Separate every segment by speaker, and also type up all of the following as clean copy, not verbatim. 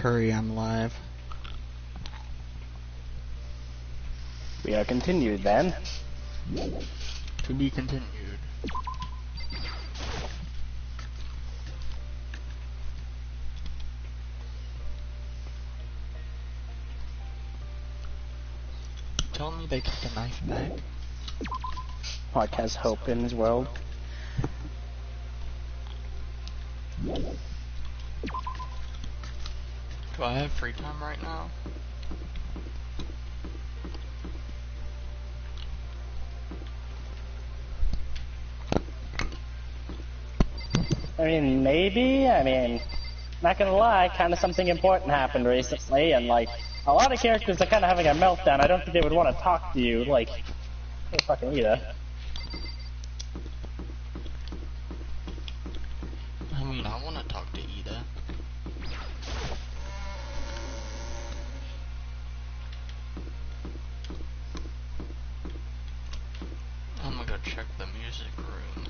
Speaker 1: Kuri, I'm live.
Speaker 2: We are continued then.
Speaker 1: To be continued. Tell me they took the knife back.
Speaker 2: Mark has hope in his world.
Speaker 1: Do I have free time right now?
Speaker 2: I mean, maybe. I mean, not gonna lie, kind of something important happened recently, and like, a lot of characters are kind of having a meltdown. I don't think they would want to talk to you, like, hey, fucking Ida.
Speaker 1: I mean, I want to talk to Ida. I'm gonna go check the music room.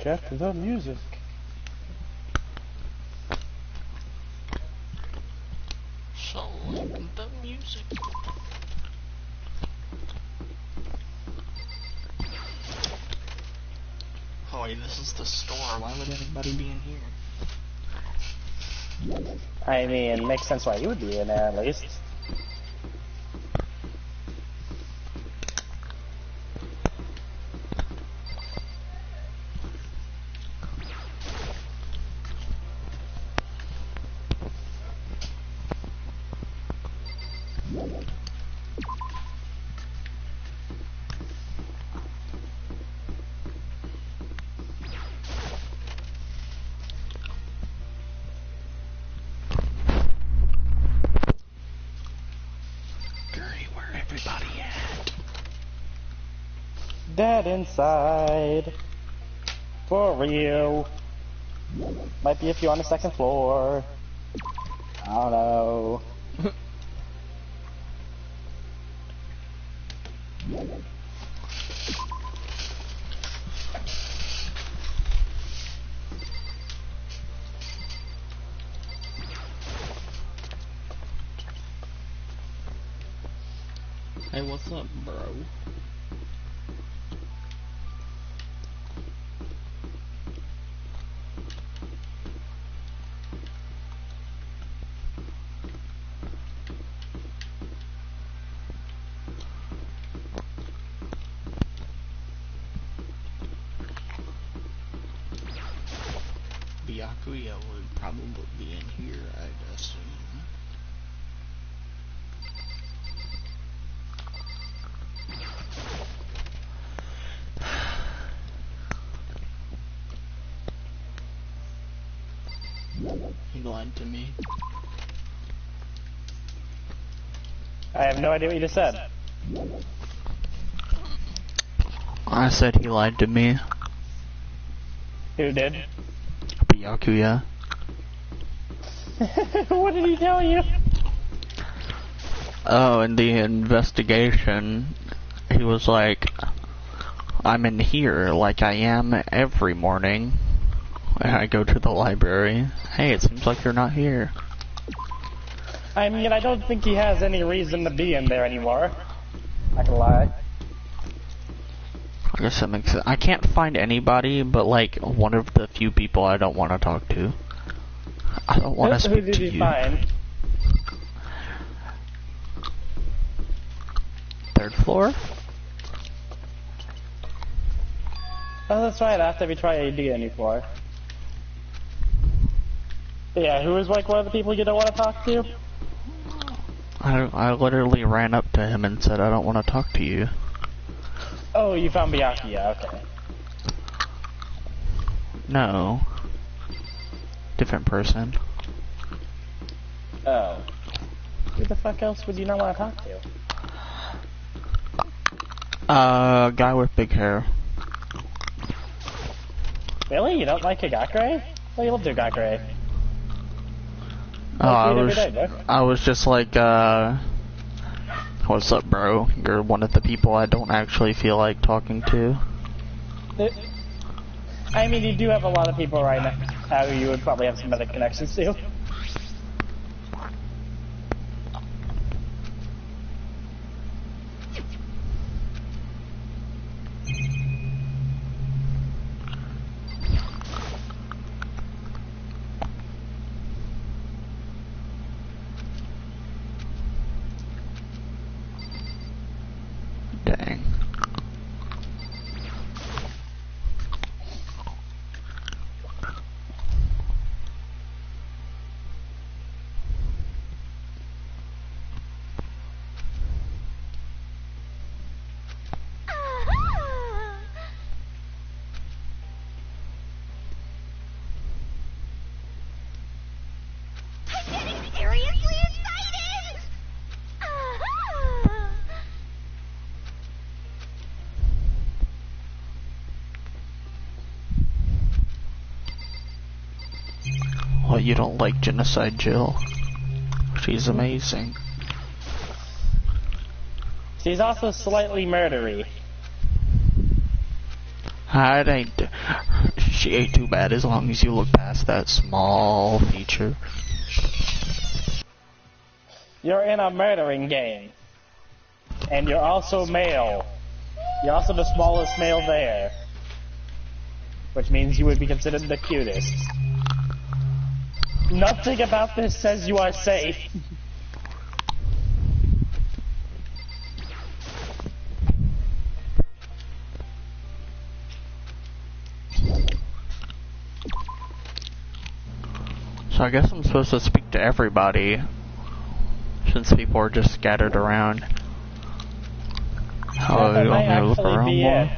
Speaker 2: Check the music.
Speaker 1: Select the music. Oh wait, this is the store. Why would anybody be in here?
Speaker 2: I mean, makes sense why you would be in there, at least. Dead inside. For real. Might be a few on the second floor. I don't know.
Speaker 1: Hey, what's up, bro? Byakuya would probably be in here, I'd assume. He lied to me.
Speaker 2: I have no idea what you just said.
Speaker 1: I said he lied to me.
Speaker 2: Who did?
Speaker 1: Byakuya.
Speaker 2: What did he tell you?
Speaker 1: Oh, in the investigation, he was like, I'm in here like I am every morning. And I go to the library. Hey, it seems like you're not here.
Speaker 2: I mean, I don't think he has any reason to be in there anymore. Not gonna lie.
Speaker 1: I guess that makes sense. I can't find anybody but like one of the few people I don't want to talk to. I don't want to speak
Speaker 2: Who did
Speaker 1: to
Speaker 2: you
Speaker 1: you.
Speaker 2: find?
Speaker 1: Third floor?
Speaker 2: Oh, that's right, after we try AD anymore. Yeah, who was like one of the people you don't want to talk to?
Speaker 1: I literally ran up to him and said, I don't want to talk to you.
Speaker 2: Oh, you found Byakuya, okay.
Speaker 1: No. Different person.
Speaker 2: Oh. Who the fuck else would you not want to talk to?
Speaker 1: Guy with big hair.
Speaker 2: Really? You don't like Higakure? Well, you love Higakure.
Speaker 1: Oh, I was just like, what's up, bro? You're one of the people I don't actually feel like talking to.
Speaker 2: I mean, you do have a lot of people right now. how you would probably have some other connections to.
Speaker 1: Dang.
Speaker 3: Seriously excited!
Speaker 1: Well, you don't like Genocide Jill. She's amazing.
Speaker 2: She's also slightly murdery.
Speaker 1: She ain't too bad as long as you look past that small feature.
Speaker 2: You're in a murdering game. And you're also male. You're also the smallest male there. Which means you would be considered the cutest. Nothing about this says you are safe.
Speaker 1: So I guess I'm supposed to speak to everybody, since people are just scattered around. Oh,
Speaker 2: that
Speaker 1: you want
Speaker 2: might
Speaker 1: me to look
Speaker 2: actually
Speaker 1: around
Speaker 2: be
Speaker 1: more?
Speaker 2: it.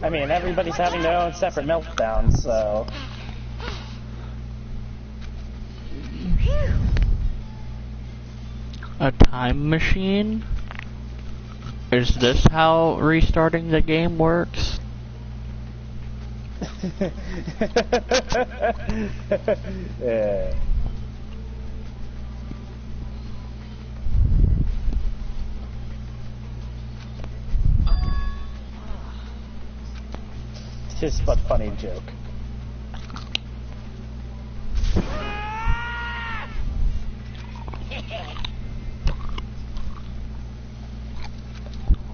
Speaker 2: I mean, everybody's having their own separate meltdowns, so...
Speaker 1: A time machine? Is this how restarting the game works?
Speaker 2: Yeah. Tis but funny joke.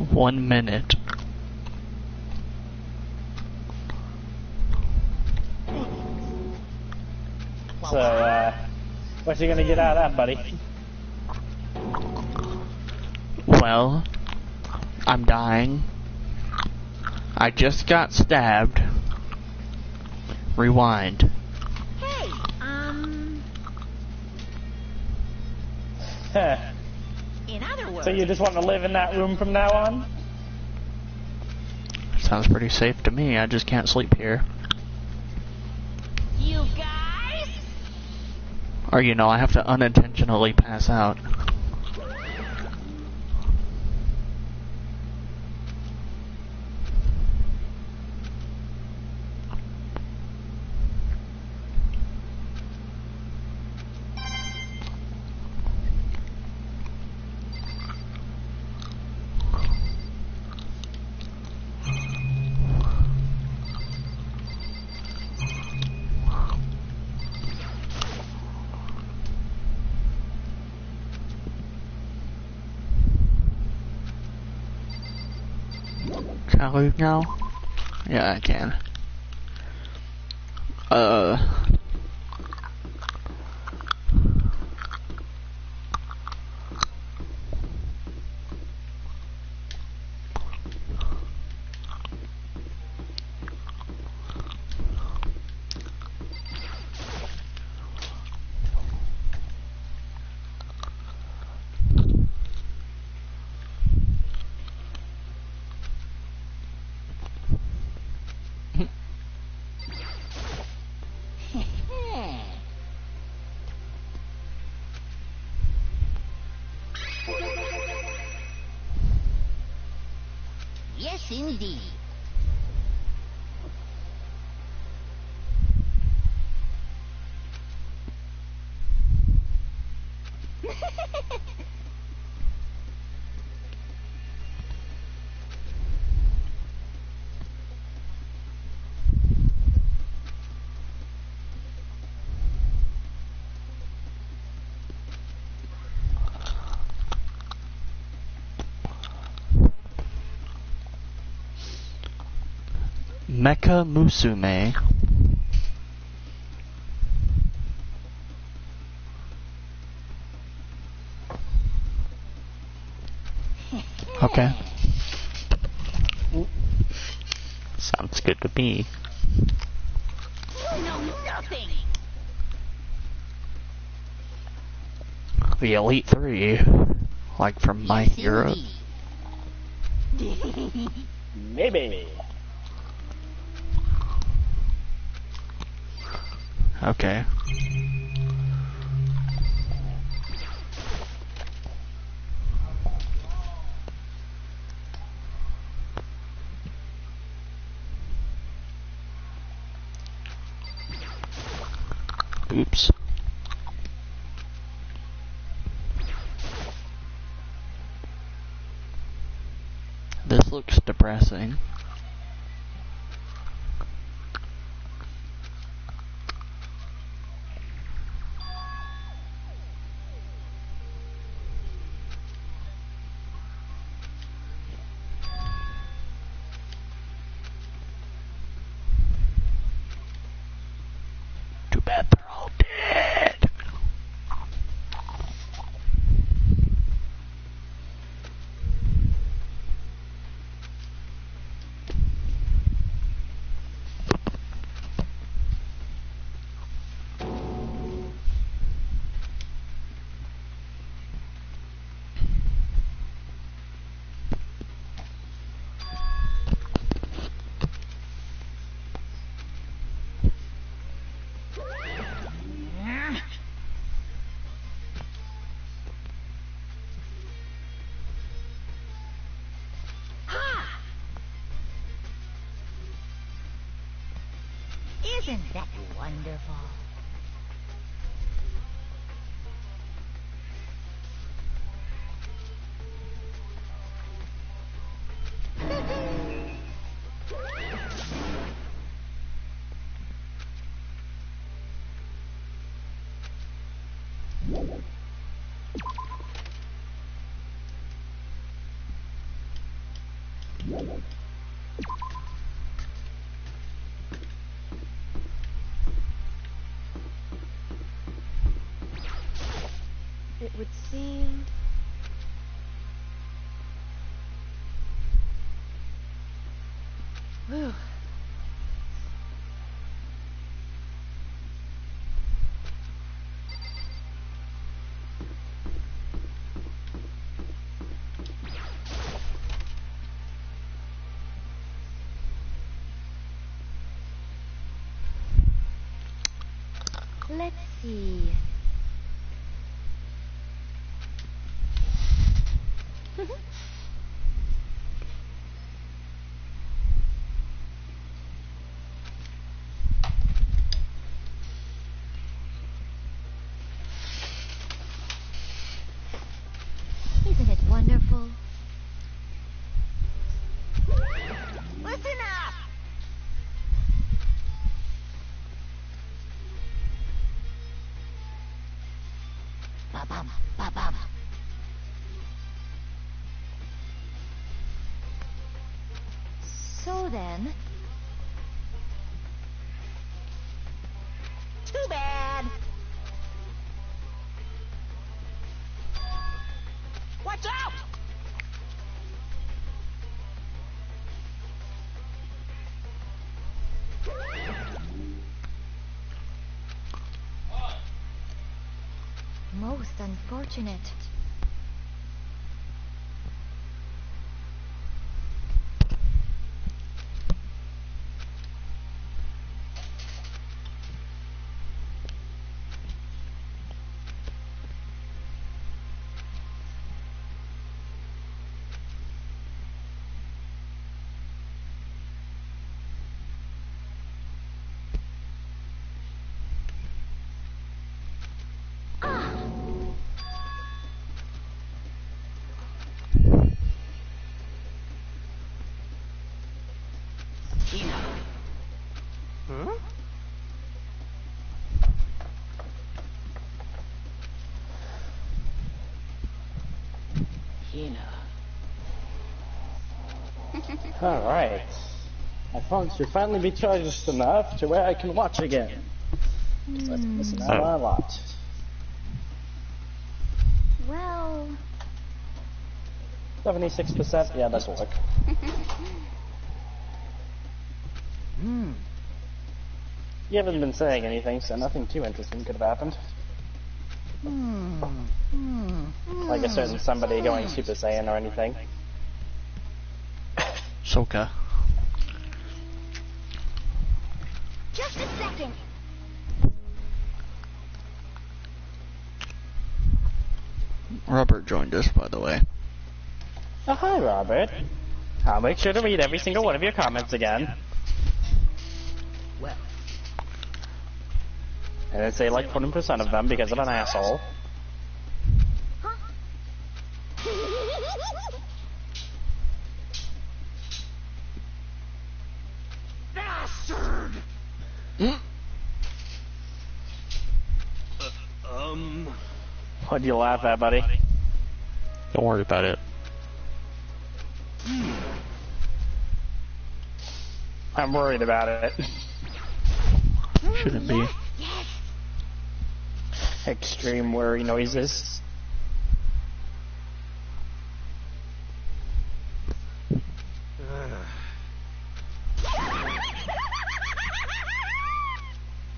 Speaker 1: One minute.
Speaker 2: So, what you gonna get out of that, buddy?
Speaker 1: Well, I'm dying. I just got stabbed. Rewind.
Speaker 3: Hey,
Speaker 2: Huh.
Speaker 3: in other words...
Speaker 2: So you just want to live in that room from now on?
Speaker 1: Sounds pretty safe to me. I just can't sleep here.
Speaker 3: You guys?
Speaker 1: Or, you know, I have to unintentionally pass out. Can I leave now? Yeah, I can.
Speaker 3: Yes, indeed.
Speaker 1: Mecha Musume. Okay. Sounds good to me.
Speaker 3: You know nothing.
Speaker 1: The Elite Three. Like from My
Speaker 3: Yes,
Speaker 1: Hero.
Speaker 3: indeed.
Speaker 2: Maybe.
Speaker 1: Okay. Oops. This looks depressing. Too bad they're all dead.
Speaker 3: Isn't that wonderful? It would seem... Whew. Let's see. Isn't it wonderful? Listen up! Ba-bum, ba-bum. So then... Too bad! Watch out! Most unfortunate.
Speaker 1: Huh?
Speaker 2: Alright. My phone should finally be charged enough to where I can watch again. 'Cause I've been missing out on a lot.
Speaker 3: Well...
Speaker 2: 76%? Yeah, that'll work. You haven't been saying anything, so nothing too interesting could have happened. Like a certain somebody going Super Saiyan or anything.
Speaker 1: Soka.
Speaker 3: Just a second.
Speaker 1: Robert joined us, by the way.
Speaker 2: Oh, hi, Robert. I'll make sure to read every single one of your comments again.
Speaker 4: Well,
Speaker 2: And then say like 20% of them because of an asshole.
Speaker 3: Huh?
Speaker 4: bastard!
Speaker 2: What'd you laugh at, buddy?
Speaker 1: Don't worry about it.
Speaker 2: I'm worried about it.
Speaker 1: Shouldn't be.
Speaker 3: Yes.
Speaker 2: Extreme worry noises.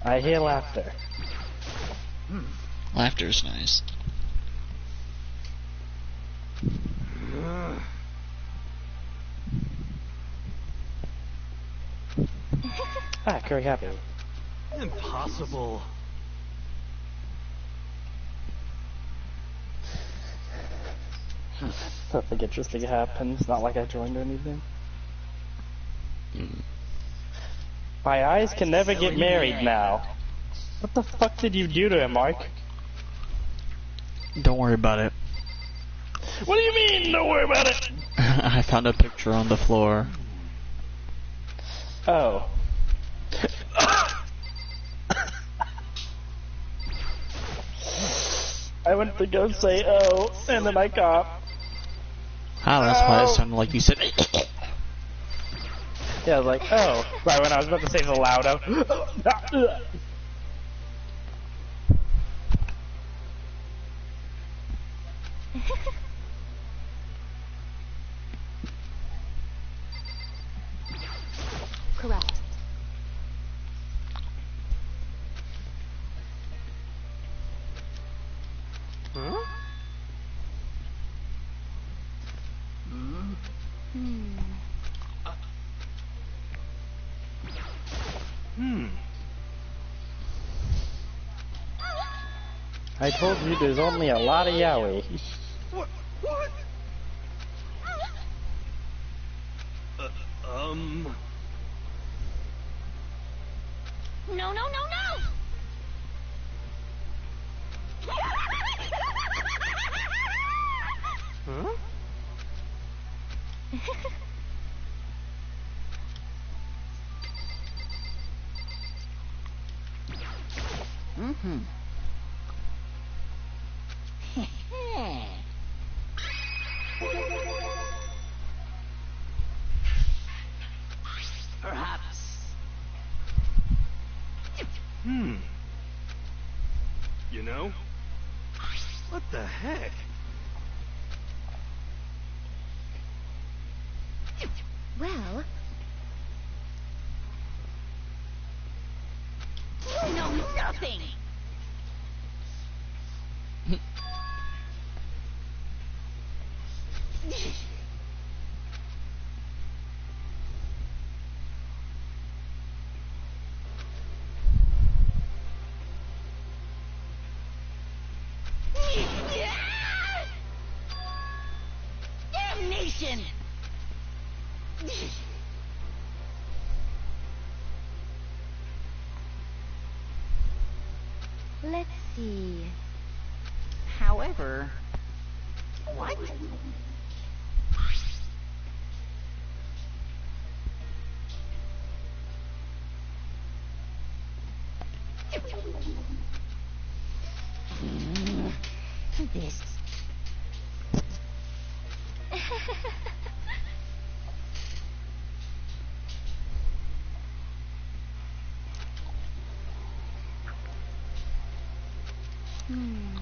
Speaker 2: I hear laughter.
Speaker 1: Laughter's nice.
Speaker 2: Ah, Kuri happy.
Speaker 4: Impossible.
Speaker 2: Nothing interesting happens. Not like I joined or anything. My eyes can never get married now. What the fuck did you do to him, Mark?
Speaker 1: Don't worry about it.
Speaker 2: What do you mean, don't worry about it?
Speaker 1: I found a picture on the floor.
Speaker 2: Oh. I went to go say oh, and then I coughed.
Speaker 1: Ah, that's why it sounded like you said.
Speaker 2: Yeah, I was like, oh. Right when I was about to say the loud oh.
Speaker 3: Correct.
Speaker 4: Huh?
Speaker 2: I told you there's only a lot of yaoi.
Speaker 4: What? What?
Speaker 3: No, no, no, no!
Speaker 4: Huh?
Speaker 3: Perhaps.
Speaker 4: You know? What the heck?
Speaker 3: Well... You know nothing! Damnation! Let's see. However... What? This... Hmm.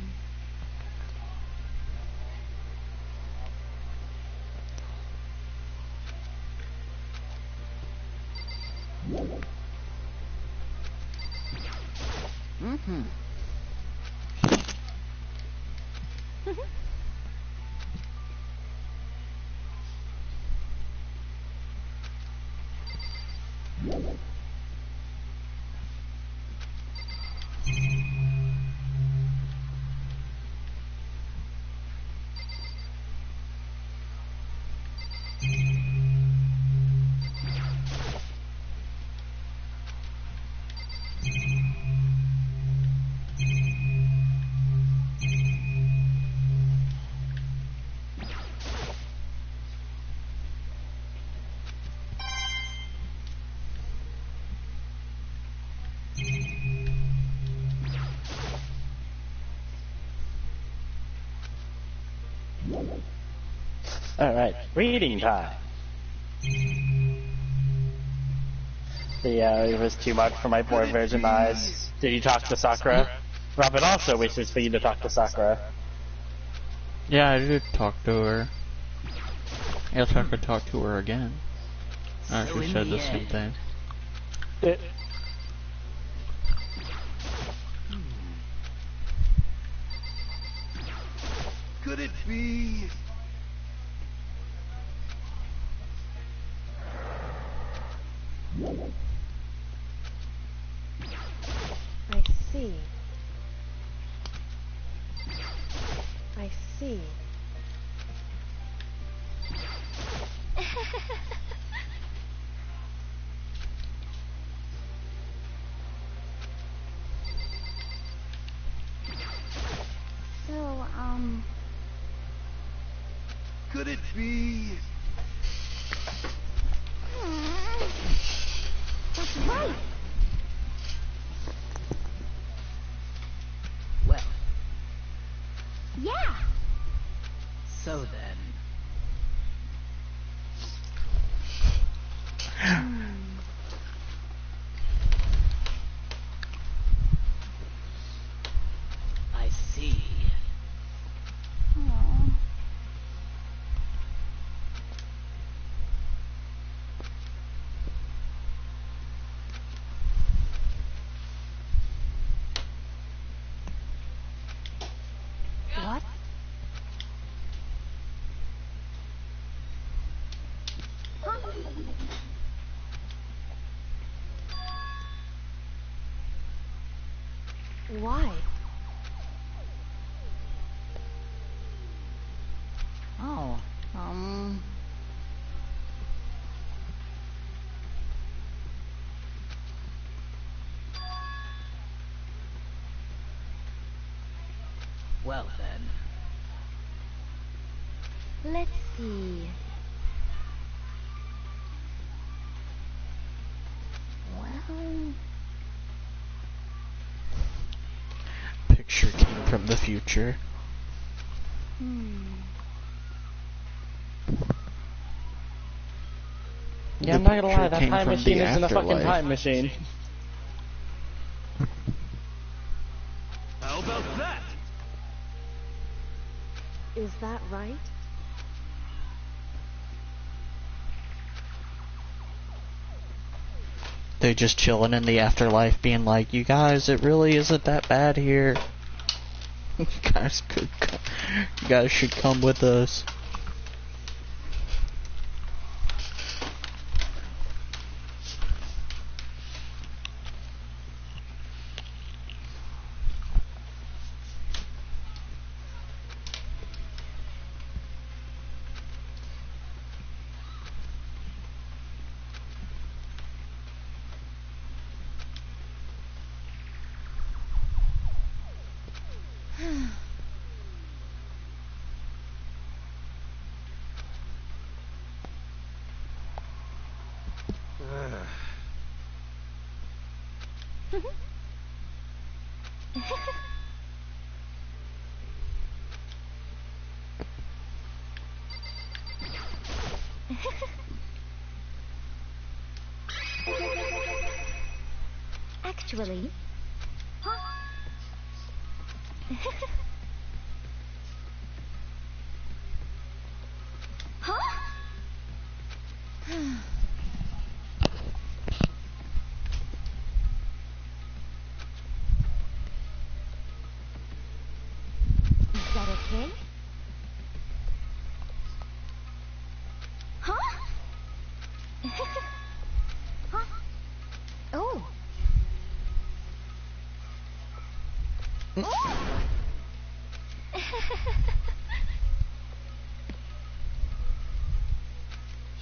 Speaker 5: Mm-hmm.
Speaker 2: Alright, reading time. Yeah, it was too much for my poor virgin eyes. Did you talk to Sakura? Robin also wishes for you to talk to Sakura.
Speaker 1: Yeah, I did talk to her. I guess I could talk to her again. She said the same thing.
Speaker 4: Could it be?
Speaker 3: I see. I see. So,
Speaker 4: Could it be?
Speaker 3: that's right.
Speaker 5: Well,
Speaker 3: Yeah.
Speaker 5: so then. I see.
Speaker 3: Aw. What? Huh? Why?
Speaker 5: Oh, well then.
Speaker 3: Let's see. Well,
Speaker 1: Picture came from the future.
Speaker 2: Yeah, I'm
Speaker 1: The
Speaker 2: not gonna lie,
Speaker 1: picture
Speaker 2: that
Speaker 1: came
Speaker 2: time
Speaker 1: from
Speaker 2: machine
Speaker 1: the
Speaker 2: isn't a fucking
Speaker 1: afterlife.
Speaker 2: time machine.
Speaker 4: How about that?
Speaker 3: is that right?
Speaker 1: They just chilling in the afterlife, being like, "You guys, it really isn't that bad here. You guys you guys should come with us."
Speaker 3: Actually, huh? Huh? Is that okay? Huh? Huh? Oh. Oh.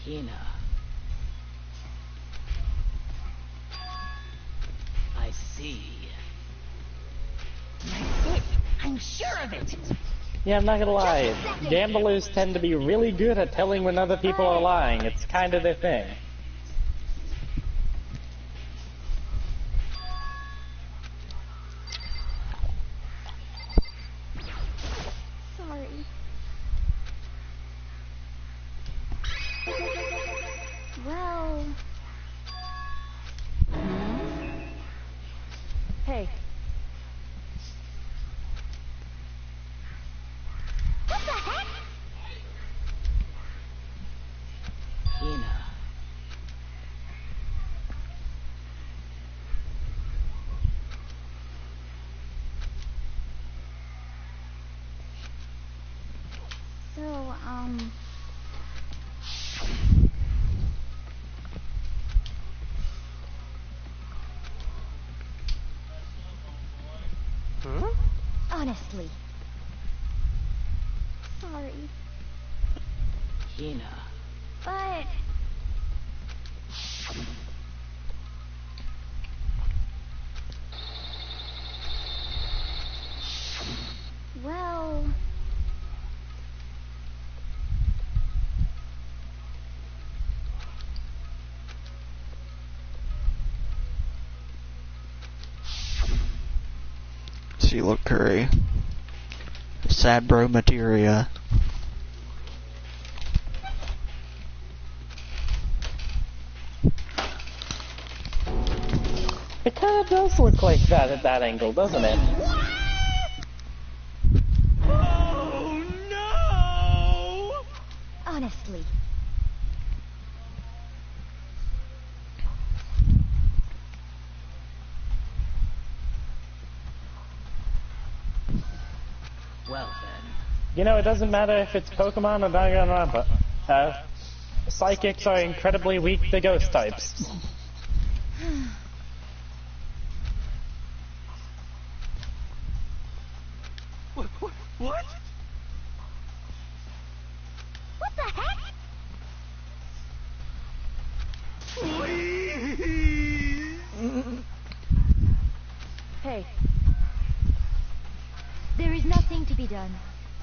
Speaker 5: Hina. I see.
Speaker 3: That's it. I'm sure of it.
Speaker 2: Yeah, I'm not gonna lie. Gamblers tend to be really good at telling when other people are lying. It's kind of their thing.
Speaker 3: Sorry. Well. Hey. What the heck?
Speaker 5: Hina.
Speaker 3: So, honestly. Sorry.
Speaker 5: Hina.
Speaker 3: But. Well.
Speaker 1: See, look, Kuri. Sad bro materia.
Speaker 2: It kind of does look like that at that angle, doesn't it?
Speaker 4: Oh no!
Speaker 3: Honestly.
Speaker 5: Well then.
Speaker 2: You know, it doesn't matter if it's Pokemon or Danganronpa. Psychics are incredibly weak to ghost types.
Speaker 4: What?
Speaker 3: What the heck?
Speaker 4: Please!
Speaker 3: Hey. There is nothing to be done.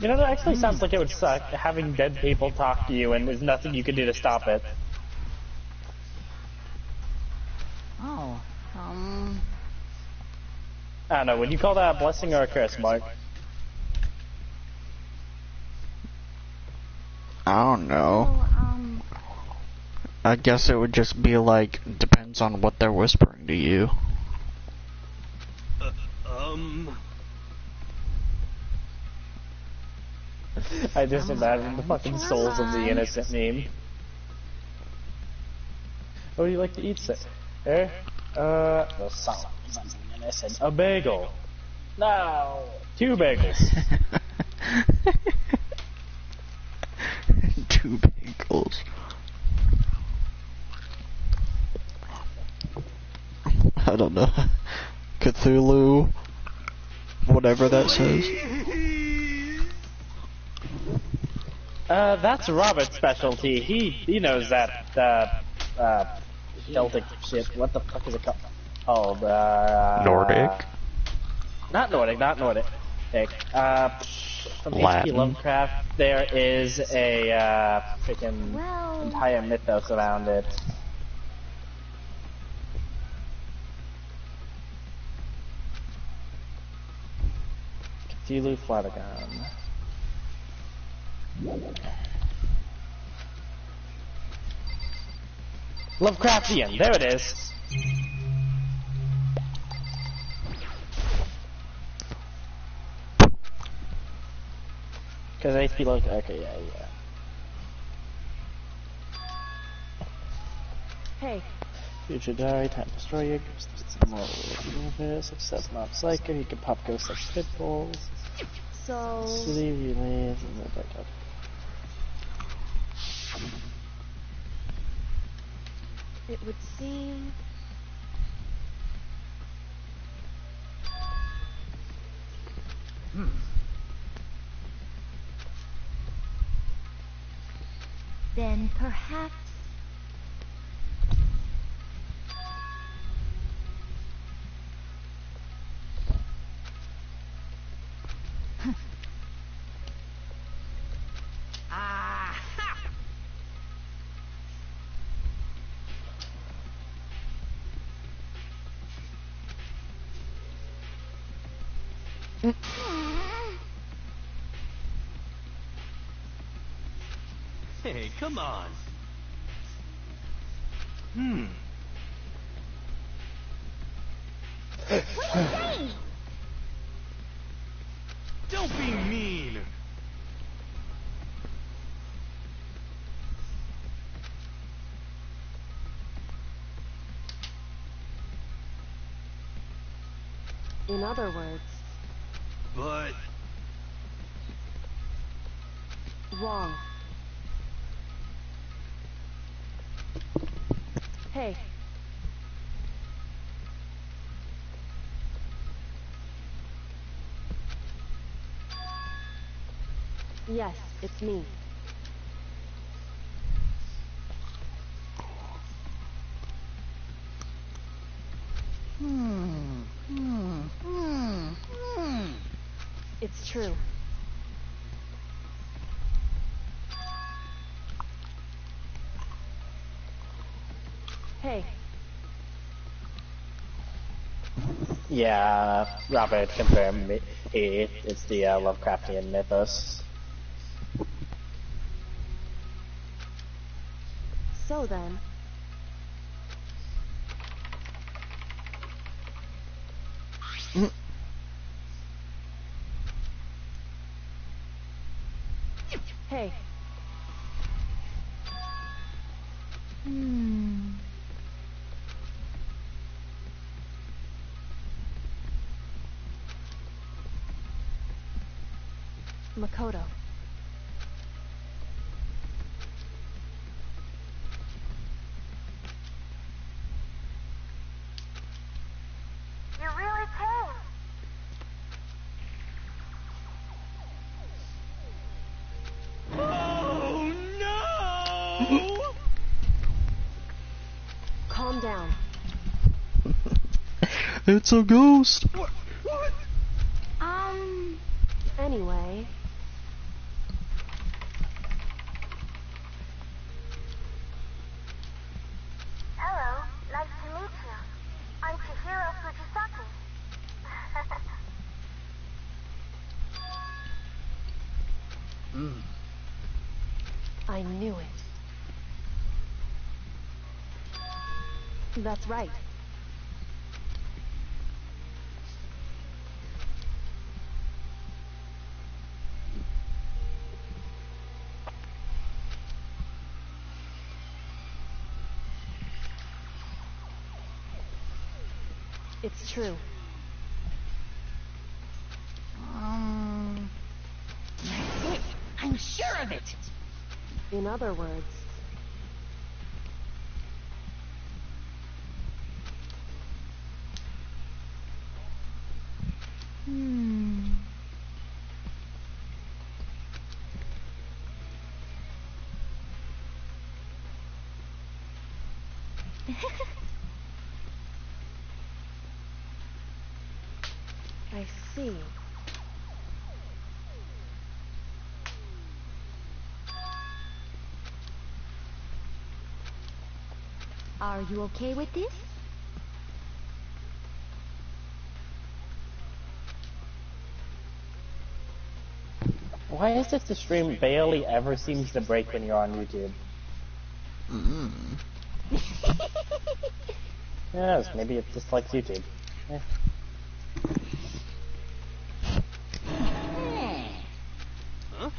Speaker 2: You know, that actually sounds like it would suck, having dead people talk to you and there's nothing you can do to stop it.
Speaker 5: Oh,
Speaker 2: I don't know, would you call that a blessing or a curse, Mark?
Speaker 1: I don't know.
Speaker 3: So,
Speaker 1: I guess it would just be like, depends on what they're whispering to you.
Speaker 2: I just imagine the fucking souls of the innocent meme. What do you like to eat, sir? The sounds of the innocent. A bagel. No. 2 bagels.
Speaker 1: 2 bagels. I don't know. Cthulhu. Whatever that says.
Speaker 2: That's Robert's specialty. He knows that, Celtic shit. What the fuck is it called?
Speaker 1: Nordic?
Speaker 2: Not Nordic. From H.P.
Speaker 1: Latin.
Speaker 2: Lovecraft, there is a, freaking entire mythos around it. Cthulhu Flanagan. Lovecraftian, there it is. Because HP low. Okay, yeah.
Speaker 3: Hey,
Speaker 2: Future Diary, Time Destroyer, gives some more success, not Psycho, he can pop ghosts like Pitbulls.
Speaker 3: so...
Speaker 2: City relays, and the dark up.
Speaker 3: It would seem... Then perhaps...
Speaker 4: Hey, come on. Don't be mean.
Speaker 3: In other words,
Speaker 4: But
Speaker 3: wrong. Hey. Yes, it's me. It's true. Hey.
Speaker 2: Yeah, Robert confirmed it's the Lovecraftian mythos.
Speaker 3: So then... Hey. Makoto.
Speaker 6: You really came.
Speaker 4: oh no!
Speaker 3: Calm down.
Speaker 1: It's a ghost!
Speaker 4: What?
Speaker 3: Anyway...
Speaker 6: Hello, nice to meet you. I'm Chihiro Fujisaki.
Speaker 3: I knew it. That's right. It's true.
Speaker 5: I'm sure of it.
Speaker 3: In other words... I see. Are you okay with this?
Speaker 2: Why is it the stream barely ever seems to break when you're on YouTube? Yes, maybe it dislikes YouTube. Eh.
Speaker 4: Huh?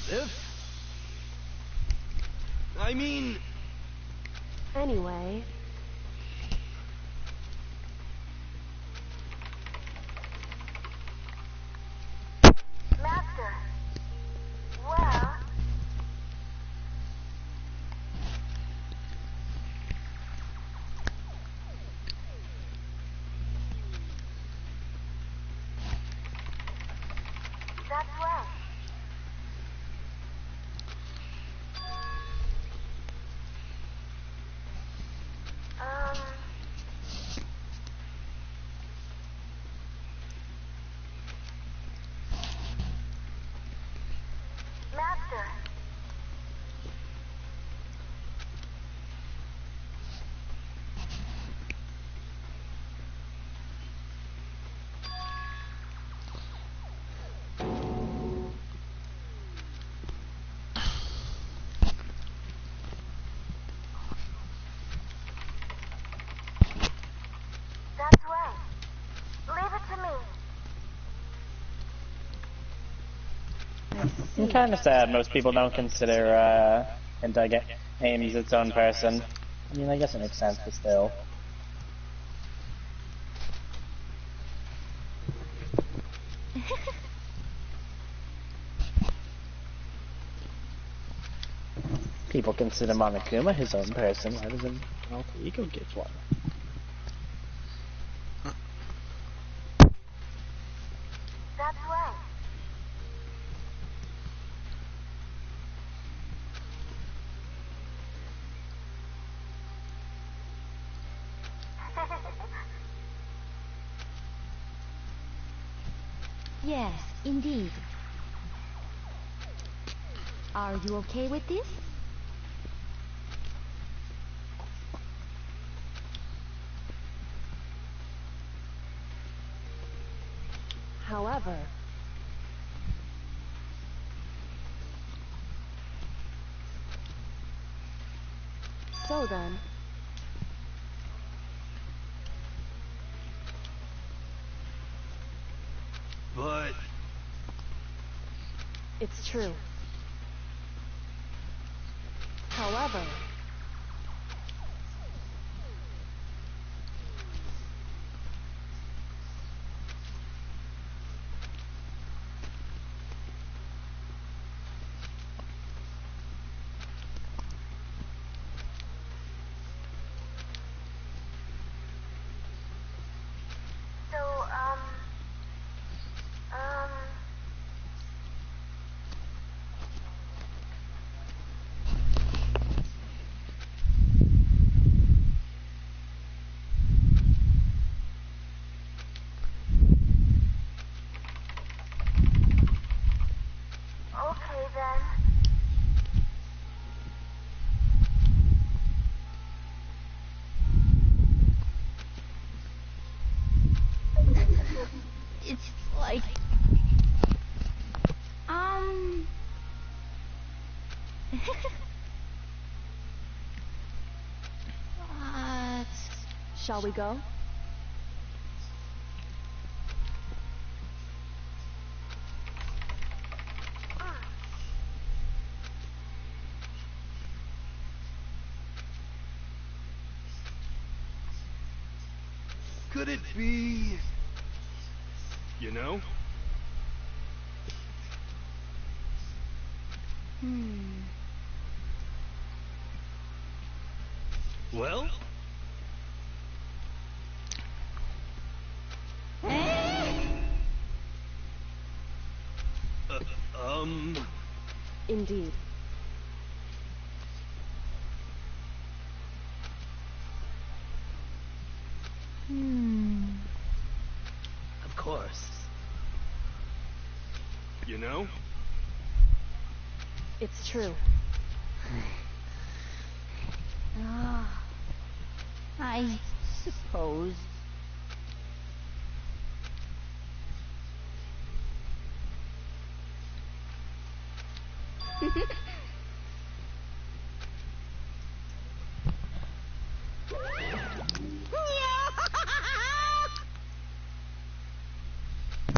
Speaker 4: impressive. I mean,
Speaker 3: Anyway,
Speaker 6: Master. Well, that's right. Um, Master. That's right. Leave it to me.
Speaker 2: I'm kind of sad most people don't consider Ames its own person. I mean, I guess it makes sense, but still. People consider Monokuma his own person. Why doesn't Alter Ego get one?
Speaker 6: That's right.
Speaker 3: yes, indeed. Are you okay with this? However, so then,
Speaker 4: but
Speaker 3: it's true. However,
Speaker 6: So, okay then.
Speaker 3: it's like... what? Shall we go?
Speaker 4: could it be, you know? Well,
Speaker 3: Indeed.
Speaker 5: Of course.
Speaker 4: you know?
Speaker 3: It's true.
Speaker 5: I suppose.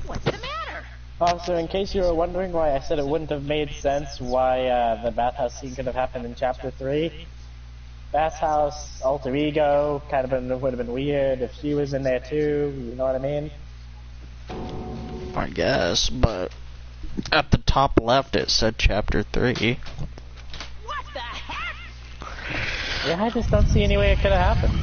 Speaker 3: What's the matter?
Speaker 2: Also, in case you were wondering why I said it wouldn't have made sense why the bathhouse scene could have happened in Chapter 3, bathhouse, alter ego, kind of would have been weird if she was in there too, you know what I mean?
Speaker 1: I guess, but at the top left it said Chapter 3.
Speaker 5: What the heck?
Speaker 2: Yeah, I just don't see any way it could have happened.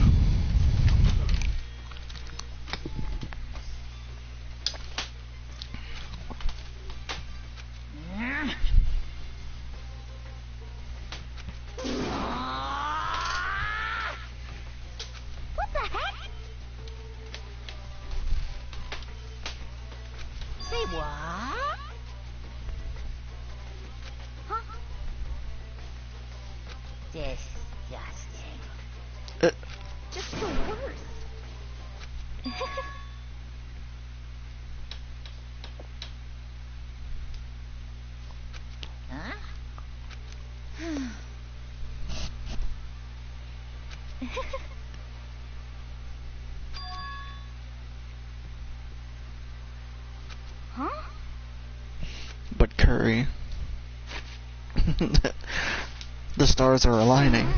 Speaker 5: What the heck? Say what? Huh? Disgusting. Just the worst. Huh? Huh?
Speaker 1: But Kuri, the stars are aligning.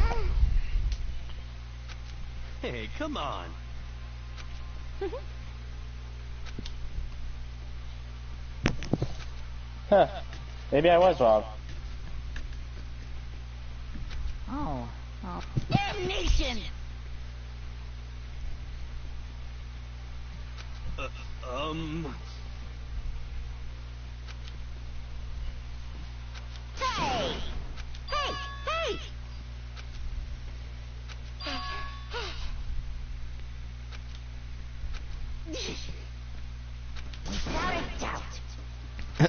Speaker 4: Hey, come on.
Speaker 2: Huh. Maybe I was wrong.
Speaker 5: Oh. Damnation! Hey! Hey! Hey! Without a doubt. Eh?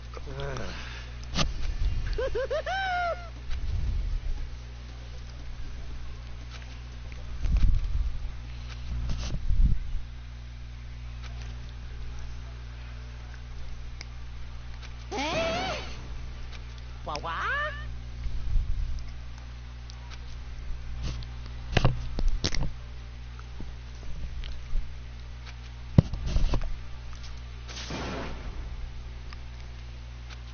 Speaker 5: What?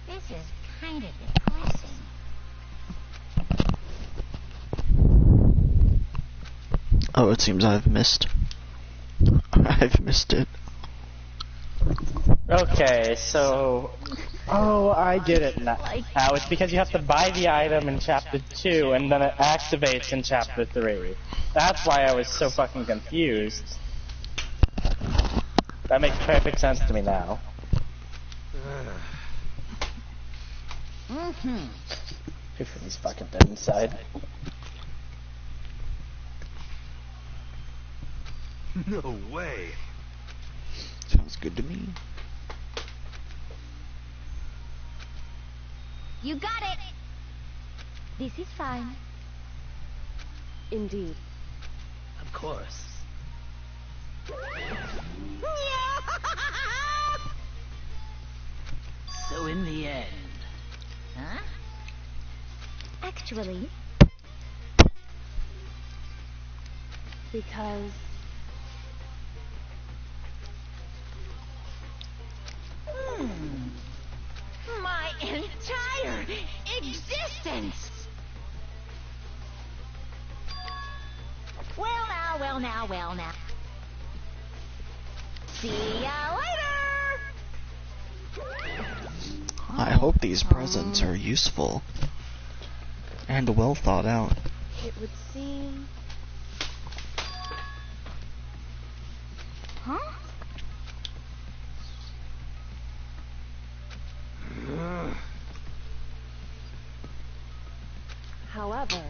Speaker 5: This is kind of depressing.
Speaker 1: Oh, it seems I've missed it.
Speaker 2: Okay, so... Oh, I get it now. It's because you have to buy the item in Chapter 2, and then it activates in Chapter 3. That's why I was so fucking confused. That makes perfect sense to me now. Tiffany's fucking dead inside.
Speaker 4: No way.
Speaker 1: Sounds good to me.
Speaker 5: You got it!
Speaker 3: This is fine. Indeed.
Speaker 5: Of course. So in the end, huh?
Speaker 3: Actually, because
Speaker 5: My entire existence! Well now. See ya later!
Speaker 1: I hope these presents are useful and well thought out.
Speaker 3: it would seem... Huh? However...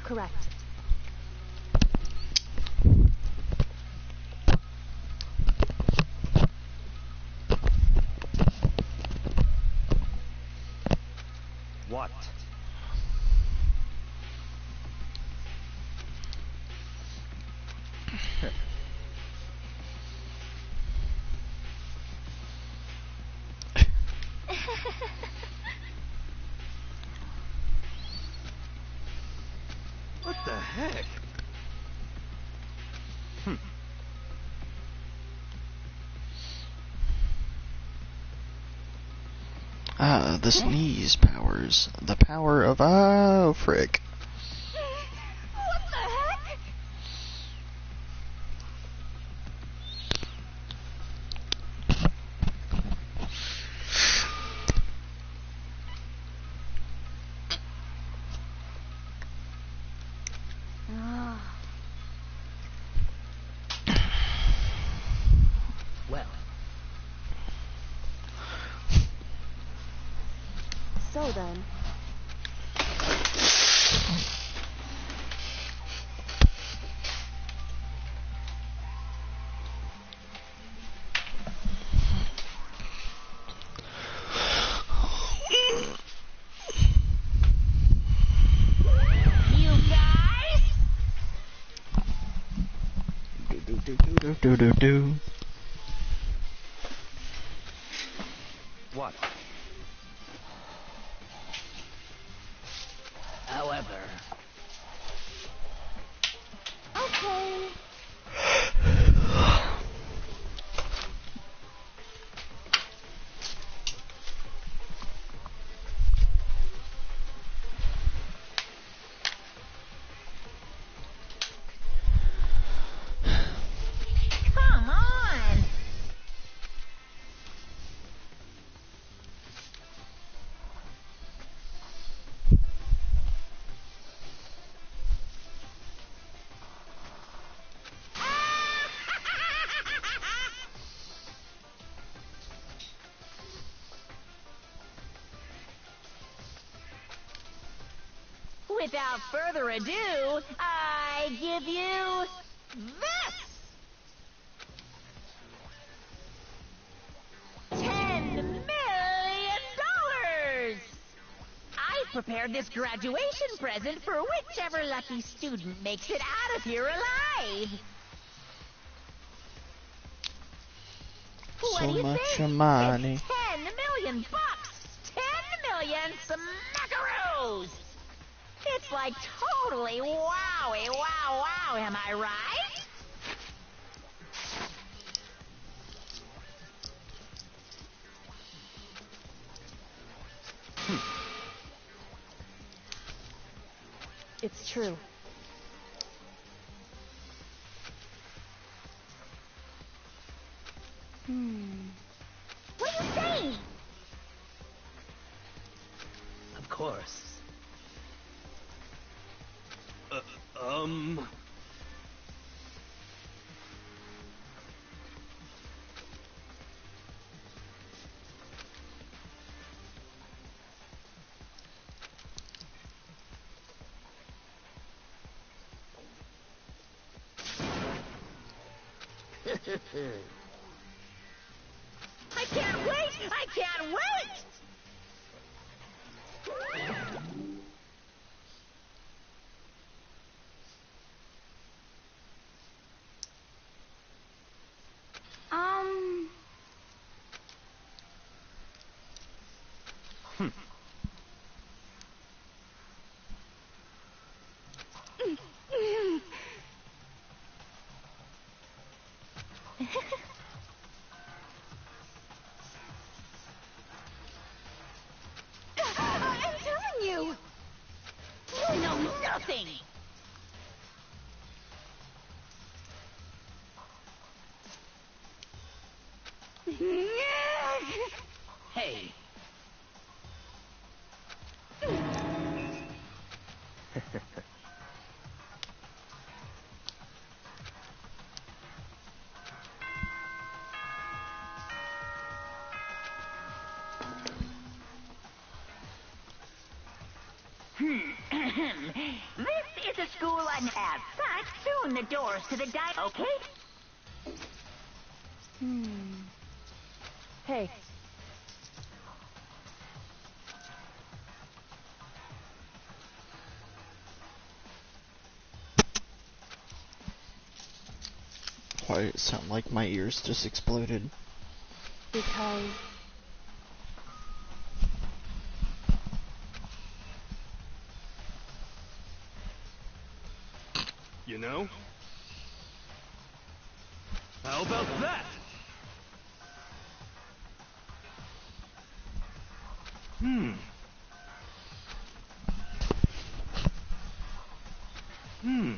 Speaker 3: Correct.
Speaker 4: What? What the heck?
Speaker 1: Ah, the sneeze powers. The power of... Oh, frick.
Speaker 3: What the heck?
Speaker 7: Well,
Speaker 3: So then,
Speaker 5: You guys?
Speaker 1: Do.
Speaker 4: What?
Speaker 7: however,
Speaker 3: okay.
Speaker 5: Come on. Without further ado, I give you this! $10 million! I prepared this graduation present for whichever lucky student makes it out of here alive. What do
Speaker 1: So
Speaker 5: you
Speaker 1: much
Speaker 5: think?
Speaker 1: money.
Speaker 5: It's $10 million bucks. 10 million smackaroos. It's like totally wowie, wow, wow. Am I right?
Speaker 3: It's true.
Speaker 5: What are you saying?
Speaker 7: of course.
Speaker 4: Um...
Speaker 5: I can't wait! I can't wait!
Speaker 3: I'm telling you.
Speaker 5: You know nothing!
Speaker 7: Hey,
Speaker 5: This is a school and as such, soon the doors to the okay?
Speaker 3: Hey,
Speaker 1: Why did it sound like my ears just exploded?
Speaker 3: because
Speaker 4: You know? How about that? Hmm. Hmm.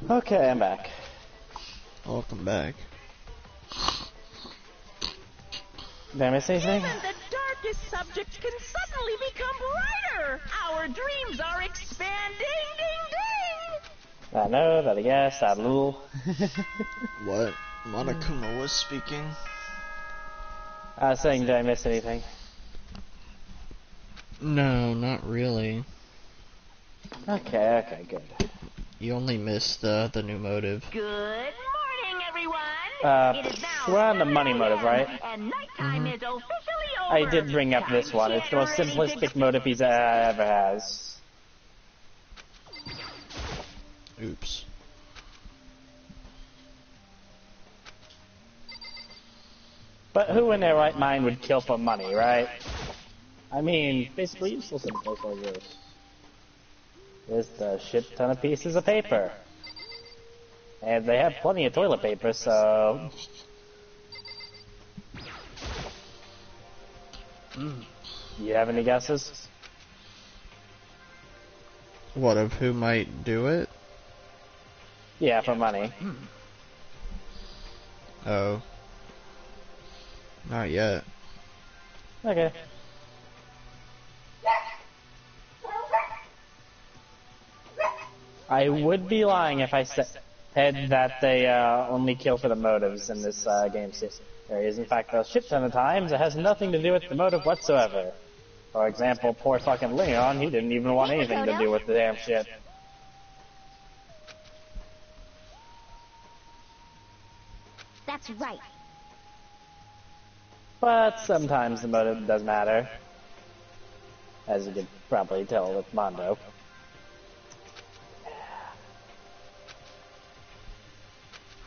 Speaker 2: Okay, I'm back.
Speaker 1: Welcome back.
Speaker 2: Did I miss anything?
Speaker 5: Even the darkest subjects can suddenly become brighter. Our dreams are expanding. Ding ding.
Speaker 2: I know, that I guess, that little.
Speaker 1: What? Monokuma was speaking.
Speaker 2: I was saying, did I miss anything?
Speaker 1: No, not really.
Speaker 2: Okay, good.
Speaker 1: You only missed the new motive.
Speaker 5: Good morning, everyone. It is now
Speaker 2: We're on the money
Speaker 5: 7
Speaker 2: motive,
Speaker 5: a.m.,
Speaker 2: right?
Speaker 5: And nighttime is officially over.
Speaker 2: I did bring up this one. It's the most simplistic motive he's ever has.
Speaker 1: Oops.
Speaker 2: But who in their right mind would kill for money, right? I mean, basically useless in place like this. Just a shit ton of pieces of paper. And they have plenty of toilet paper, so... You have any guesses?
Speaker 1: What, of who might do it?
Speaker 2: Yeah, for money.
Speaker 1: Oh. Not yet.
Speaker 2: Okay. I would be lying if I said that they only kill for the motives in this game series. In fact, a shit ton of times it has nothing to do with the motive whatsoever. For example, poor fucking Leon, he didn't even want anything to do with the damn shit.
Speaker 3: That's right.
Speaker 2: But sometimes the motive does matter. As you could probably tell with Mondo.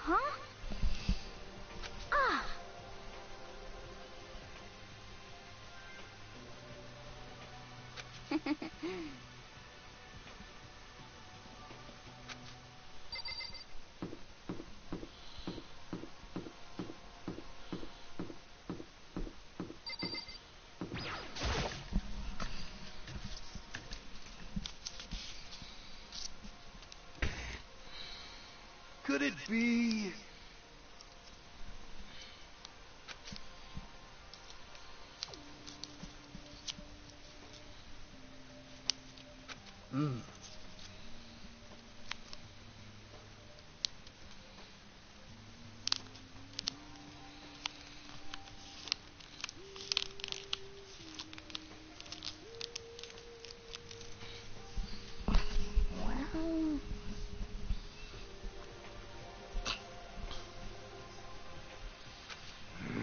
Speaker 3: Huh? Ah.
Speaker 4: Could it be?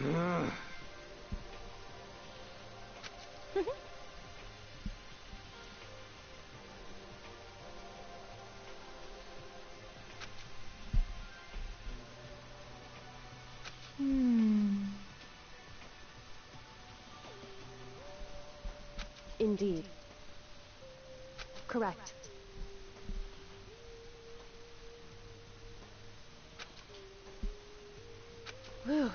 Speaker 3: Well... Indeed. Correct. Whew.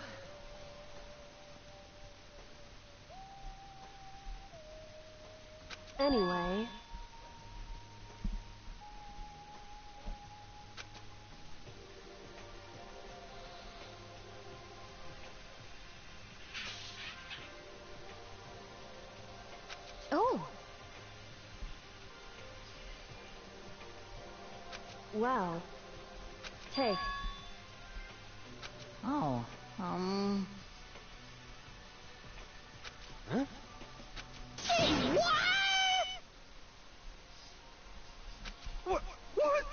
Speaker 3: Anyway... Well... Hey,
Speaker 5: Oh,
Speaker 4: Huh? What? What?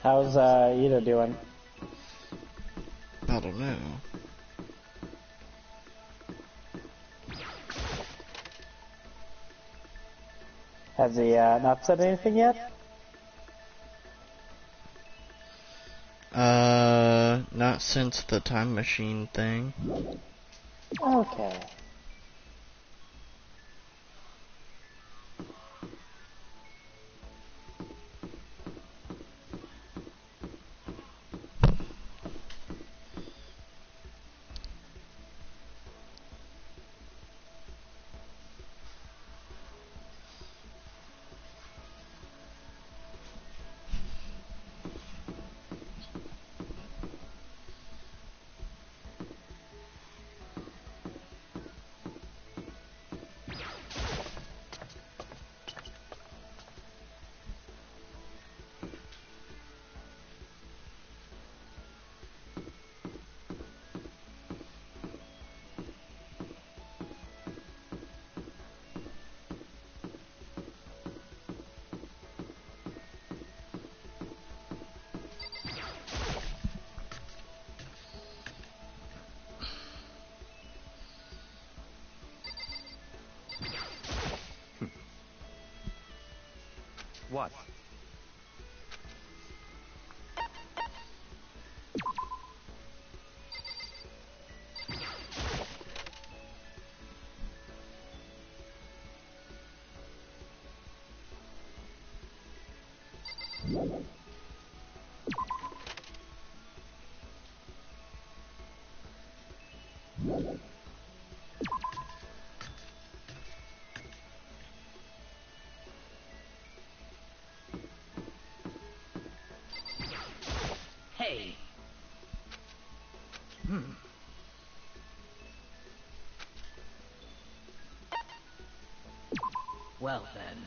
Speaker 2: How's Ida doing?
Speaker 1: I don't know.
Speaker 2: Has he not said anything yet?
Speaker 1: Not since the time machine thing.
Speaker 2: Okay.
Speaker 4: What?
Speaker 7: Hey. Well then.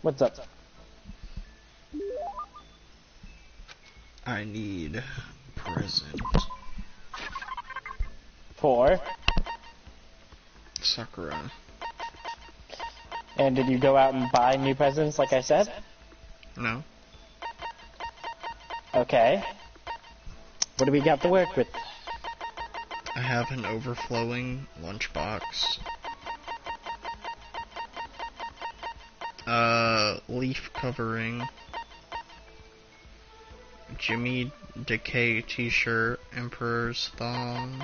Speaker 2: What's up?
Speaker 1: I need present.
Speaker 2: For?
Speaker 1: Sakura.
Speaker 2: And did you go out and buy new presents like I said?
Speaker 1: No?
Speaker 2: Okay. What do we got to work with?
Speaker 1: I have an overflowing lunchbox. Leaf covering. Jimmy Decay t-shirt. Emperor's thong.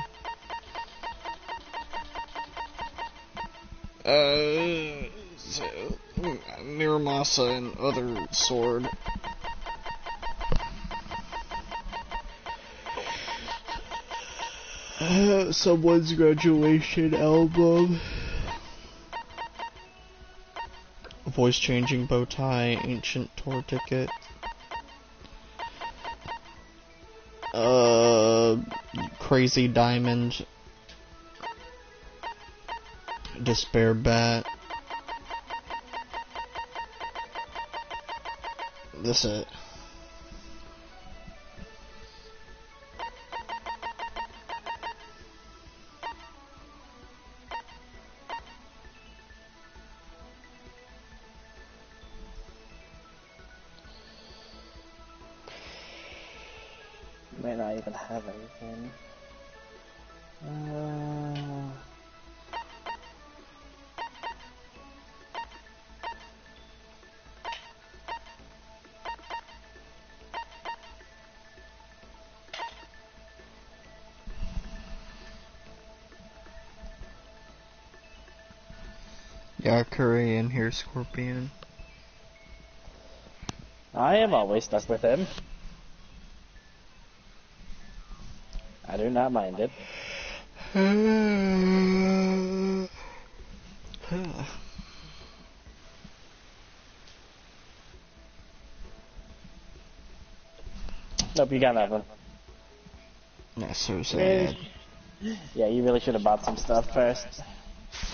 Speaker 1: Miramasa and other sword. Someone's graduation album. Voice changing bow tie, ancient tour ticket. Crazy diamond. Despair bat. That's it.
Speaker 2: Might not even have anything.
Speaker 1: Yeah, Kuri in here, Scorpion.
Speaker 2: I am always stuck with him. I do not mind it. Nope, you got nothing.
Speaker 1: That's so sad.
Speaker 2: Yeah, you really should have bought some stuff first.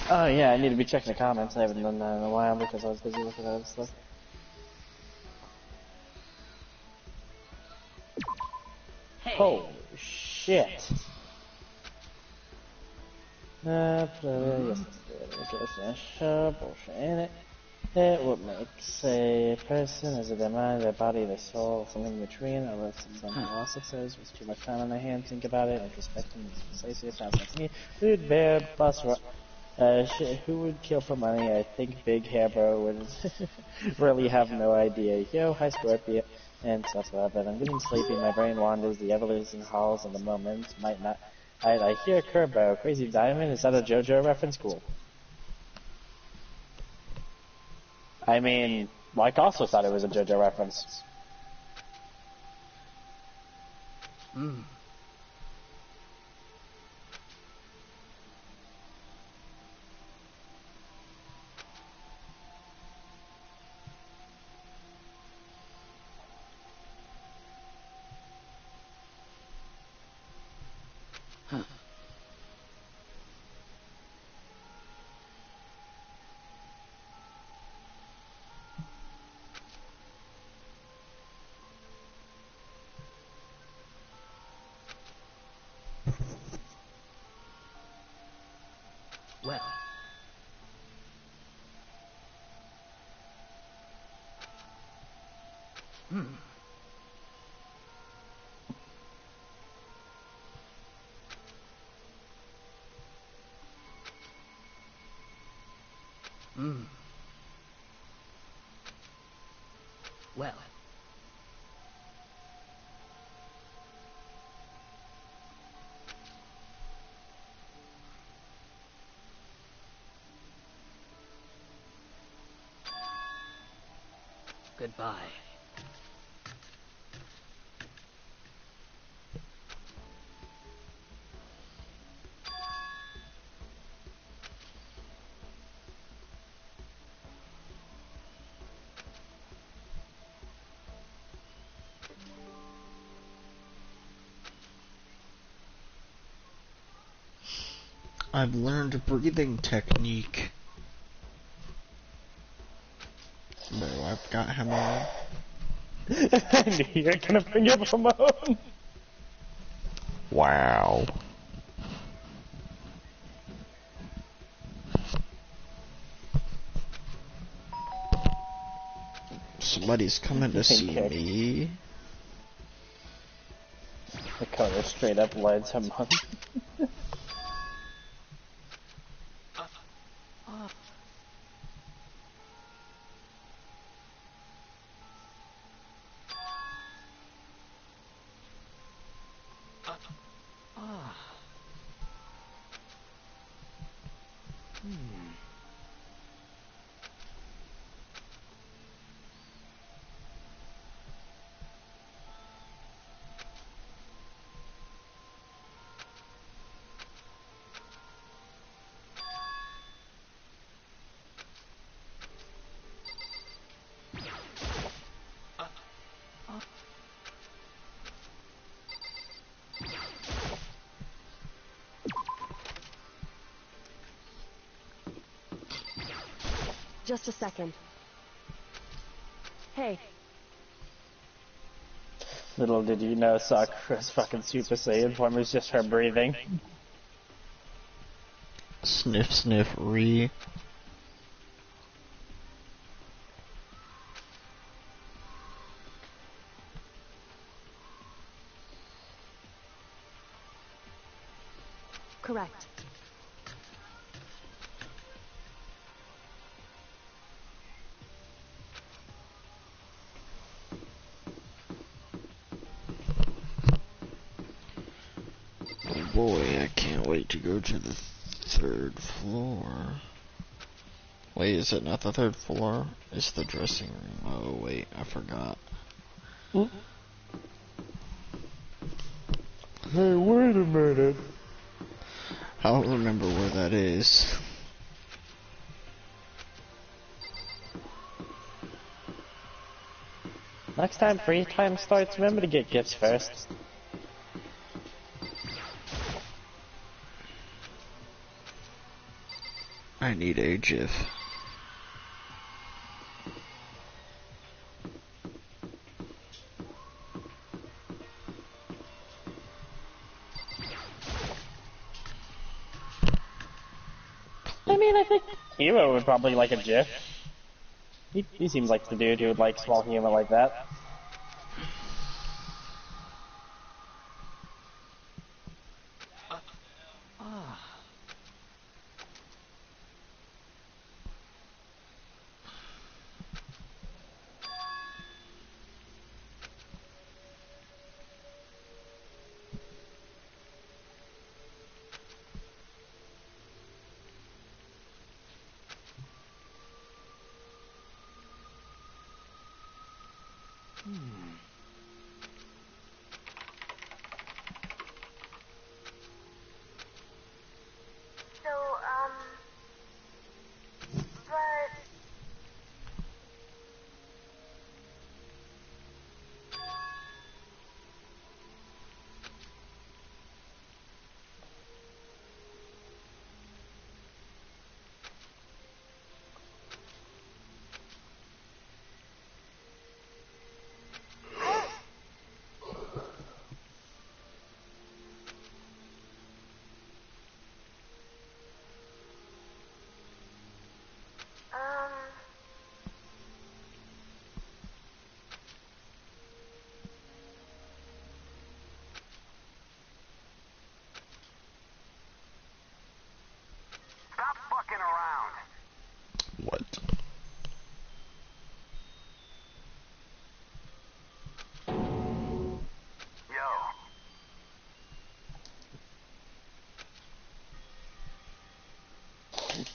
Speaker 2: Oh yeah, I need to be checking the comments. I haven't done that in a while because I was busy looking at other stuff.
Speaker 7: Hey.
Speaker 2: Holy shit. Yes, bullshit in it. What makes a person is it their mind, their body, their soul, something in between, or some philosophers with too much time on their hands, think about it, introspection, decisive, sounds like me. Dude, bear, bus, shit, who would kill for money? I think Big Hair Bro would really have no idea. Yo, hi Scorpio, and stuff like that. I'm getting sleepy, my brain wanders, the ever-losing halls of the moment might not. I hear Kerbo, Crazy Diamond, is that a JoJo reference? Cool. I mean, Mike also thought it was a JoJo reference.
Speaker 7: Well. Hmm. Well. Goodbye.
Speaker 1: I've learned a breathing technique. Bro, I've got him on.
Speaker 2: I knew you were gonna bring up Ramon.
Speaker 1: Wow. Somebody's coming to see
Speaker 2: Okay.
Speaker 1: me.
Speaker 2: The color straight up lights him on.
Speaker 3: Just a second. Hey,
Speaker 2: Little did you know Sakura's fucking Super Saiyan form was just her breathing.
Speaker 1: Sniff, sniff, re.
Speaker 3: correct.
Speaker 1: Oh boy, I can't wait to go to the 3rd floor. Wait, is it not the 3rd floor? It's the dressing room. Oh wait, I forgot.
Speaker 2: Hey, wait a minute.
Speaker 1: I don't remember where that is.
Speaker 2: Next time free time starts, remember to get gifts first.
Speaker 1: I need a GIF.
Speaker 2: I mean, I think Hero would probably like a GIF. He seems like the dude who would like small humor like that.
Speaker 6: So, but...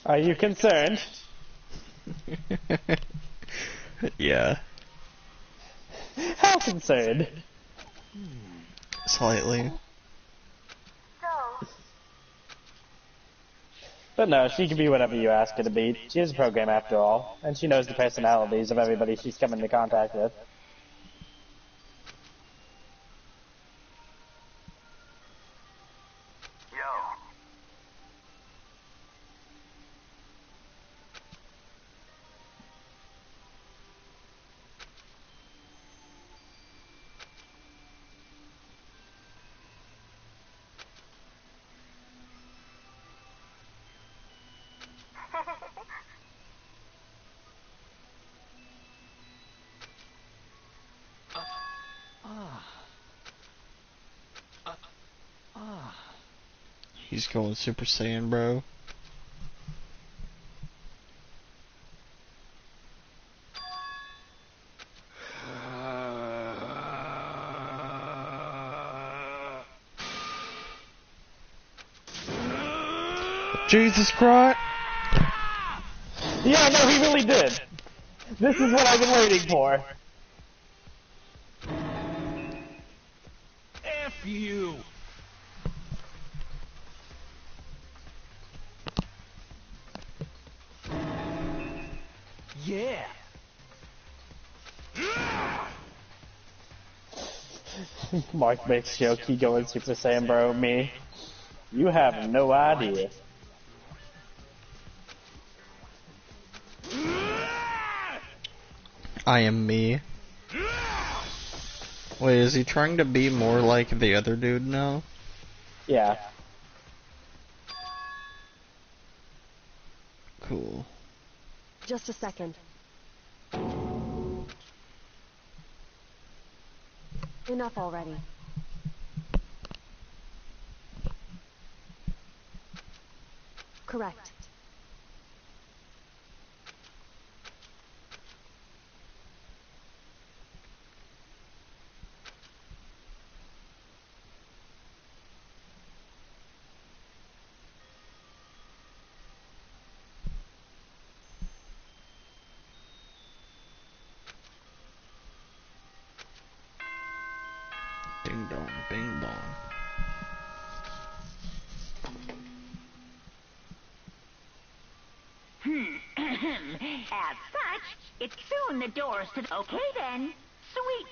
Speaker 2: Are you concerned?
Speaker 1: Yeah,
Speaker 2: How concerned?
Speaker 1: slightly.
Speaker 6: So,
Speaker 2: But no, she can be whatever you ask her to be. She is a program after all, and she knows the personalities of everybody she's come into contact with.
Speaker 6: yo.
Speaker 1: He's going Super Saiyan, bro. Jesus Christ!
Speaker 2: Yeah, no, he really did. This is what I've been waiting for.
Speaker 4: F you! Yeah!
Speaker 2: Mark makes joke, he going Super Saiyan, bro. Me. You have no idea.
Speaker 1: I am me. Wait, is he trying to be more like the other dude now?
Speaker 2: Yeah.
Speaker 1: Cool.
Speaker 3: Just a second. Enough already. Correct.
Speaker 1: Ding dong, bing bong.
Speaker 5: As such, it's soon the doors to... Okay then. Sweet.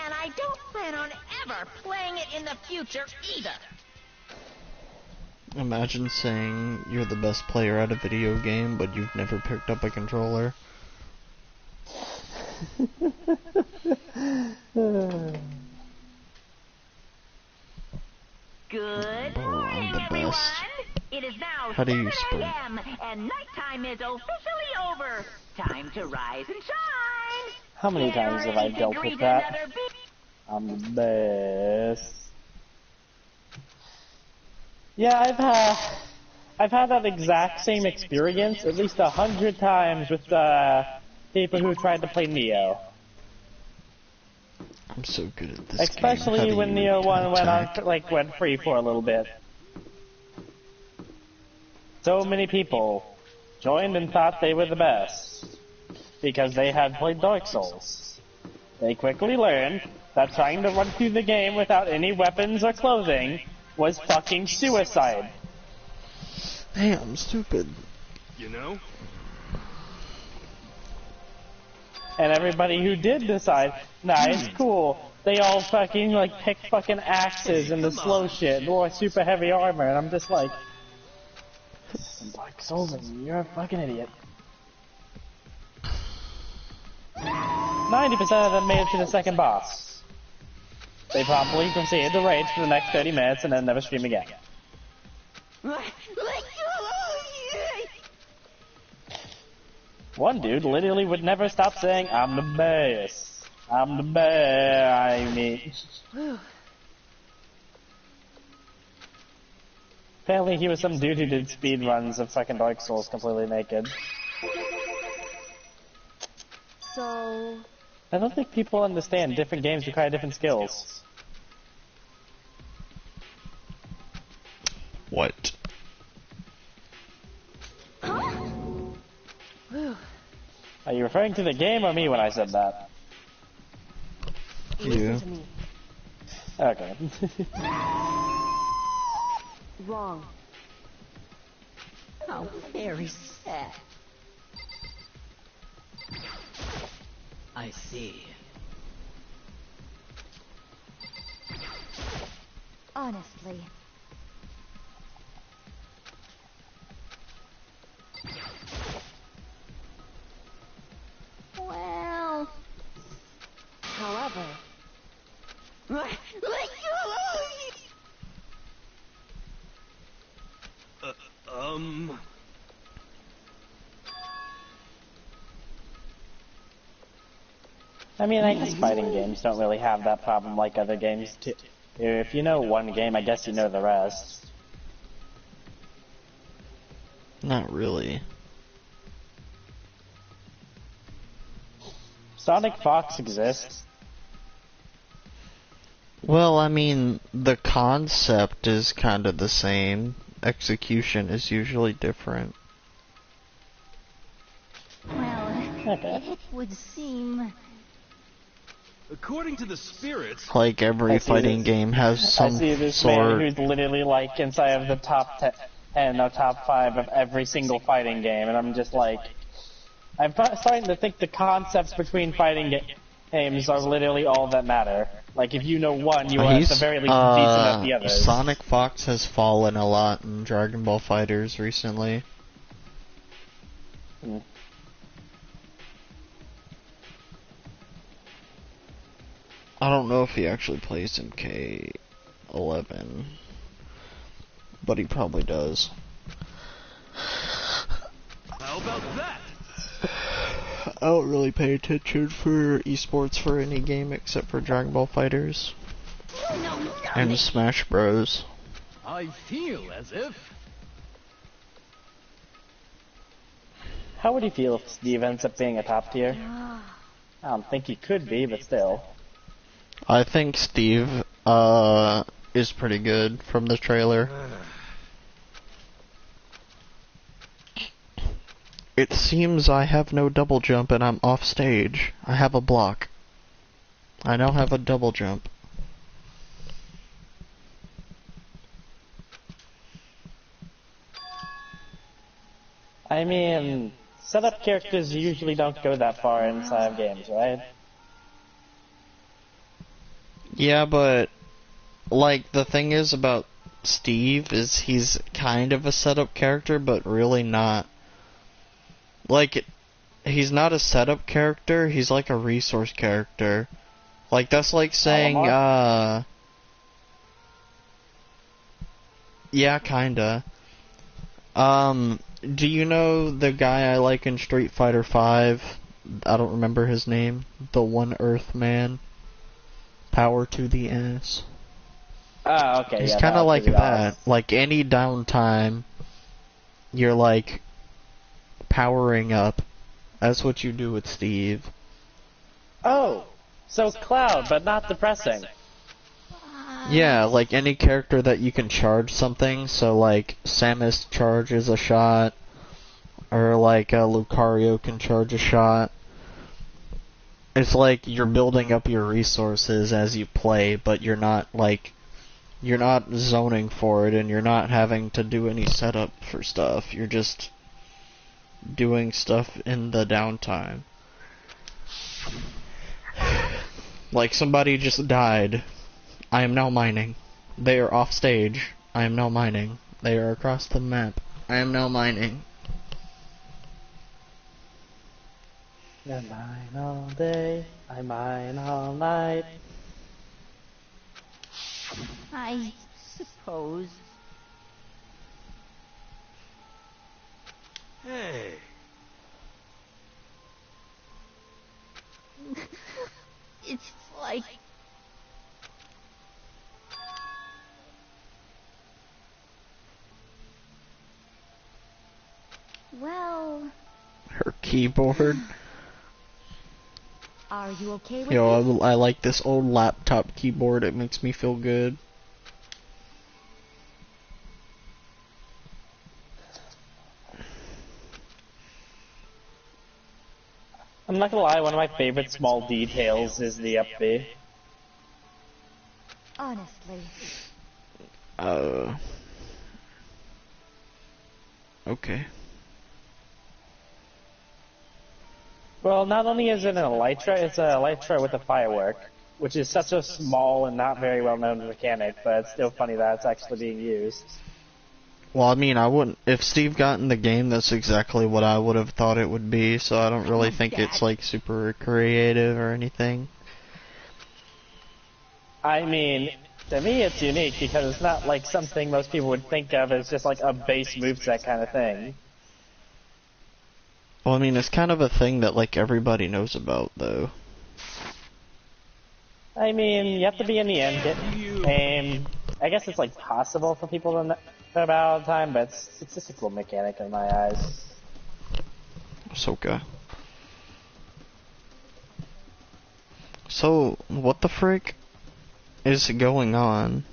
Speaker 5: And I don't plan on ever playing it in the future either.
Speaker 1: Imagine saying you're the best player at a video game, but you've never picked up a controller.
Speaker 5: Good
Speaker 1: Bro, I'm
Speaker 5: morning,
Speaker 1: the
Speaker 5: everyone.
Speaker 1: best.
Speaker 5: It is now
Speaker 1: How do you
Speaker 5: 7
Speaker 1: sprint?
Speaker 5: a.m. and nighttime is officially over. Time to rise and shine.
Speaker 2: How many
Speaker 5: Get
Speaker 2: times have I
Speaker 5: ready to
Speaker 2: dealt with
Speaker 5: greet
Speaker 2: that?
Speaker 5: another big...
Speaker 2: I'm the best. Yeah, I've had that exact same experience at least 100 times with people who tried to play Neo.
Speaker 1: I'm so good at this game. How
Speaker 2: Especially
Speaker 1: do
Speaker 2: when
Speaker 1: you
Speaker 2: Neo 1
Speaker 1: attack?
Speaker 2: went free for a little bit. So many people joined and thought they were the best because they had played Dark Souls. They quickly learned that trying to run through the game without any weapons or clothing was fucking suicide.
Speaker 1: Hey, I'm stupid.
Speaker 4: You know?
Speaker 2: And everybody who did decide, nah, it's cool, they all fucking pick fucking axes and the slow shit and wore super heavy armor, and I'm just like, Dark Souls, you're a fucking idiot. 90% of them made it to the second boss. They probably proceeded to rage for the next 30 minutes and then never stream again. One dude literally would never stop saying, I'm the best. I'm the best. I mean... Apparently he was some dude who did speedruns of fucking Dark Souls completely naked.
Speaker 3: So...
Speaker 2: I don't think people understand different games require different skills.
Speaker 1: What?
Speaker 2: Are you referring to the game or me when I said that?
Speaker 3: Listen to me.
Speaker 2: Okay.
Speaker 3: Wrong.
Speaker 7: How very sad. I see.
Speaker 6: Honestly.
Speaker 5: Well...
Speaker 3: However...
Speaker 2: I mean, I guess fighting games don't really have that problem like other games too. If you know one game, I guess you know the rest.
Speaker 1: Not really.
Speaker 2: Sonic Fox exists.
Speaker 1: Well, I mean, the concept is kind of the same. Execution is usually different.
Speaker 5: Well,
Speaker 2: Okay.
Speaker 5: it would seem...
Speaker 4: According to the spirits,
Speaker 1: Like every
Speaker 2: I see
Speaker 1: fighting
Speaker 2: this-
Speaker 1: game has
Speaker 2: I
Speaker 1: some
Speaker 2: see this
Speaker 1: sort.
Speaker 2: man who's literally like inside of the top 10 or top 5 of every single fighting game, and I'm just like... I'm starting to think the concepts between fighting games are literally all that matter. Like, if you know one, you are at the very least decent at the others.
Speaker 1: Sonic Fox has fallen a lot in Dragon Ball Fighters recently.
Speaker 2: Hmm.
Speaker 1: I don't know if he actually plays MK11, but he probably does.
Speaker 4: how about that?
Speaker 1: I don't really pay attention for esports for any game except for Dragon Ball Fighters and Smash Bros.
Speaker 4: I feel as if...
Speaker 2: How would you feel if Steve ends up being a top tier? I don't think he could be, but still.
Speaker 1: I think Steve is pretty good from the trailer. It seems I have no double jump and I'm off stage. I have a block. I now have a double jump.
Speaker 2: I mean, setup characters usually don't go that far inside of games, right?
Speaker 1: Yeah, but like the thing is about Steve is he's kind of a setup character, but really not. Like, he's not a setup character, he's like a resource character. Like, that's like saying, yeah, kinda. Do you know the guy I like in Street Fighter V? I don't remember his name. The One Earth Man. Power to the ass.
Speaker 2: Ah, okay.
Speaker 1: He's
Speaker 2: yeah,
Speaker 1: kind of like
Speaker 2: pretty
Speaker 1: that.
Speaker 2: awesome.
Speaker 1: Like, any downtime, you're like powering up. That's what you do with Steve.
Speaker 2: Oh, so Cloud, but not depressing.
Speaker 1: Yeah, like any character that you can charge something, so like Samus charges a shot, or like Lucario can charge a shot. It's like you're building up your resources as you play, but you're not zoning for it, and you're not having to do any setup for stuff. You're just doing stuff in the downtime. Like somebody just died. I am now mining. They are off stage. I am now mining. They are across the map. I am now mining.
Speaker 2: I mine all day, I mine all night.
Speaker 5: I suppose.
Speaker 4: Hey.
Speaker 5: It's like... Well...
Speaker 1: Her keyboard.
Speaker 3: Are you okay with
Speaker 1: Yo,
Speaker 3: this?
Speaker 1: I like this old laptop keyboard. It makes me feel good.
Speaker 2: I'm not gonna lie, one of my favorite small details is the up B.
Speaker 3: Honestly.
Speaker 1: Okay.
Speaker 2: Well, not only is it an elytra, it's an elytra with a firework, which is such a small and not very well known mechanic, but it's still funny that it's actually being used.
Speaker 1: Well, I mean, I wouldn't. If Steve got in the game, that's exactly what I would have thought it would be. So I don't really think it's like super creative or anything.
Speaker 2: I mean, to me it's unique because it's not like something most people would think of as just like a base moveset kind of thing.
Speaker 1: Well, I mean, it's kind of a thing that like everybody knows about, though.
Speaker 2: I mean, you have to be in the end, get aim. I guess it's like possible for people to know about all the time, but it's just a cool mechanic in my eyes.
Speaker 1: Ahsoka. So, what the frick is going on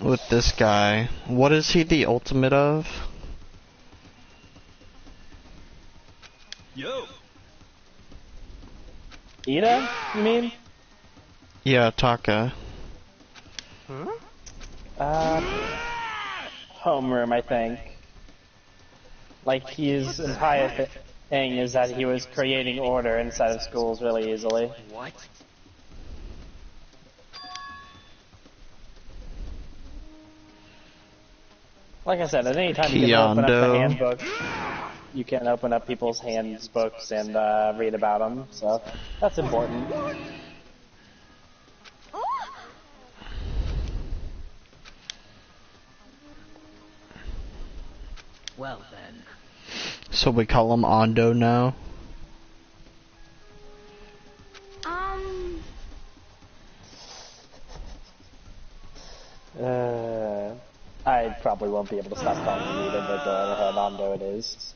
Speaker 1: with this guy? What is he the ultimate of?
Speaker 4: Yo.
Speaker 2: Ida, you mean?
Speaker 1: Yeah, Taka.
Speaker 2: Homeroom, I think. Like, his entire thing is that he was creating order inside of schools really easily.
Speaker 7: What?
Speaker 2: Like I said, at any time you can open up the
Speaker 1: Keondo.
Speaker 2: handbook, you can open up people's handbooks and read about them, so that's important.
Speaker 7: Well then.
Speaker 1: So we call him Ondo now?
Speaker 2: I probably won't be able to stop calling him Ida, but go ahead, Ondo it is.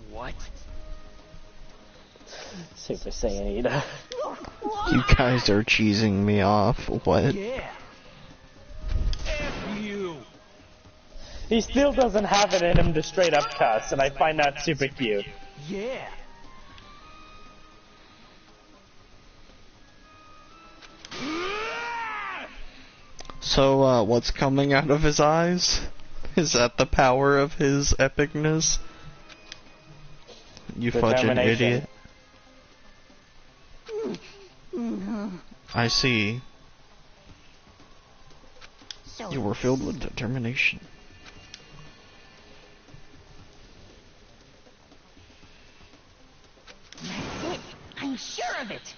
Speaker 7: What?
Speaker 2: Super Saiyan Ida.
Speaker 1: You guys are cheesing me off. What?
Speaker 4: Yeah. F you.
Speaker 2: He still doesn't have it in him to straight up cuss, and I find that super cute.
Speaker 4: Yeah.
Speaker 1: So, what's coming out of his eyes? Is that the power of his epicness? You fudging
Speaker 2: Determination.
Speaker 1: idiot. I see.
Speaker 5: So
Speaker 1: You were filled with determination.
Speaker 5: that's it. I'm sure of it.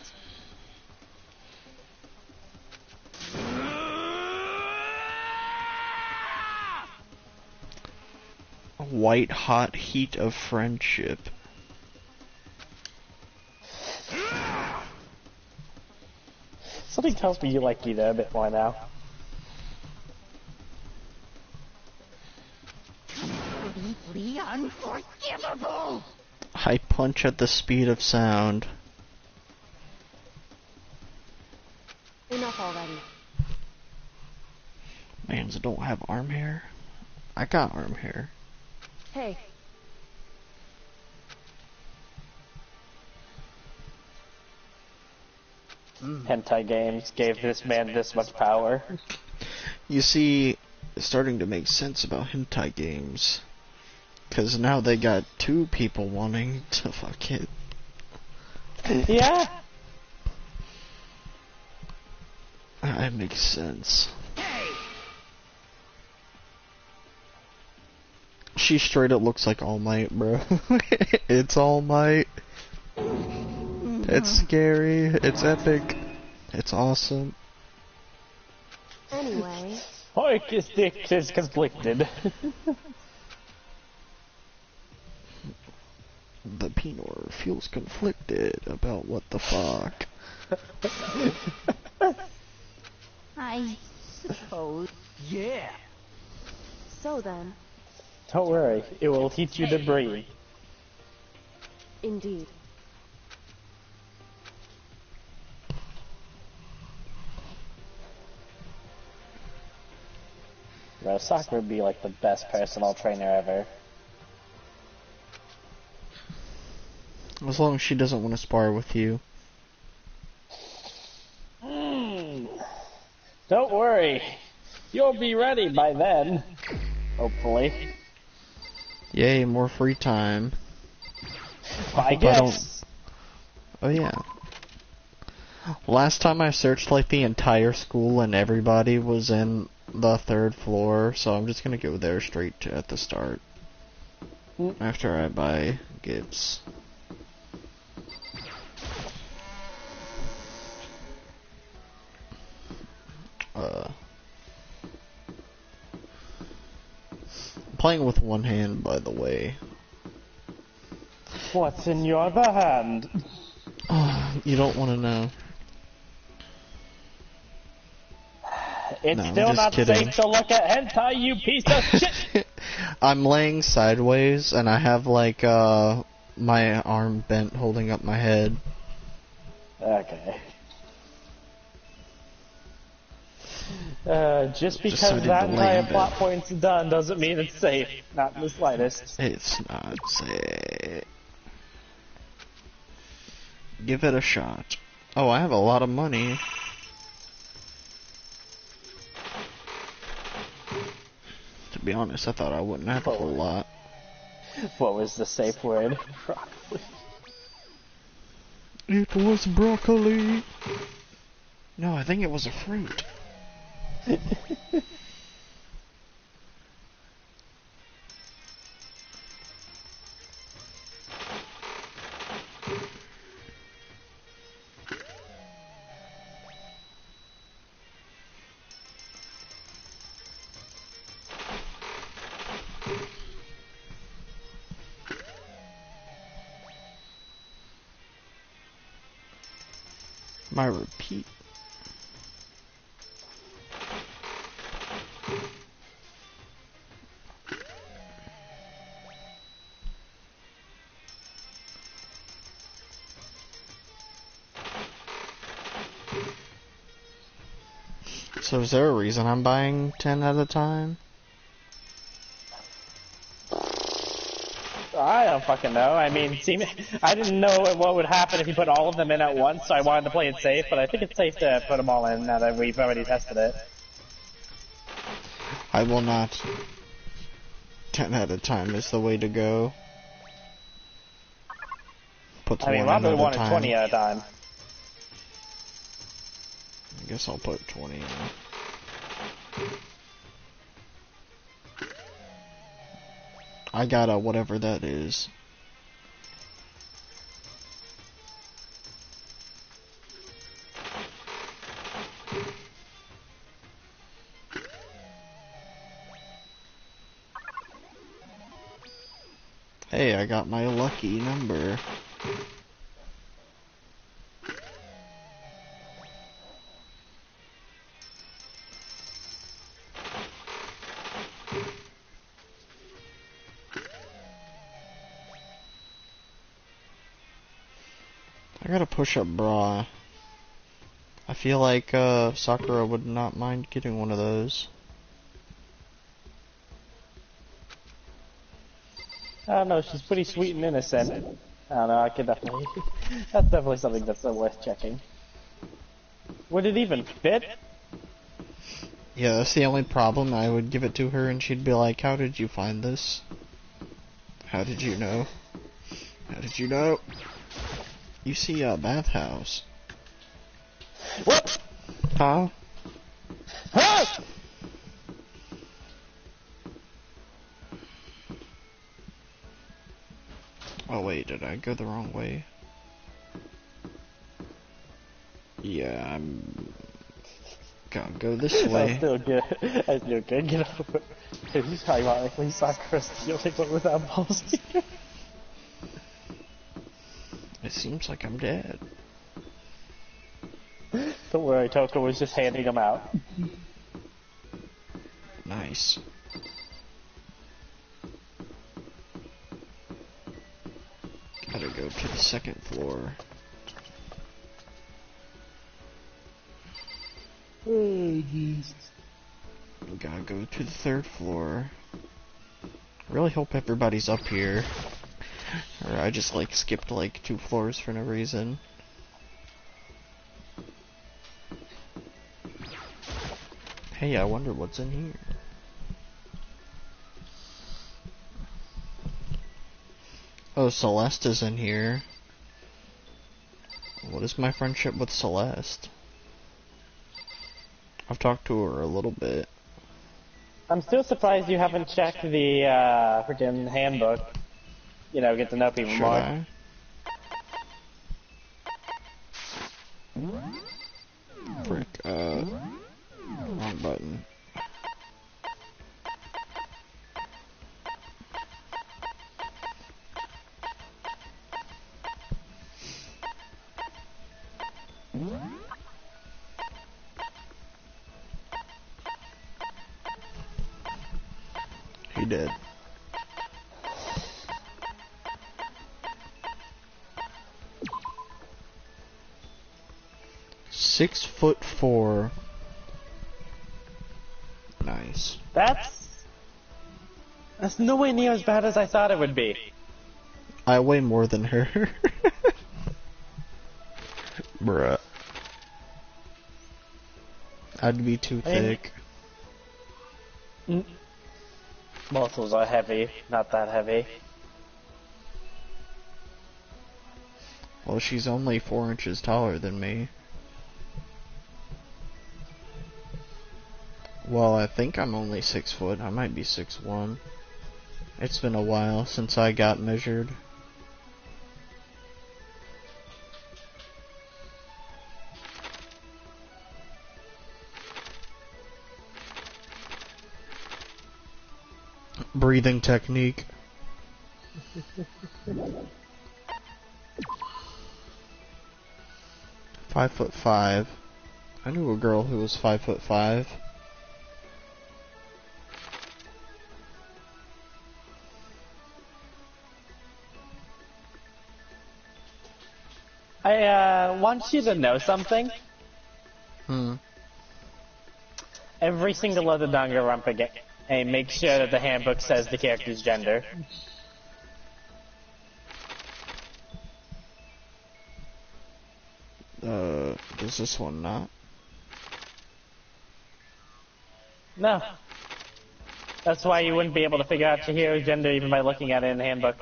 Speaker 1: White hot heat of friendship.
Speaker 2: Something tells me you like Ida a bit more now.
Speaker 5: Completely unforgivable.
Speaker 1: I punch at the speed of sound.
Speaker 3: Enough already.
Speaker 1: Mans don't have arm hair. I got arm hair.
Speaker 3: Hey,
Speaker 2: Hentai games gave this man this much power.
Speaker 1: You see, it's starting to make sense about hentai games. Cause now they got two people wanting to fuck it.
Speaker 2: Yeah.
Speaker 1: That makes sense. She straight up looks like All Might, bro. It's All Might. It's scary. It's epic. It's awesome.
Speaker 3: Anyway,
Speaker 2: His dick is conflicted.
Speaker 1: The Pinor feels conflicted about what the fuck.
Speaker 5: I suppose.
Speaker 4: Yeah.
Speaker 3: so then,
Speaker 2: Don't worry, it will teach you to breathe.
Speaker 3: indeed.
Speaker 2: Bro, Sakura would be like the best personal trainer ever.
Speaker 1: As long as she doesn't want to spar with you.
Speaker 2: Don't worry, you'll be ready by then. Hopefully.
Speaker 1: Yay, more free time.
Speaker 2: I
Speaker 1: hope I
Speaker 2: guess.
Speaker 1: Oh yeah. Last time I searched like the entire school and everybody was in the 3rd floor, so I'm just gonna go there straight at the start. After I buy Gibbs. I'm playing with one hand, by the way.
Speaker 2: What's in your other hand?
Speaker 1: You don't want to know.
Speaker 2: It's
Speaker 1: No, I'm
Speaker 2: still
Speaker 1: just
Speaker 2: not
Speaker 1: kidding.
Speaker 2: safe to look at hentai, you piece of shit!
Speaker 1: I'm laying sideways and I have like my arm bent holding up my head.
Speaker 2: Okay. Just because
Speaker 1: so I didn't
Speaker 2: that
Speaker 1: lay
Speaker 2: entire
Speaker 1: in bed.
Speaker 2: plot point's done doesn't mean it's safe. Not in the slightest.
Speaker 1: It's not safe. Give it a shot. Oh, I have a lot of money. To be honest, I thought I wouldn't have a whole lot.
Speaker 2: What was the safe word? Broccoli.
Speaker 1: It was broccoli. No, I think it was a fruit. My repeat. So is there a reason I'm buying 10 at a time?
Speaker 2: I don't fucking know. I mean, I didn't know what would happen if you put all of them in at once, so I wanted to play it safe, but I think it's safe to put them all in now that we've already tested it.
Speaker 1: I will not. 10 at a time is the way to go. Put
Speaker 2: I mean,
Speaker 1: one
Speaker 2: Robert
Speaker 1: in at a
Speaker 2: wanted
Speaker 1: time.
Speaker 2: 20 at a time.
Speaker 1: I guess I'll put 20 in. I got a whatever that is. Hey, I got my lucky number. I got a push-up bra. I feel like Sakura would not mind getting one of those.
Speaker 2: I don't know, she's pretty sweet and innocent. I don't know, I could definitely... That's definitely something that's worth checking. Would it even fit?
Speaker 1: Yeah, that's the only problem. I would give it to her and she'd be like, how did you find this? How did you know? How did you know? You see a bathhouse.
Speaker 2: What?
Speaker 1: Huh?
Speaker 2: Huh?
Speaker 1: Oh wait, did I go the wrong way? Yeah, I'm gonna go this
Speaker 2: I
Speaker 1: way.
Speaker 2: still good. I still good. Get over it. He's ironically saw Chris stealing one without balls.
Speaker 1: It seems like I'm dead.
Speaker 2: Don't worry, Toko was just handing them out.
Speaker 1: Nice. Gotta go to the second floor.
Speaker 2: Oh, jeez.
Speaker 1: We gotta go to the third floor. Really hope everybody's up here. Or I just like skipped like 2 floors for no reason. Hey, I wonder what's in here. Oh, Celeste is in here. What is my friendship with Celeste? I've talked to her a little bit.
Speaker 2: I'm still surprised you haven't checked the freaking handbook. You know, get to know people
Speaker 1: Should
Speaker 2: more.
Speaker 1: I? Frick, wrong button. He did. "6'4". Nice.
Speaker 2: That's nowhere near as bad as I thought it would be.
Speaker 1: I weigh more than her. Bruh. I'd be too thick.
Speaker 2: Muscles are heavy, not that heavy.
Speaker 1: Well, she's only 4 inches taller than me. Well, I think I'm only 6 foot. I might be 6'1". It's been a while since I got measured. Breathing technique. "5'5". I knew a girl who was 5'5".
Speaker 2: I want you to know something. Every single other Danganronpa game, make sure that the handbook says the character's gender.
Speaker 1: Does this one not?
Speaker 2: No. That's why you wouldn't be able to figure out Chihiro's gender even by looking at it in the handbook.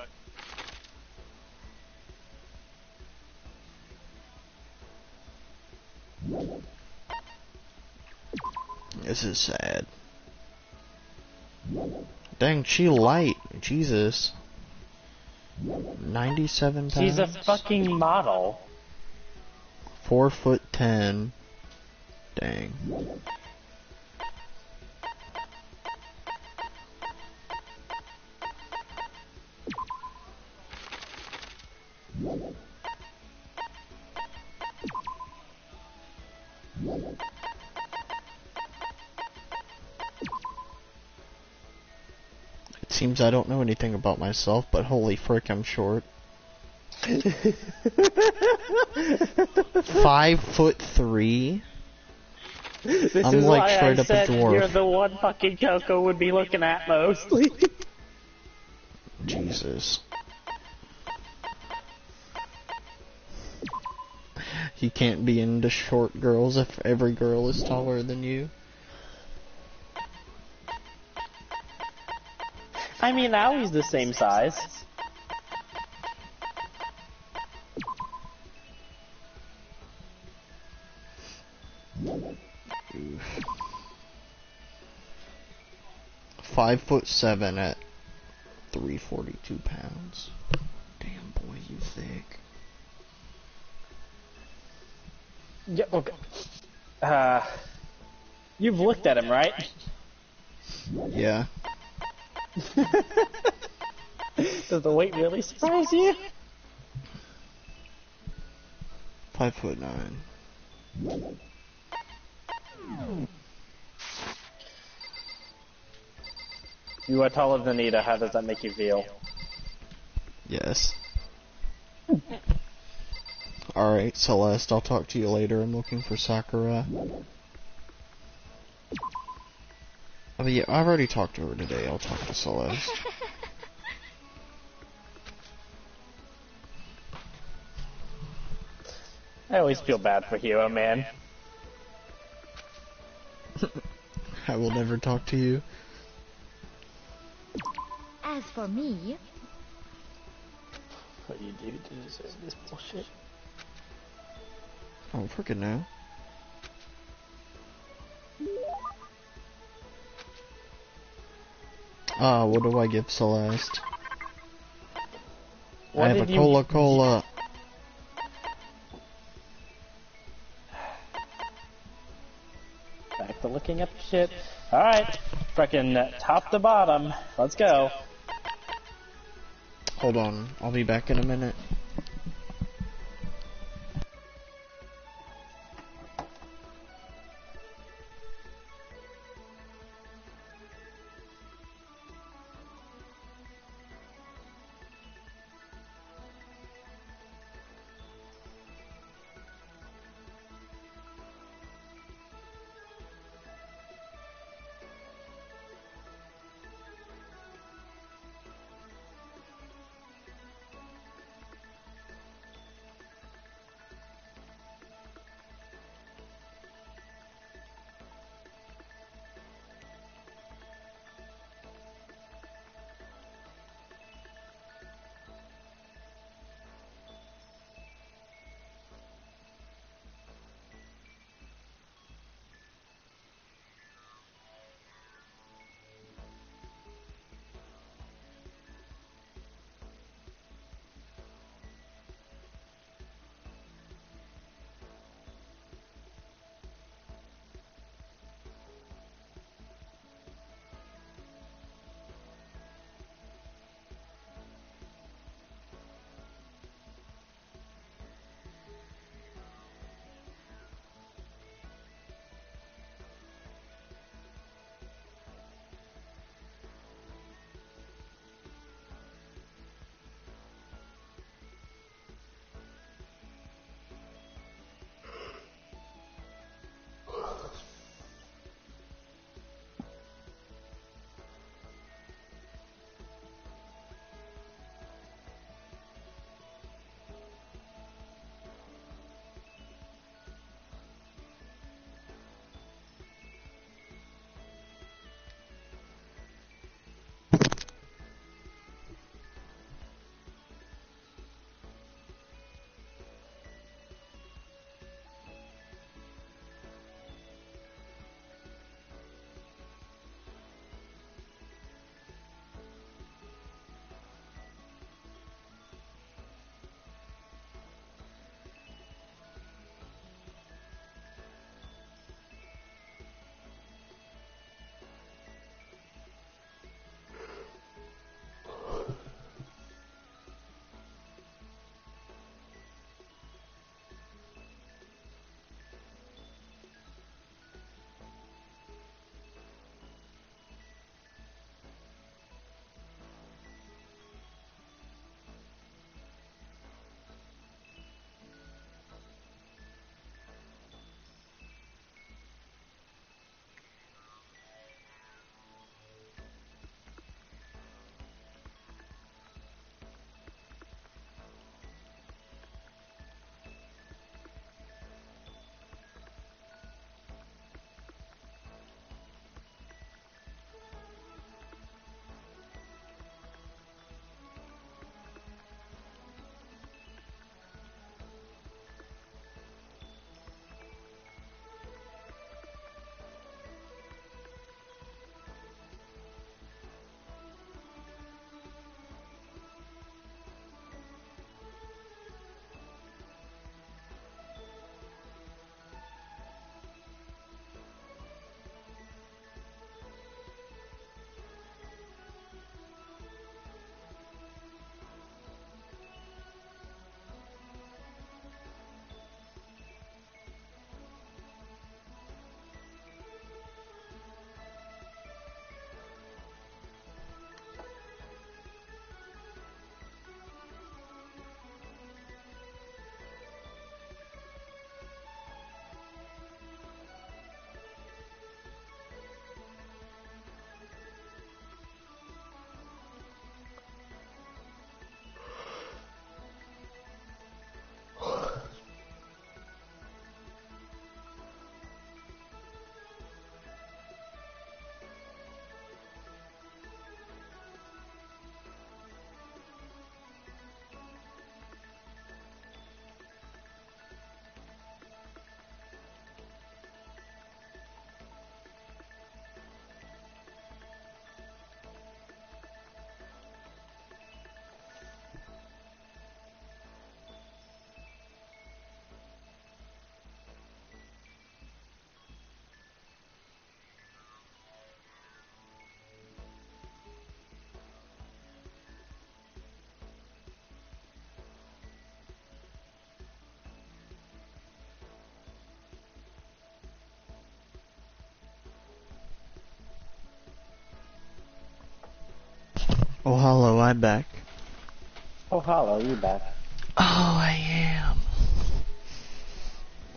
Speaker 1: This is sad. Dang, she light. Jesus. 97 pounds?
Speaker 2: She's a fucking model.
Speaker 1: 4'10". Dang. It seems I don't know anything about myself, but holy frick, I'm short. 5'3".
Speaker 2: This
Speaker 1: I'm
Speaker 2: is
Speaker 1: like
Speaker 2: why
Speaker 1: straight
Speaker 2: I
Speaker 1: up a
Speaker 2: said
Speaker 1: dwarf.
Speaker 2: you're the one fucking Coco would be looking at mostly.
Speaker 1: Jesus. You can't be into short girls if every girl is taller than you.
Speaker 2: I mean, now he's the same size.
Speaker 1: Oof. 5'7" at 342 pounds. Damn. thick.
Speaker 2: Yeah, okay. You've looked at him, right?
Speaker 1: Yeah.
Speaker 2: Does the weight really surprise you?
Speaker 1: 5'9".
Speaker 2: You are taller than Nita. How does that make you feel?
Speaker 1: Yes. Alright, Celeste, I'll talk to you later. I'm looking for Sakura. Oh yeah, I've already talked to her today. I'll talk to Celeste.
Speaker 2: I always feel bad for Hero, man.
Speaker 1: I will never talk to you.
Speaker 3: As for me,
Speaker 2: What do you do to deserve this bullshit?
Speaker 1: Oh, freaking no. What do I give Celeste?
Speaker 2: What
Speaker 1: I have
Speaker 2: did
Speaker 1: a Cola-Cola.
Speaker 2: Back to looking at the shit. Alright, fucking top to bottom. Let's go.
Speaker 1: Hold on, I'll be back in a minute. Oh, hello, I'm back.
Speaker 2: Oh, hello, you back.
Speaker 1: Oh, I am.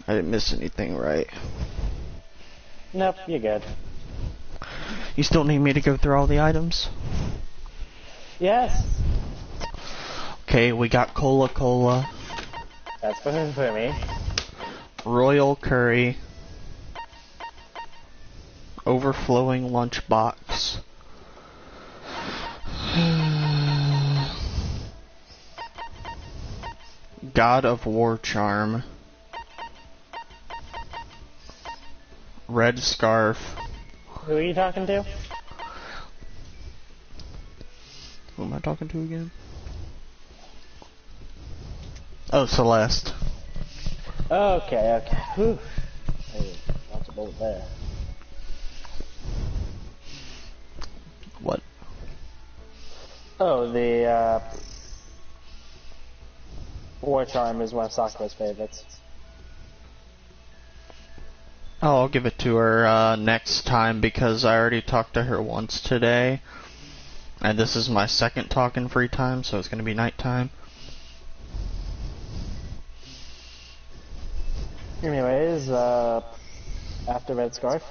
Speaker 1: I didn't miss anything, right?
Speaker 2: Nope, you're good.
Speaker 1: You still need me to go through all the items?
Speaker 2: Yes.
Speaker 1: Okay, we got Cola Cola,
Speaker 2: That's for me.
Speaker 1: Royal Curry, Overflowing Lunchbox, God of War Charm, Red Scarf.
Speaker 2: Who are you talking to?
Speaker 1: Who am I talking to again? Oh, Celeste.
Speaker 2: Okay. Whew. Hey, lots of bullet there.
Speaker 1: What?
Speaker 2: Oh, the, War Charm is one of Sakura's favorites.
Speaker 1: Oh, I'll give it to her next time because I already talked to her once today. And this is my second talk in free time, so it's going to be nighttime.
Speaker 2: Anyways, after Red Scarf.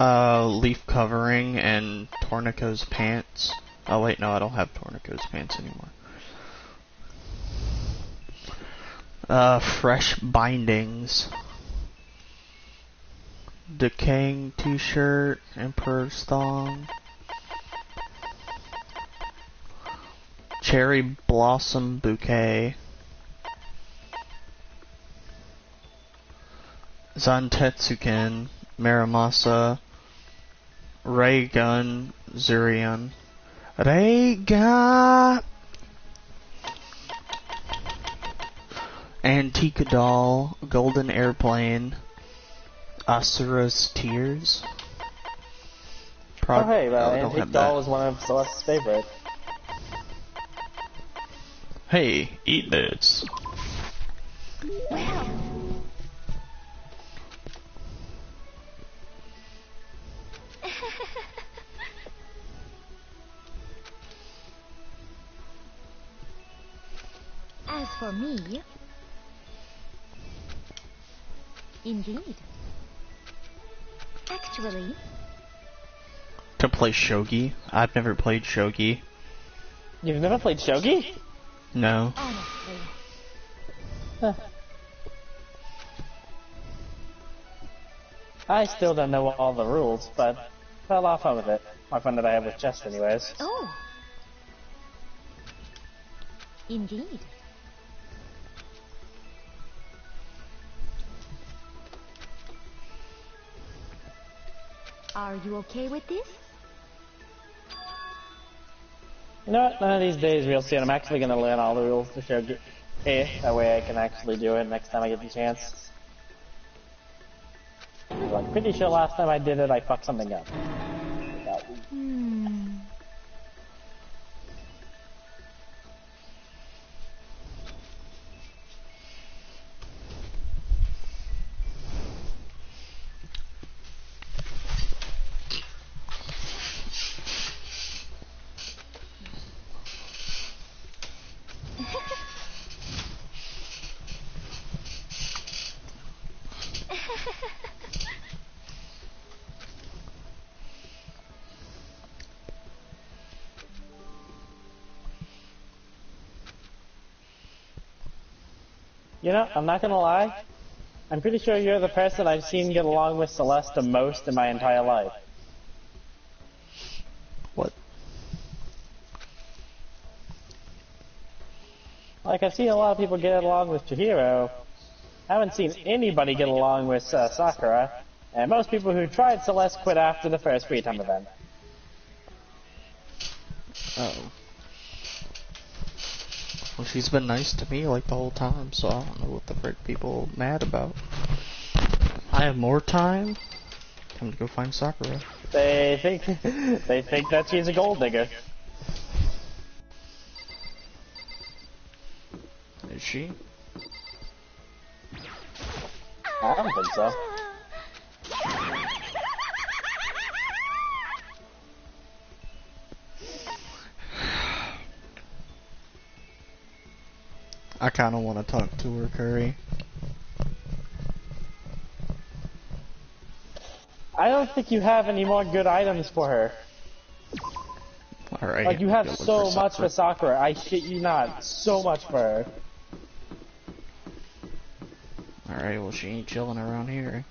Speaker 1: Leaf covering and Tornico's pants. Oh wait, no, I don't have Tornico's pants anymore. Fresh bindings. Decaying t-shirt, Emperor's thong. Cherry blossom bouquet. Zantetsuken, Maramasa, Ray gun, Zurion. Ray gun! Antique doll, golden airplane, Asura's tears.
Speaker 2: Oh hey, well,
Speaker 1: I don't
Speaker 2: Antique
Speaker 1: have
Speaker 2: Doll
Speaker 1: that.
Speaker 2: is one of Celeste's favorite.
Speaker 1: Hey, eat this.
Speaker 3: As for me, indeed. Actually,
Speaker 1: To play shogi. I've never played shogi.
Speaker 2: You've never played Shogi?
Speaker 1: No.
Speaker 3: honestly,
Speaker 2: Huh. I still don't know all the rules, but I'll have fun with it. My fun that I have with chess anyways.
Speaker 3: oh, indeed. Are you okay with this?
Speaker 2: You know what? None of these days real soon. I'm actually going to learn all the rules to Shogi. That way I can actually do it next time I get the chance. I'm pretty sure last time I did it, I fucked something up. You know, I'm not gonna lie. I'm pretty sure you're the person I've seen get along with Celeste the most in my entire life.
Speaker 1: What?
Speaker 2: Like, I've seen a lot of people get along with Chihiro. I haven't seen anybody get along with Sakura. And most people who tried Celeste quit after the first free time event.
Speaker 1: Oh. Well, she's been nice to me like the whole time, so I don't know what the frick people are mad about. I have more time. Time to go find Sakura.
Speaker 2: They think that she's a gold digger.
Speaker 1: Is she?
Speaker 2: I don't think so.
Speaker 1: I kind of want to talk to her, Kuri.
Speaker 2: I don't think you have any more good items for her.
Speaker 1: Alright.
Speaker 2: Like, you have so much for Sakura. I shit you not. So much for her.
Speaker 1: Alright, well, she ain't chilling around here.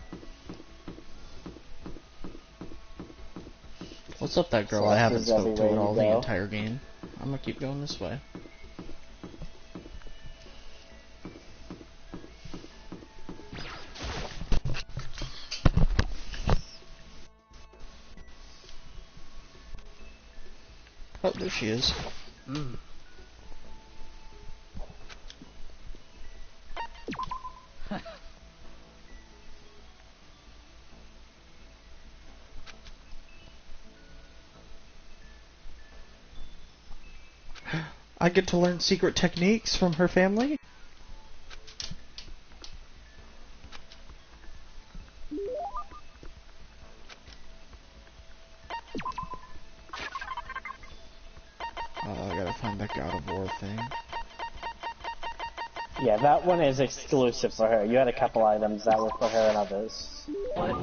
Speaker 1: What's up, that girl I haven't spoke to at all the entire game? I'm gonna keep going this way. Oh, there she is. I get to learn secret techniques from her family? Oh, I gotta find that God of War thing.
Speaker 2: Yeah, that one is exclusive for her. You had a couple items that were for her and others.
Speaker 7: What?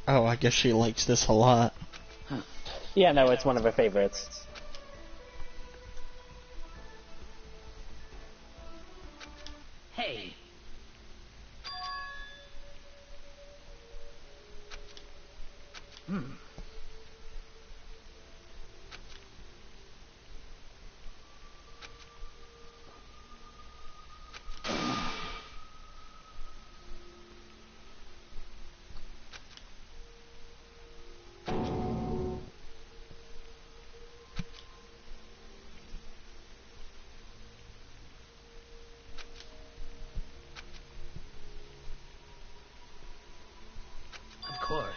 Speaker 1: Oh, I guess she likes this a lot.
Speaker 2: Yeah, no, it's one of her favorites.
Speaker 7: Hey. Of course.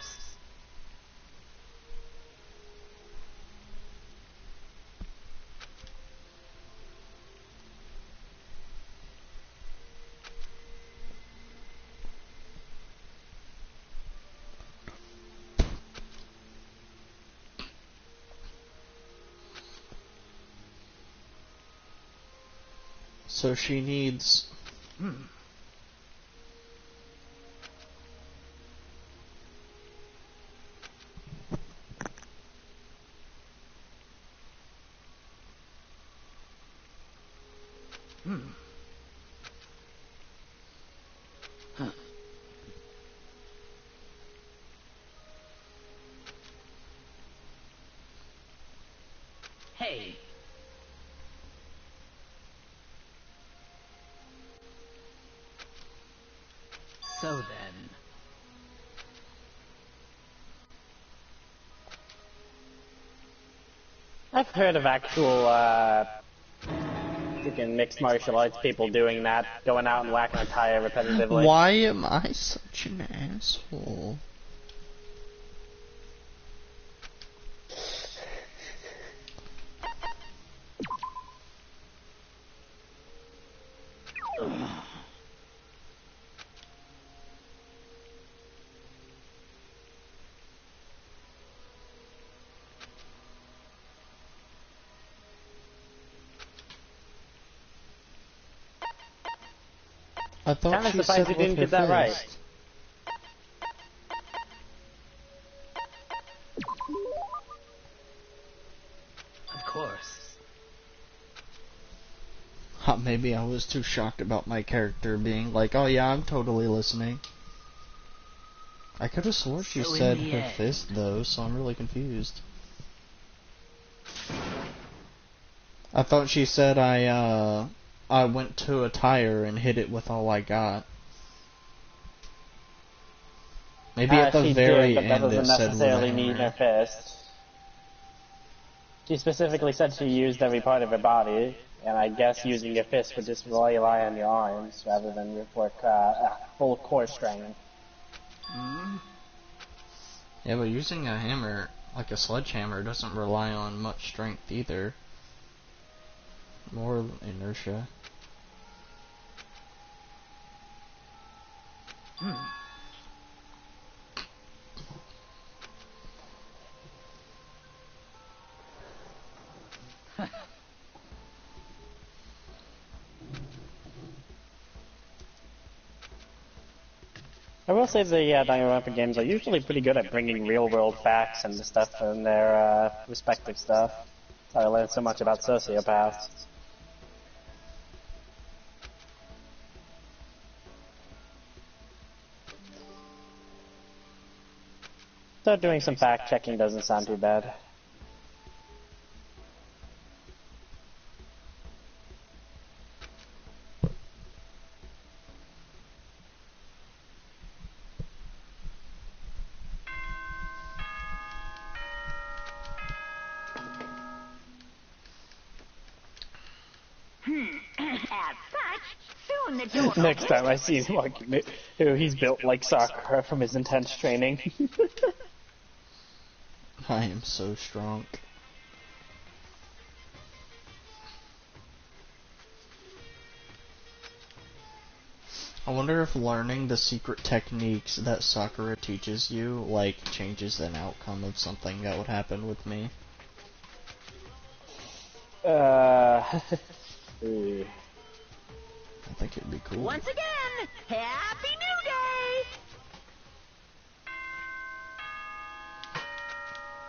Speaker 1: So she needs...
Speaker 7: Hey. So then.
Speaker 2: I've heard of actual, freaking mixed martial arts people doing that, going out and whacking a tire repetitively.
Speaker 1: Why am I such an asshole? I thought
Speaker 2: Kinda
Speaker 1: she
Speaker 2: surprised
Speaker 1: said
Speaker 2: you
Speaker 1: with
Speaker 2: didn't
Speaker 1: her
Speaker 2: get that right.
Speaker 1: fist.
Speaker 7: Of course.
Speaker 1: Maybe I was too shocked about my character being like, oh yeah, I'm totally listening. I could have sworn she
Speaker 7: So in
Speaker 1: said
Speaker 7: the
Speaker 1: her
Speaker 7: end-
Speaker 1: fist though, so I'm really confused. I thought she said I went to a tire and hit it with all I got. Maybe at the
Speaker 2: She
Speaker 1: very
Speaker 2: did, but that
Speaker 1: end it
Speaker 2: doesn't
Speaker 1: said with a
Speaker 2: necessarily mean her
Speaker 1: hammer.
Speaker 2: fist. She specifically said she used every part of her body, and I guess using your fist would just rely on your arms rather than your full core strength.
Speaker 1: Yeah, but using a hammer, like a sledgehammer, doesn't rely on much strength either. More inertia.
Speaker 2: I will say the Danganronpa games are usually pretty good at bringing real-world facts and stuff in their respective stuff. I learned so much about sociopaths. So doing some fact-checking doesn't sound too bad.
Speaker 5: As such, soon the door
Speaker 2: Next
Speaker 5: opens.
Speaker 2: time I see him, he's built like Sakura from his intense training.
Speaker 1: I am so strong. I wonder if learning the secret techniques that Sakura teaches you, like, changes an outcome of something that would happen with me. I think it'd be cool.
Speaker 5: Once again, Happy New Day!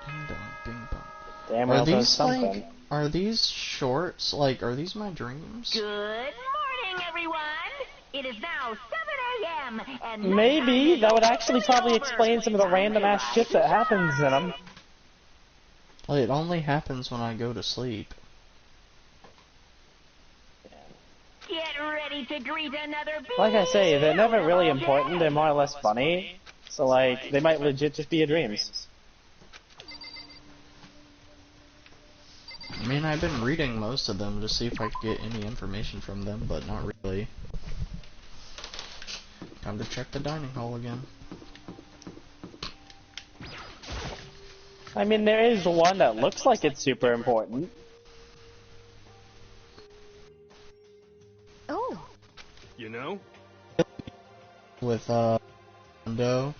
Speaker 1: Ding dong, ding dong.
Speaker 2: Damn
Speaker 1: Are
Speaker 2: well does
Speaker 1: these
Speaker 2: something.
Speaker 1: like, are these shorts, like, are these my dreams?
Speaker 5: Good morning, everyone! It is now 7 a.m. and
Speaker 2: Maybe
Speaker 5: nighttime
Speaker 2: that would
Speaker 5: is
Speaker 2: actually
Speaker 5: over.
Speaker 2: probably explain some of the random ass shit that happens in them.
Speaker 1: Well, it only happens when I go to sleep.
Speaker 5: Get ready to greet another
Speaker 2: Like I say, they're never really
Speaker 5: beautiful
Speaker 2: important,
Speaker 5: day.
Speaker 2: they're more or less funny. So like, they might legit just be your dreams.
Speaker 1: I mean, I've been reading most of them to see if I could get any information from them, but not really. Time to check the dining hall again.
Speaker 2: I mean, there is one that looks like it's super important.
Speaker 3: Oh,
Speaker 4: You know?
Speaker 1: With, Mundo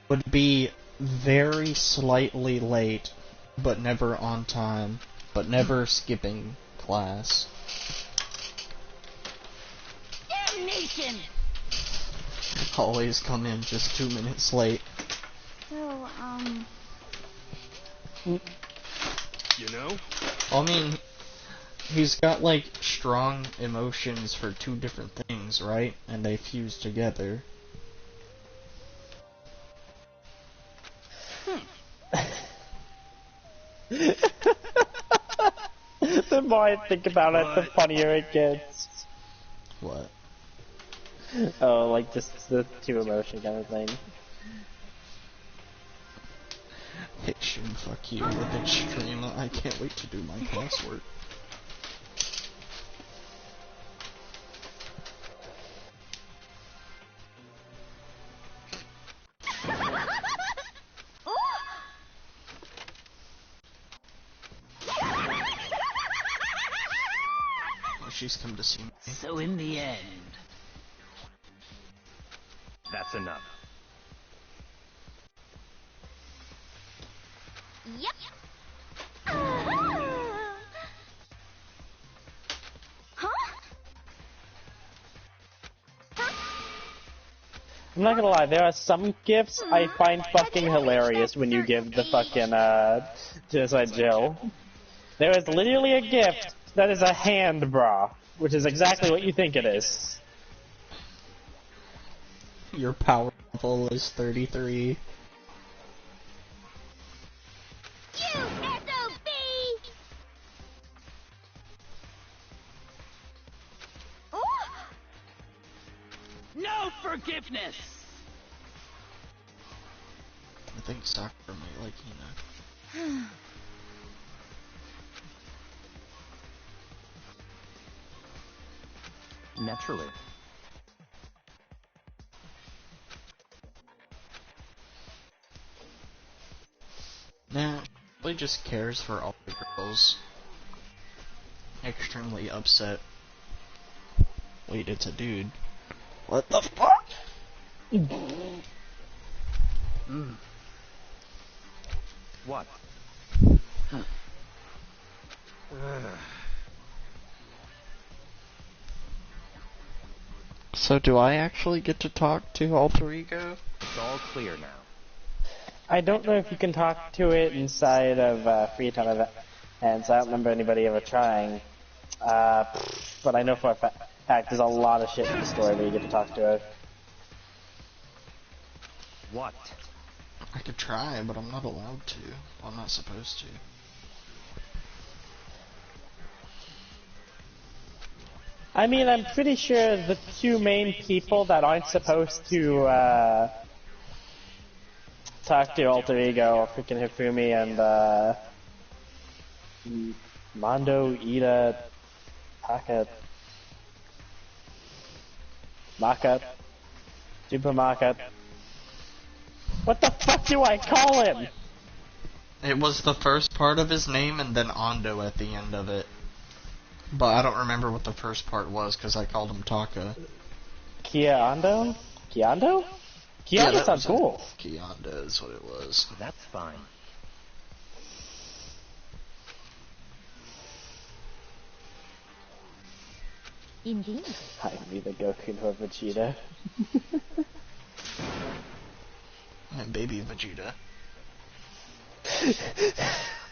Speaker 1: would be very slightly late, but never on time, but never skipping class.
Speaker 5: Damnation!
Speaker 1: Always come in just 2 minutes late.
Speaker 3: so,
Speaker 4: You know?
Speaker 1: I mean, he's got, like, strong emotions for two different things, right? And they fuse together.
Speaker 2: The more I think about it, the funnier it gets.
Speaker 1: What?
Speaker 2: Oh, like just the two emotion kind of thing.
Speaker 1: Fiction, fuck you with extreme. I can't wait to do my classwork. Oh, she's come to see me.
Speaker 7: So in the end,
Speaker 4: That's enough.
Speaker 3: yep. Huh?
Speaker 2: I'm not gonna lie, there are some gifts I find fucking hilarious when you give the fucking, Genocide Jill. There is literally a gift that is a hand bra, which is exactly what you think it is.
Speaker 1: Your power level is 33.
Speaker 3: You SOB! Oh!
Speaker 7: no forgiveness!
Speaker 1: I think Sakura may like Hina.
Speaker 7: Naturally.
Speaker 1: Nah, he just cares for all the girls. Extremely upset. Wait, it's a dude. What the fuck?
Speaker 4: What?
Speaker 1: So do I actually get to talk to Alter Ego?
Speaker 4: It's all clear now.
Speaker 2: I don't know if you can talk to it inside of free time events. I don't remember anybody ever trying. But I know for a fact there's a lot of shit in the story where you get to talk to it.
Speaker 4: What?
Speaker 1: I could try, but I'm not allowed to. I'm not supposed to.
Speaker 2: I mean, I'm pretty sure the two main people that aren't supposed to talk to Alter Ego are freaking Hifumi and Mondo, Ida, Taka, Maka, Super Maka. What the fuck do I call him?
Speaker 1: It was the first part of his name and then Ando at the end of it. But I don't remember what the first part was because I called him Taka.
Speaker 2: Kiando? Kiando? Kiando sounds cool.
Speaker 1: Kianda is what it was.
Speaker 4: That's fine.
Speaker 3: Indeed.
Speaker 2: I'd be the Goku nor Vegeta.
Speaker 1: I'm baby Vegeta.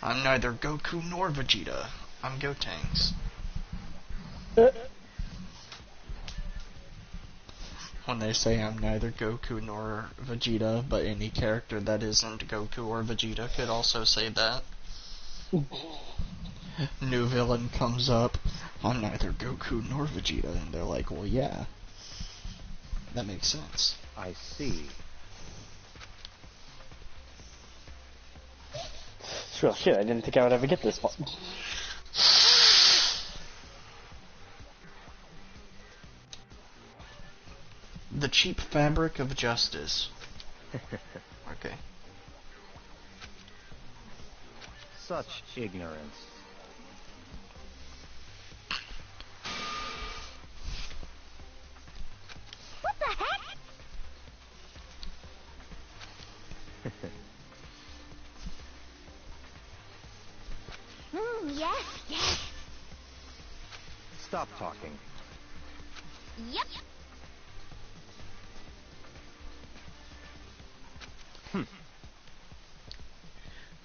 Speaker 1: I'm neither Goku nor Vegeta. I'm Gotenks. When they say I'm neither Goku nor Vegeta, but any character that isn't Goku or Vegeta could also say that. New villain comes up, I'm neither Goku nor Vegeta, and they're like, well, yeah. That makes sense.
Speaker 4: I see.
Speaker 2: Well, shit, I didn't think I would ever get this far.
Speaker 1: The cheap fabric of justice. Okay.
Speaker 4: Such ignorance.
Speaker 3: What the heck? Yes, yes.
Speaker 4: Stop talking.
Speaker 3: Yep.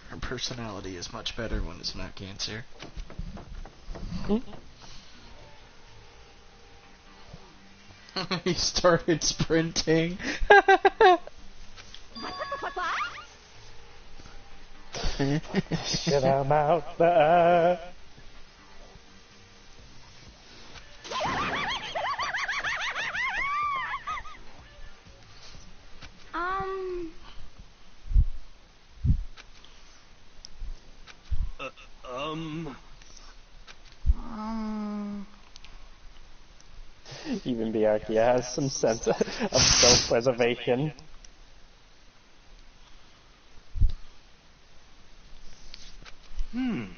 Speaker 1: Her personality is much better when it's not cancer. He started sprinting.
Speaker 2: Shit, I'm out there. Even Byakuya has some sense of self-preservation.
Speaker 1: I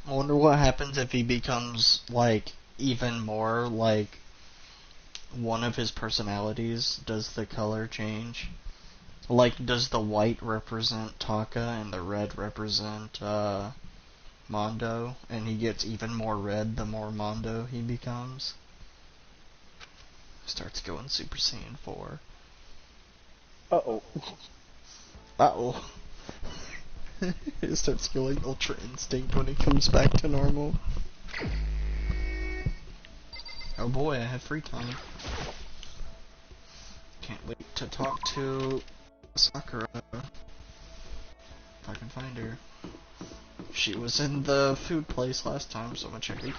Speaker 1: wonder what happens if he becomes, like, even more, like, one of his personalities. Does the color change? Like, does the white represent Taka and the red represent, Mondo? And he gets even more red the more Mondo he becomes? Starts going Super Saiyan 4.
Speaker 2: Uh-oh.
Speaker 1: Uh-oh. It starts going Ultra Instinct when he comes back to normal. Oh boy, I have free time. Can't wait to talk to Sakura. If I can find her. She was in the food place last time, so I'm gonna check again.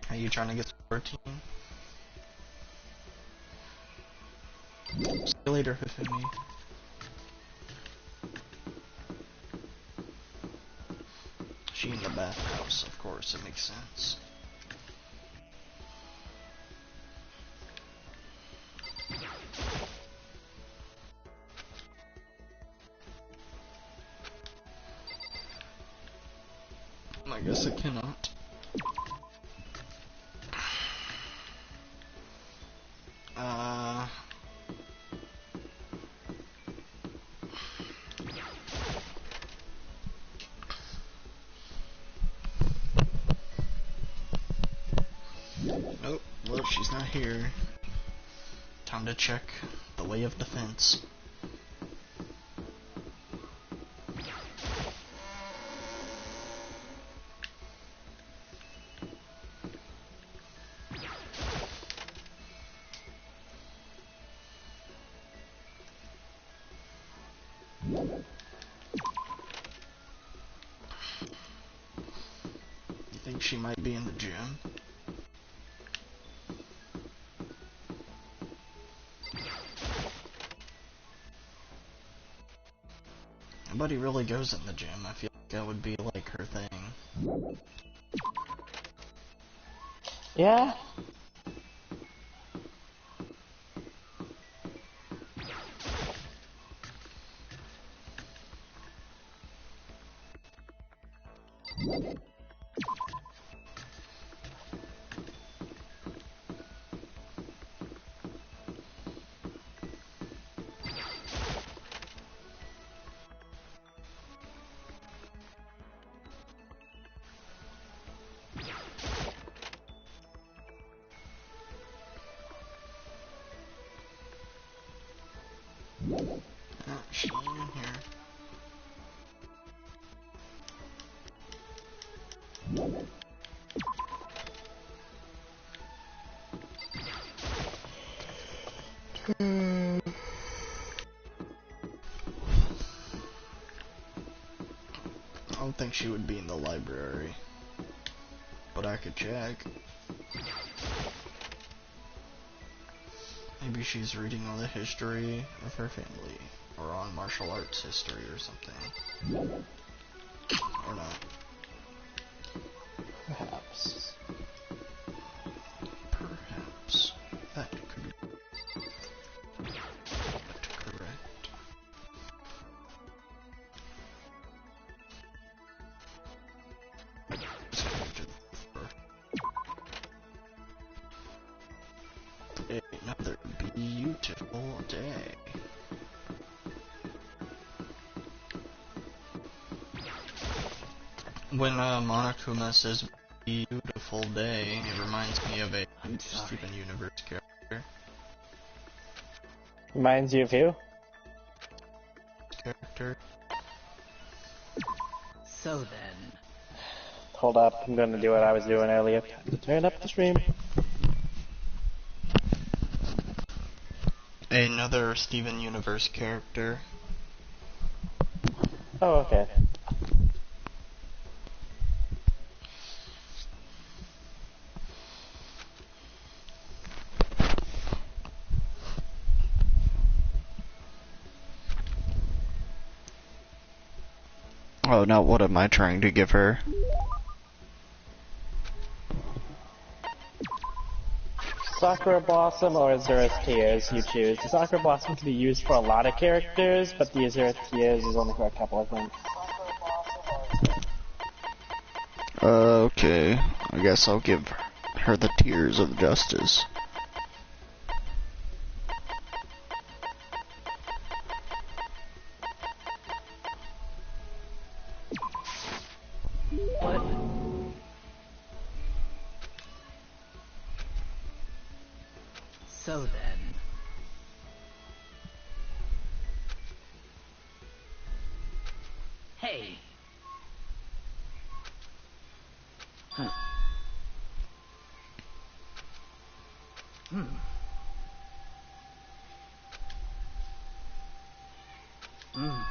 Speaker 1: Are you trying to get 14? See you later, Hifumi. She in the bathhouse, of course, it makes sense. I guess it cannot. he's not here. Time to check the lay of defense. You think she might be in the gym? Nobody really goes in the gym. I feel like that would be like her thing.
Speaker 2: Yeah.
Speaker 1: Oh, she ain't in here. I don't think she would be in the library, but I could check. Maybe she's reading on the history of her family, or on martial arts history or something. Or not.
Speaker 2: Perhaps.
Speaker 1: Perhaps. That could be correct. Let's go to the floor. Another beautiful day. When Monokuma says beautiful day, it reminds me of a Steven Universe character.
Speaker 2: Reminds you of who?
Speaker 7: So then.
Speaker 2: Hold up, I'm gonna do what I was doing earlier. Time to turn up the stream.
Speaker 1: Another Steven Universe character.
Speaker 2: Oh, okay.
Speaker 1: Oh, now what am I trying to give her?
Speaker 2: Sakura Blossom or Azura's Tears, you choose. The Sakura Blossom can be used for a lot of characters, but the Azura's Tears is only for a couple of them.
Speaker 1: Okay, I guess I'll give her the Tears of Justice.
Speaker 7: What? So then. Hey. Huh. Hmm. Hmm.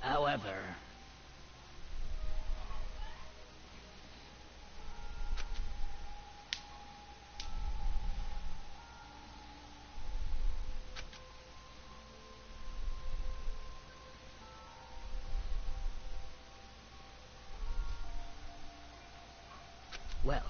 Speaker 7: However. Well.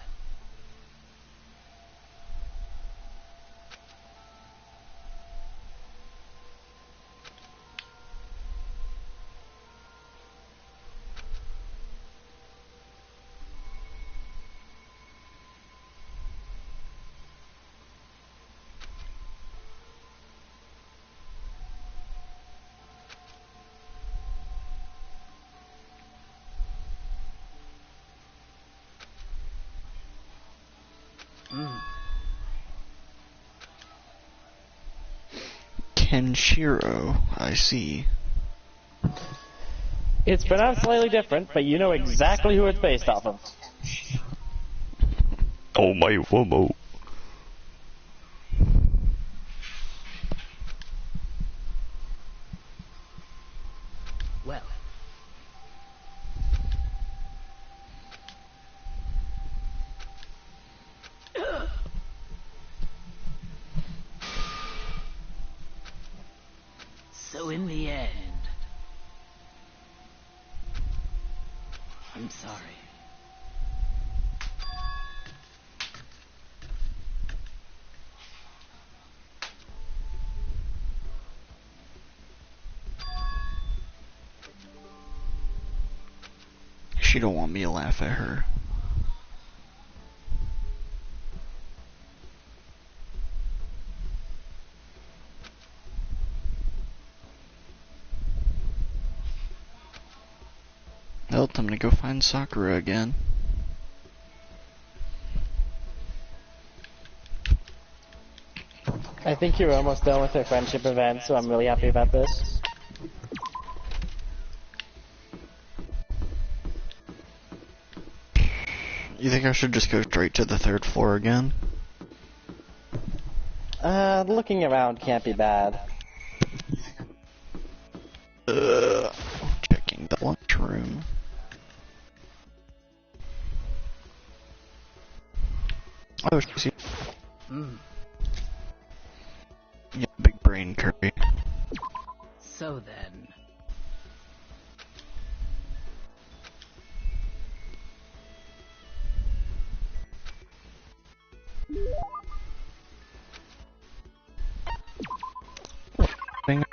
Speaker 7: Mm.
Speaker 1: Kenshiro, I see.
Speaker 2: It's pronounced slightly different, but you know exactly who it's based off of.
Speaker 1: Oh my womo.
Speaker 7: Well. So in the end, I'm sorry.
Speaker 1: She don't want me to laugh at her. Well, time to go find Sakura again.
Speaker 2: I think you're almost done with your friendship event, so I'm really happy about this.
Speaker 1: You think I should just go straight to the 3rd floor again?
Speaker 2: Looking around can't be bad.
Speaker 1: Checking the lunchroom. Oh, she's here.
Speaker 7: Mm.
Speaker 1: Yeah, big brain Kuri.
Speaker 7: So then.
Speaker 1: Thing.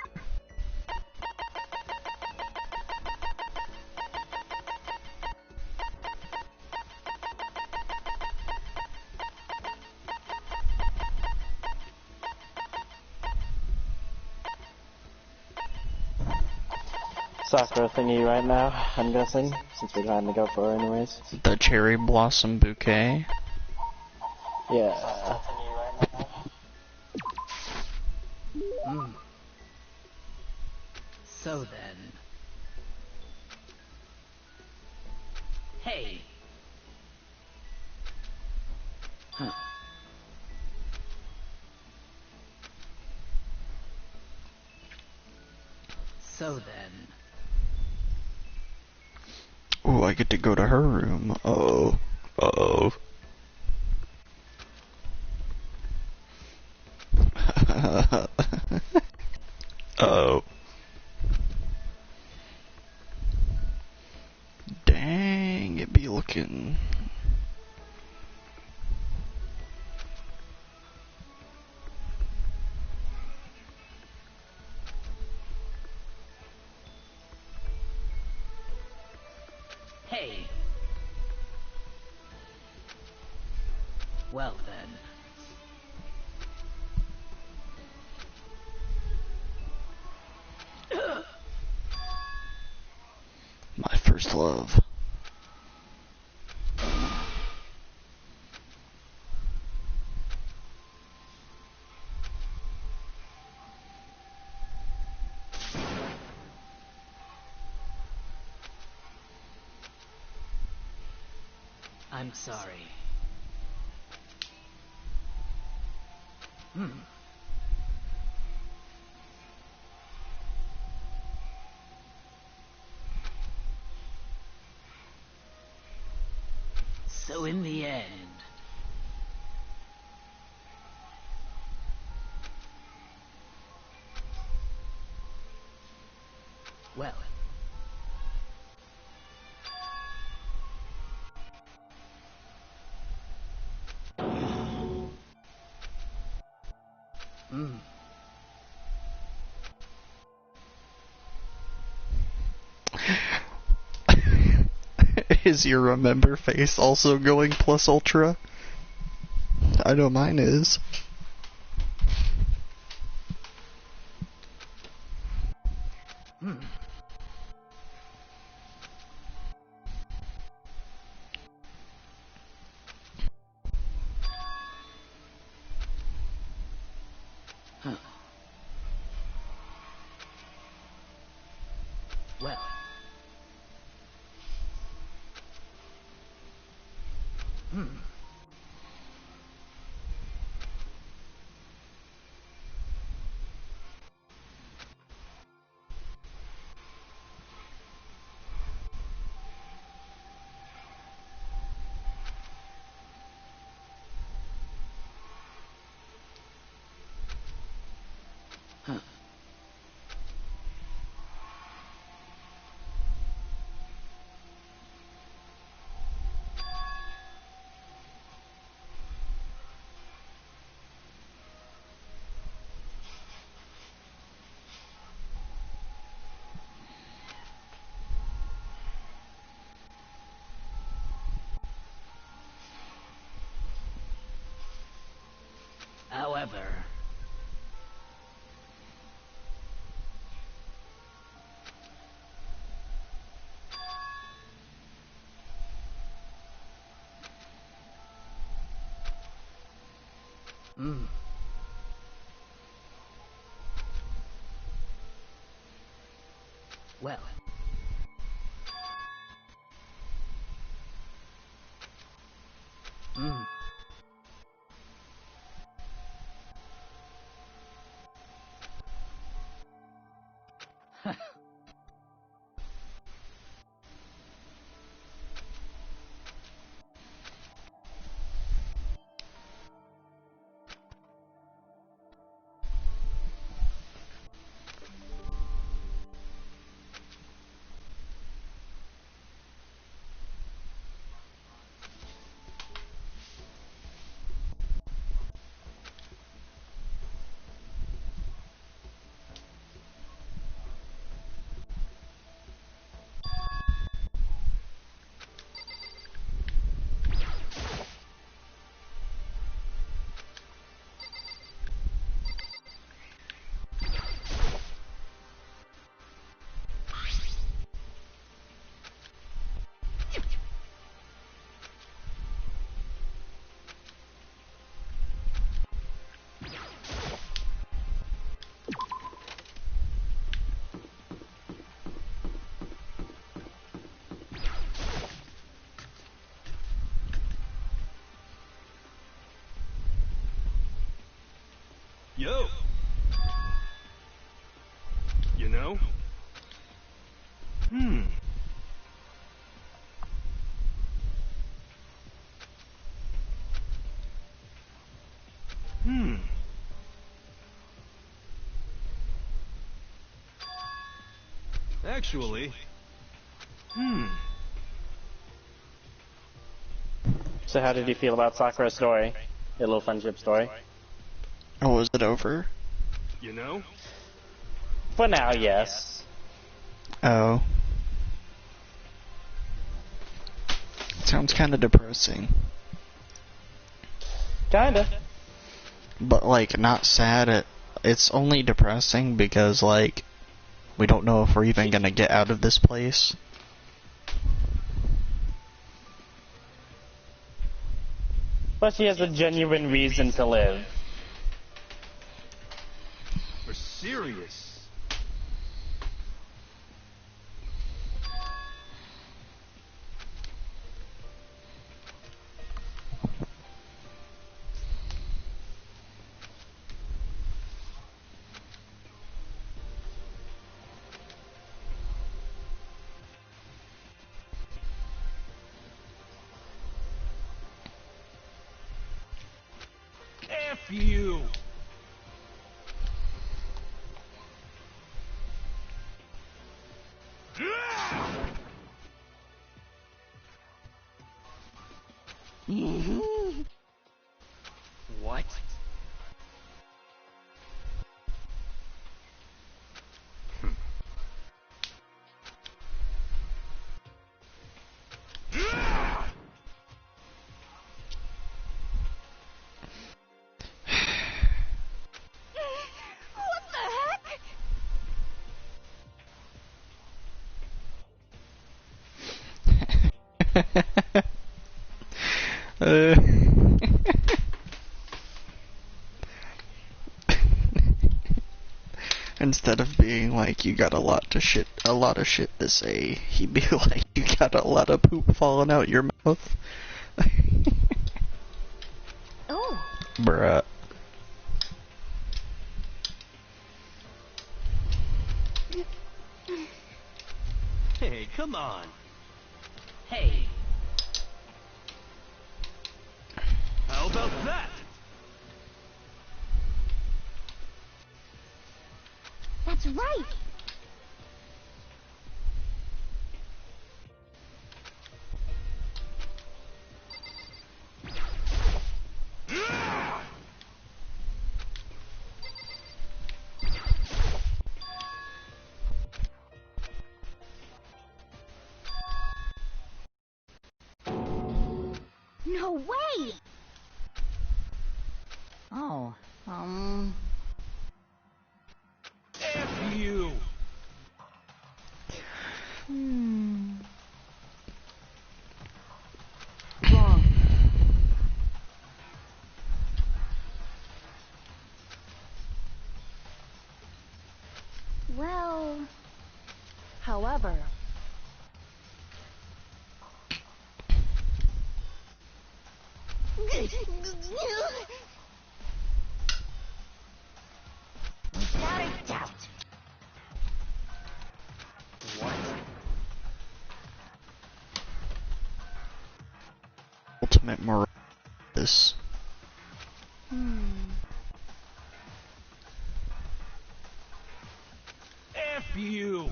Speaker 2: Sakura thingy right now, I'm guessing, since we're trying to go for her anyways.
Speaker 1: The cherry blossom bouquet.
Speaker 2: Yeah.
Speaker 7: Mm. So then. Hey. Huh. So then.
Speaker 1: Ooh, I get to go to her room. Uh-oh. Uh-oh. Uh-oh. Dang, it be looking.
Speaker 7: Hey. Well then.
Speaker 1: My first love.
Speaker 7: I'm sorry. Hmm. So in the end. Well. Hmm.
Speaker 1: Is your remember face also going plus ultra? I know mine is.
Speaker 7: Hmm. Huh. Well. Hmm. Huh. However... Hmm. Well. Hmm.
Speaker 8: Yo! You know? Hmm. Hmm. Actually... Hmm.
Speaker 2: So how did you feel about Sakura's story? Your little friendship story?
Speaker 1: Oh, was it over?
Speaker 8: You know?
Speaker 2: For now, yes.
Speaker 1: Oh. Sounds kinda depressing.
Speaker 2: Kinda.
Speaker 1: But, like, not sad. It's only depressing because, like, we don't know if we're even gonna get out of this place.
Speaker 2: But she has a genuine reason to live.
Speaker 8: We're serious. F you! What?
Speaker 5: What the heck?
Speaker 1: uh. Instead of being like, you got a lot of shit to say, he'd be like, you got a lot of poop falling out your mouth.
Speaker 3: Oh,
Speaker 1: Bruh.
Speaker 8: Hey, come on.
Speaker 7: Hey,
Speaker 8: How about that?
Speaker 3: that's right. No way!
Speaker 5: Oh,
Speaker 8: F you.
Speaker 5: wrong.
Speaker 3: Well,
Speaker 5: However, without a doubt.
Speaker 8: What?
Speaker 1: Ultimate Morales.
Speaker 8: F you.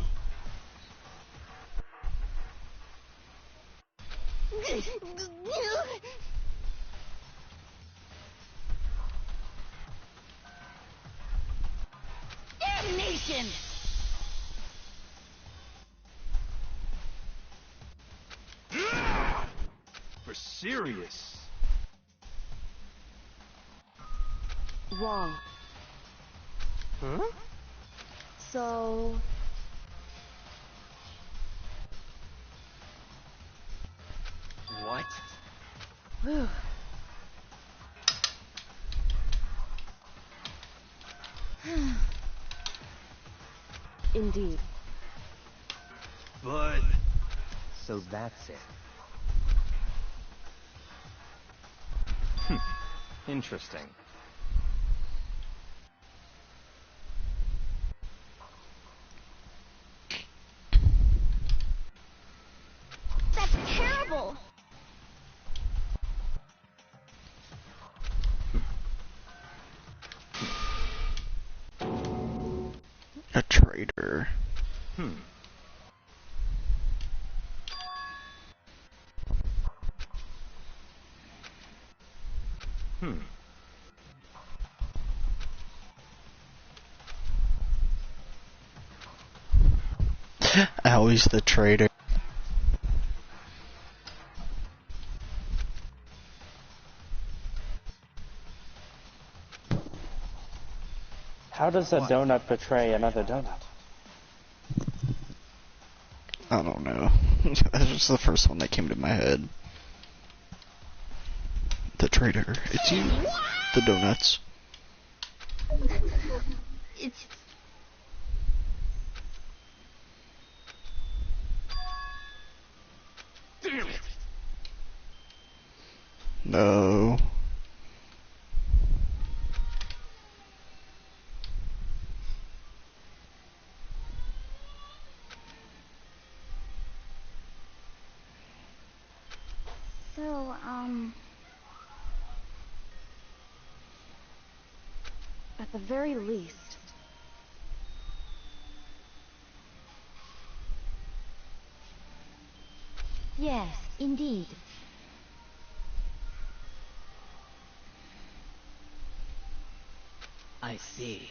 Speaker 5: Damnation!
Speaker 8: For serious.
Speaker 5: Wrong.
Speaker 8: Huh?
Speaker 5: So,
Speaker 8: What?
Speaker 5: whew. Indeed.
Speaker 8: But
Speaker 4: So that's it. Interesting.
Speaker 3: that's terrible.
Speaker 1: A traitor.
Speaker 4: Hmm. Hmm.
Speaker 1: Always the traitor.
Speaker 2: How does a donut betray another donut?
Speaker 1: I don't know. That's just the first one that came to my head. The traitor. It's you. The donuts.
Speaker 3: It's
Speaker 8: damn it.
Speaker 1: No.
Speaker 3: so,
Speaker 5: At the very least,
Speaker 3: yes, indeed.
Speaker 7: I see.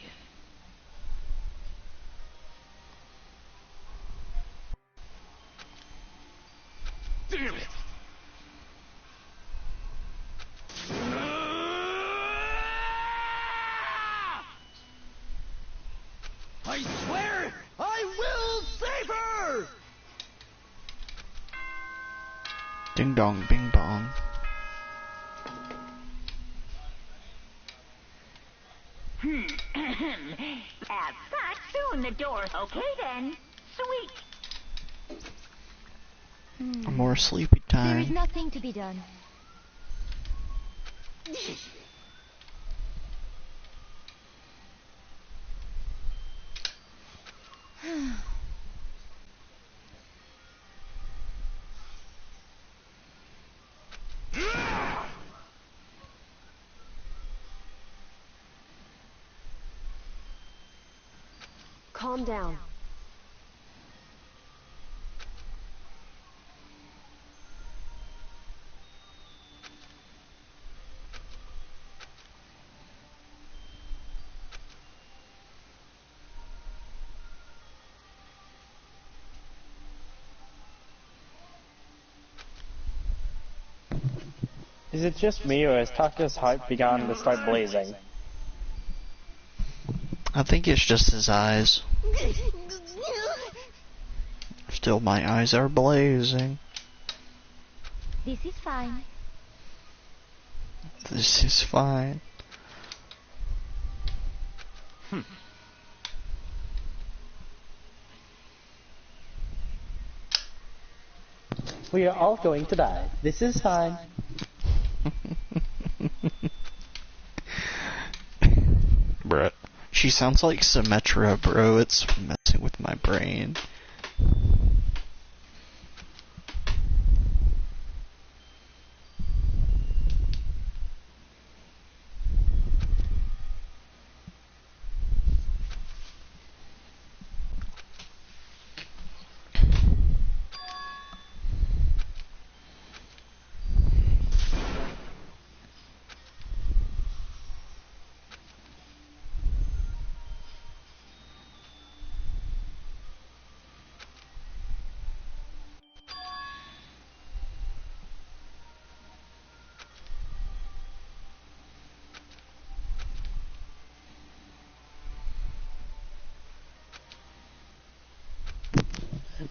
Speaker 8: Damn it.
Speaker 7: I swear I will save her!
Speaker 1: Ding dong, bing bong.
Speaker 5: As such, soon the doors. Okay then. Sweet.
Speaker 1: More sleepy
Speaker 3: There is
Speaker 1: time.
Speaker 3: nothing to be done.
Speaker 9: Calm down.
Speaker 2: Is it just me, or has Takuya's heart begun to start blazing?
Speaker 1: I think it's just his eyes. Still, my eyes are blazing.
Speaker 3: This is fine.
Speaker 1: This is fine.
Speaker 2: We are all going to die. This is fine.
Speaker 1: Bruh. She sounds like Symmetra, bro. It's messing with my brain.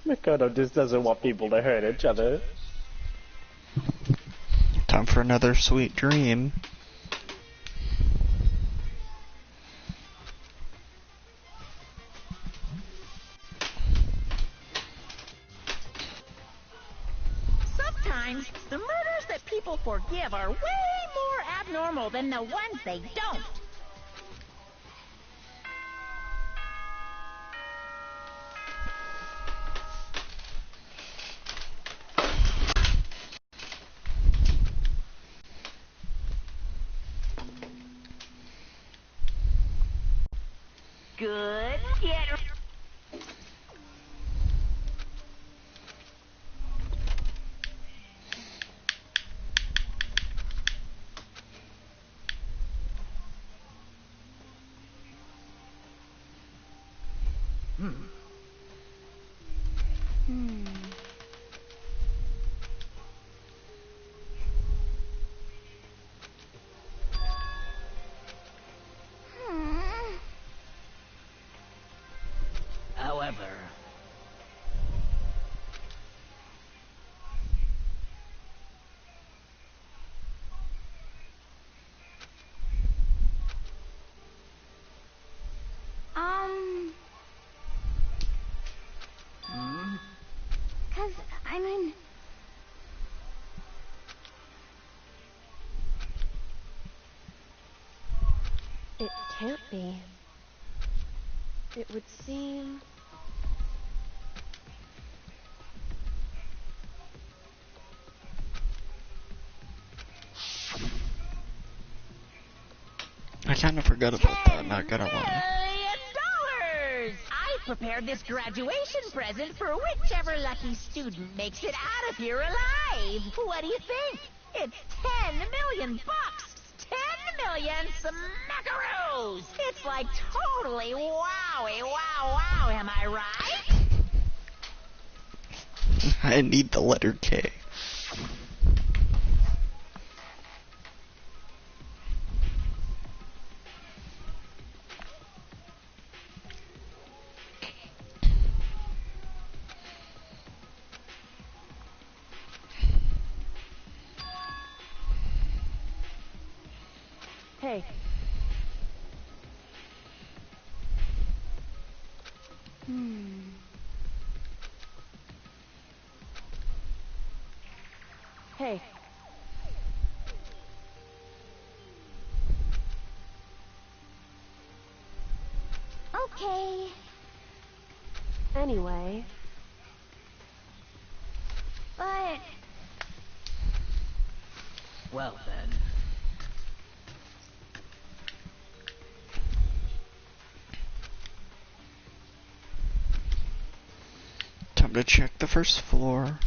Speaker 2: Mikoto just doesn't want people to hurt each other.
Speaker 1: Time for another sweet dream.
Speaker 5: Sometimes the murders that people forgive are way more abnormal than the ones they don't. Good. Get
Speaker 7: However,
Speaker 3: Cause, I mean...
Speaker 9: It can't be. It would seem...
Speaker 1: I kind of forgot about that, not gonna lie.
Speaker 5: $10 million! I prepared this graduation present for whichever lucky student makes it out of here alive. What do you think? It's 10 million bucks. 10 million smackaroos! It's like totally wowie, wow, wow, am I right?
Speaker 1: I need the letter K.
Speaker 9: Hey. Hey.
Speaker 3: Okay.
Speaker 9: Anyway.
Speaker 3: But...
Speaker 7: Well then.
Speaker 1: Time to check the first floor.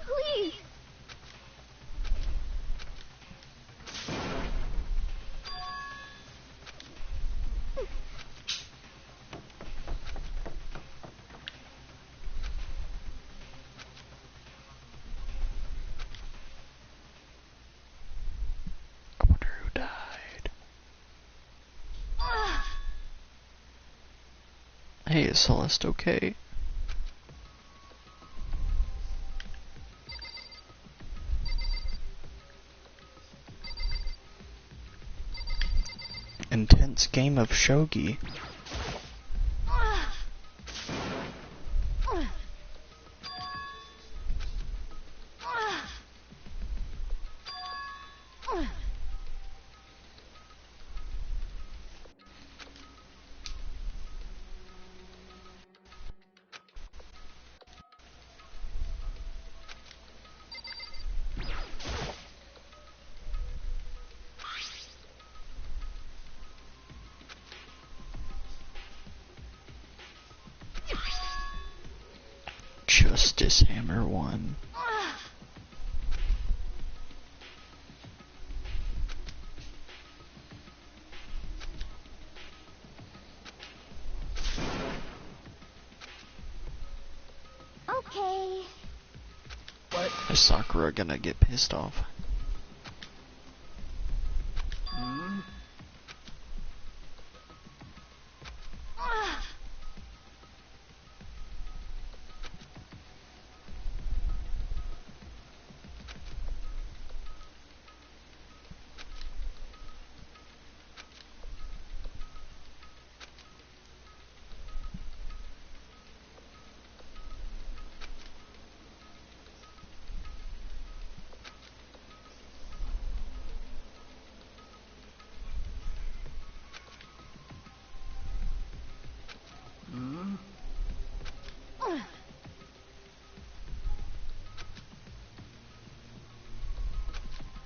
Speaker 3: Please!
Speaker 1: I wonder who died. Hey, is Celeste okay? Intense game of shogi. Justice Hammer 1.
Speaker 3: Okay.
Speaker 7: What?
Speaker 1: Is Sakura gonna get pissed off?
Speaker 7: Hmm?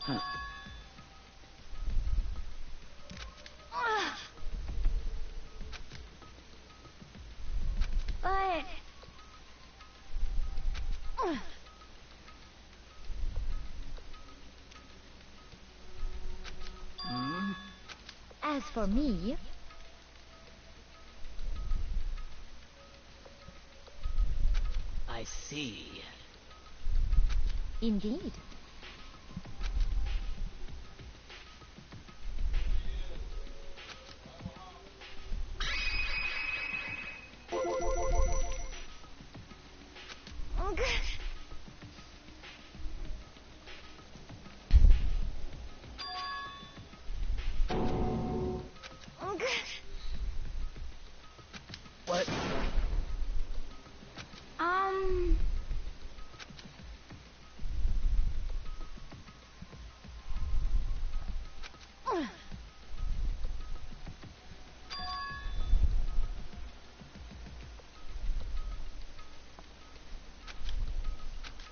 Speaker 7: Hmm?
Speaker 3: But...
Speaker 7: Hmm?
Speaker 3: As for me...
Speaker 7: I see.
Speaker 3: Indeed.
Speaker 7: What?
Speaker 3: Um...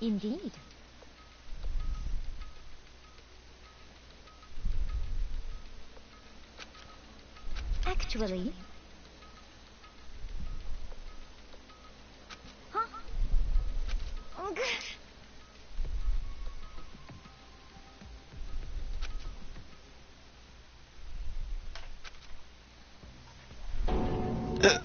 Speaker 3: Indeed. actually. Huh? Ugh.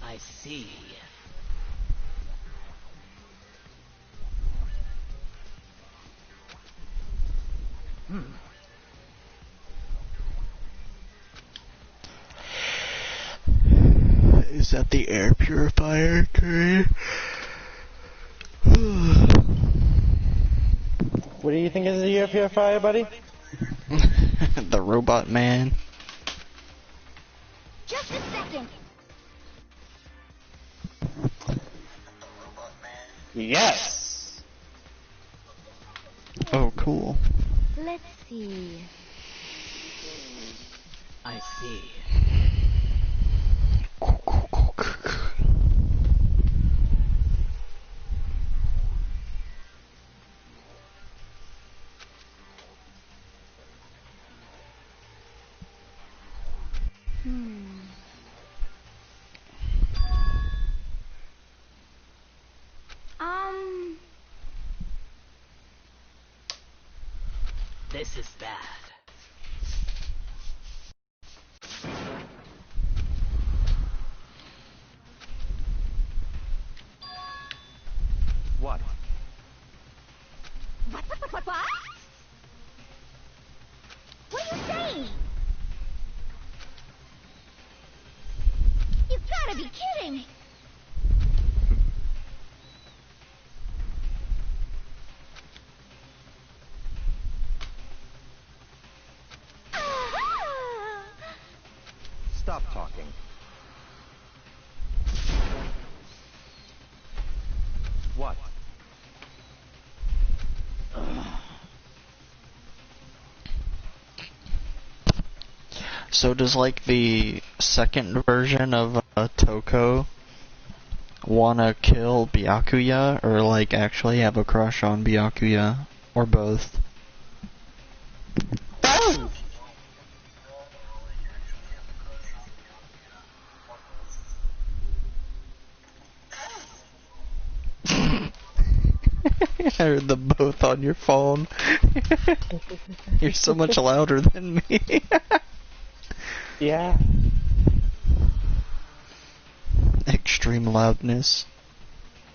Speaker 7: I see.
Speaker 1: Is that the air purifier, Kuri?
Speaker 2: What do you think is the air purifier, buddy?
Speaker 1: The robot man.
Speaker 3: Just a second.
Speaker 2: Yes!
Speaker 1: Oh, cool.
Speaker 3: Let's see.
Speaker 7: I see. This is bad.
Speaker 4: What?
Speaker 5: What? What are you saying? You gotta be kidding!
Speaker 4: Stop talking. What?
Speaker 1: So does like the second version of Toko wanna kill Byakuya, or like actually have a crush on Byakuya, or both? I heard them both on your phone. You're so much louder than me.
Speaker 2: Yeah.
Speaker 1: Extreme loudness.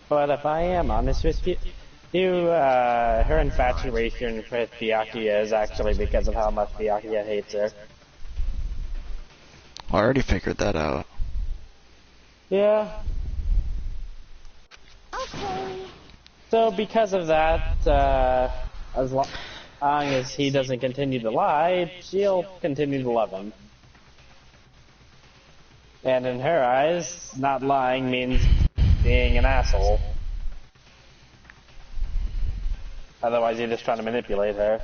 Speaker 2: But if I am honest with you, her infatuation with Byakuya is actually because of how much Byakuya hates her.
Speaker 1: I already figured that out.
Speaker 2: Yeah.
Speaker 3: Okay.
Speaker 2: So because of that, as long as he doesn't continue to lie, she'll continue to love him. And in her eyes, not lying means being an asshole. Otherwise, you're just trying to manipulate her.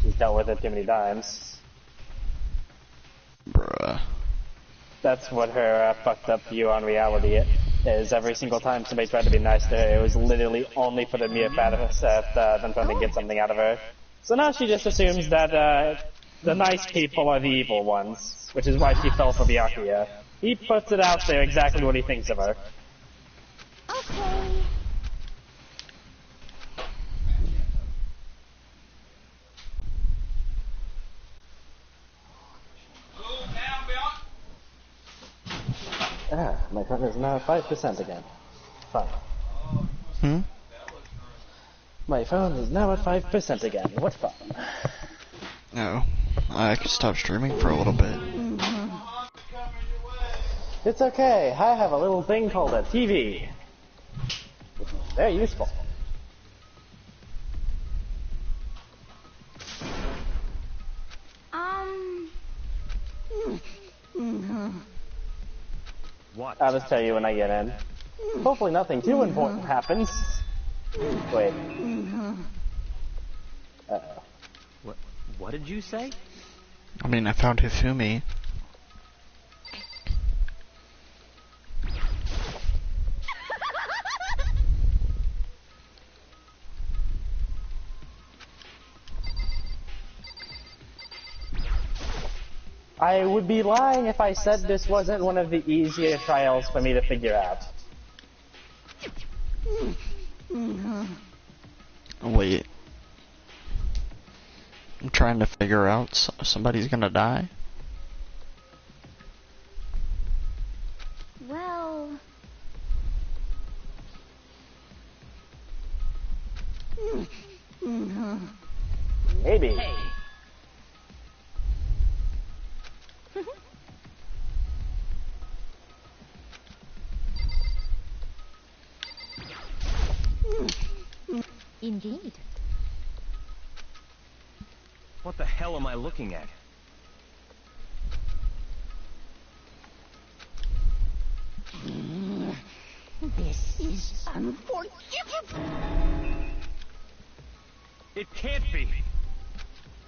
Speaker 2: She's dealt with it too many times.
Speaker 1: Bruh.
Speaker 2: That's what her fucked up view on reality is. Every single time somebody tried to be nice to her, it was literally only for the mere fact of them trying to get something out of her. So now she just assumes that the nice people are the evil ones, which is why she fell for Byakuya. He puts it out there exactly what he thinks of her.
Speaker 3: Okay.
Speaker 2: My phone is now at 5% again. Fine.
Speaker 1: Hmm?
Speaker 2: My phone is now at 5% again. What fun.
Speaker 1: No. I could stop streaming for a little bit.
Speaker 2: It's okay. I have a little thing called a TV. Very useful.
Speaker 4: What?
Speaker 2: I'll just tell you when I get in. Hopefully nothing too important happens. Wait. Uh-oh.
Speaker 4: What did you say?
Speaker 1: I mean, I found Hifumi.
Speaker 2: I would be lying if I said this wasn't one of the easier trials for me to figure out.
Speaker 1: Wait. I'm trying to figure out somebody's gonna die?
Speaker 3: Well...
Speaker 2: Maybe.
Speaker 3: Indeed.
Speaker 4: What the hell am I looking at?
Speaker 5: This is unforgivable.
Speaker 4: It can't be.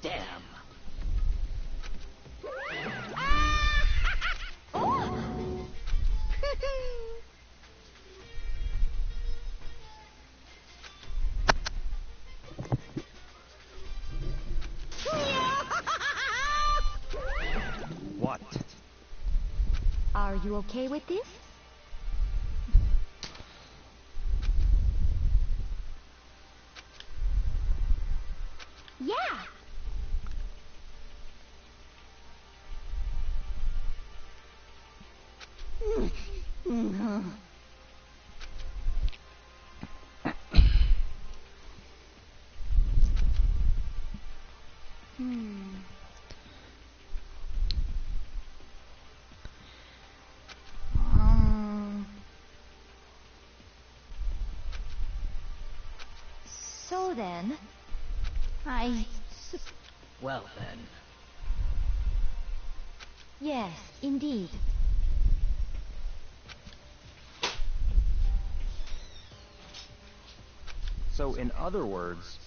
Speaker 5: Damn.
Speaker 4: What?
Speaker 3: Are you okay with this? Yeah. So then,
Speaker 5: Well then.
Speaker 3: yes, indeed.
Speaker 4: So in other words,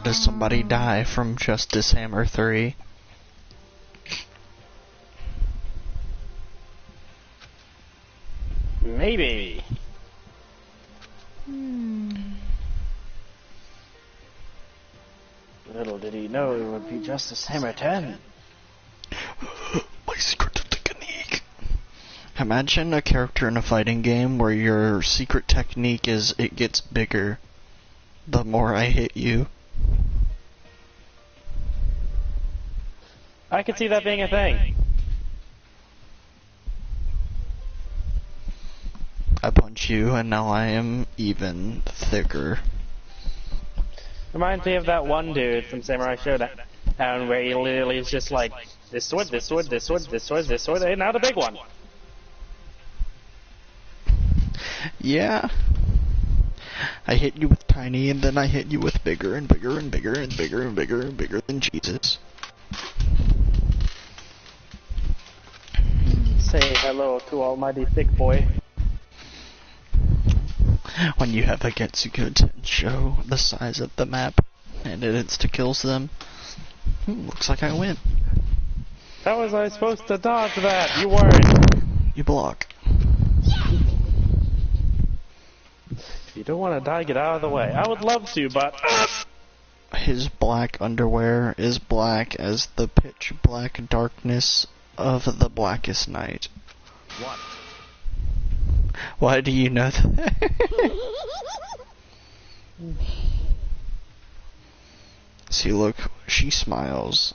Speaker 1: Does somebody die from Justice Hammer 3?
Speaker 2: Maybe. Little did he know it would be Justice Hammer 10.
Speaker 1: My secret technique. Imagine a character in a fighting game where your secret technique is it gets bigger the more I hit you.
Speaker 2: I could see that being a thing.
Speaker 1: I punch you and now I am even thicker.
Speaker 2: Reminds me of that one dude from Samurai Showdown where he literally is just like, this sword, this sword, this sword, this sword, this sword, and now the big one.
Speaker 1: Yeah. I hit you with tiny and then I hit you with bigger and bigger and bigger and bigger and bigger and bigger than Jesus.
Speaker 2: Say hello to almighty thick boy.
Speaker 1: When you have a Getsugo Tensho the size of the map and it insta-kills them, looks like I win.
Speaker 2: How was I supposed to dodge that? You weren't.
Speaker 1: You block.
Speaker 2: If you don't want to die, get out of the way. I would love to, but...
Speaker 1: His black underwear is black as the pitch black darkness of the blackest night.
Speaker 4: what?
Speaker 1: Why do you know that? See, look, she smiles.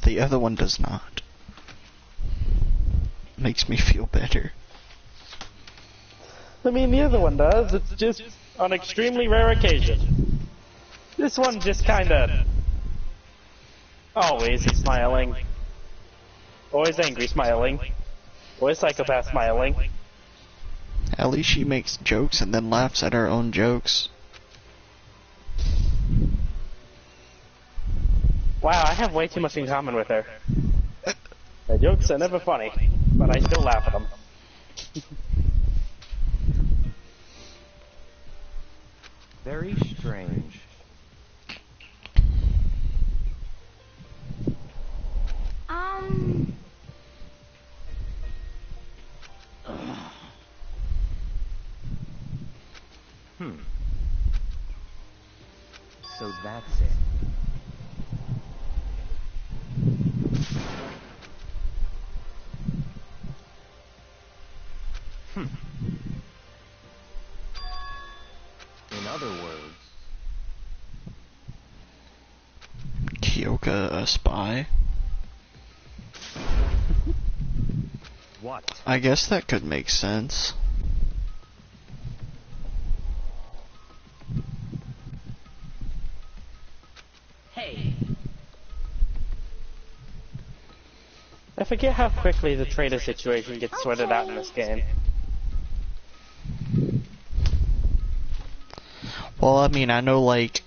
Speaker 1: The other one does not. Makes me feel better.
Speaker 2: I mean, the other one does. It's just on extremely rare occasion. This one just kinda... always smiling. Always angry smiling. Always psychopath smiling.
Speaker 1: At least she makes jokes and then laughs at her own jokes.
Speaker 2: Wow, I have way too much in common with her. The jokes are never funny, but I still laugh at them.
Speaker 4: Very strange. So that's it. In other words,
Speaker 1: Kyoka a spy?
Speaker 4: what?
Speaker 1: I guess that could make sense.
Speaker 5: Hey,
Speaker 2: I forget how quickly the traitor situation gets sorted out in this game.
Speaker 1: Well, I mean, I know, like,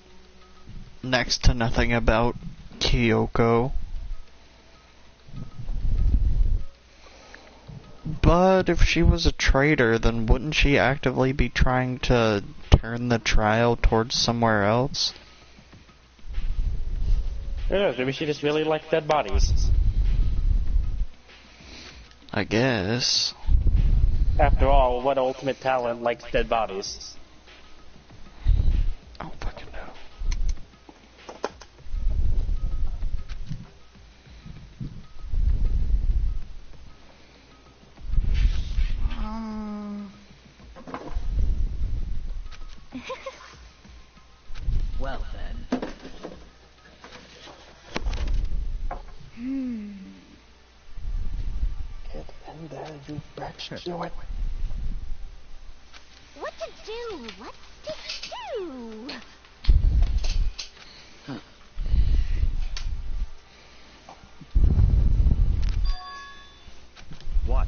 Speaker 1: next to nothing about Kyoko. But if she was a traitor, then wouldn't she actively be trying to turn the trial towards somewhere else?
Speaker 2: Who knows, maybe she just really liked dead bodies.
Speaker 1: I guess.
Speaker 2: After all, what ultimate talent likes dead bodies?
Speaker 1: I don't fucking know.
Speaker 5: well then.
Speaker 2: Get in there, you wretch, do it.
Speaker 3: What to do? What to do?
Speaker 4: What?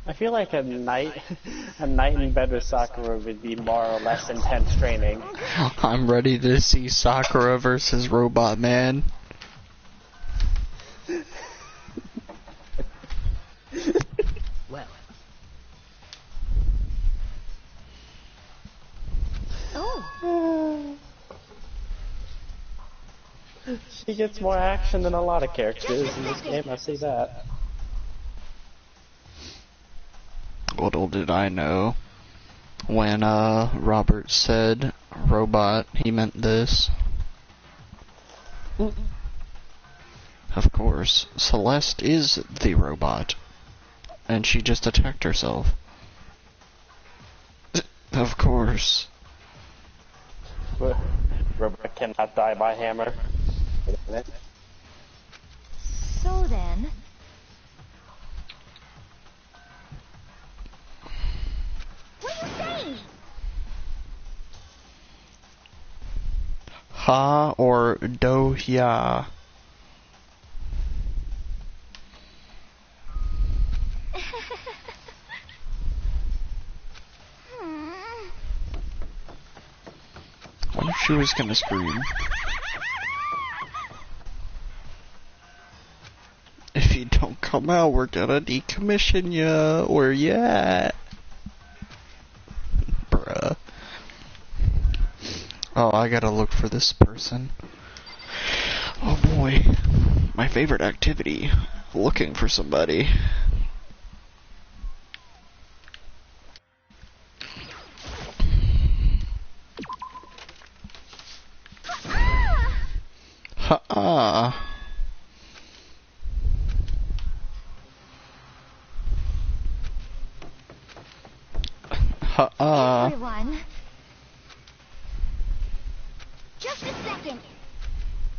Speaker 2: I feel like a night in bed with Sakura would be more or less intense training.
Speaker 1: I'm ready to see Sakura versus Robot Man.
Speaker 5: Well,
Speaker 3: Oh,
Speaker 2: She gets more action than a lot of characters in this game, I see that.
Speaker 1: Little did I know. When, Robert said robot, he meant this. Of course, Celeste is the robot. And she just attacked herself. Of course.
Speaker 2: But Robert cannot die by hammer. Wait a minute.
Speaker 3: so then, what do you say?
Speaker 1: Ha or do-hya? I wonder if she was gonna scream. If you don't come out, we're gonna decommission ya. Where ya at? Bruh. Oh, I gotta look for this person. Oh boy. My favorite activity. Looking for somebody. Ha-ah. Ha-ah.
Speaker 3: Everyone, just a second.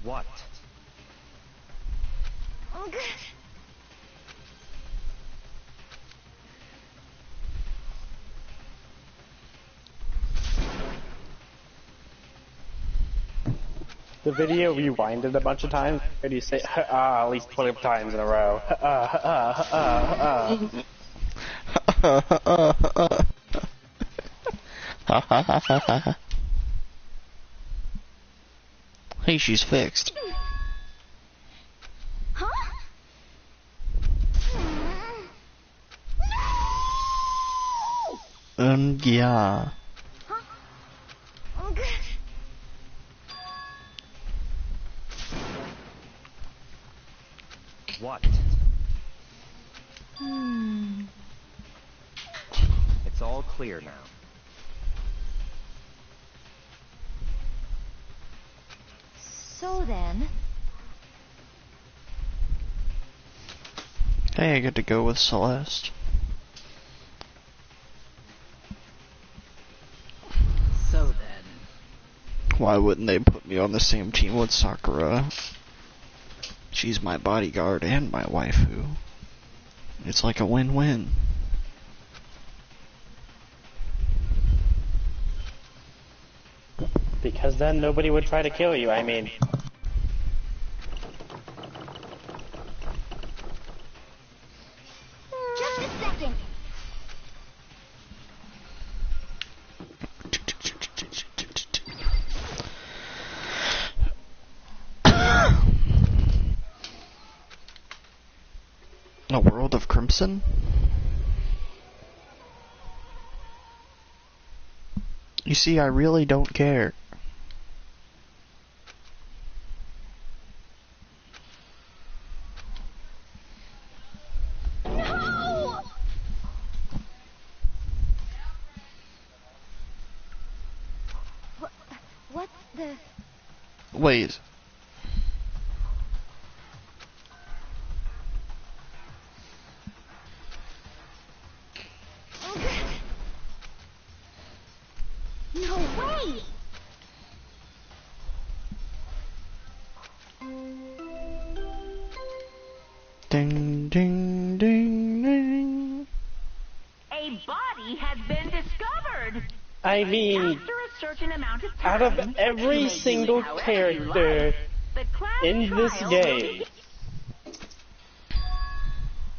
Speaker 4: What?
Speaker 3: Ugh.
Speaker 2: The video rewinded a bunch of times. Where do you say at least 12 times in a row?
Speaker 1: Hey, she's fixed.
Speaker 3: Huh?
Speaker 1: Yeah.
Speaker 3: Huh? Oh, God.
Speaker 4: What?
Speaker 3: Hmm.
Speaker 4: It's all clear now.
Speaker 3: So then,
Speaker 1: Hey, I get to go with Celeste.
Speaker 5: So then.
Speaker 1: Why wouldn't they put me on the same team with Sakura? She's my bodyguard and my waifu. It's like a win-win.
Speaker 2: Because then nobody would try to kill you, I mean.
Speaker 3: just a second.
Speaker 1: A world of crimson? You see, I really don't care.
Speaker 3: No! What's the...
Speaker 1: Wait.
Speaker 3: Oh, God. No way!
Speaker 1: Ding, ding, ding, ding.
Speaker 5: A body has been discovered.
Speaker 2: I mean,
Speaker 5: After a certain amount of
Speaker 2: out
Speaker 5: time,
Speaker 2: of every
Speaker 5: you may
Speaker 2: single
Speaker 5: use however you
Speaker 2: character
Speaker 5: like, the class
Speaker 2: in this
Speaker 5: trial will
Speaker 2: game,
Speaker 5: be-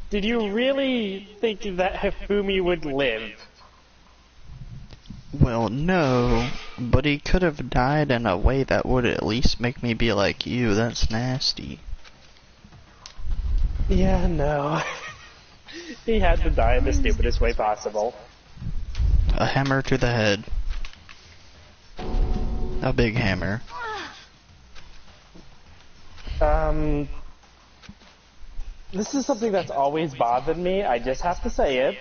Speaker 2: did you really think that Hifumi would live?
Speaker 1: Well, no, but he could have died in a way that would at least make me be like, ew, that's nasty.
Speaker 2: Yeah, no. He had to die in the stupidest way possible.
Speaker 1: A hammer to the head. A big hammer.
Speaker 2: This is something that's always bothered me, I just have to say it.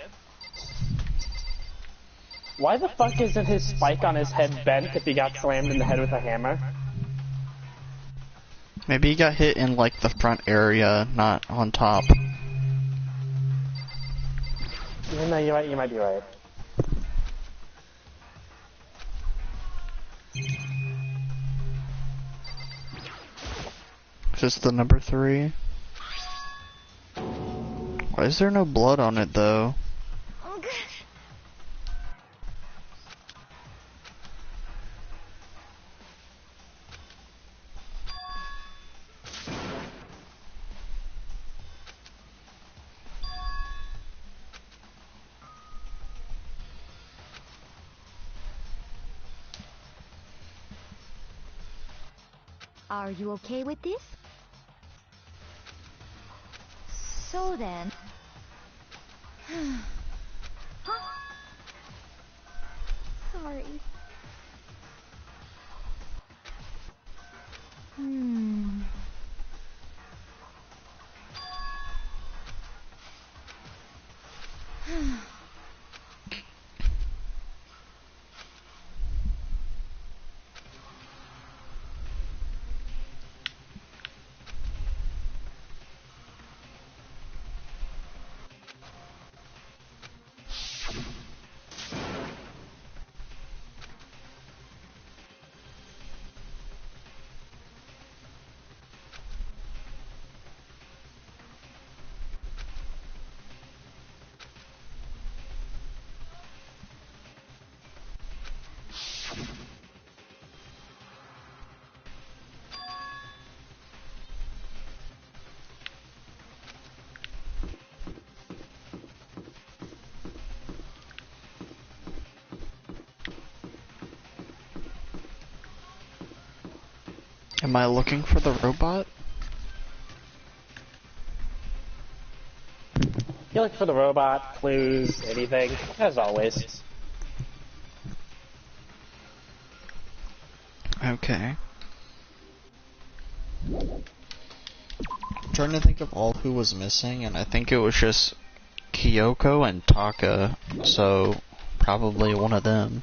Speaker 2: Why the fuck isn't his spike on his head bent if he got slammed in the head with a hammer?
Speaker 1: Maybe he got hit in like the front area, not on top.
Speaker 2: No, you might be right.
Speaker 1: Is this the number 3? Why is there no blood on it though?
Speaker 3: Oh, God. Are you okay with this? So then... huh? Sorry. Hmm...
Speaker 1: Am I looking for the robot?
Speaker 2: You look for the robot, clues, anything, as always.
Speaker 1: Okay. I'm trying to think of all who was missing, and I think it was just Kyoko and Taka, so probably one of them.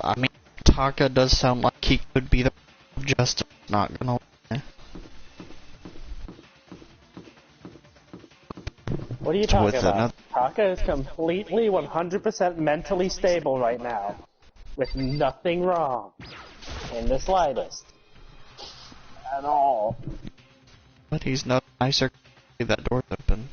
Speaker 1: I mean, Taka does sound like he could be the Justice, not gonna lie.
Speaker 2: What are you talking
Speaker 1: With
Speaker 2: about?
Speaker 1: another-
Speaker 2: Taka is completely 100% mentally stable right now. With nothing wrong. In the slightest. At all.
Speaker 1: But he's no nicer. That door's open.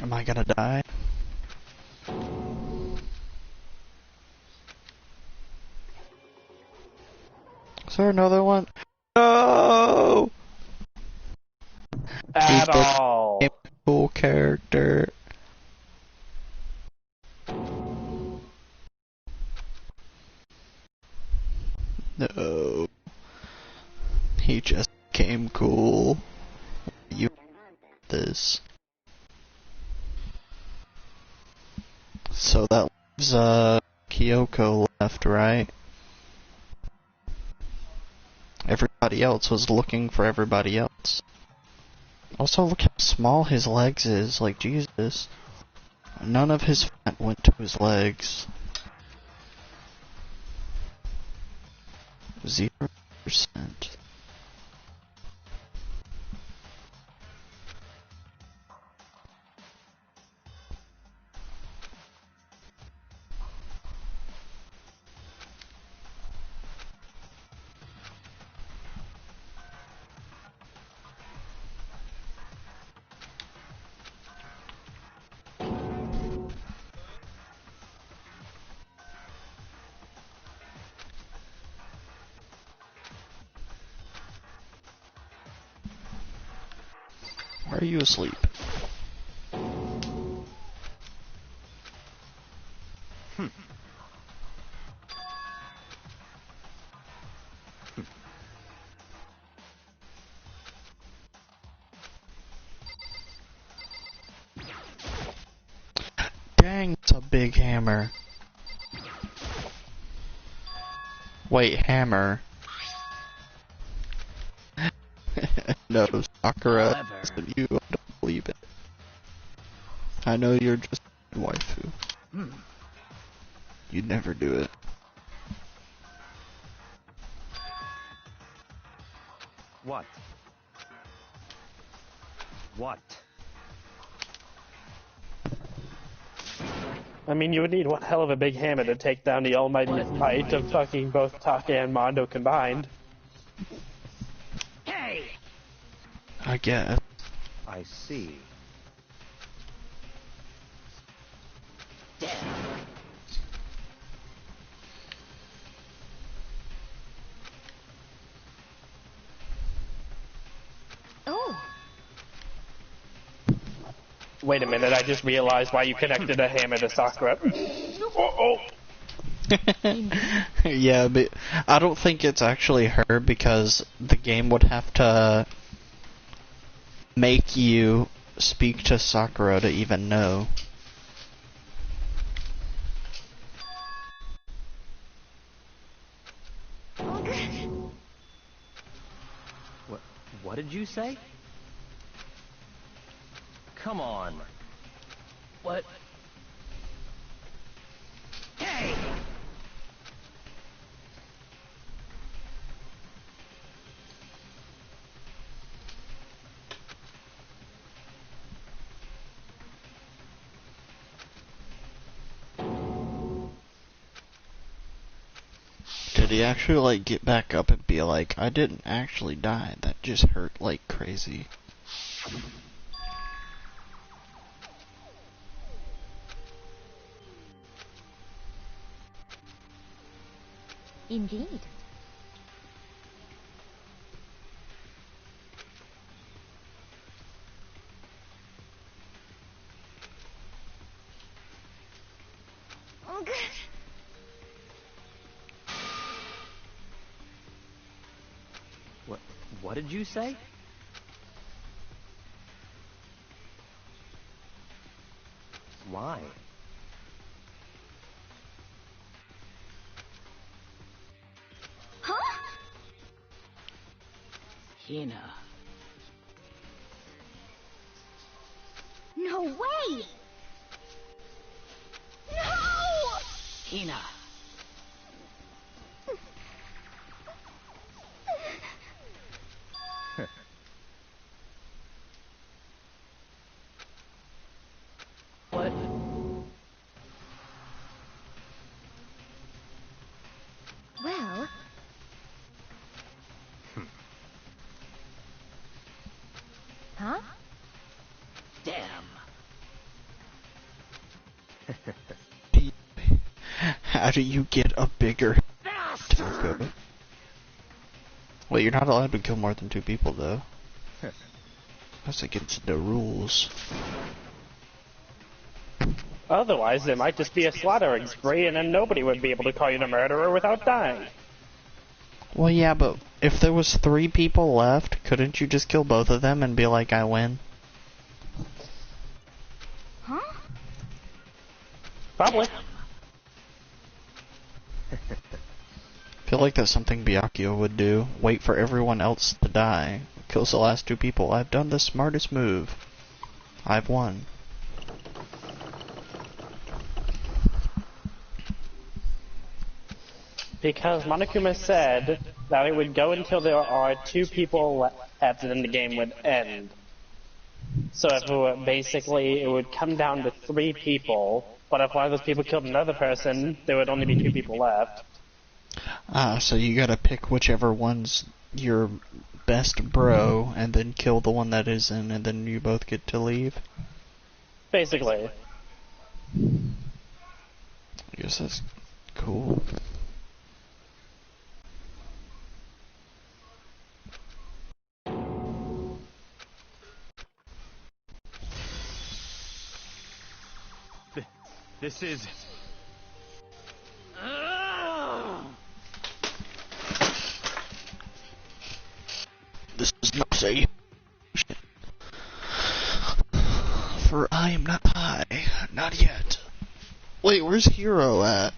Speaker 1: Am I gonna die? Is there another one? No!
Speaker 2: At
Speaker 1: He
Speaker 2: all.
Speaker 1: became a cool character. No. He just became cool. You this. So that leaves Kyoko left, right? Everybody else was looking for everybody else. Also, look how small his legs is, like, Jesus. None of his fat went to his legs. 0%. Why are you asleep? Dang, it's a big hammer. Wait, hammer. No, Sakura,
Speaker 7: Clever.
Speaker 1: you, I don't believe it. I know you're just a waifu. You'd never do it.
Speaker 4: What? What?
Speaker 2: I mean, you would need one hell of a big hammer to take down the almighty might of fucking both Taka and Mondo combined.
Speaker 7: Hey!
Speaker 1: I guess.
Speaker 4: I see.
Speaker 3: Oh,
Speaker 2: Wait a minute, I just realized why you connected a hammer to Sakura. Oh.
Speaker 1: Yeah, but I don't think it's actually her because the game would have to make you speak to Sakura to even know.
Speaker 4: What did you say? Come on. What?
Speaker 7: Hey!
Speaker 1: Did he actually, like, get back up and be like, I didn't actually die, that just hurt like crazy?
Speaker 3: Indeed.
Speaker 4: What did you say? Why?
Speaker 3: Huh?
Speaker 10: Hina.
Speaker 3: No way! No!
Speaker 10: Hina. What?
Speaker 3: Well, huh?
Speaker 10: Damn.
Speaker 1: How do you get a bigger Toko? Well, you're not allowed to kill more than 2 people, though. That's against the rules.
Speaker 2: Otherwise, there might just be a slaughtering spree, and then nobody would be able to call you a murderer without dying.
Speaker 1: Well, yeah, but if there was 3 people left, couldn't you just kill both of them and be like, I win?
Speaker 3: Huh?
Speaker 2: Probably.
Speaker 1: I feel like that's something Byakuya would do. Wait for everyone else to die. Kills the last 2 people. I've done the smartest move. I've won.
Speaker 2: Because Monokuma said that it would go until there are 2 people left and then the game would end. So if it were, basically it would come down to 3 people, but if one of those people killed another person, there would only be 2 people left.
Speaker 1: Ah, so you gotta pick whichever one's your best bro, and then kill the one that isn't, and then you both get to leave?
Speaker 2: Basically.
Speaker 1: I guess that's cool.
Speaker 4: This is...
Speaker 1: This is not safe. For I am not high. Not yet. Wait, where's Hero at?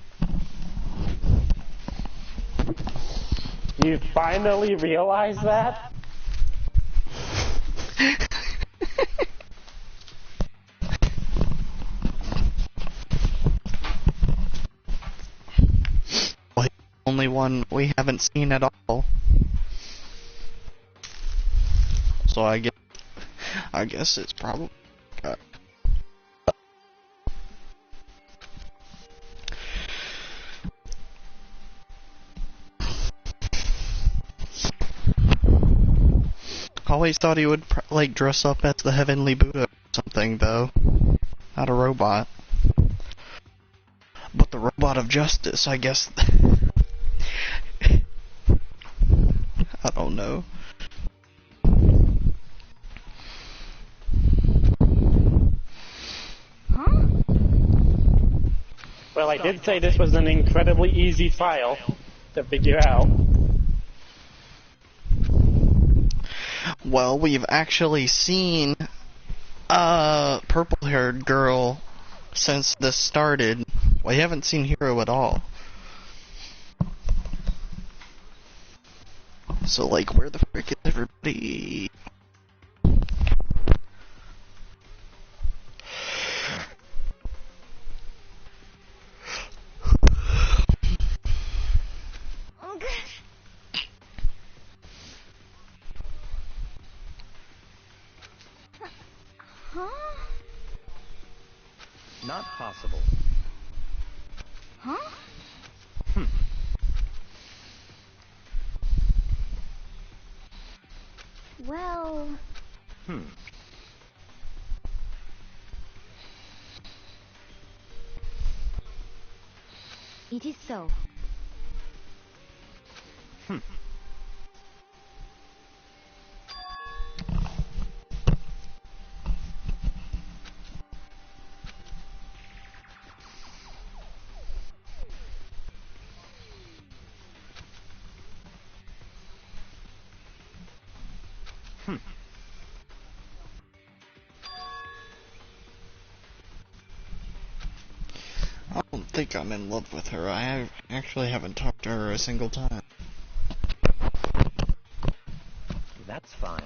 Speaker 2: You finally realize that?
Speaker 1: Well, he's the only one we haven't seen at all. So I guess it's probably... Always thought he would like dress up as the Heavenly Buddha or something, though. Not a robot. But the robot of justice, I guess. I don't know.
Speaker 3: Huh?
Speaker 2: Well, I did say this was an incredibly easy trial to figure out.
Speaker 1: Well, we've actually seen a purple-haired girl since this started. We haven't seen Hero at all. So, like, where the frick is everybody?
Speaker 3: Huh?
Speaker 4: Not possible.
Speaker 3: Huh? Well... It is so.
Speaker 1: I don't think I'm in love with her. Actually haven't talked to her a single time.
Speaker 4: That's fine.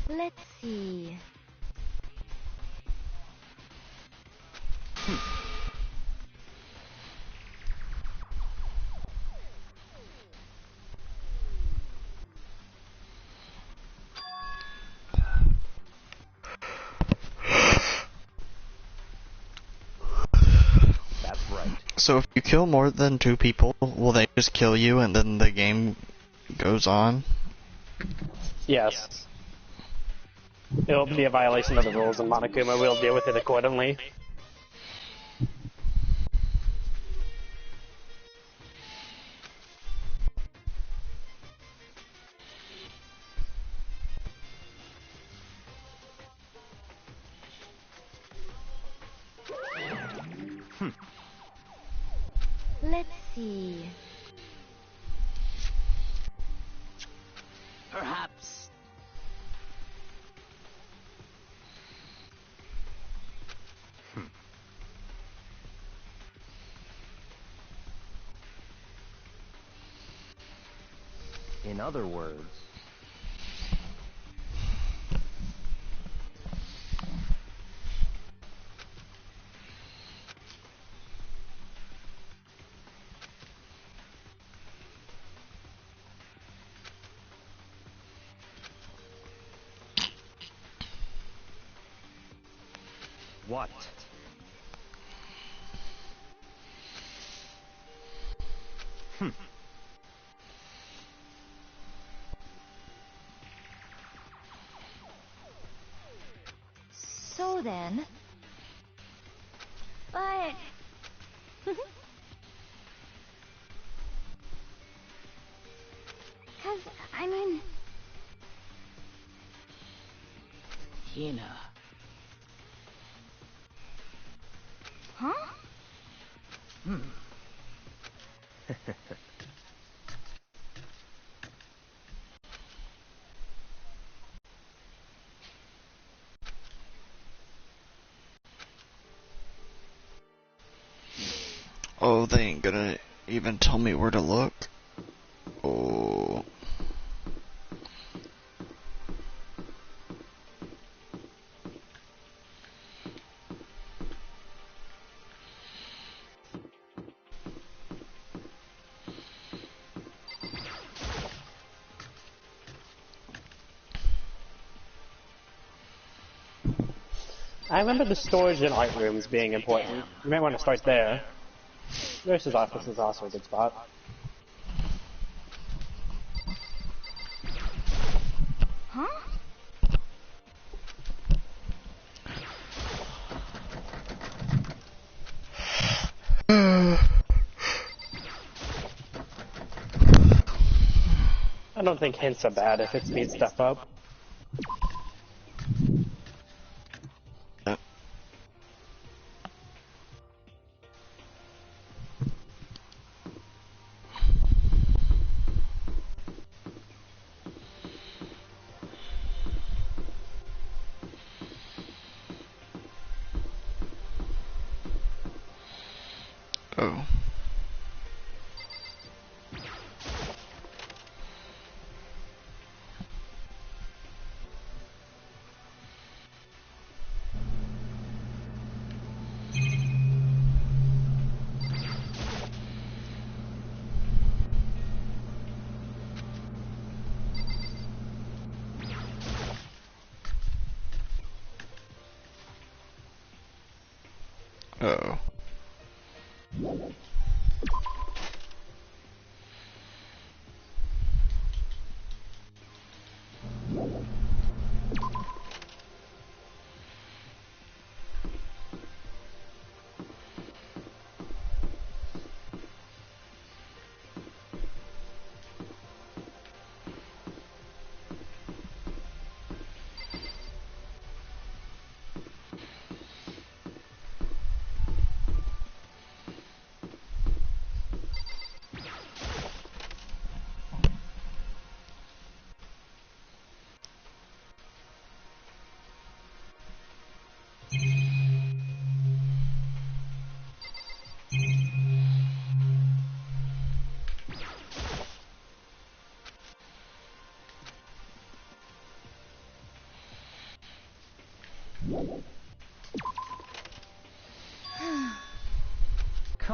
Speaker 3: Let's see.
Speaker 4: That's right.
Speaker 1: So if you kill more than 2 people, will they just kill you and then the game goes on?
Speaker 2: Yes. It'll be a violation of the rules, and Monokuma will deal with it accordingly.
Speaker 3: Let's see.
Speaker 10: Perhaps.
Speaker 4: In other words, what?
Speaker 3: So then... But... Cause, I mean...
Speaker 10: Hina.
Speaker 3: Huh?
Speaker 1: Oh, they ain't gonna even tell me where to look. Oh.
Speaker 2: I remember the storage and art rooms being important. You might want to start there. Nurse's office is also a good spot.
Speaker 3: Huh?
Speaker 2: I don't think hints are bad if it speeds stuff up.
Speaker 1: Oh. Uh-oh.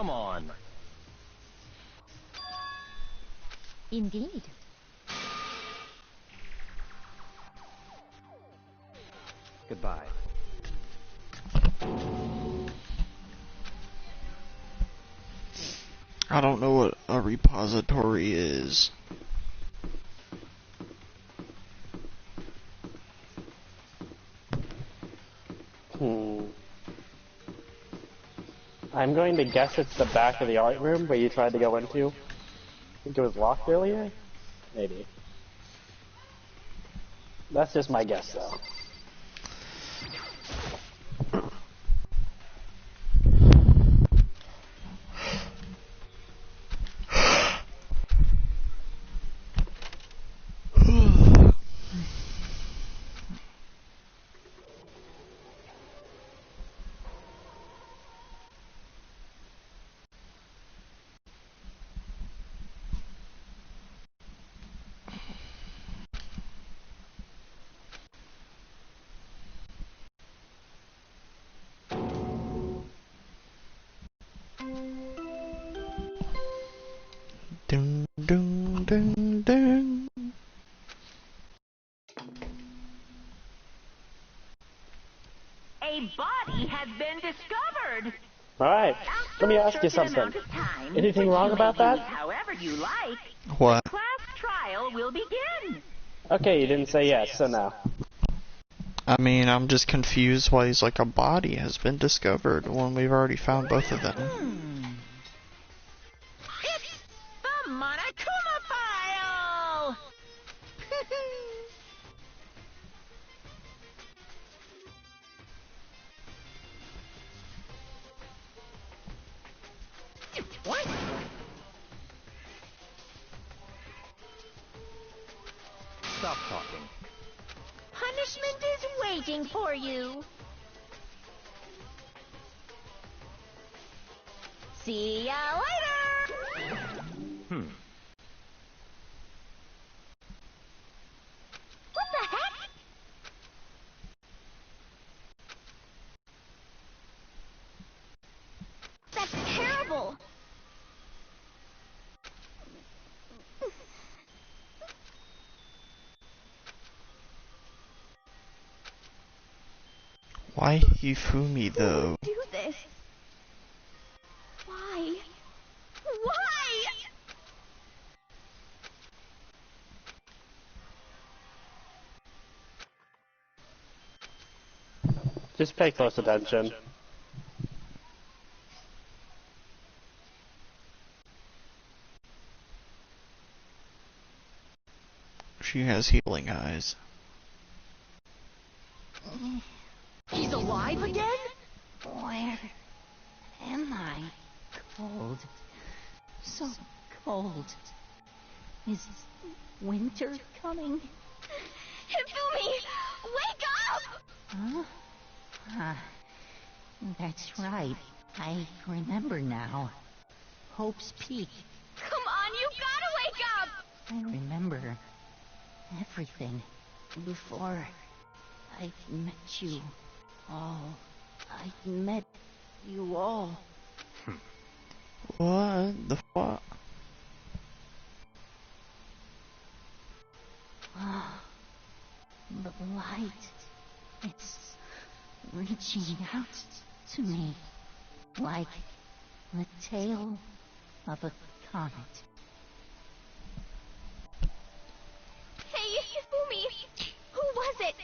Speaker 4: Come on.
Speaker 5: Indeed.
Speaker 4: Goodbye.
Speaker 1: I don't know what a repository is.
Speaker 2: I'm going to guess it's the back of the art room where you tried to go into. I think it was locked earlier? Maybe. That's just my guess, though.
Speaker 1: Dun dun dun dun.
Speaker 5: A body has been discovered.
Speaker 2: Alright, let me ask you something. Anything wrong about that?
Speaker 5: However you like.
Speaker 1: What?
Speaker 5: Class trial will begin.
Speaker 2: Okay, you didn't say yes, so no.
Speaker 1: I mean, I'm just confused why he's like a body has been discovered when we've already found both of them.
Speaker 5: It's the Monokuma file. What?
Speaker 4: Stop talking.
Speaker 5: Punishment is waiting for you. See ya later! What the heck? That's terrible!
Speaker 1: Why Hifumi though?
Speaker 5: Do this. Why? Why?
Speaker 2: Just pay close attention.
Speaker 1: She has healing eyes.
Speaker 5: He's alive again? Where am I? Cold. So cold. Is winter coming? Hifumi! Wake up! Huh? That's right. I remember now. Hope's Peak. Come on, you gotta wake up! I remember everything before I met you all. I met you all.
Speaker 1: What the fuck?
Speaker 5: The light. It's reaching out to me. Like the tail of a comet. Hey, Hifumi! Who was it?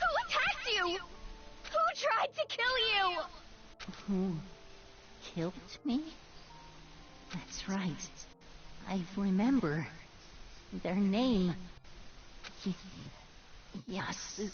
Speaker 5: Who attacked you? Who tried to kill you? Who killed me? That's right. I remember. Their name. Yasu.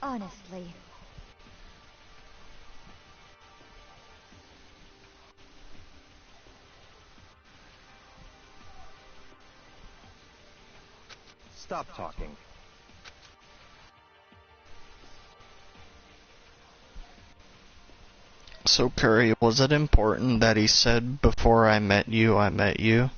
Speaker 3: Honestly.
Speaker 4: Stop talking.
Speaker 1: So, Kuri, was it important that he said, before I met you, I met you?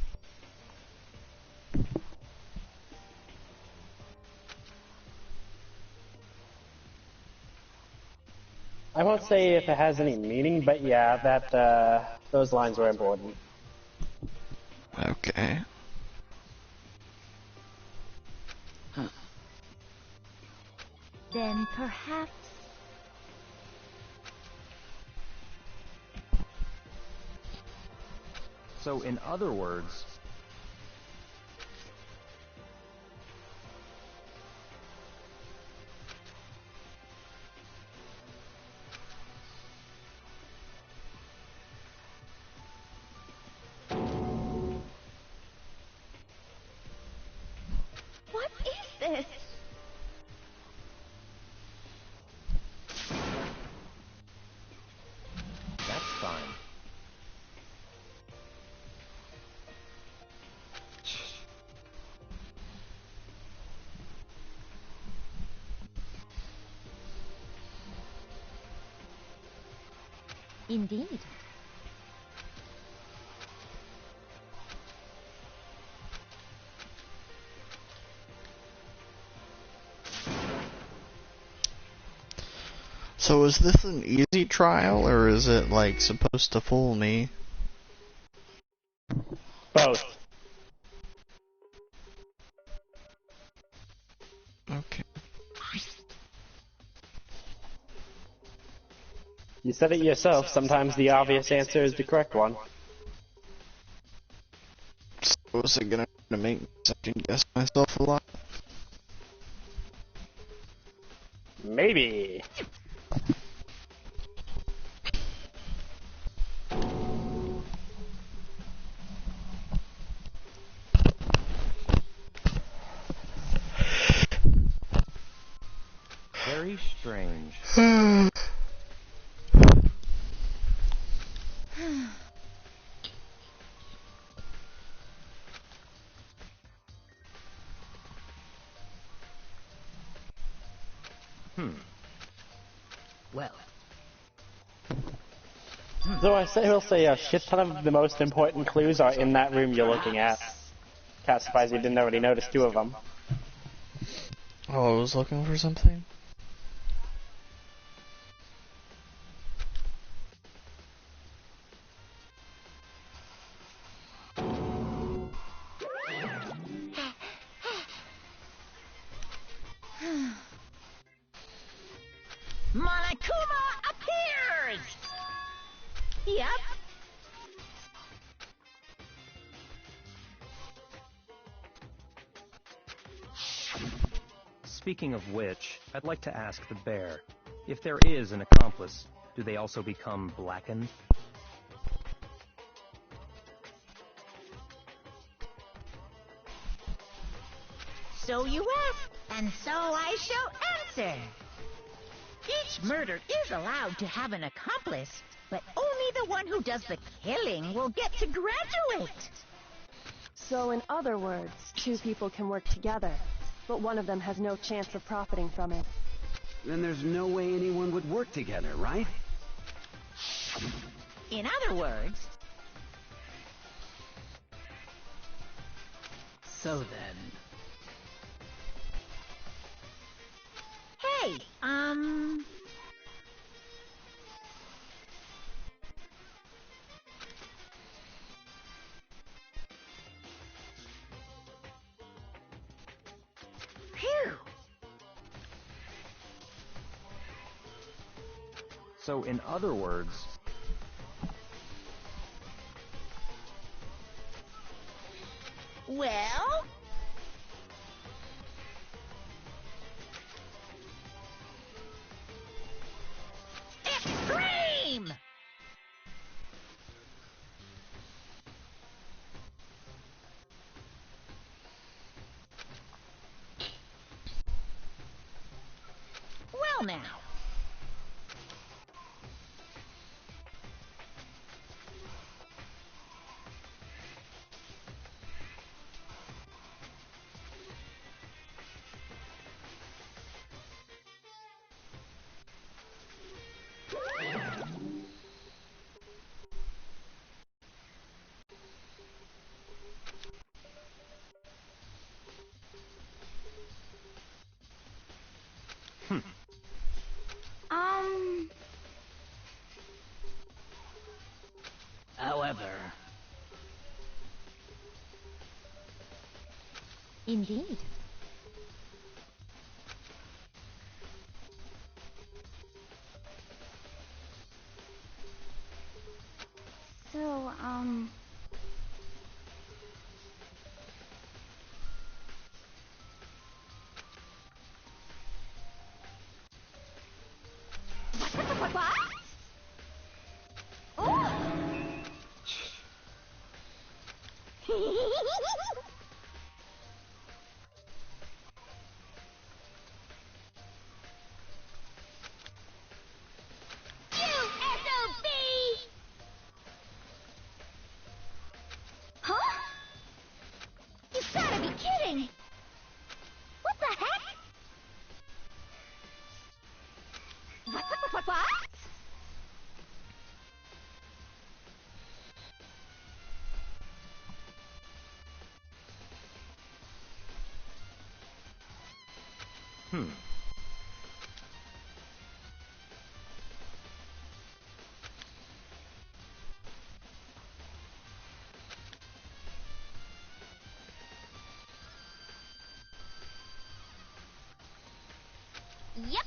Speaker 2: I won't say if it has any meaning, but yeah, that those lines were important.
Speaker 1: Okay.
Speaker 3: Then perhaps...
Speaker 4: So, in other words,
Speaker 3: What is this?
Speaker 4: that's fine.
Speaker 3: Indeed.
Speaker 1: So is this an easy trial, or is it, like, supposed to fool me?
Speaker 2: Both.
Speaker 1: Okay.
Speaker 2: You said it yourself, sometimes the obvious answer is the correct one.
Speaker 1: So is it gonna make me second guess myself a lot?
Speaker 2: Maybe.
Speaker 4: Very strange.
Speaker 10: Well,
Speaker 2: So will say a shit ton of the most important clues are in that room you're looking at. Cat surprised you didn't already notice 2 of them.
Speaker 1: Oh, I was looking for something?
Speaker 5: Monokuma appears! Yep.
Speaker 4: Speaking of which, I'd like to ask the bear, if there is an accomplice, do they also become blackened?
Speaker 5: So you ask, and so I shall answer. Each murder is allowed to have an accomplice, but only the one who does the killing will get to graduate.
Speaker 9: So in other words, 2 people can work together, but one of them has no chance of profiting from it.
Speaker 7: Then there's no way anyone would work together, right?
Speaker 5: In other words,
Speaker 10: so then.
Speaker 5: hey, phew.
Speaker 4: So, in other words,
Speaker 5: Well, extreme! Well jail now.
Speaker 10: However,
Speaker 3: Indeed. So,
Speaker 5: What? Oh! SOB! Huh? You've gotta be kidding! What the heck? What? Yep.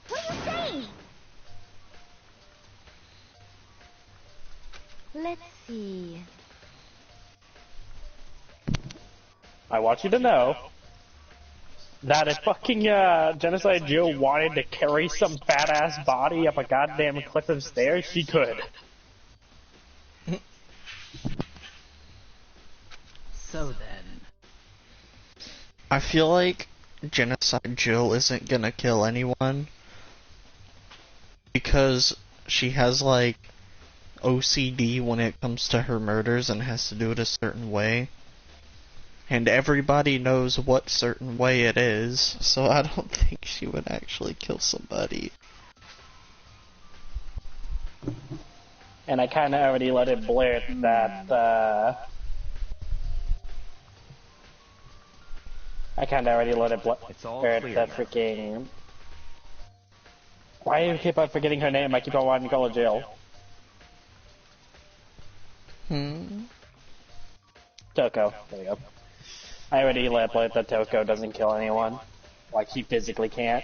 Speaker 5: What are you saying?
Speaker 3: let's see.
Speaker 2: I want you to know that if fucking Genocide Jill wanted to carry some fat ass body up a goddamn cliff of stairs, she could.
Speaker 10: so then,
Speaker 1: I feel like Genocide Jill isn't gonna kill anyone because she has like OCD when it comes to her murders and has to do it a certain way. And everybody knows what certain way it is, so I don't think she would actually kill somebody.
Speaker 2: And I kind of already let it blurt that,
Speaker 4: It's all
Speaker 2: blurt
Speaker 4: clear
Speaker 2: that
Speaker 4: now.
Speaker 2: freaking... Why do you keep on forgetting her name? I keep on wanting to call her Jill. Toko. There we go. I already let it blurt that Toko doesn't kill anyone. Like, he physically can't.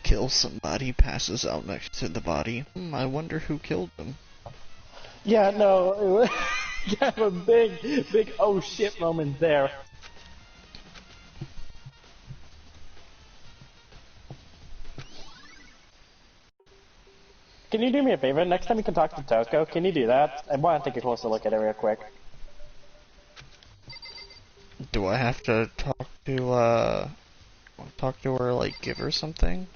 Speaker 1: Kill somebody, passes out next to the body. I wonder who killed them.
Speaker 2: Yeah, no, it was kind of a big oh shit moment there. Can you do me a favor? Next time you can talk to Toko, can you do that? I want to take a closer look at it real quick.
Speaker 1: Do I have to talk to her, like, give her something?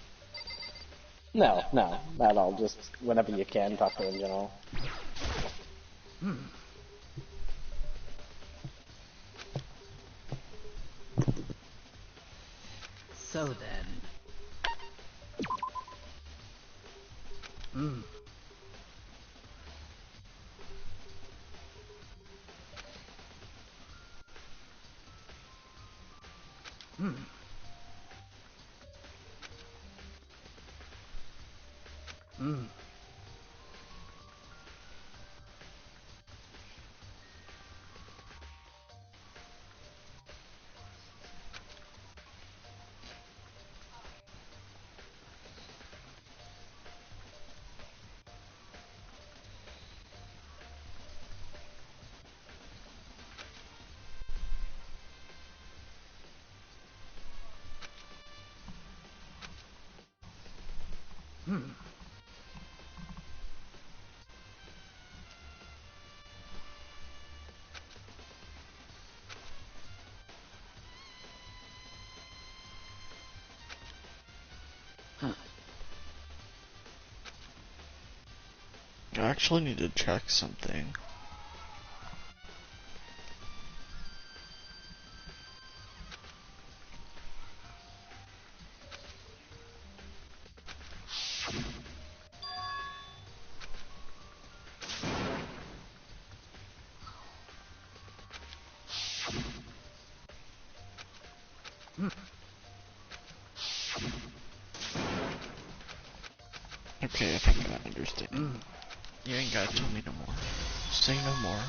Speaker 2: No, not at all. Just whenever you can, talk to her in general.
Speaker 10: so then.
Speaker 1: I actually need to check something. Okay, I think I understand. You ain't gotta tell me no more. Say no more.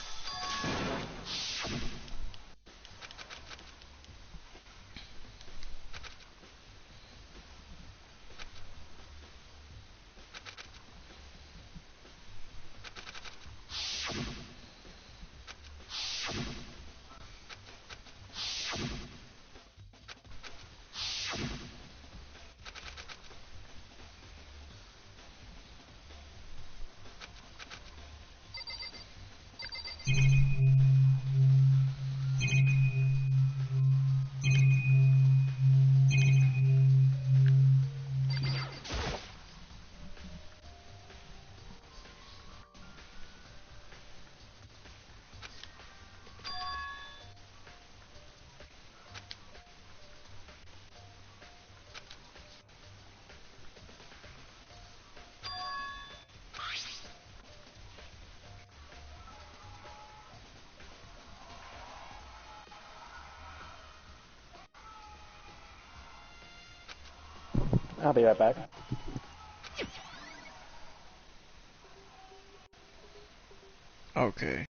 Speaker 2: I'll be right back.
Speaker 1: Okay.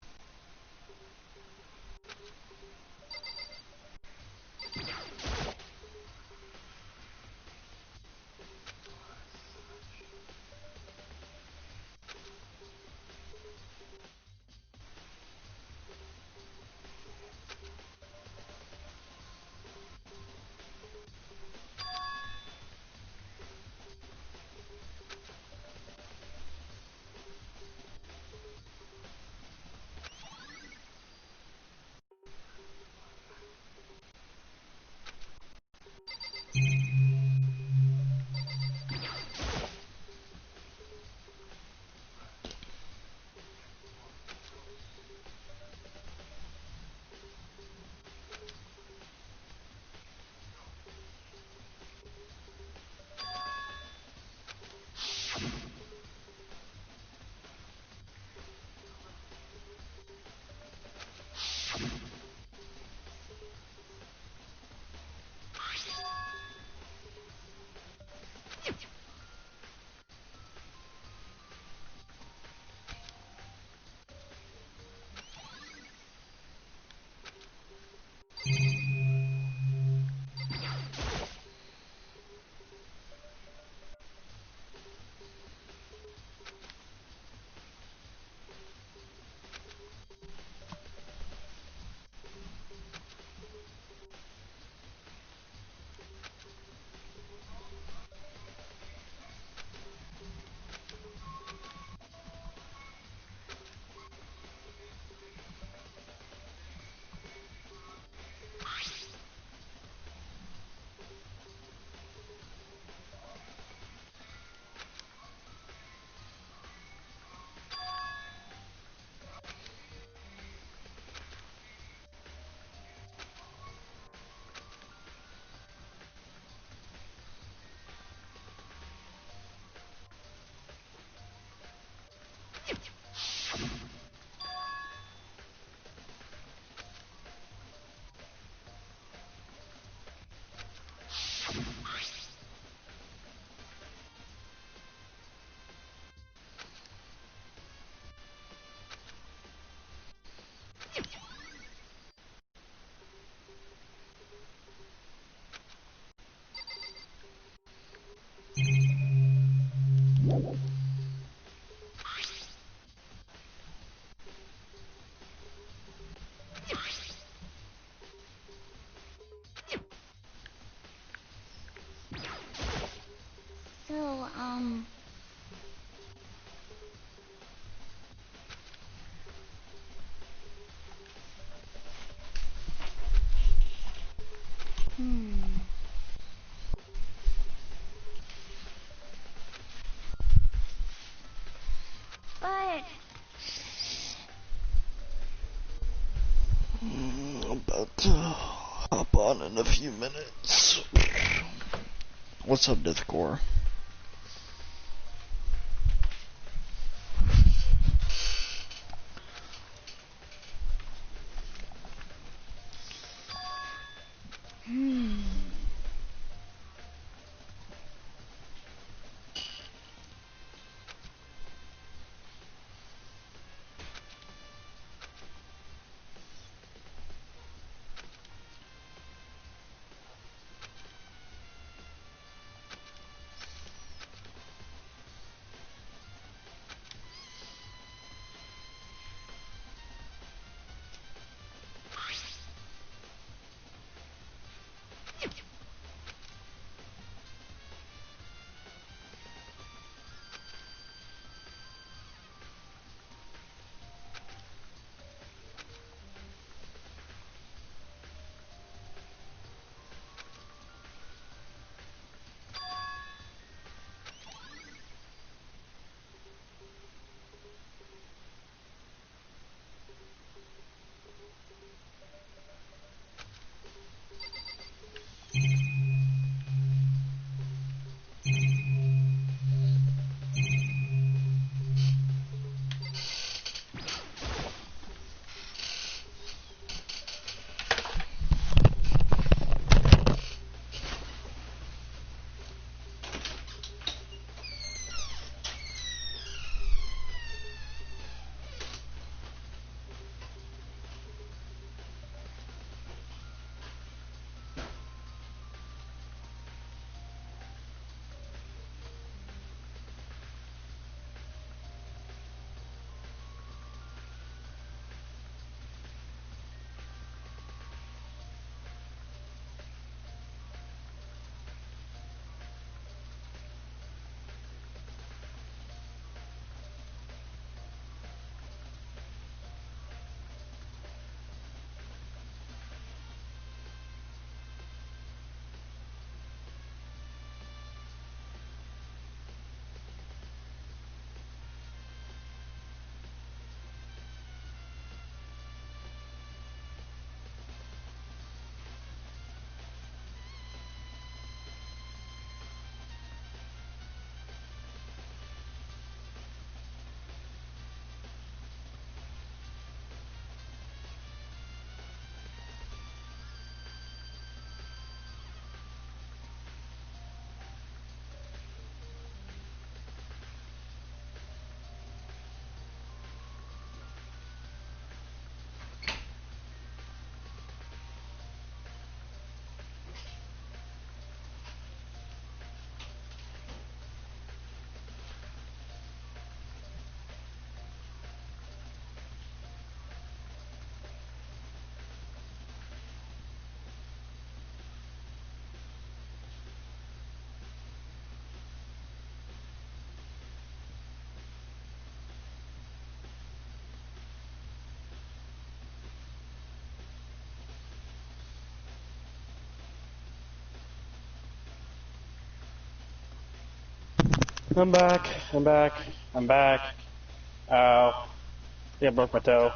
Speaker 3: So,
Speaker 1: hop on in a few minutes. What's up, Deathcore?
Speaker 2: I'm back. I'm back. I'm back. Ow. Yeah, I broke my toe.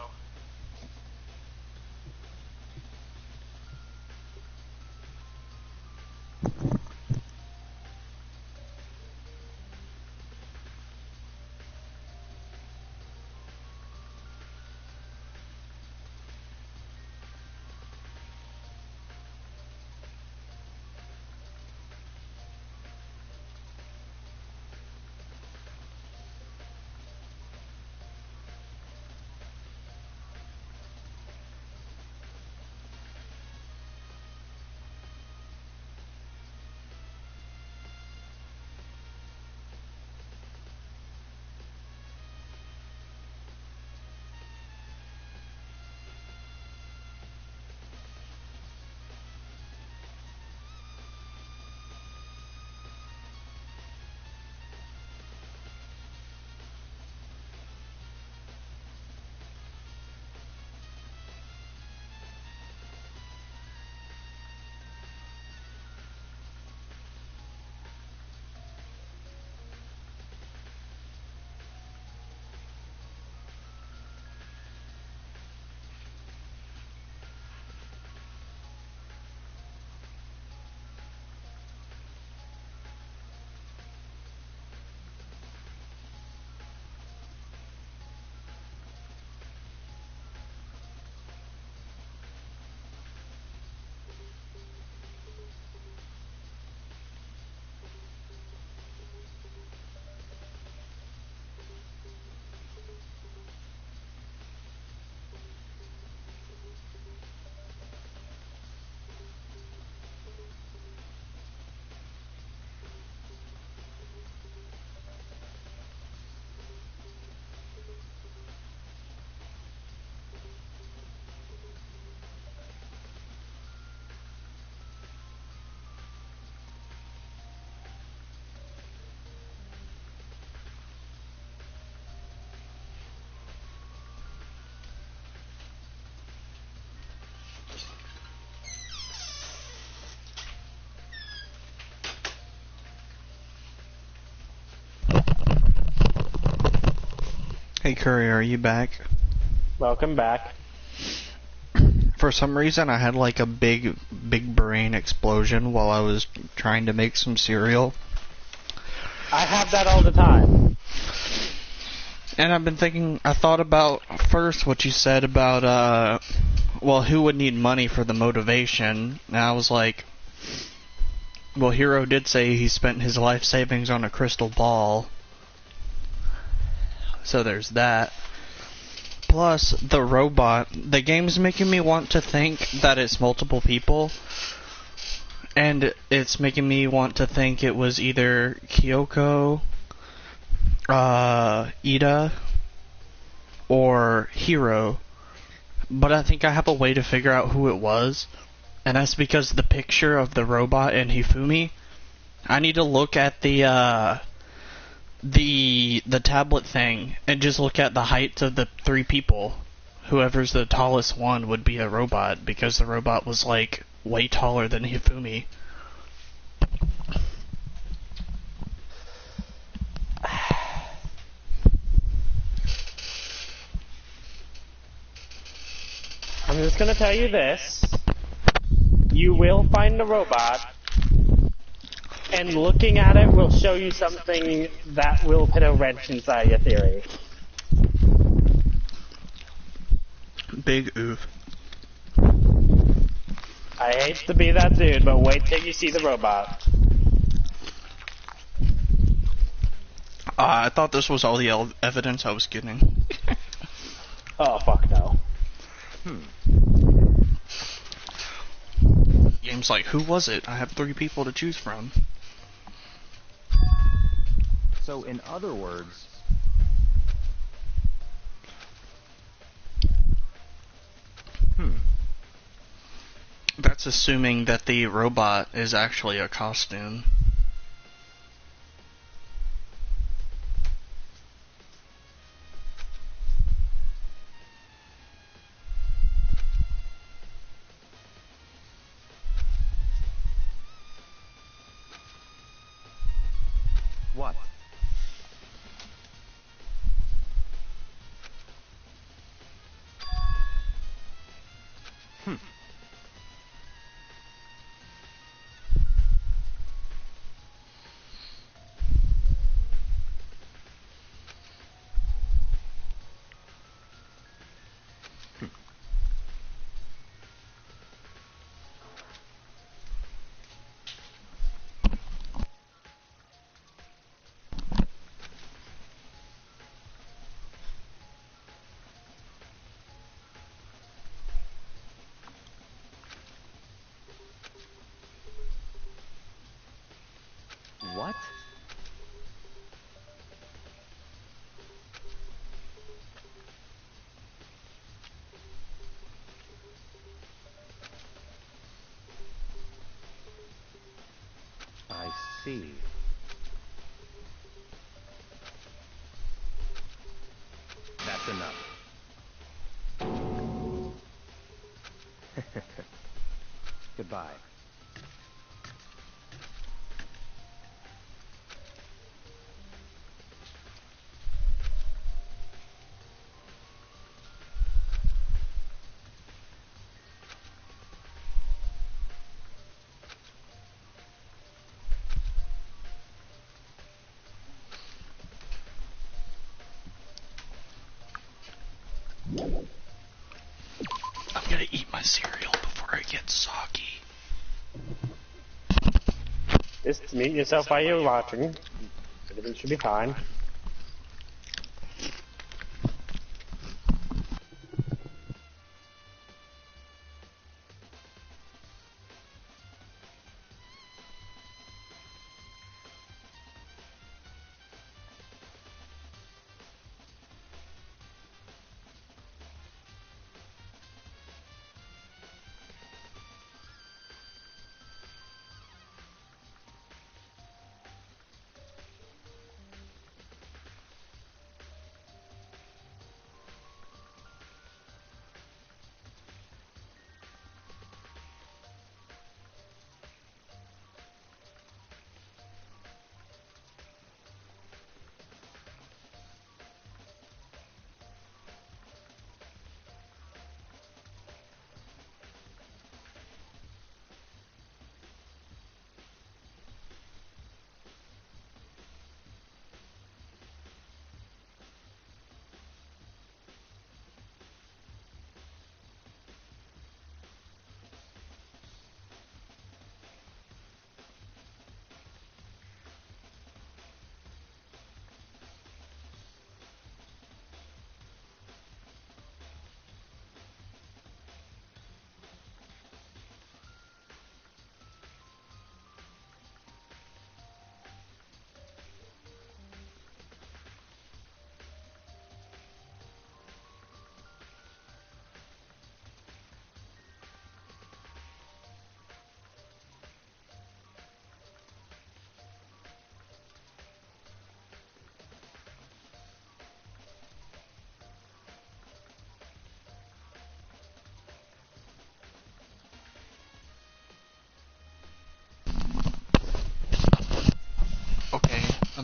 Speaker 1: Hey Curry, are you back?
Speaker 2: Welcome back.
Speaker 1: For some reason, I had like a big brain explosion while I was trying to make some cereal.
Speaker 2: I have that all the time.
Speaker 1: And I've been thinking, I thought about first what you said about, well, who would need money for the motivation? And I was like, well, Hero did say he spent his life savings on a crystal ball. So there's that. Plus, the robot, the game's making me want to think that it's multiple people. And it's making me want to think it was either Kyoko, Ida, or Hiro. But I think I have a way to figure out who it was. And that's because the picture of the robot and Hifumi, I need to look at the tablet thing and just look at the height of the three people. Whoever's the tallest one would be a robot, because the robot was like way taller than Hifumi.
Speaker 2: I'm just gonna tell you this. You will find the robot, and looking at it will show you something that will put a wrench inside your theory.
Speaker 1: Big oof.
Speaker 2: I hate to be that dude, but wait till you see the robot.
Speaker 1: I thought this was all the evidence I was getting.
Speaker 2: Oh, fuck no.
Speaker 1: Game's like, who was it? I have 3 people to choose from.
Speaker 4: So, in other words...
Speaker 1: That's assuming that the robot is actually a costume.
Speaker 4: What? What? I see. That's enough. Goodbye.
Speaker 1: I'm gonna eat my cereal before it gets soggy.
Speaker 2: Just mute yourself while you're watching. Everything should be fine.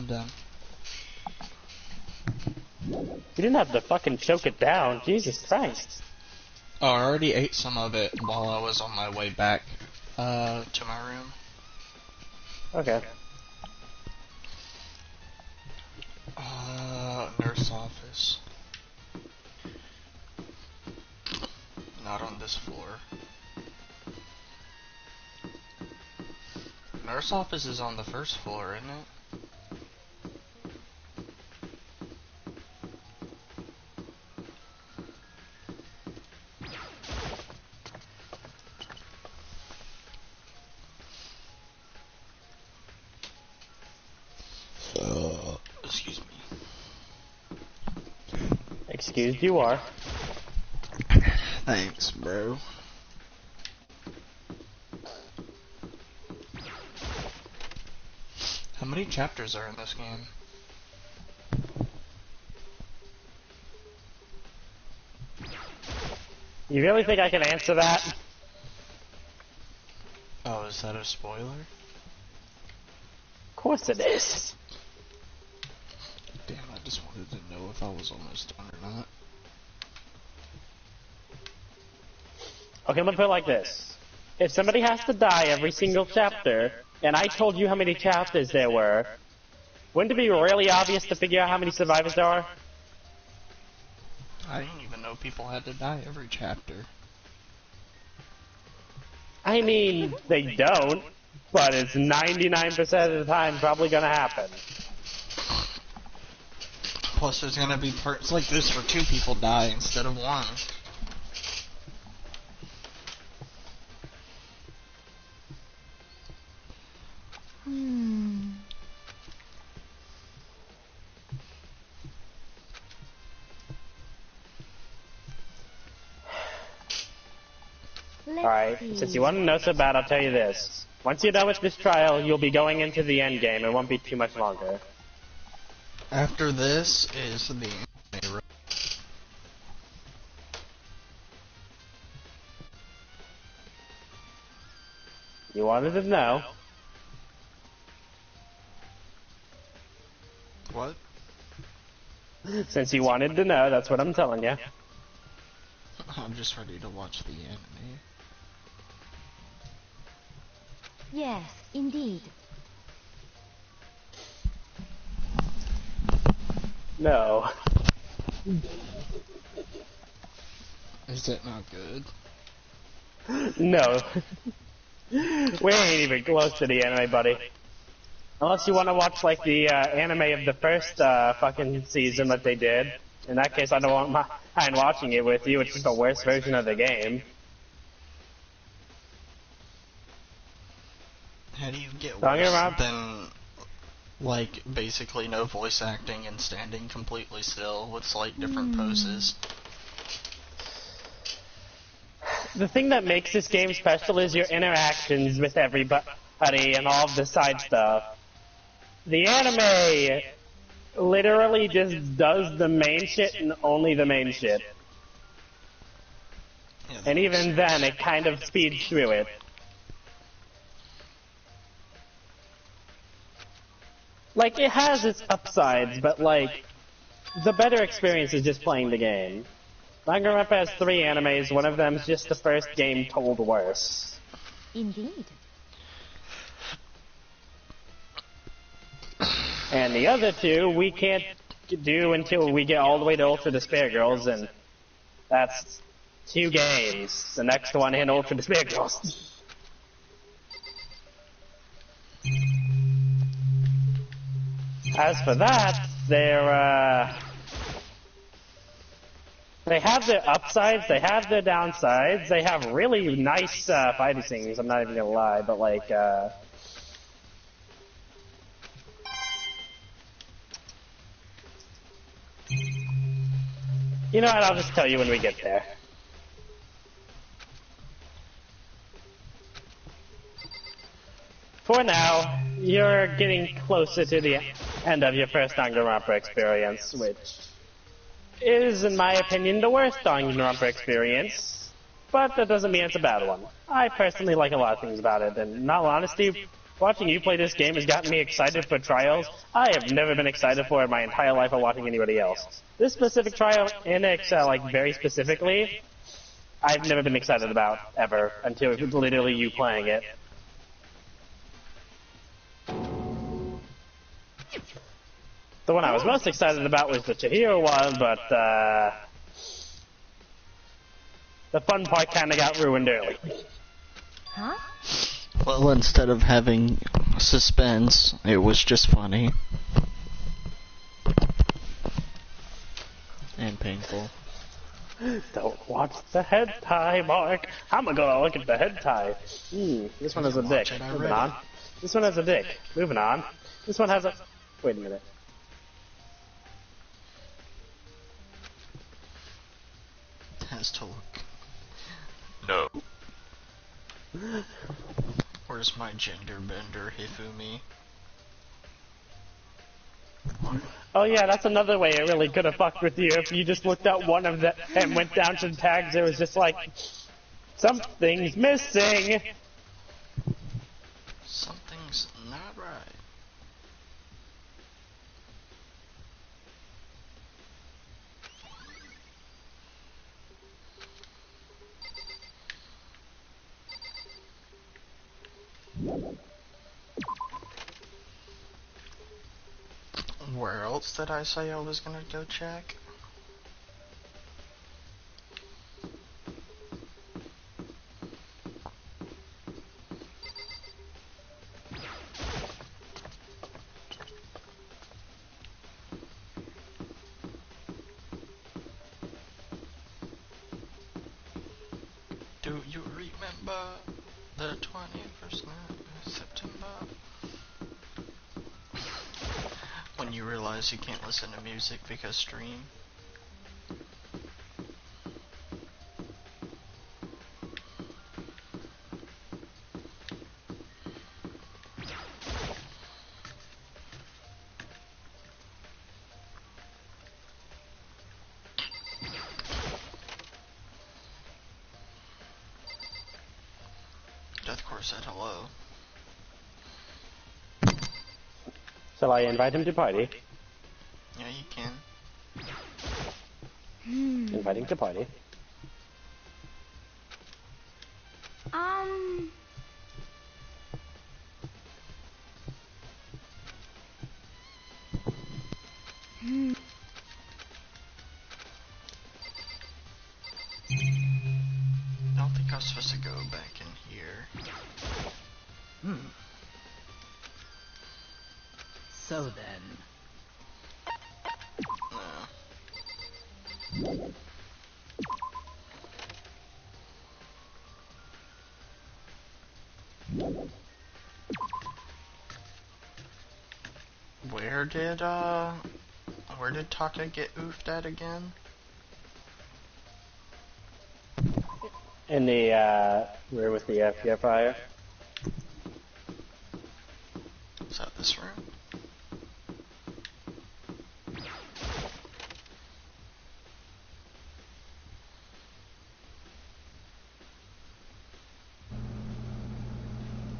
Speaker 1: I'm done.
Speaker 2: You didn't have to fucking choke it down. Jesus Christ.
Speaker 1: Oh, I already ate some of it while I was on my way back to my room.
Speaker 2: Okay.
Speaker 1: Nurse office. Not on this floor. Nurse office is on the first floor, isn't it? Excuse me.
Speaker 2: Excused you are.
Speaker 1: Thanks, bro. How many chapters are in this game?
Speaker 2: You really think I can answer that?
Speaker 1: Oh, is that a spoiler?
Speaker 2: Of course it is.
Speaker 1: Damn, I just wanted to know if I was almost done or not.
Speaker 2: Okay, I'm gonna put it like this. If somebody has to die every single chapter, and I told you how many chapters there were, wouldn't it be really obvious to figure out how many survivors there are?
Speaker 1: I didn't even know people had to die every chapter.
Speaker 2: I mean, they don't, but it's 99% of the time probably gonna happen.
Speaker 1: Plus, there's gonna be parts like this where 2 people die instead of 1.
Speaker 2: Alright, since you want to know so bad, I'll tell you this. Once you're done with this trial, you'll be going into the end game. It won't be too much longer.
Speaker 1: After this is the anime.
Speaker 2: You wanted to know.
Speaker 1: What?
Speaker 2: Since you wanted to know, that's what I'm telling you.
Speaker 1: I'm just ready to watch the anime.
Speaker 3: Yes, indeed.
Speaker 2: No.
Speaker 1: Is it not good?
Speaker 2: No. We ain't even close to the anime, buddy. Unless you want to watch, like, the anime of the first fucking season that they did. In that case, I don't mind watching it with you. It's just a worse version of the game.
Speaker 1: How do you get
Speaker 2: Talking
Speaker 1: worse
Speaker 2: about-
Speaker 1: than, like, basically no voice acting and standing completely still with slight different poses?
Speaker 2: The thing that makes this game special is your interactions with everybody and all of the side stuff. The anime literally just does the main shit and only the main shit.
Speaker 1: Yeah,
Speaker 2: And even then, it kind of speeds through it. Like, it has its upsides, but, like, the better experience is just playing the game. Danganronpa has 3 animes, one of them's just the first game told worse.
Speaker 3: Indeed.
Speaker 2: And the other 2, we can't do until we get all the way to Ultra Despair Girls, and that's 2 games. The next one in Ultra Despair Girls. As for that, they have their upsides, they have their downsides, they have really nice fighting scenes, I'm not even gonna lie, but like, you know what, I'll just tell you when we get there. For now, you're getting closer to the end of your first Danganronpa experience, which is, in my opinion, the worst Danganronpa experience, but that doesn't mean it's a bad one. I personally like a lot of things about it, and in all honesty, Watching you play this game has gotten me excited for trials I have never been excited for in my entire life of watching anybody else. This specific trial, Annex, like very specifically, I've never been excited about ever until literally you playing it. The one I was most excited about was the Chihiro one, but the fun part kinda got ruined early.
Speaker 3: Huh?
Speaker 1: Well, instead of having suspense, it was just funny. And painful.
Speaker 2: Don't watch the head tie, Mark. I'm gonna look at the head tie. This one has a dick. Moving on. This one has a dick. Moving on. This one has a... Wait a minute.
Speaker 1: Has to look. No. Where's my gender bender, Hifumi?
Speaker 2: Oh yeah, that's another way it really could have fucked with you if you just looked at one of them and went down to the tags. It was just like, something's missing.
Speaker 1: Something's not right. Where else did I say I was gonna go check? Do you remember the 21st of September? When you realize you can't listen to music because stream. Deathcore said hello.
Speaker 2: Shall I invite him to party?
Speaker 1: Yeah, you can.
Speaker 2: Inviting to party.
Speaker 1: I don't think I was supposed to go back in here.
Speaker 10: So then...
Speaker 1: Where did Taka get oofed at again?
Speaker 2: In the, where was the purifier?
Speaker 1: Is that this room?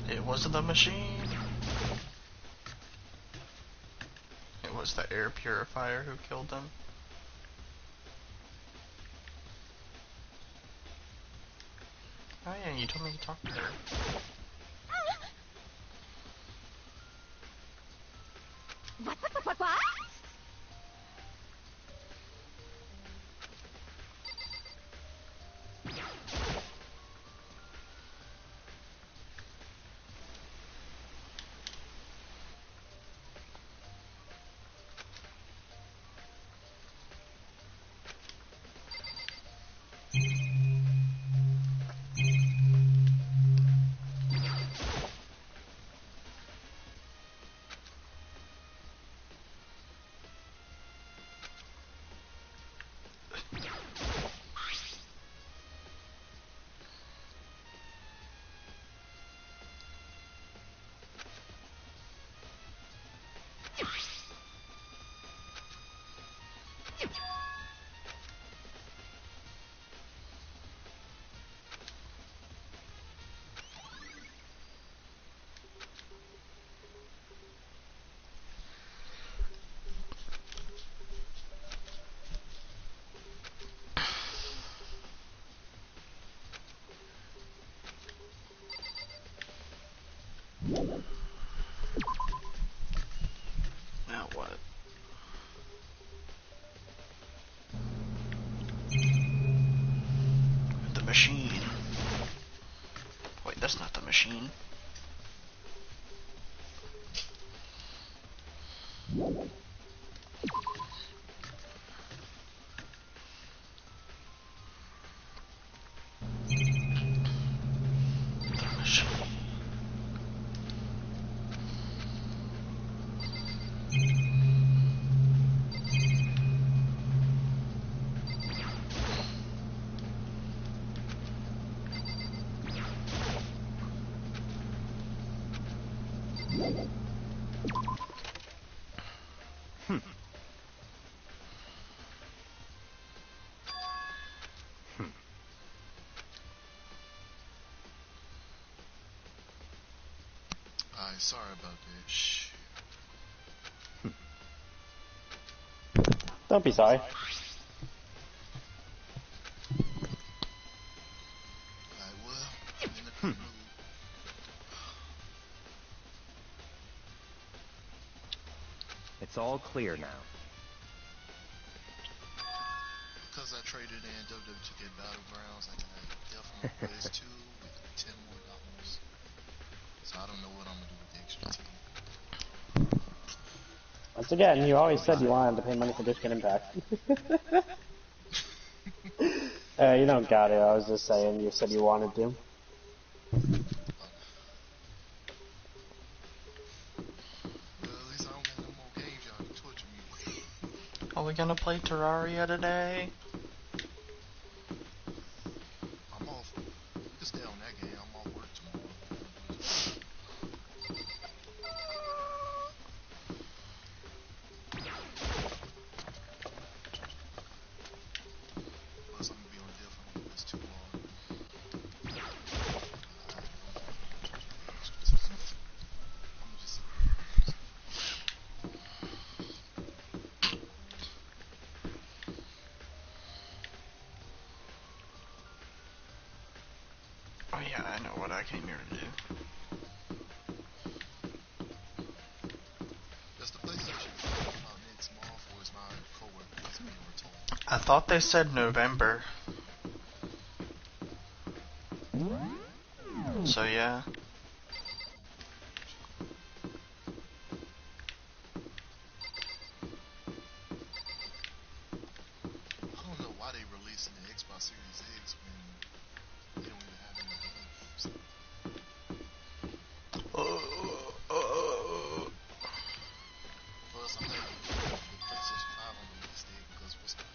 Speaker 1: It wasn't the machine. It was the air purifier who killed them. Oh yeah, you told me to talk to her.
Speaker 5: What?
Speaker 1: machine. Wait, that's not the machine.
Speaker 11: Sorry about that. Shh.
Speaker 2: Don't be sorry.
Speaker 4: It's all clear now.
Speaker 11: Because I traded in WWE Battlegrounds, I got Death on Quest 2 with $10 more. So I don't know what I'm going to do with the extra 10.
Speaker 2: Once again, you always said you wanted to pay money for Disc Impact. You don't got it, I was just saying, you said you wanted to.
Speaker 1: Are we gonna play Terraria today?
Speaker 11: I'm off. You can stay on that game. I'm off work tomorrow. Plus, I'm gonna be on different. It's too long. I'm just.
Speaker 1: Oh yeah, I know what I came here to do.
Speaker 11: That's the PlayStation 5 out next month, or is my coworker that's being retired?
Speaker 1: I thought they said November. So yeah.
Speaker 11: I don't know why they releasing the Xbox Series X when they don't even have any games. Plus, I'm not even getting the PlayStation 5 on the release date because what's the point?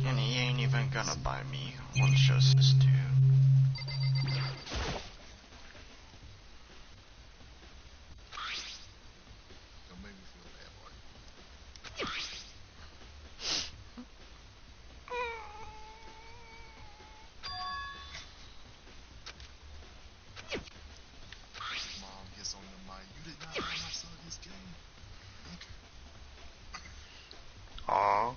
Speaker 1: And he ain't even gonna buy me one Justice 2.
Speaker 11: Don't make me feel bad, boy. Mom gets on the mic. You did not buy my son this game.
Speaker 1: Aww.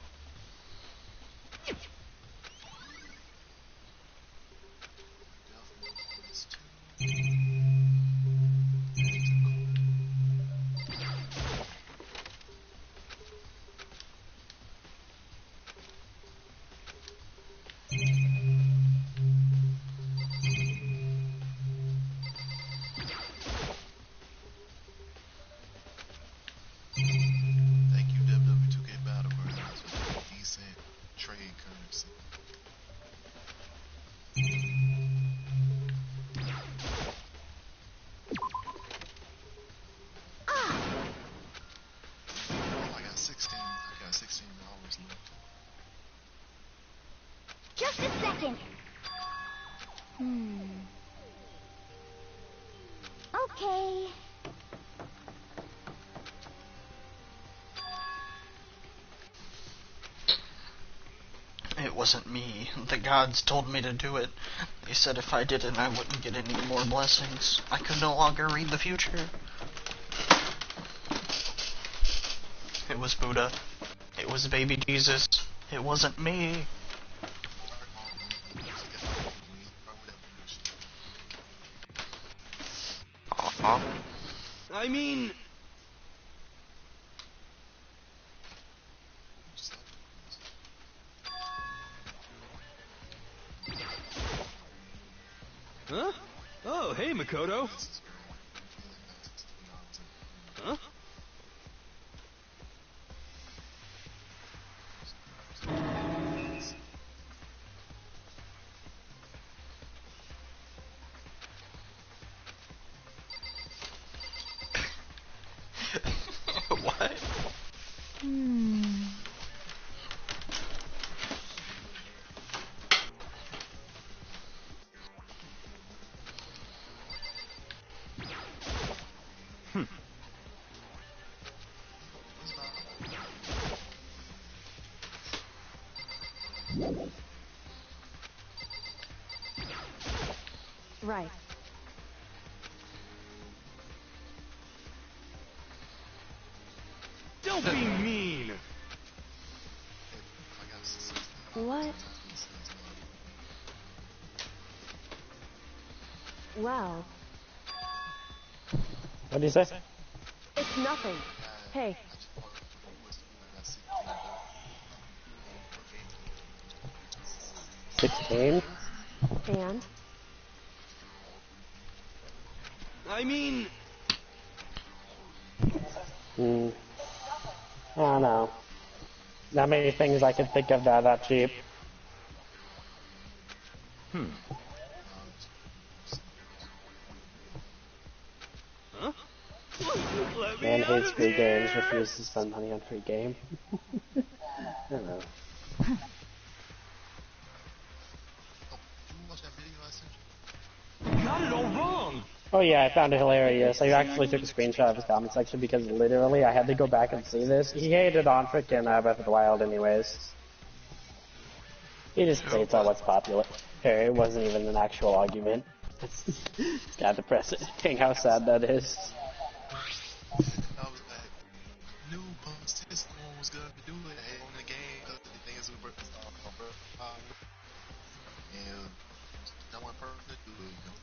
Speaker 11: Thank you, WWE 2K Battlegrounds, for a decent trade currency. Oh, I got 16. I got $16 left.
Speaker 6: Just a second. Okay.
Speaker 1: It It wasn't me. The gods told me to do it. They said if I didn't, I wouldn't get any more blessings. I could no longer read the future. It was Buddha. It was baby Jesus. It wasn't me.
Speaker 7: I mean... Huh? Oh, hey, Makoto. Huh?
Speaker 1: What?
Speaker 9: Right.
Speaker 7: Don't be mean!
Speaker 9: What? Well,
Speaker 2: What do you say?
Speaker 9: it's nothing. Hey,
Speaker 2: 16?
Speaker 9: and?
Speaker 7: I mean...
Speaker 2: I don't know. Not many things I can think of that are that cheap.
Speaker 7: Huh? Let me
Speaker 2: Man
Speaker 7: out
Speaker 2: hates
Speaker 7: of
Speaker 2: free games,
Speaker 7: here!
Speaker 2: refuses to spend money on free game. I don't know.
Speaker 7: Got it all wrong!
Speaker 2: Oh yeah, I found it hilarious. I actually took a screenshot of his comment section because literally I had to go back and see this. He hated on freaking Breath of the Wild anyways. He just states out what's popular. Here, it wasn't even an actual argument. It's kind of depressing how sad that is.
Speaker 11: I was like, new post this one was gonna do it on the game because the thing is we broke this off on Breath of the Wild. And no one person to do it, you know.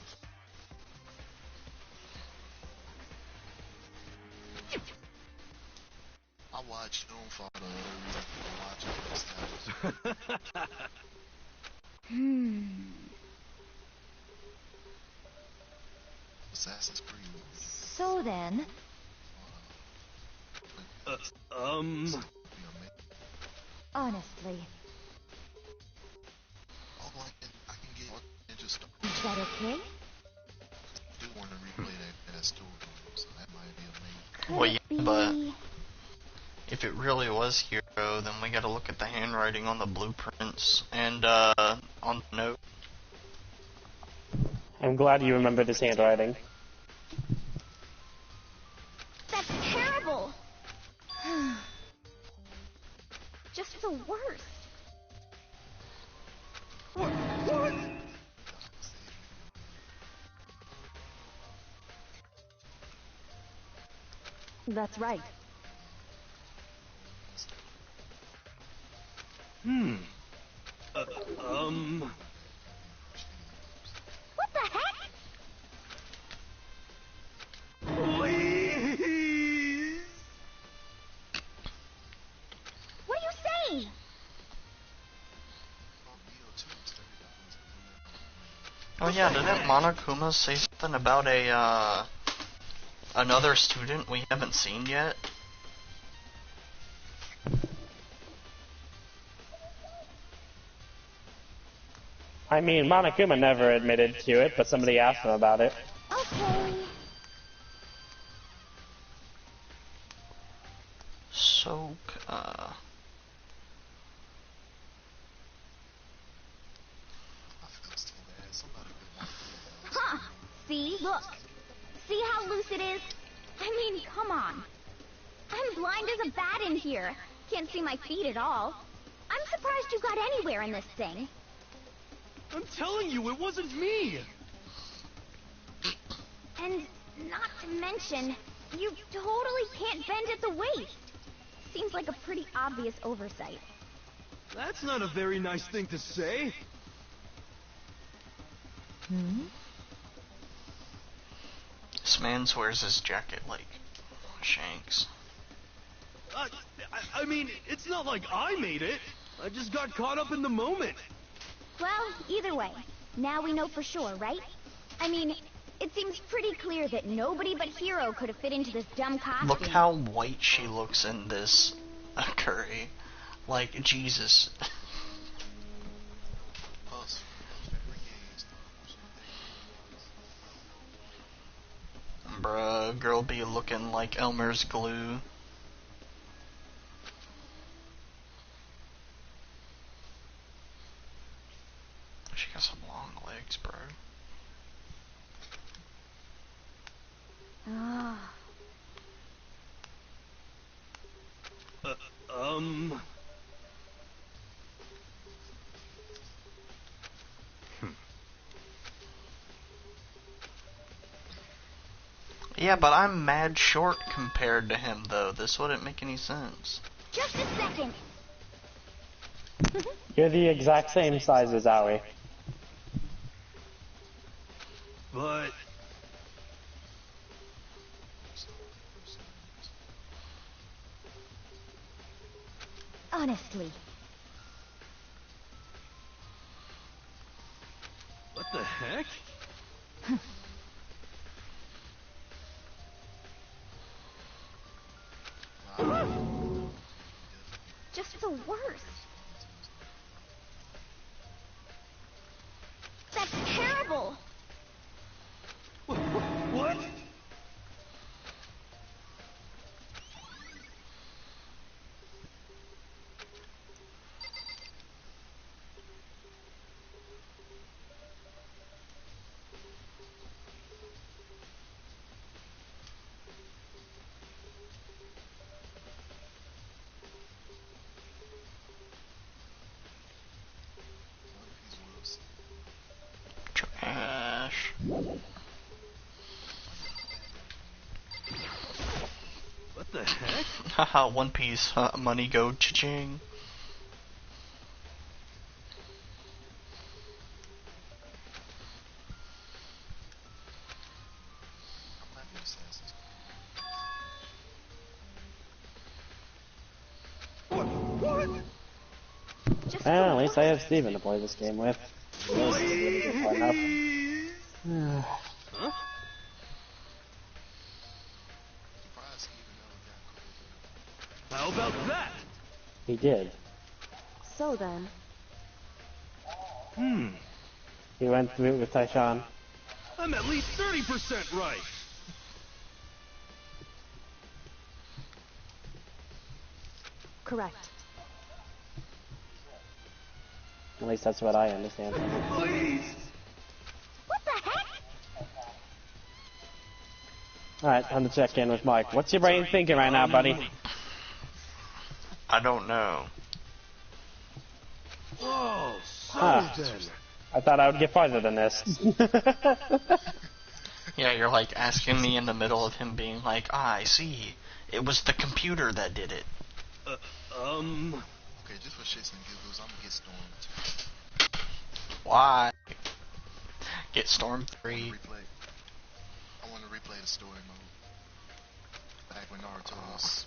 Speaker 11: I watched Doom for the other reason people watch it. Assassin's Creed.
Speaker 3: So then, honestly,
Speaker 11: Oh, I can get Ninja Star.
Speaker 3: is that okay?
Speaker 11: I do want to replay that story, so that might be amazing.
Speaker 3: Could
Speaker 1: Well,
Speaker 3: it
Speaker 1: yeah,
Speaker 3: be...
Speaker 1: but if it really was Hero, then we gotta look at the handwriting on the blueprints and on the note.
Speaker 2: I'm glad you remembered his handwriting.
Speaker 3: That's terrible! Just the worst. What?
Speaker 9: That's right.
Speaker 3: What the heck?
Speaker 7: Please!
Speaker 3: What are you saying?
Speaker 1: Oh yeah, didn't Monokuma say something about a another student we haven't seen yet?
Speaker 2: I mean, Monokuma never admitted to it, but somebody asked him about it.
Speaker 3: Okay.
Speaker 1: So,
Speaker 3: Huh. See? Look. See how loose it is? I mean, come on. I'm blind as a bat in here. Can't see my feet at all. I'm surprised you got anywhere in this thing.
Speaker 7: I'm telling you, it wasn't me!
Speaker 3: And not to mention, you totally can't bend at the waist. Seems like a pretty obvious oversight.
Speaker 7: That's not a very nice thing to say.
Speaker 1: This man wears his jacket like Shanks.
Speaker 7: I mean, it's not like I made it. I just got caught up in the moment.
Speaker 3: Well, either way, now we know for sure, right? I mean, it seems pretty clear that nobody but Hero could have fit into this dumb costume.
Speaker 1: Look how white she looks in this Kuri. Like, Jesus. Bruh, girl be looking like Elmer's glue. She got some long legs, bro.
Speaker 3: Ah.
Speaker 1: Yeah, but I'm mad short compared to him, though. This wouldn't make any sense.
Speaker 3: Just a second.
Speaker 2: You're the exact same size as Aoi.
Speaker 7: But...
Speaker 3: Honestly.
Speaker 7: What the heck?
Speaker 3: Just the worst. That's terrible.
Speaker 7: What?
Speaker 1: Trash.
Speaker 7: What the heck?
Speaker 1: Haha, One Piece money go cha-ching.
Speaker 2: Well, at least I have Steven to play this game with.
Speaker 7: Huh? How about that?
Speaker 2: He did.
Speaker 9: So then,
Speaker 2: He went through it with Taishan.
Speaker 7: I'm at least 30% right.
Speaker 9: correct.
Speaker 2: At least that's what I understand.
Speaker 7: Please.
Speaker 3: What the heck?
Speaker 2: Alright, time to check in with Mike. What's your brain thinking right now, buddy?
Speaker 1: I don't know.
Speaker 7: Oh, so then.
Speaker 2: I thought I would get farther than this.
Speaker 1: Yeah, you're like asking me in the middle of him being like, I see. It was the computer that did it.
Speaker 11: Okay, just for shits and giggles, I'm gonna get stormed.
Speaker 1: Why? Get Storm 3.
Speaker 11: I want to replay the story mode. Back when Naruto was,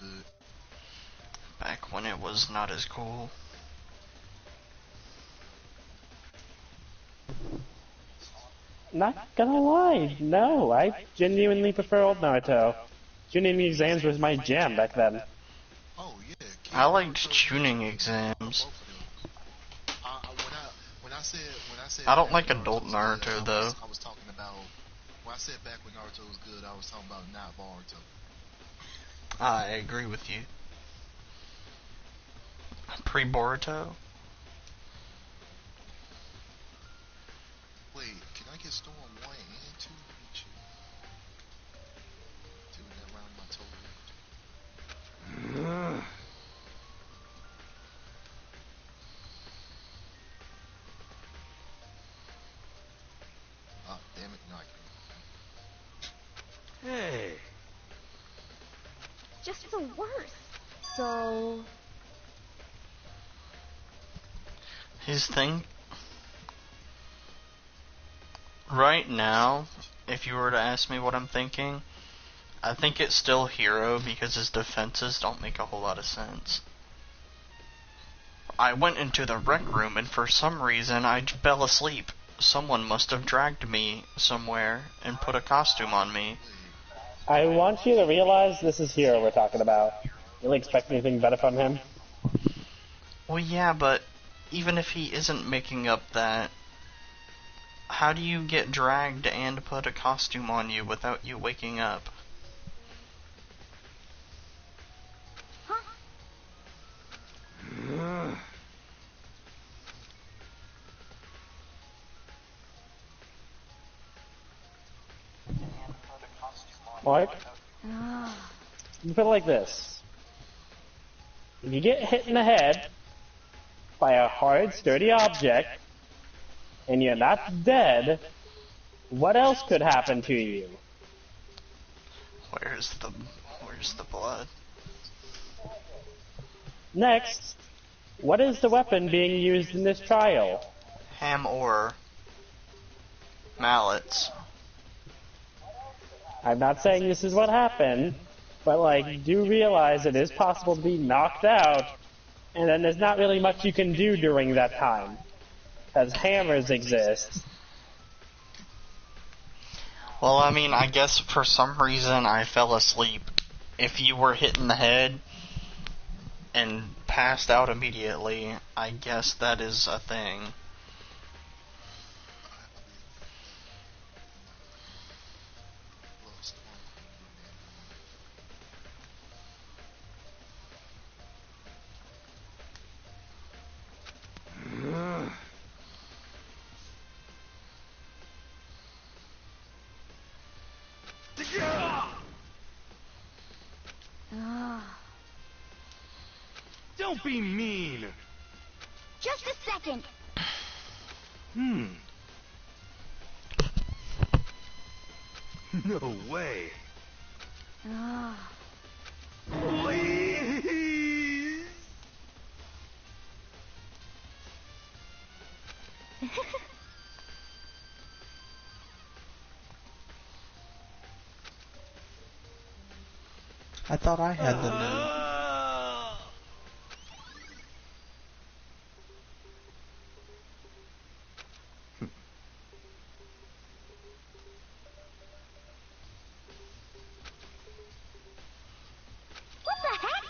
Speaker 11: good.
Speaker 1: Back when it was not as cool.
Speaker 2: Not gonna lie, no, I genuinely prefer old Naruto. Tuning exams was my jam back then.
Speaker 11: Oh yeah.
Speaker 1: I liked tuning exams.
Speaker 11: When I said
Speaker 1: I don't like adult Naruto though.
Speaker 11: I was talking about when I said back when Naruto was good, I was talking about not Boruto.
Speaker 1: I agree with you. Pre-Boruto?
Speaker 11: Wait, can I get Storm 1 and 2? Doing that round my total.
Speaker 3: just the worst.
Speaker 9: So...
Speaker 1: His thing... Right now, if you were to ask me what I'm thinking, I think it's still Hero because his defenses don't make a whole lot of sense. I went into the rec room and for some reason I fell asleep. Someone must have dragged me somewhere and put a costume on me.
Speaker 2: I want you to realize this is Hero we're talking about. Really expect anything better from him?
Speaker 1: Well, yeah, but even if he isn't making up that, how do you get dragged and put a costume on you without you waking up?
Speaker 2: Mark? You put it like this. If you get hit in the head by a hard, sturdy object, and you're not dead, what else could happen to you?
Speaker 1: Where's the blood?
Speaker 2: Next, what is the weapon being used in this trial?
Speaker 1: Ham or mallets.
Speaker 2: I'm not saying this is what happened, but like, do realize it is possible to be knocked out, and then there's not really much you can do during that time, because hammers exist.
Speaker 1: Well, I mean, I guess for some reason I fell asleep. If you were hit in the head and passed out immediately, I guess that is a thing.
Speaker 7: Don't be mean.
Speaker 3: Just a second.
Speaker 7: No way. Please.
Speaker 1: I thought I had the note.
Speaker 3: What the heck?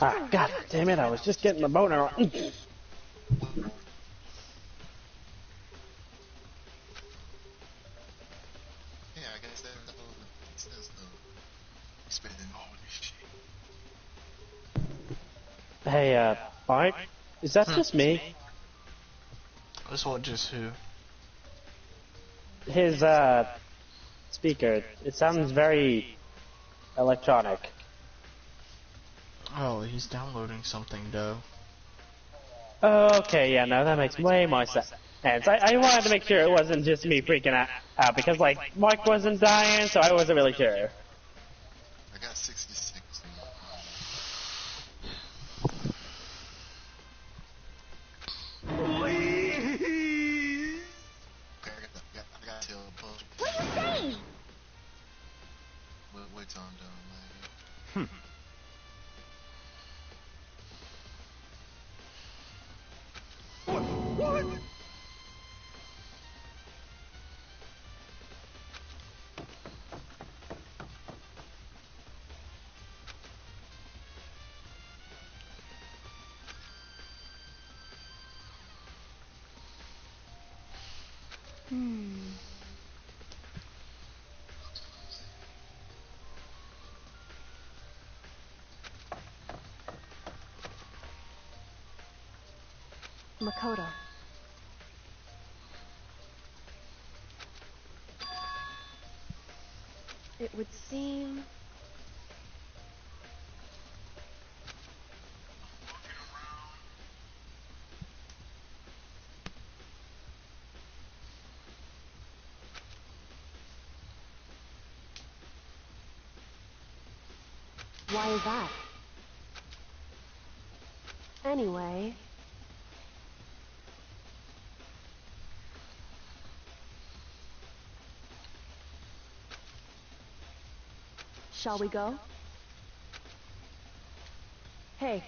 Speaker 2: Ah, god damn it, I was just getting the boner on.
Speaker 11: Yeah, I guess that's all it says though. Spending all this shit.
Speaker 2: Hey, Mark? Is that just me?
Speaker 1: This one just who?
Speaker 2: His, speaker, it sounds very electronic.
Speaker 1: Oh, he's downloading something, though.
Speaker 2: Okay, yeah, no, that makes way more sense. I wanted to make sure it wasn't just me freaking out because, like, Mark wasn't dying, so I wasn't really sure.
Speaker 11: I got 66.
Speaker 7: Please.
Speaker 11: Okay, I got till push.
Speaker 3: What are you saying?
Speaker 11: Wait till I'm done, man.
Speaker 7: What?
Speaker 9: Makoto. It would seem... Why is that? Anyway... Shall we go? Hey.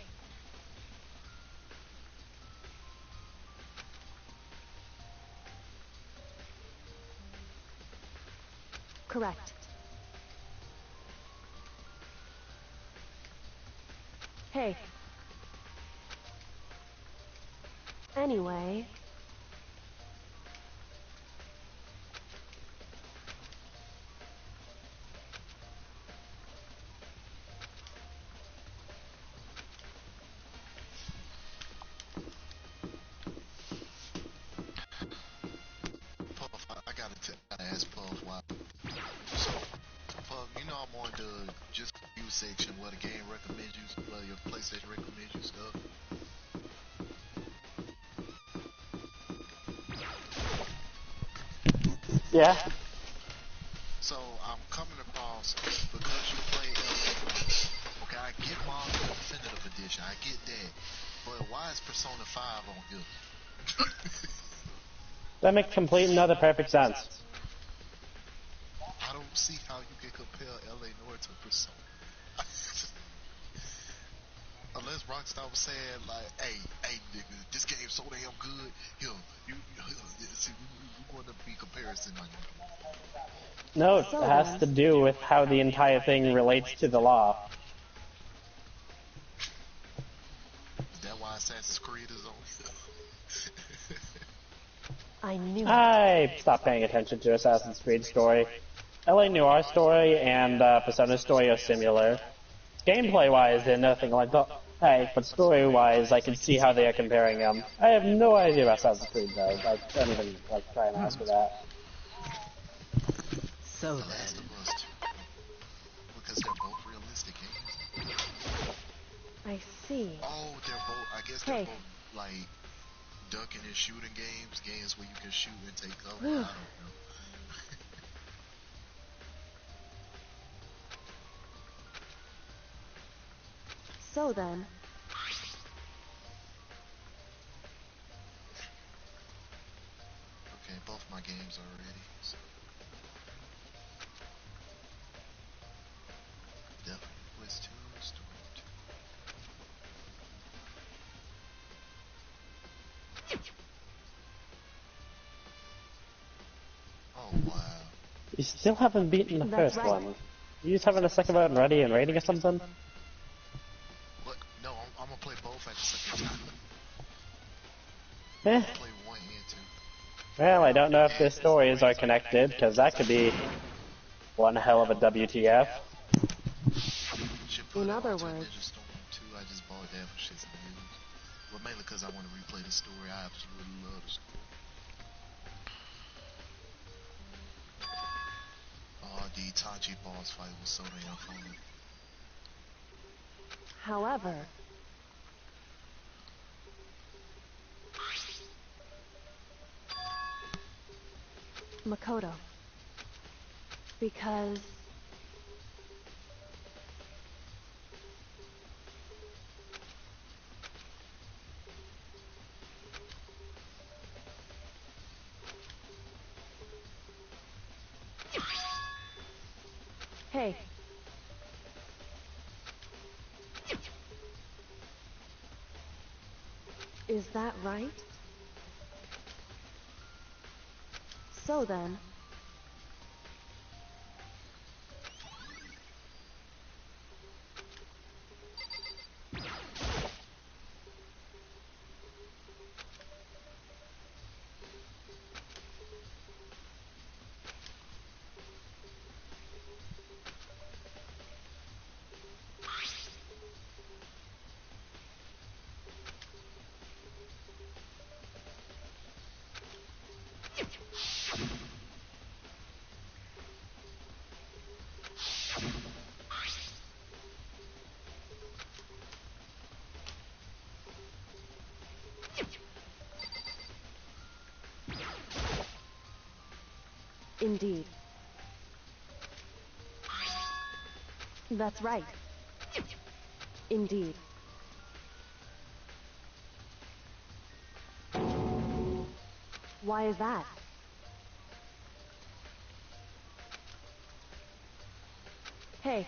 Speaker 9: Correct. Hey. Anyway...
Speaker 11: Puff, I gotta ask Puff why. So, Puff, you know I'm on the just you section where the game recommends you, where your PlayStation recommends you stuff.
Speaker 2: Yeah.
Speaker 11: So I'm coming across because you play LA. Okay, I get Marvel Definitive Edition, I get that, but why is Persona 5 on here?
Speaker 2: That makes complete and utter perfect sense.
Speaker 11: I don't see how you can compare LA Noire to Persona. Unless Rockstar was saying like, hey, nigga, this game's so damn good. Here, see, we're going to be comparison on you.
Speaker 2: No, it has to do with how the entire thing relates to the law.
Speaker 11: Is that why Assassin's Creed is on?
Speaker 9: I knew it.
Speaker 2: I stopped paying attention to Assassin's Creed story. LA Noire story and Persona story are similar. Gameplay-wise, they're nothing like that. Hey, but story-wise, I can see how they are comparing them. I have no idea about Assassin's Creed, though. I don't even try and ask for that.
Speaker 10: So
Speaker 11: The Last
Speaker 10: then...
Speaker 11: of Us 2. Because they're both realistic games.
Speaker 9: I see.
Speaker 11: Oh, they're both, I guess they're both, like, ducking and shooting games where you can shoot and take cover. I don't know.
Speaker 9: So then...
Speaker 11: Okay, both my games are ready. So. Definitely Quest 2, Story 2. Oh, wow.
Speaker 2: You still haven't beaten the first one. You just having a second one ready and rating or something?
Speaker 11: What? No, I'm gonna play both at the same time.
Speaker 2: Eh.
Speaker 11: Play 1 and 2.
Speaker 2: Well, I don't know if their stories are connected, because that could be one hell of a WTF.
Speaker 9: In other words...
Speaker 11: Ninja Storm 2, I just bought that for shits and giggles. Well, mainly because I want to replay the story. I absolutely love the story. Oh, the Itachi boss fight was so damn fun.
Speaker 9: However... Makoto. Because... Hey. Is that right? So then... Indeed. That's right. Indeed. Why is that? Hey.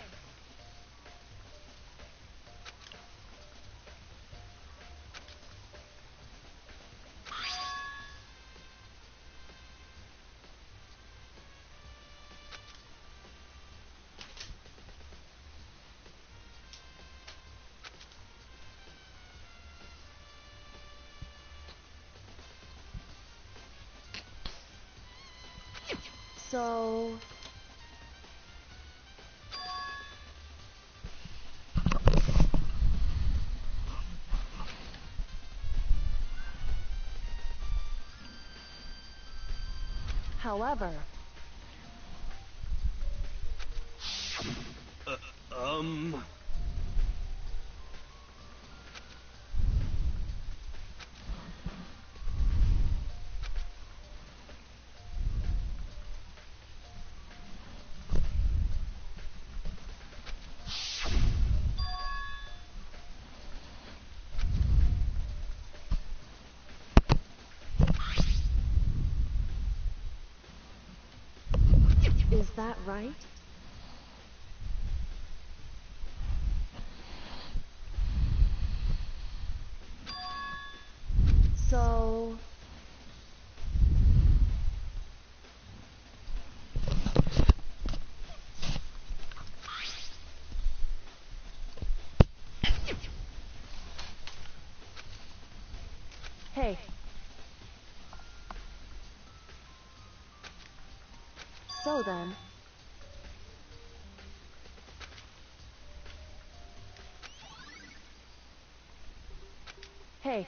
Speaker 9: So... However... Is that right? So... Hey. So then... Hey.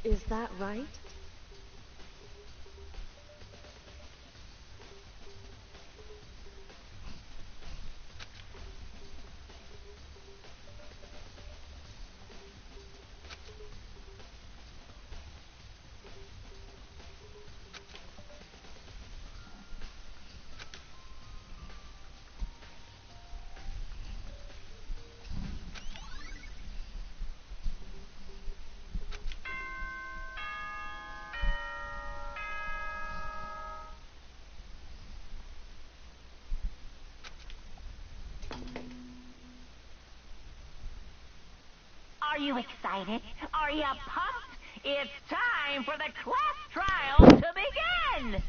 Speaker 9: Is that right?
Speaker 5: Are you excited? Are you pumped? It's time for the class trial to begin!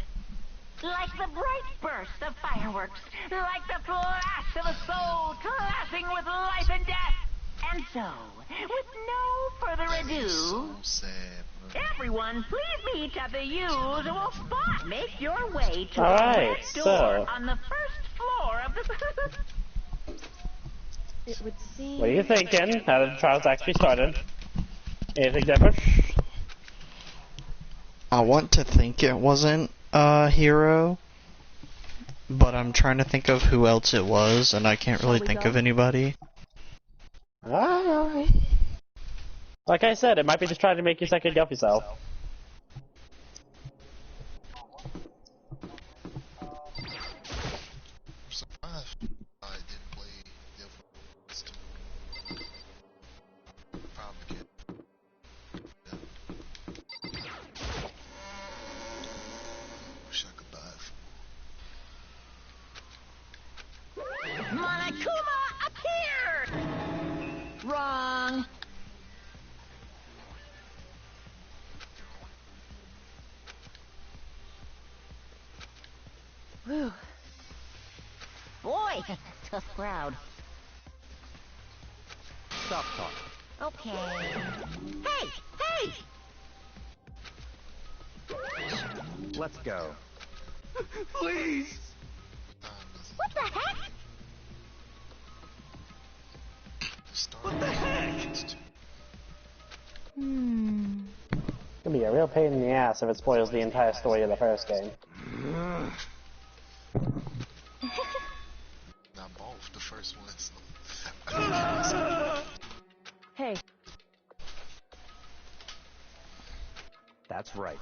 Speaker 5: Like the bright burst of fireworks, like the flash of a soul clashing with life and death. And so, with no further ado,
Speaker 11: So sad, bro.
Speaker 5: everyone please meet at the usual spot. Make your way to
Speaker 2: All
Speaker 5: the
Speaker 2: right,
Speaker 5: red door
Speaker 2: so-
Speaker 5: on the first floor of the...
Speaker 9: It would seem...
Speaker 2: What are you thinking? Now that the trial's actually started. Anything different?
Speaker 1: I want to think it wasn't a hero, but I'm trying to think of who else it was, and I can't really
Speaker 9: Shall we
Speaker 1: think
Speaker 9: go?
Speaker 1: of anybody.
Speaker 2: Alright. Like I said, it might be just trying to make you second guess yourself.
Speaker 11: I'm surprised I didn't play the first two. Probably get. Wish I could buy it for
Speaker 5: Monokuma appeared! Wrong.
Speaker 9: Whew.
Speaker 5: Boy, tough crowd.
Speaker 4: Stop talking.
Speaker 5: Okay. Hey! Hey!
Speaker 4: Let's go.
Speaker 7: Please!
Speaker 5: What the heck?
Speaker 7: What the heck?
Speaker 2: It's gonna be a real pain in the ass if it spoils the entire story of the first game.
Speaker 11: Not both, the first one. So
Speaker 9: Hey.
Speaker 4: That's right.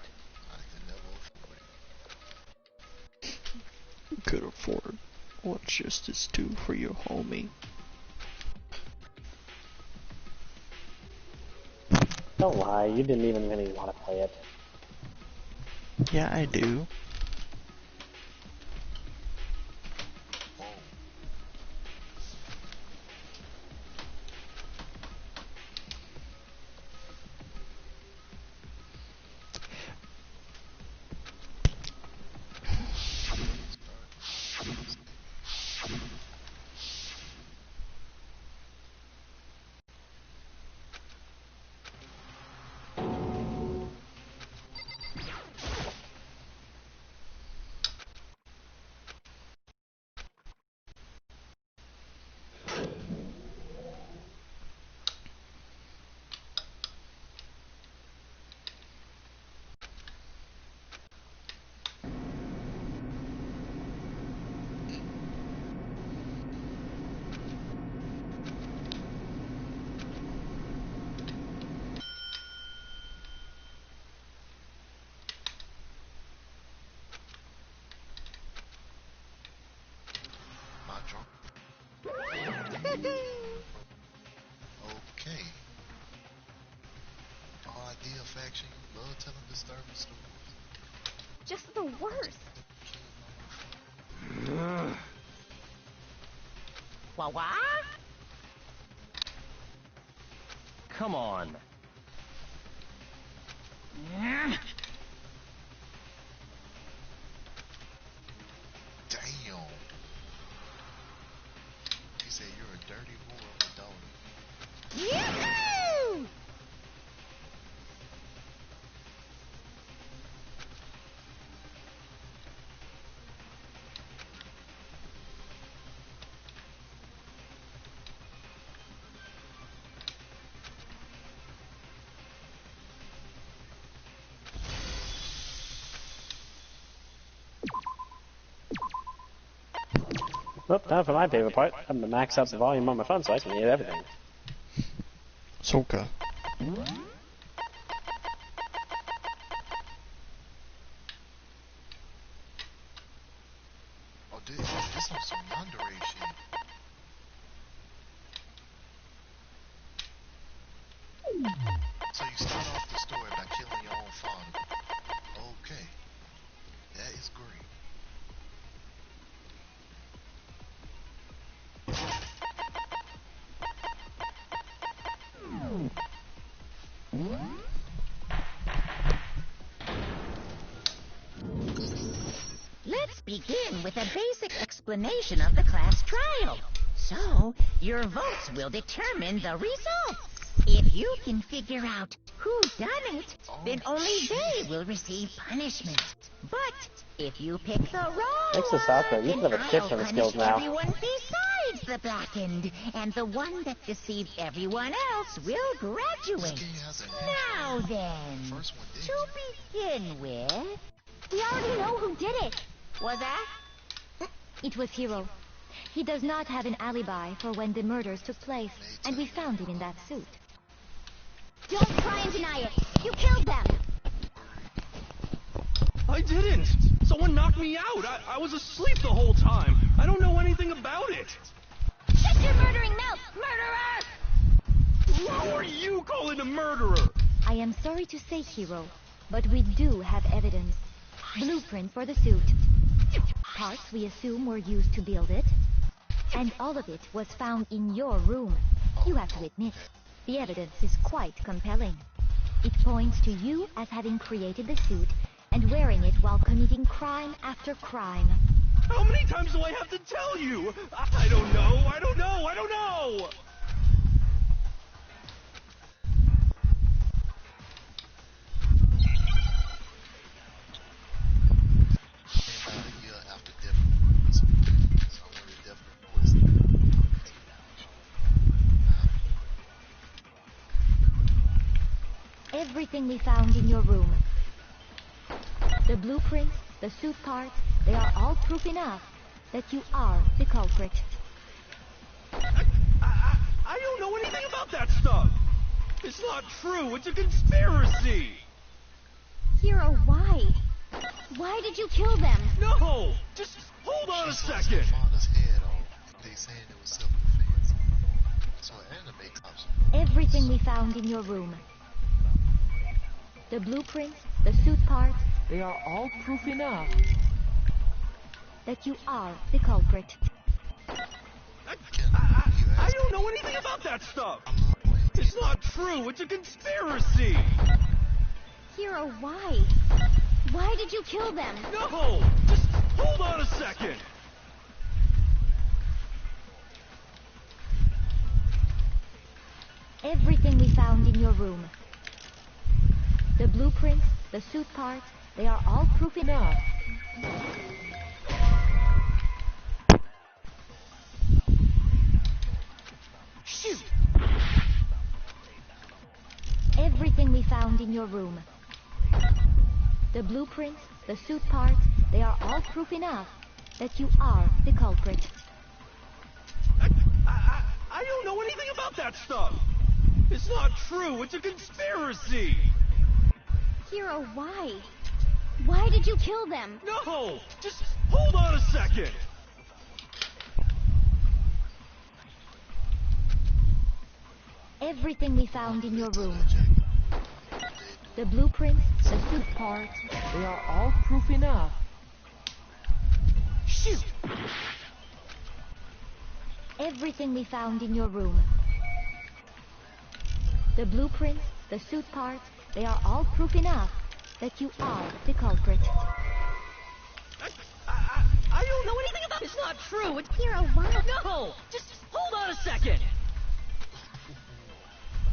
Speaker 1: Could afford. What's justice do for your homie?
Speaker 2: Don't lie, you didn't even really want to play it.
Speaker 1: Yeah, I do.
Speaker 11: Okay. Our idea faction, love telling disturbing stories.
Speaker 3: Just the worst.
Speaker 5: What?
Speaker 4: Come on.
Speaker 11: Damn. He said you're a dirty whore of a daughter.
Speaker 5: Yoo-hoo!
Speaker 2: Well, time for my favorite part. I'm gonna max out the volume on my phone so I can hear everything.
Speaker 1: Soka.
Speaker 11: Oh, dude, this on some yandere shit. So you start off the story by killing your own father. Okay. That is great.
Speaker 5: Let's begin with a basic explanation of the class trial. So, your votes will determine the results. If you can figure out who done it, then only they will receive punishment. But if you pick the wrong
Speaker 2: Thanks to Sakura, you
Speaker 5: one,
Speaker 2: can have a
Speaker 5: then
Speaker 2: shit
Speaker 5: I'll
Speaker 2: ton of
Speaker 5: punish
Speaker 2: skills now.
Speaker 5: everyone besides the blackened, and the one that deceived everyone else will graduate. Now then, to begin with...
Speaker 3: We already know who did it.
Speaker 5: Was that?
Speaker 3: It was Hiro. He does not have an alibi for when the murders took place, and we found him in that suit. Don't try and deny it. You killed them.
Speaker 7: I didn't! Someone knocked me out! I was asleep the whole time! I don't know anything about it!
Speaker 3: Shut your murdering mouth, murderer!
Speaker 7: Who are you calling a murderer?
Speaker 3: I am sorry to say, Hiro, but we do have evidence. Blueprint for the suit. Parts we assume were used to build it. And all of it was found in your room. You have to admit, the evidence is quite compelling. It points to you as having created the suit and wearing it while committing crime after crime.
Speaker 7: How many times do I have to tell you? I don't know, I don't know, I don't know!
Speaker 3: Everything we found in your room. The blueprints, the suit parts, they are all proof enough that you are the culprit.
Speaker 7: I don't know anything about that stuff. It's not true. It's a conspiracy.
Speaker 3: Hero, why? Why did you kill them?
Speaker 7: No! Just hold on a second.
Speaker 11: Father's head off. They saying it was self-defense. So anime cops.
Speaker 3: Everything we found in your room. The blueprints, the suit parts.
Speaker 12: They are all proof enough
Speaker 3: that you are the culprit.
Speaker 7: I don't know anything about that stuff. It's not true. It's a conspiracy.
Speaker 3: Hero, why? Why did you kill them?
Speaker 7: No! Just hold on a second.
Speaker 3: Everything we found in your room. The blueprints, the suit parts, they are all proof enough.
Speaker 12: Shoot!
Speaker 3: Everything we found in your room. The blueprints, the suit parts, they are all proof enough that you are the culprit.
Speaker 7: I don't know anything about that stuff. It's not true. It's a conspiracy.
Speaker 3: Hero, why? Why did you kill them?
Speaker 7: No! Just hold on a second.
Speaker 3: Everything we found in your room. The blueprints, the suit parts.
Speaker 12: They are all proof enough.
Speaker 3: Shoot! Everything we found in your room. The blueprints, the suit parts, they are all proof enough that you are the culprit.
Speaker 12: I don't know anything about it. It's not true. It's
Speaker 3: Hero, why?
Speaker 12: No! Just hold on a second.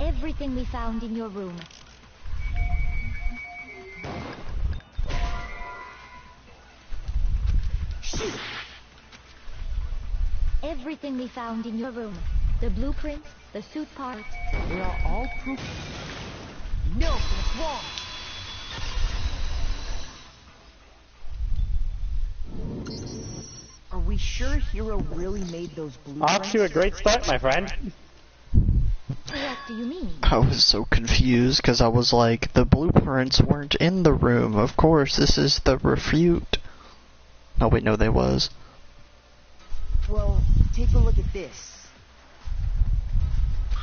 Speaker 3: Everything we found in your room.
Speaker 12: Shoot!
Speaker 3: Everything we found in your room. The blueprints, the suit parts.
Speaker 12: They are all proof. No, that's wrong. Are we sure Hero really made those blueprints?
Speaker 2: Off to a great start, my friend.
Speaker 3: What do you mean?
Speaker 1: I was so confused because I was like, the blueprints weren't in the room. Of course, this is the refute. Oh wait, no, they was.
Speaker 12: Well, take a look at this.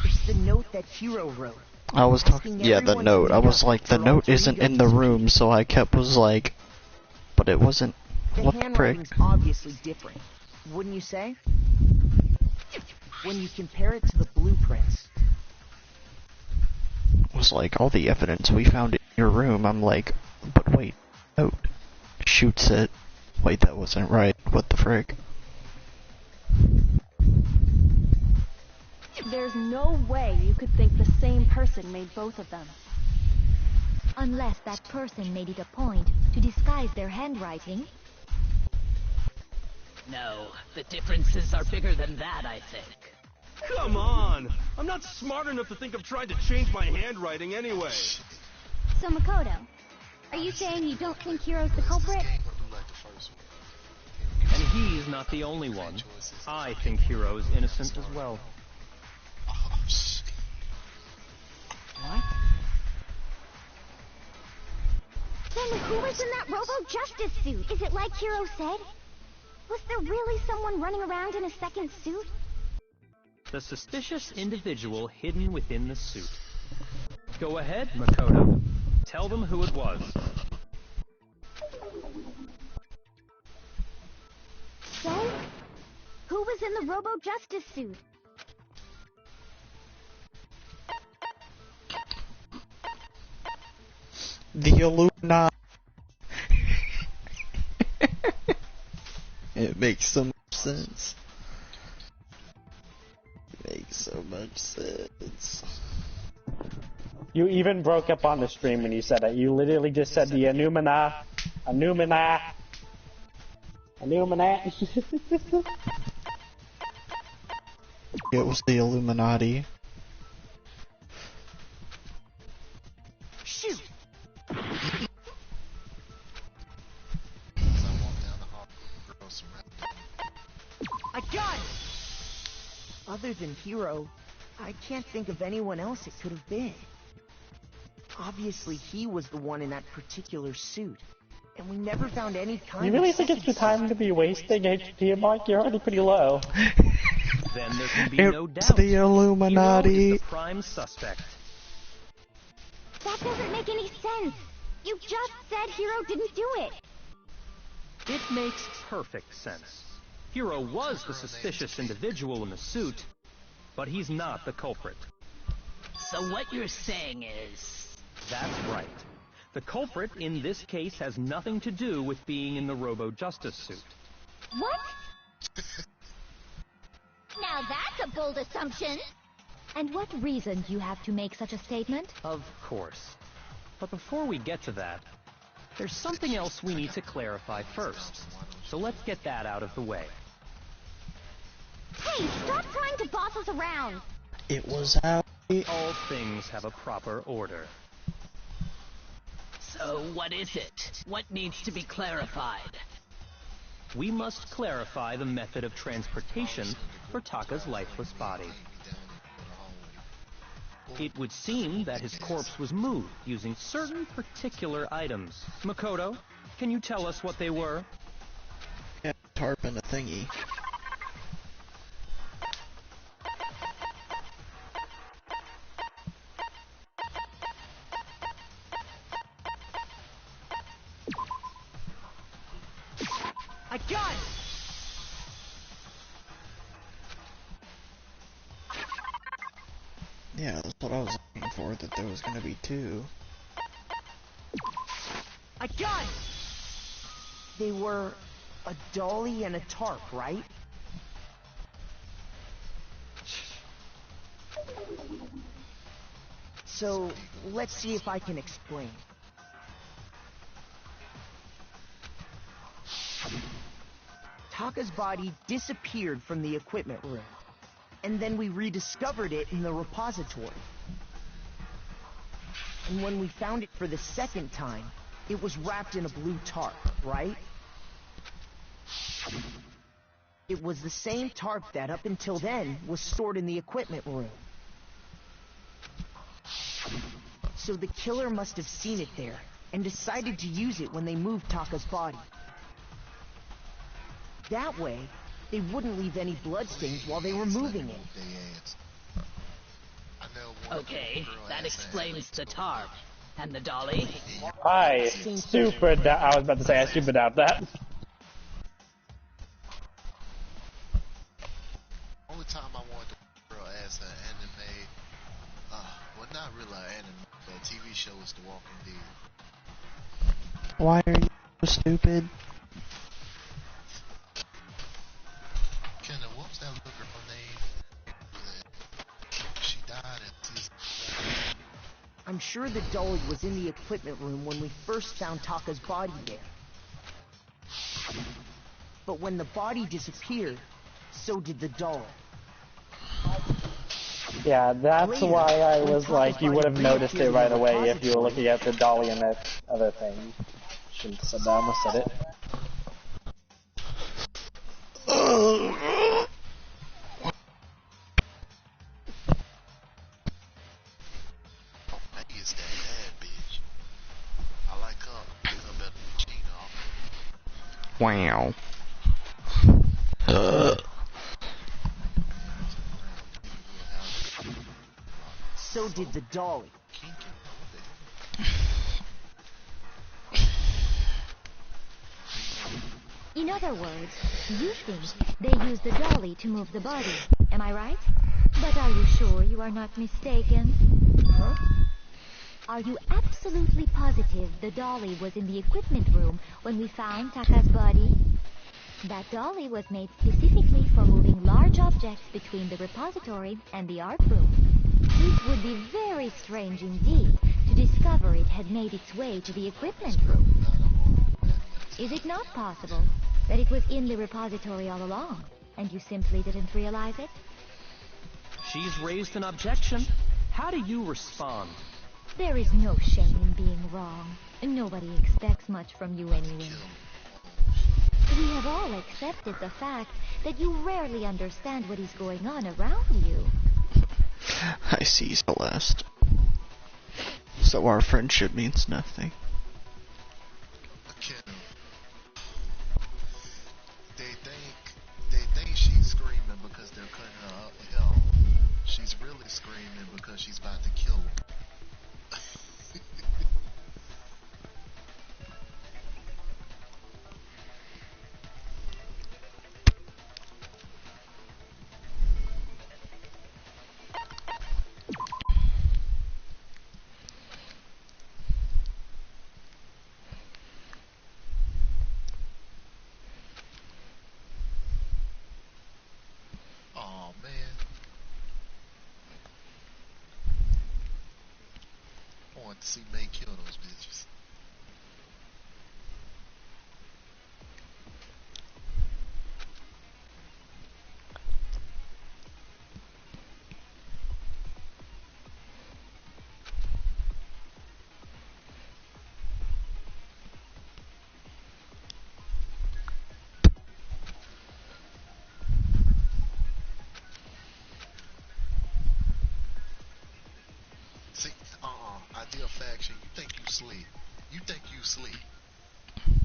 Speaker 12: It's the note that Hero wrote.
Speaker 1: I was talking, yeah, the note. I was like, the note isn't in the room, so I was like, but it wasn't. What the frick?
Speaker 12: handwriting's obviously different, wouldn't you say? When you compare it to the blueprints.
Speaker 1: It was like, all the evidence we found in your room. I'm like, but wait, note. Shoots it. Wait, that wasn't right. What the frick?
Speaker 9: There's no way you could think the same person made both of them.
Speaker 3: Unless that person made it a point to disguise their handwriting.
Speaker 10: No, the differences are bigger than that, I think.
Speaker 7: Come on! I'm not smart enough to think of trying to change my handwriting anyway.
Speaker 3: So Makoto, are you saying you don't think Hiro's the culprit?
Speaker 4: And he's not the only one. I think Hero is innocent as well.
Speaker 12: What?
Speaker 3: Then who was in that Robo-Justice suit? Is it like Hiro said? Was there really someone running around in a second suit?
Speaker 4: The suspicious individual hidden within the suit. Go ahead, Makoto. Tell them who it was.
Speaker 3: So? Who was in the Robo-Justice suit?
Speaker 1: The Illuminati. It makes so much sense. It makes so much sense.
Speaker 2: You even broke up on the stream when you said it. You literally just said the Illumina.
Speaker 1: It was the Illuminati.
Speaker 12: Shoot! I got it! Other than Hero, I can't think of anyone else it could have been. Obviously, he was the one in that particular suit. And we never found any kind
Speaker 2: You really
Speaker 12: of
Speaker 2: think it's the time to be wasting HP, Mark? You're already pretty low.
Speaker 4: Then there can be no doubt.
Speaker 1: It's the Illuminati.
Speaker 4: Hero is the prime suspect.
Speaker 3: That doesn't make any sense. You just said Hero didn't do it.
Speaker 4: It makes perfect sense. Hero was the suspicious individual in the suit, but he's not the culprit.
Speaker 10: So what you're saying is...
Speaker 4: That's right. The culprit in this case has nothing to do with being in the Robo-Justice suit.
Speaker 3: What? Now that's a bold assumption. And what reason do you have to make such a statement?
Speaker 4: Of course. But before we get to that, there's something else we need to clarify first. So let's get that out of the way.
Speaker 3: Hey, stop trying to boss us around.
Speaker 1: It was how...
Speaker 4: All things have a proper order.
Speaker 10: So what is it? What needs to be clarified?
Speaker 4: We must clarify the method of transportation for Taka's lifeless body. It would seem that his corpse was moved using certain particular items. Makoto, can you tell us what they were?
Speaker 1: Yeah, tarp and a thingy.
Speaker 12: I got it!
Speaker 1: Yeah, that's what I was looking for, that there was gonna be two.
Speaker 12: I got it! They were a dolly and a tarp, right? So, let's see if I can explain. Taka's body disappeared from the equipment room, and then we rediscovered it in the repository. And when we found it for the second time, it was wrapped in a blue tarp, right? It was the same tarp that, up until then, was stored in the equipment room. So the killer must have seen it there, and decided to use it when they moved Taka's body. That way, they wouldn't leave any bloodstains while they were moving it.
Speaker 10: Okay, that explains the tarp. And the dolly?
Speaker 2: I super doubt. I was about to say I super doubt that.
Speaker 11: Only time I wanted to girl as an anime, well, not really an anime, but a TV show is The Walking Dead.
Speaker 1: Why are you so stupid?
Speaker 11: Kenna, what was that little girl name? She died in season 4.
Speaker 12: I'm sure the dolly was in the equipment room when we first found Taka's body there. But when the body disappeared, so did the dolly.
Speaker 2: Yeah, that's why I was like, you would have noticed it right away if you were looking at the dolly and that other thing. Shouldn't have said that, I almost said it.
Speaker 11: It's that bad bitch. I like her. I like her better than Gina.
Speaker 1: Wow.
Speaker 12: So did the dolly.
Speaker 3: In other words, you think they used the dolly to move the body, am I right? But are you sure you are not mistaken? Huh? Are you absolutely positive the dolly was in the equipment room when we found Taka's body? That dolly was made specifically for moving large objects between the repository and the art room. It would be very strange indeed to discover it had made its way to the equipment room. Is it not possible that it was in the repository all along, and you simply didn't realize it?
Speaker 4: She's raised an objection. How do you respond?
Speaker 3: There is no shame in being wrong. Nobody expects much from you anyway. We have all accepted the fact that you rarely understand what is going on around you.
Speaker 1: I see, Celeste. So our friendship means nothing.
Speaker 11: Again, they think she's screaming because they're cutting her up hell. She's really screaming because she's about to kill him. Oh man. I want to see May kill those bitches. See, ideal faction, you think you sleep. You think you sleep.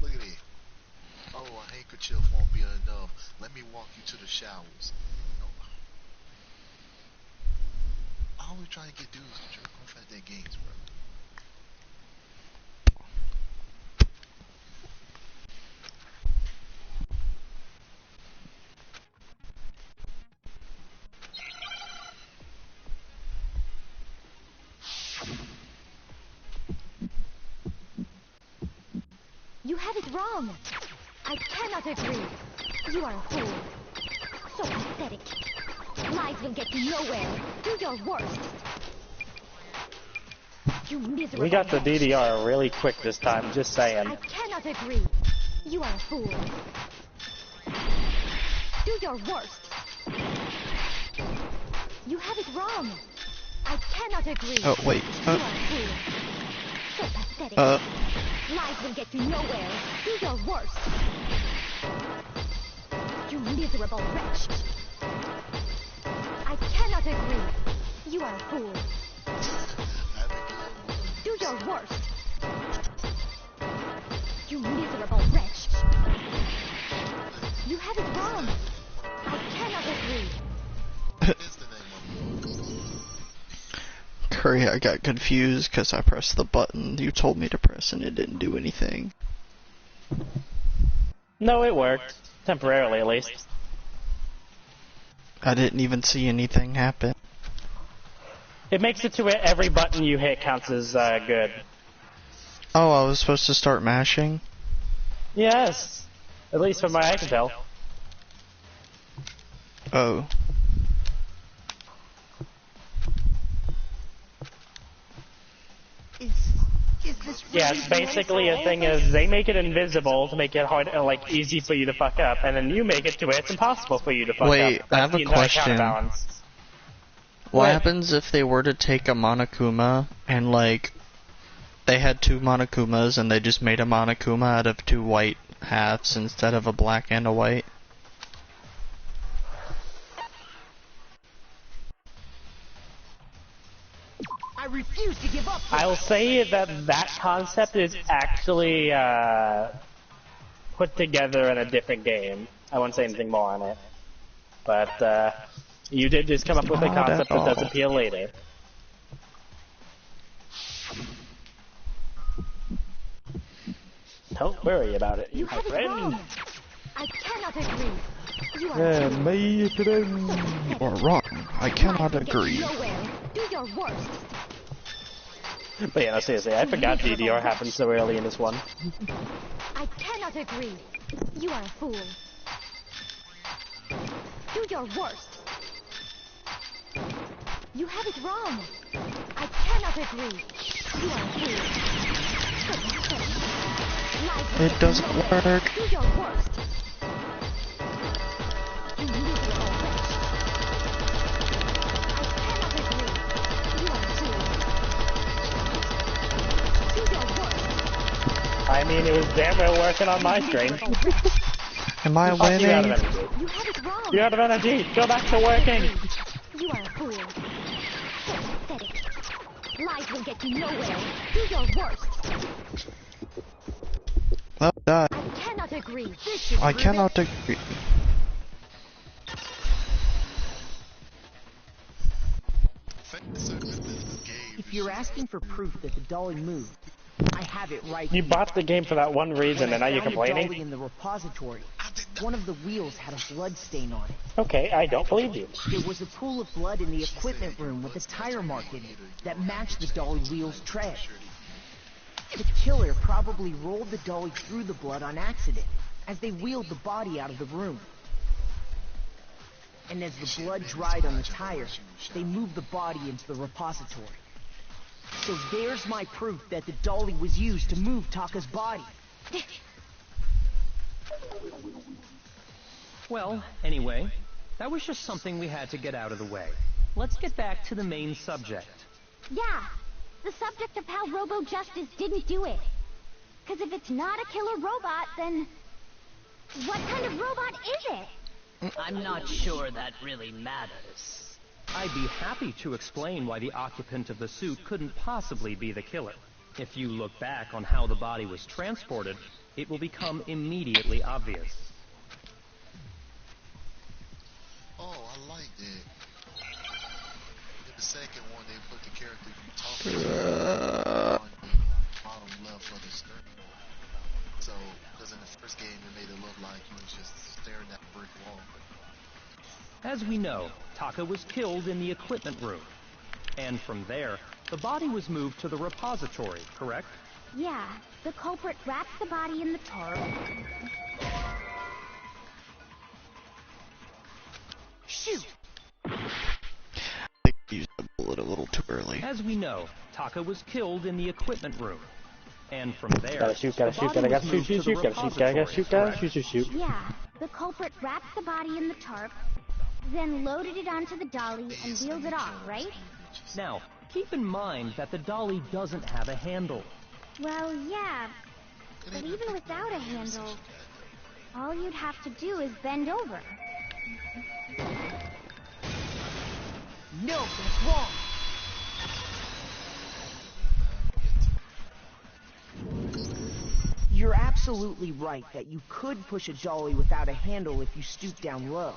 Speaker 11: Look at it. Oh, a handkerchief won't be enough. Let me walk you to the showers. No. All we trying to get dudes to jerk off at their games, bro.
Speaker 3: You have it wrong. I cannot agree. You are a fool. So pathetic. Lies will get you nowhere. Do your worst. You miserable.
Speaker 2: We got the DDR really quick this time, just saying.
Speaker 3: I cannot agree. You are a fool. Do your worst. You have it wrong. I cannot agree.
Speaker 1: Oh, wait.
Speaker 3: You are a fool. So pathetic. Lies will get you nowhere. Do your worst. You miserable wretch. I cannot agree. You are a fool. Do your worst. You miserable wretch. You have it wrong. I cannot agree.
Speaker 1: Kuri, I got confused because I pressed the button you told me to press and it didn't do anything.
Speaker 2: No, it worked. Temporarily, at least.
Speaker 1: I didn't even see anything happen.
Speaker 2: It makes it to where every button you hit counts as good.
Speaker 1: Oh, I was supposed to start mashing?
Speaker 2: Yes. At least from what I can tell.
Speaker 1: Oh.
Speaker 2: Yes, basically a thing is they make it invisible to make it hard, like easy for you to fuck up, and then you make it to where it's impossible for you to fuck up.
Speaker 1: Wait, I have a question. What happens if they were to take a Monokuma and like they had two Monokumas and they just made a Monokuma out of two white halves instead of a black and a white?
Speaker 10: I refuse to give up.
Speaker 2: I'll say that that concept is actually put together in a different game. I won't say anything more on it. But you did just come up with a concept that does appeal later. Don't worry about it,
Speaker 3: You
Speaker 2: my
Speaker 3: have it
Speaker 2: friend.
Speaker 3: wrong. I cannot agree. You are a fool.
Speaker 1: My friend. Or wrong. I cannot agree.
Speaker 3: Nowhere. Do your worst.
Speaker 2: But yeah, no, seriously, I forgot DDR happened so early in this one.
Speaker 3: I cannot agree. You are a fool. Do your worst. You have it wrong. I cannot agree. You are a fool. So pathetic. Lies will
Speaker 1: It
Speaker 3: get
Speaker 1: doesn't
Speaker 3: you nowhere.
Speaker 1: work.
Speaker 3: Do your worst. You miserable wretch. I cannot agree. You are a fool. Do your worst.
Speaker 2: I mean, it was damn well working on my screen.
Speaker 1: Am I
Speaker 2: Fuck you out of
Speaker 1: winning?
Speaker 2: energy.
Speaker 3: You have it wrong.
Speaker 2: You're out of energy. Go back to working.
Speaker 3: You are a fool. pathetic. Lies will get you nowhere. Do your worst.
Speaker 1: Well,
Speaker 3: I cannot agree. This should
Speaker 1: I
Speaker 3: prove
Speaker 1: cannot
Speaker 3: it.
Speaker 1: agree.
Speaker 12: If you're asking for proof that the dolly moved, I have it right
Speaker 2: You
Speaker 12: here.
Speaker 2: bought the game for that one reason,
Speaker 12: When
Speaker 2: and now
Speaker 12: I
Speaker 2: you're
Speaker 12: found the dolly
Speaker 2: complaining?
Speaker 12: in the repository, one of the wheels had a blood stain on it.
Speaker 2: Okay, I don't believe you.
Speaker 12: There was a pool of blood in the equipment room with a tire mark in it that matched the dolly wheel's tread. The killer probably rolled the dolly through the blood on accident as they wheeled the body out of the room. And as the blood dried on the tire, they moved the body into the repository. So there's my proof that the dolly was used to move Taka's body.
Speaker 4: Well, anyway, that was just something we had to get out of the way. Let's get back to the main subject.
Speaker 3: Yeah, the subject of how Robo-Justice didn't do it. Because if it's not a killer robot, then what kind of robot is it?
Speaker 10: I'm not sure that really matters.
Speaker 4: I'd be happy to explain why the occupant of the suit couldn't possibly be the killer. If you look back on how the body was transported, it will become immediately obvious.
Speaker 11: Oh, I like that. In the second one, they put the character you talking to on the bottom left of the screen. So, because in the first game, it made it look like he was just staring at a brick wall.
Speaker 4: As we know, Taka was killed in the equipment room. And from there, the body was moved to the repository, correct?
Speaker 3: Yeah, the culprit wraps the body in the tarp.
Speaker 12: Shoot!
Speaker 1: They used the bullet a little too early.
Speaker 4: As we know, Taka was killed in the equipment room. And from there,
Speaker 2: Gotta shoot, gotta shoot, gotta shoot, shoot, shoot, gotta shoot, gotta shoot, gotta shoot, shoot, shoot.
Speaker 3: Yeah, the culprit wrapped the body in the tarp, then loaded it onto the dolly and wheeled it off, right?
Speaker 4: Now, keep in mind that the dolly doesn't have a handle.
Speaker 3: Well, yeah, but even without a handle, all you'd have to do is bend over.
Speaker 12: No, that's wrong! You're absolutely right that you could push a dolly without a handle if you stoop down low.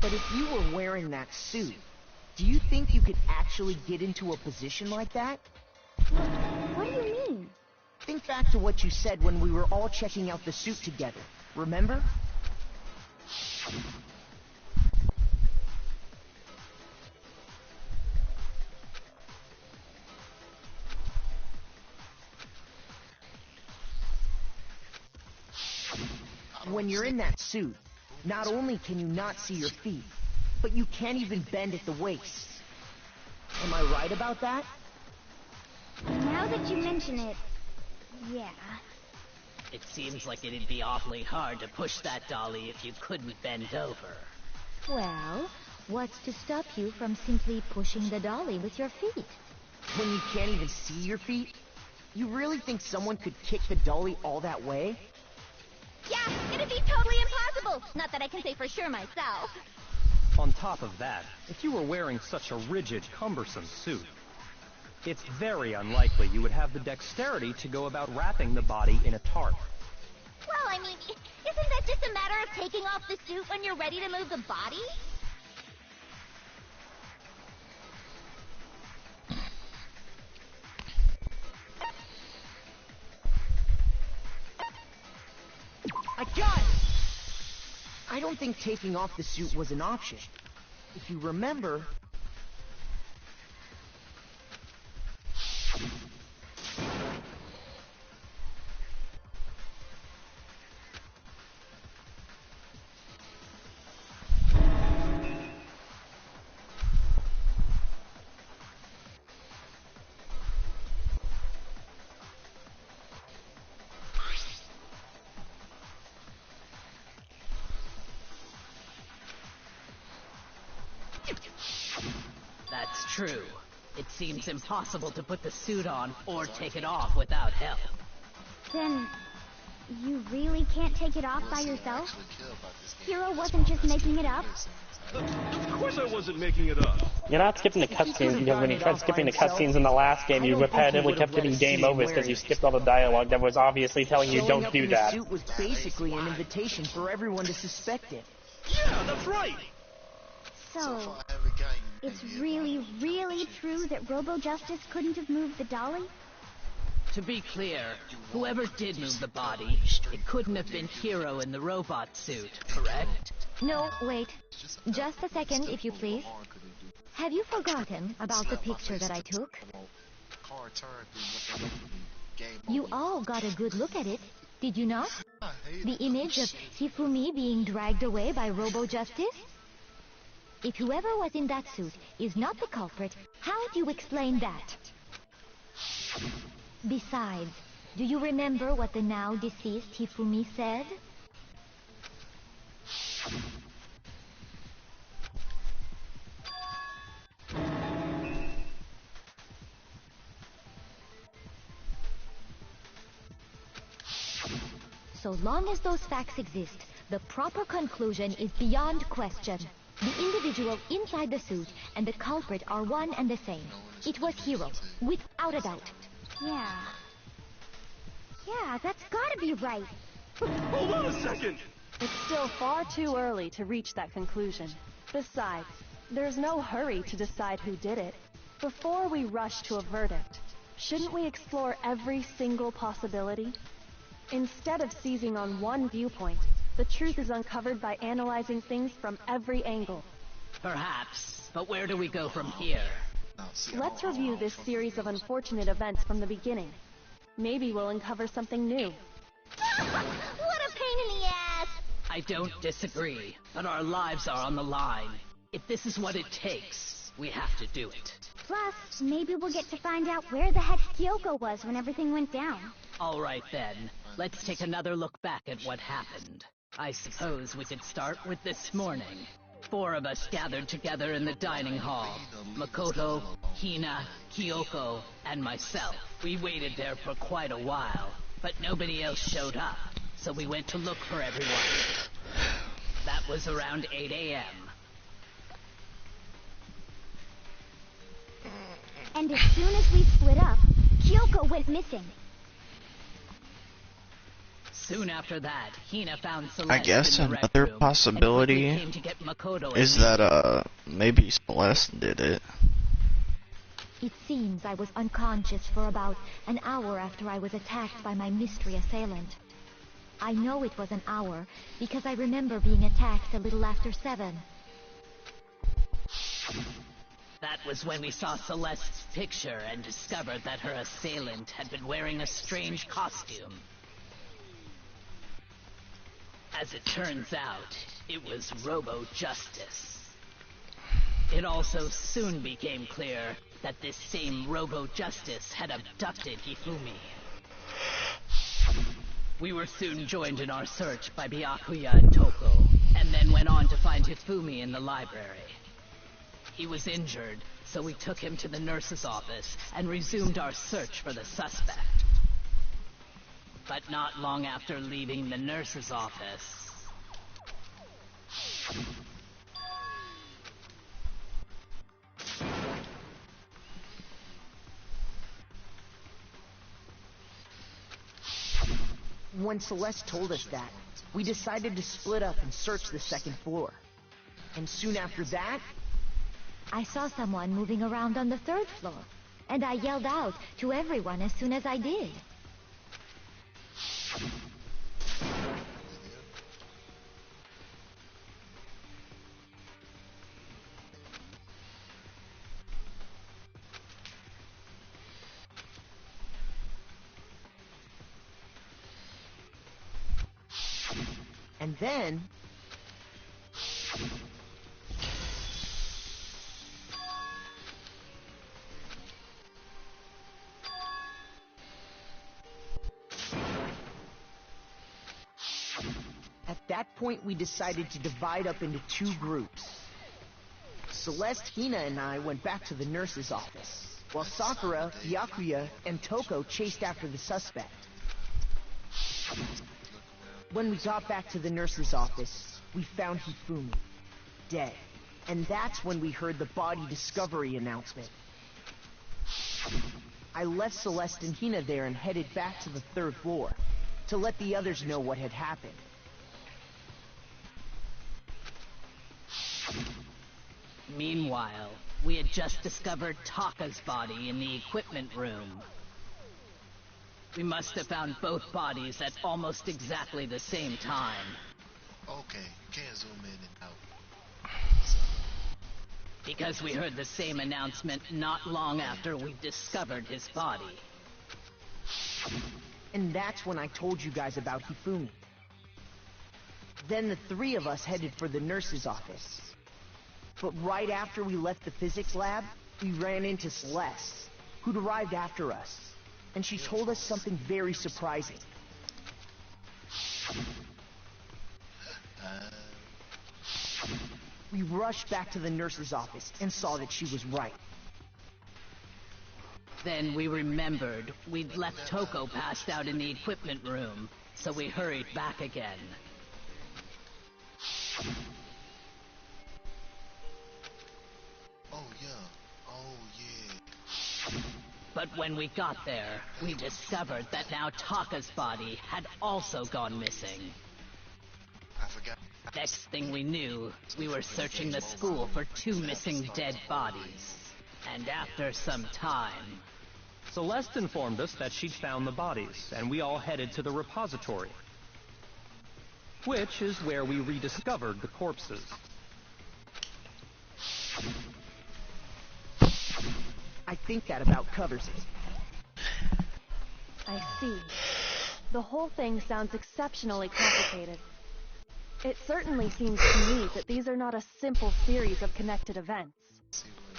Speaker 12: But if you were wearing that suit, do you think you could actually get into a position like that?
Speaker 3: What do you mean?
Speaker 12: Think back to what you said when we were all checking out the suit together, remember? When you're in that suit, not only can you not see your feet, but you can't even bend at the waist. Am I right about that?
Speaker 3: Now that you mention it, yeah.
Speaker 10: It seems like it'd be awfully hard to push that dolly if you couldn't bend over.
Speaker 3: Well, what's to stop you from simply pushing the dolly with your feet?
Speaker 12: When you can't even see your feet? You really think someone could kick the dolly all that way?
Speaker 3: Yeah, it'd be totally impossible! Not that I can say for sure myself.
Speaker 4: On top of that, if you were wearing such a rigid, cumbersome suit, it's very unlikely you would have the dexterity to go about wrapping the body in a tarp.
Speaker 3: Well, I mean, isn't that just a matter of taking off the suit when you're ready to move the body?
Speaker 12: I got it! I don't think taking off the suit was an option. If you remember...
Speaker 10: That's true. It seems impossible to put the suit on or take it off without help.
Speaker 3: Then, you really can't take it off by yourself? Hero wasn't just making it up?
Speaker 7: Of course I wasn't making it up.
Speaker 2: You're not skipping the cutscenes because when you tried skipping the cutscenes in the last game, you repetitively kept hitting game overs because you skipped all the dialogue that was obviously telling you don't do that.
Speaker 12: Showing up in the suit was basically an invitation for everyone to suspect it.
Speaker 7: Yeah, that's right.
Speaker 3: So, it's really, really true that Robo-Justice couldn't have moved the dolly?
Speaker 10: To be clear, whoever did move the body, it couldn't have been Hiro in the robot suit, correct?
Speaker 3: No, wait. Just a second, if you please. Have you forgotten about the picture that I took? You all got a good look at it, did you not? The image of Hifumi being dragged away by Robo-Justice? If whoever was in that suit is not the culprit, how do you explain that? Besides, do you remember what the now deceased Hifumi said? So long as those facts exist, the proper conclusion is beyond question. The individual inside the suit and the culprit are one and the same. It was Hiro, without a doubt.
Speaker 6: Yeah. Yeah, that's gotta be right.
Speaker 7: Hold on a second!
Speaker 9: It's still far too early to reach that conclusion. Besides, there's no hurry to decide who did it. Before we rush to a verdict, shouldn't we explore every single possibility? Instead of seizing on one viewpoint, the truth is uncovered by analyzing things from every angle.
Speaker 10: Perhaps, but where do we go from here?
Speaker 9: Let's review this series of unfortunate events from the beginning. Maybe we'll uncover something new.
Speaker 6: What a pain in the ass!
Speaker 10: I don't disagree, but our lives are on the line. If this is what it takes, we have to do it.
Speaker 6: Plus, maybe we'll get to find out where the heck Kyoko was when everything went down.
Speaker 10: All right then, let's take another look back at what happened. I suppose we could start with this morning. 4 of us gathered together in the dining hall. Makoto, Hina, Kyoko, and myself. We waited there for quite a while, but nobody else showed up, so we went to look for everyone. That was around 8 a.m.
Speaker 6: And as soon as we split up, Kyoko went missing.
Speaker 10: Soon after that, Hina found Celeste
Speaker 1: I guess
Speaker 10: in the
Speaker 1: another
Speaker 10: Rec Room,
Speaker 1: possibility
Speaker 10: and came to get Makoto
Speaker 1: is
Speaker 10: and me.
Speaker 1: that maybe Celeste did it.
Speaker 3: It seems I was unconscious for about an hour after I was attacked by my mystery assailant. I know it was an hour because I remember being attacked a little after 7.
Speaker 10: That was when we saw Celeste's picture and discovered that her assailant had been wearing a strange costume. As it turns out, it was Robo-Justice. It also soon became clear that this same Robo-Justice had abducted Hifumi. We were soon joined in our search by Byakuya and Toko, and then went on to find Hifumi in the library. He was injured, so we took him to the nurse's office and resumed our search for the suspect. But not long after leaving the nurse's office...
Speaker 12: When Celeste told us that, we decided to split up and search the second floor. And soon after that...
Speaker 3: I saw someone moving around on the 3rd floor, and I yelled out to everyone as soon as I did.
Speaker 12: And then... At that point, we decided to divide up into 2 groups. Celeste, Hina, and I went back to the nurse's office, while Sakura, Byakuya, and Toko chased after the suspect. When we got back to the nurse's office, we found Hifumi, dead. And that's when we heard the body discovery announcement. I left Celeste and Hina there and headed back to the 3rd floor to let the others know what had happened.
Speaker 10: Meanwhile, we had just discovered Taka's body in the equipment room. We must have found both bodies at almost exactly the same time.
Speaker 11: Okay, you can't zoom in and out.
Speaker 10: Because we heard the same announcement not long after we discovered his body.
Speaker 12: And that's when I told you guys about Hifumi. Then the 3 of us headed for the nurse's office. But right after we left the physics lab, we ran into Celeste, who'd arrived after us. And she told us something very surprising. We rushed back to the nurse's office and saw that she was right.
Speaker 10: Then we remembered we'd left Toko passed out in the equipment room, so we hurried back again.
Speaker 11: Oh yeah, oh yeah.
Speaker 10: But when we got there, we discovered that now Taka's body had also gone missing.
Speaker 11: I forgot.
Speaker 10: Next thing we knew, we were searching the school for 2 missing dead bodies. And after some time...
Speaker 4: Celeste informed us that she'd found the bodies, and we all headed to the repository. Which is where we rediscovered the corpses.
Speaker 12: I think that about covers it.
Speaker 9: I see. The whole thing sounds exceptionally complicated. It certainly seems to me that these are not a simple series of connected events.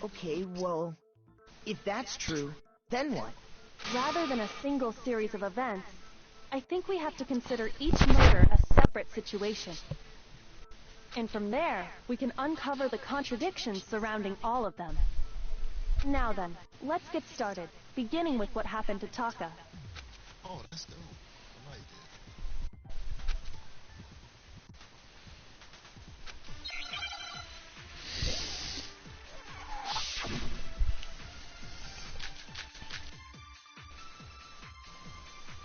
Speaker 12: Okay, well, if that's true, then what?
Speaker 9: Rather than a single series of events, I think we have to consider each murder a separate situation. And from there, we can uncover the contradictions surrounding all of them. Now then, let's get started, beginning with what happened to Taka.
Speaker 11: Oh, that's dope. I like that.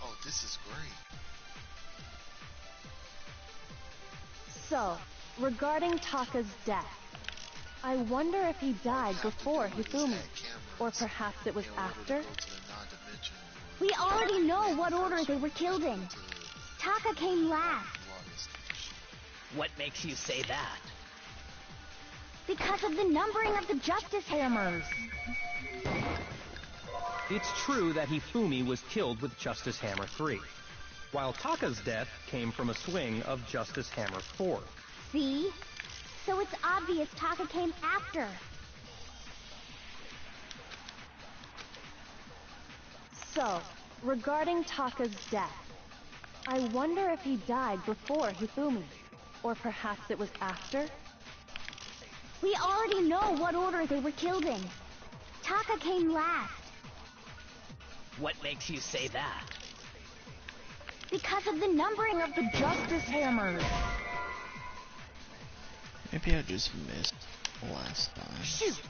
Speaker 11: Oh, this is great.
Speaker 9: So, regarding Taka's death, I wonder if he died before Hifumi, or perhaps it was after?
Speaker 6: We already know what order they were killed in. Taka came last.
Speaker 10: What makes you say that?
Speaker 6: Because of the numbering of the Justice Hammers.
Speaker 4: It's true that Hifumi was killed with Justice Hammer 3, while Taka's death came from a swing of Justice Hammer 4.
Speaker 6: See? So it's obvious Taka came after.
Speaker 9: So, regarding Taka's death, I wonder if he died before Hifumi, or perhaps it was after?
Speaker 6: We already know what order they were killed in. Taka came last.
Speaker 10: What makes you say that?
Speaker 6: Because of the numbering of the Justice Hammers.
Speaker 1: Maybe I just missed last time.
Speaker 6: Shoot!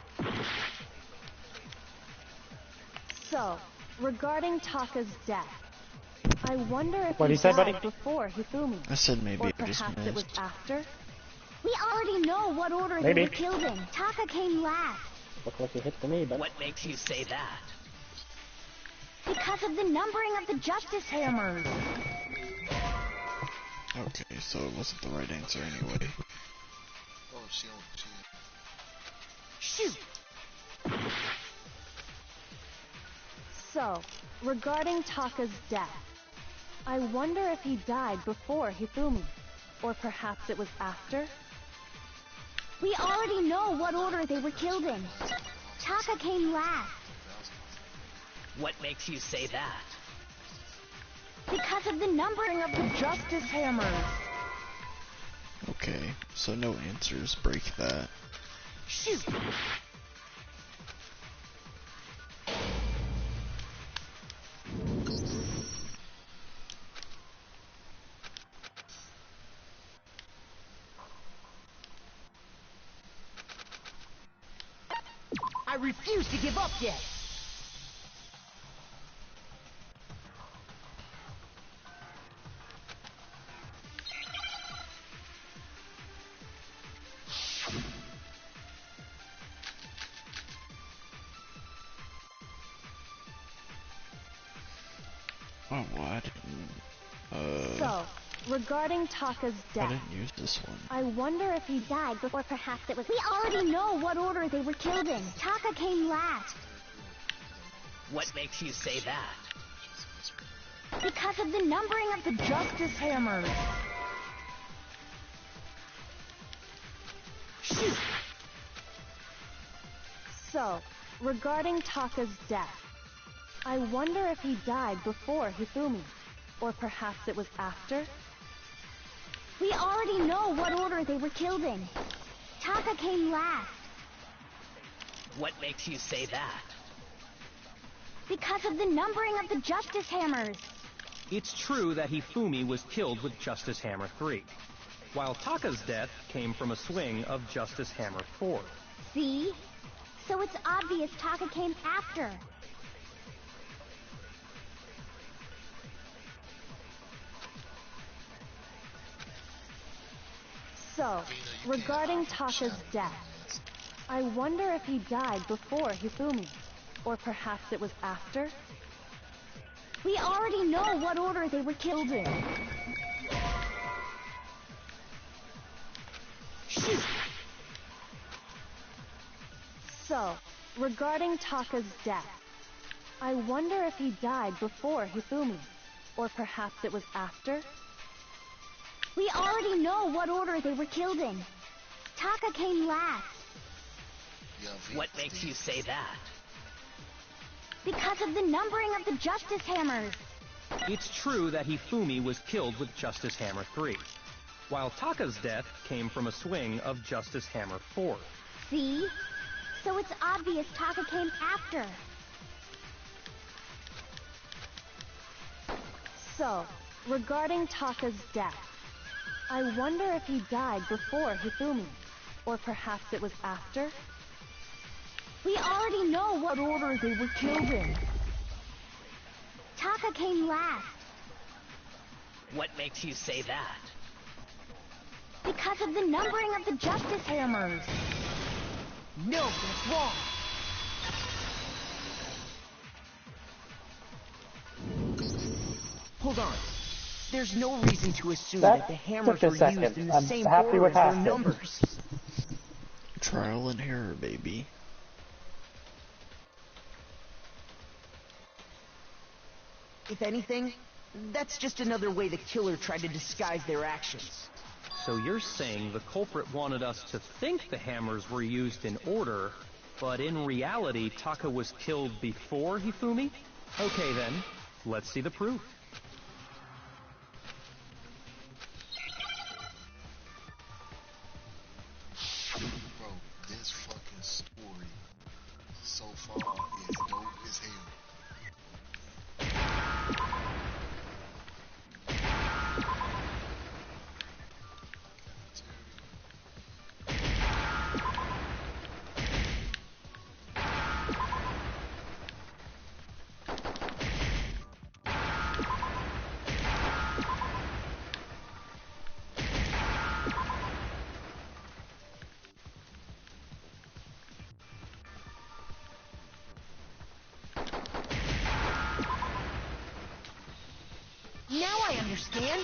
Speaker 9: So, regarding Taka's death, I wonder if
Speaker 2: What'd
Speaker 9: he
Speaker 2: you say, buddy?
Speaker 9: died before Hifumi,
Speaker 1: I said maybe
Speaker 9: or
Speaker 1: I just
Speaker 9: perhaps it was
Speaker 1: missed.
Speaker 9: after?
Speaker 6: We already know what order
Speaker 2: Maybe.
Speaker 6: they were killed in. Taka came last.
Speaker 2: Looked like you hit to me, but...
Speaker 10: What makes you say that?
Speaker 6: Because of the numbering of the Justice Hammers.
Speaker 1: Okay, so it wasn't the right answer anyway.
Speaker 11: Oh, she.
Speaker 6: Shoot!
Speaker 9: So, regarding Taka's death, I wonder if he died before Hifumi, or perhaps it was after?
Speaker 6: We already know what order they were killed in. Taka came last.
Speaker 10: What makes you say that?
Speaker 6: Because of the numbering of the Justice Hammers.
Speaker 1: Okay, so no answers, break that.
Speaker 6: Shoot!
Speaker 12: refuse to give up yet.
Speaker 1: Oh, well, I didn't,
Speaker 9: So, regarding Taka's
Speaker 1: I
Speaker 9: death,
Speaker 1: didn't use this one.
Speaker 6: I wonder if he died before perhaps it was... We already know what order they were killed in. Taka came last.
Speaker 10: What makes you say that?
Speaker 6: Because of the numbering of the
Speaker 12: Justice hammers. Shoot!
Speaker 9: so, regarding Taka's death, I wonder if he died before Hifumi, or perhaps it was after?
Speaker 6: We already know what order they were killed in. Taka came last.
Speaker 10: What makes you say that?
Speaker 6: Because of the numbering of the Justice Hammers.
Speaker 4: It's true that Hifumi was killed with Justice Hammer 3, while Taka's death came from a swing of Justice Hammer 4.
Speaker 6: See? So it's obvious Taka came after.
Speaker 9: So, regarding Taka's death, I wonder if he died before Hifumi, or perhaps it was after?
Speaker 6: We already know what order they were killed in.
Speaker 12: Shoot!
Speaker 9: So, regarding Taka's death, I wonder if he died before Hifumi, or perhaps it was after?
Speaker 6: We already know what order they were killed in. Taka came last.
Speaker 10: What makes you say that?
Speaker 6: Because of the numbering of the Justice Hammers.
Speaker 4: It's true that Hifumi was killed with Justice Hammer 3, while Taka's death came from a swing of Justice Hammer 4.
Speaker 6: See? So it's obvious Taka came after.
Speaker 9: So, regarding Taka's death, I wonder if he died before Hifumi, or perhaps it was after?
Speaker 6: We already know what order they were killed in. Taka came last.
Speaker 10: What makes you say that?
Speaker 6: Because of the numbering of the Justice Hammers.
Speaker 12: No, that's wrong. Hold on. There's no reason to assume that the hammers
Speaker 2: took
Speaker 12: were
Speaker 2: a second.
Speaker 12: used in the
Speaker 2: I'm
Speaker 12: same
Speaker 2: happy
Speaker 12: order
Speaker 2: what
Speaker 12: as their
Speaker 2: happened.
Speaker 12: numbers.
Speaker 1: Trial and error, baby.
Speaker 12: If anything, that's just another way the killer tried to disguise their actions.
Speaker 4: So you're saying the culprit wanted us to think the hammers were used in order, but in reality Taka was killed before Hifumi? Okay then, let's see the proof.
Speaker 11: Bro, this fucking story so far is dope as hell.
Speaker 12: Now I understand.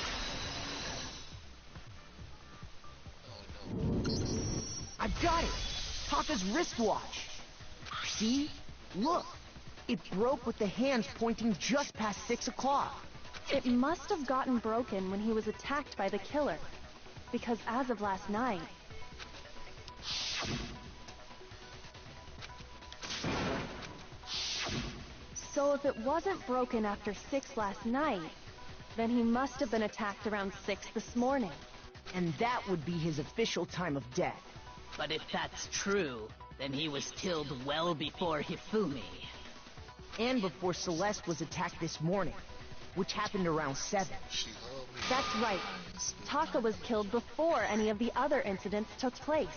Speaker 12: I've got it. Taka's wristwatch. See? Look. It broke with the hands pointing just past 6 o'clock.
Speaker 9: It must have gotten broken when he was attacked by the killer, because as of last night... So if it wasn't broken after 6 last night, then he must have been attacked around 6 this morning.
Speaker 12: And that would be his official time of death.
Speaker 10: But if that's true, then he was killed well before Hifumi.
Speaker 12: And before Celeste was attacked this morning, which happened around 7.
Speaker 9: That's right. Taka was killed before any of the other incidents took place.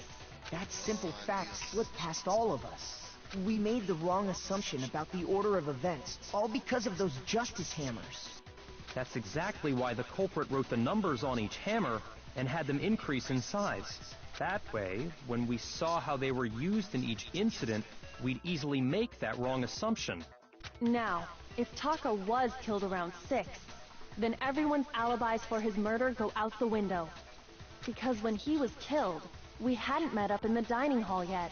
Speaker 12: That simple fact slipped past all of us. We made the wrong assumption about the order of events, all because of those justice hammers.
Speaker 4: That's exactly why the culprit wrote the numbers on each hammer and had them increase in size. That way, when we saw how they were used in each incident, we'd easily make that wrong assumption.
Speaker 9: Now, if Taka was killed around 6, then everyone's alibis for his murder go out the window. Because when he was killed, we hadn't met up in the dining hall yet.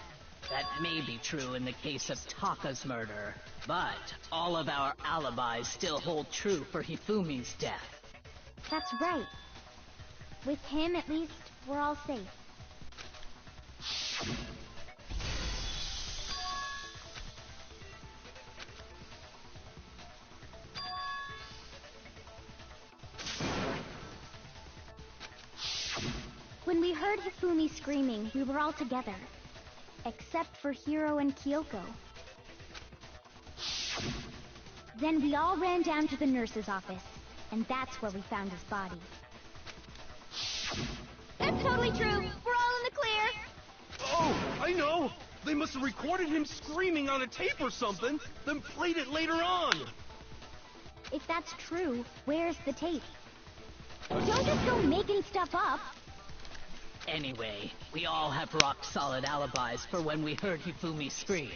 Speaker 10: That may be true in the case of Taka's murder, but all of our alibis still hold true for Hifumi's death.
Speaker 6: That's right. With him, at least, we're all safe. When we heard Hifumi screaming, we were all together. Except for Hiro and Kyoko. Then we all ran down to the nurse's office, and that's where we found his body.
Speaker 5: That's totally true. We're all in the clear.
Speaker 7: Oh, I know! They must have recorded him screaming on a tape or something, then played it later on!
Speaker 6: If that's true, where's the tape? Don't just go making stuff up.
Speaker 10: Anyway, we all have rock-solid alibis for when we heard Hifumi scream.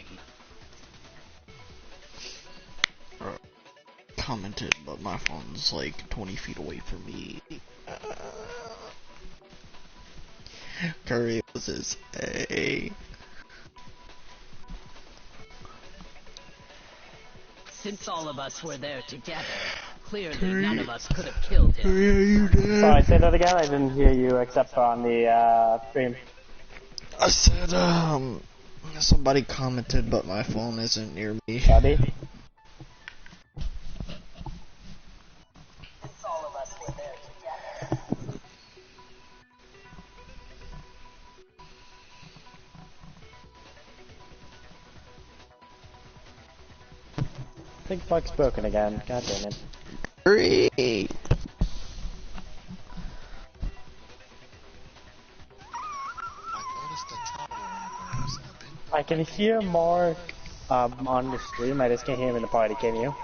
Speaker 1: Commented, but my phone's like 20 feet away from me. Kuri was his A.
Speaker 10: Since all of us were there together, clearly
Speaker 1: Kuri.
Speaker 10: none of us could have killed him.
Speaker 1: Kuri, are you dead?
Speaker 2: Sorry, say that again. I didn't hear you except for on the stream.
Speaker 1: I said, somebody commented, but my phone isn't near me.
Speaker 2: Buddy?
Speaker 10: All of us were there together.
Speaker 2: I think Buck's broken again. God damn it.
Speaker 1: Kuri!
Speaker 2: I can hear Mark on the stream. I just can't hear him in the party. Can you?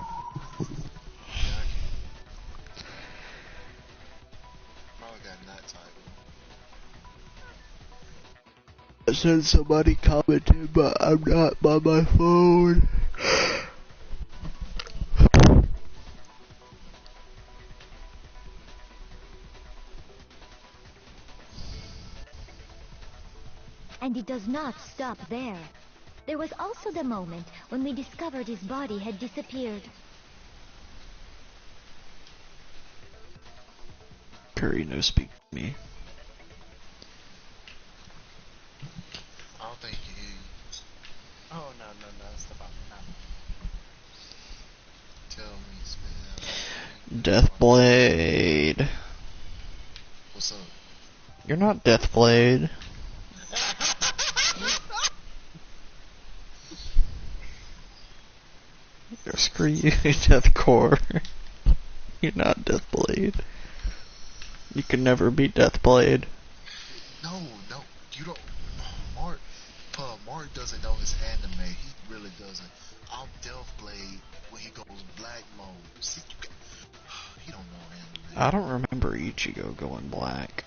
Speaker 1: I said somebody commented, but I'm not by my phone.
Speaker 3: And it does not stop there. There was also the moment when we discovered his body had disappeared.
Speaker 1: Kuri, no speak to me.
Speaker 11: I don't think he hear you. Oh, no, it's about now. Tell me, spell.
Speaker 1: Deathblade.
Speaker 11: What's up?
Speaker 1: You're not Deathblade. Screw you, Deathcore. You're not Deathblade. You can never be Deathblade.
Speaker 11: No, you don't. Mark doesn't know his anime. He really doesn't. I'm Deathblade when he goes black mode. See, he don't know anime.
Speaker 1: I don't remember Ichigo going black.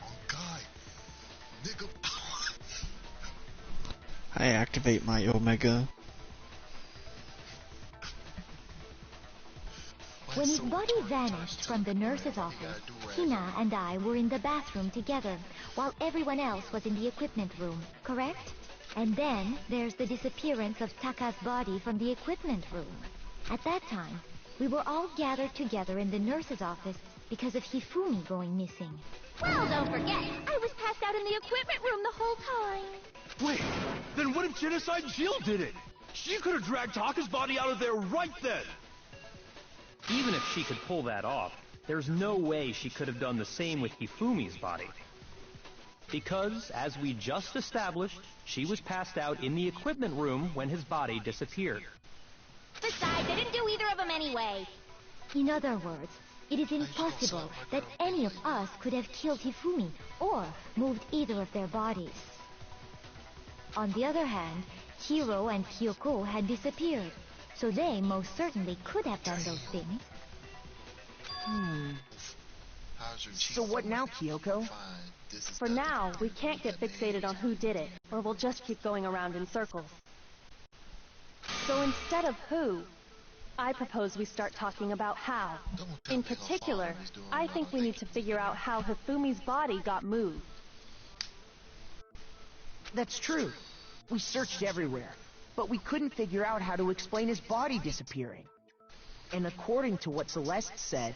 Speaker 11: Oh God, nigga.
Speaker 1: I activate my Omega.
Speaker 3: When his body vanished from the nurse's office, Hina and I were in the bathroom together, while everyone else was in the equipment room, correct? And then there's the disappearance of Taka's body from the equipment room. At that time, we were all gathered together in the nurse's office because of Hifumi going missing.
Speaker 5: Well, don't forget, I was passed out in the equipment room the whole time.
Speaker 7: Wait, then what if Genocide Jill did it? She could have dragged Taka's body out of there right then!
Speaker 4: Even if she could pull that off, there's no way she could have done the same with Hifumi's body. Because, as we just established, she was passed out in the equipment room when his body disappeared.
Speaker 5: Besides, I didn't do either of them anyway.
Speaker 3: In other words, It is impossible that any of us could have killed Hifumi or moved either of their bodies. On the other hand, Hiro and Kyoko had disappeared, so they most certainly could have done those things.
Speaker 12: So what now, Kyoko?
Speaker 9: For now, we can't get fixated on who did it, or we'll just keep going around in circles. So instead of who, I propose we start talking about how. In particular, I think we need to figure out how Hifumi's body got moved.
Speaker 12: That's true. We searched everywhere, but we couldn't figure out how to explain his body disappearing. And according to what Celeste said,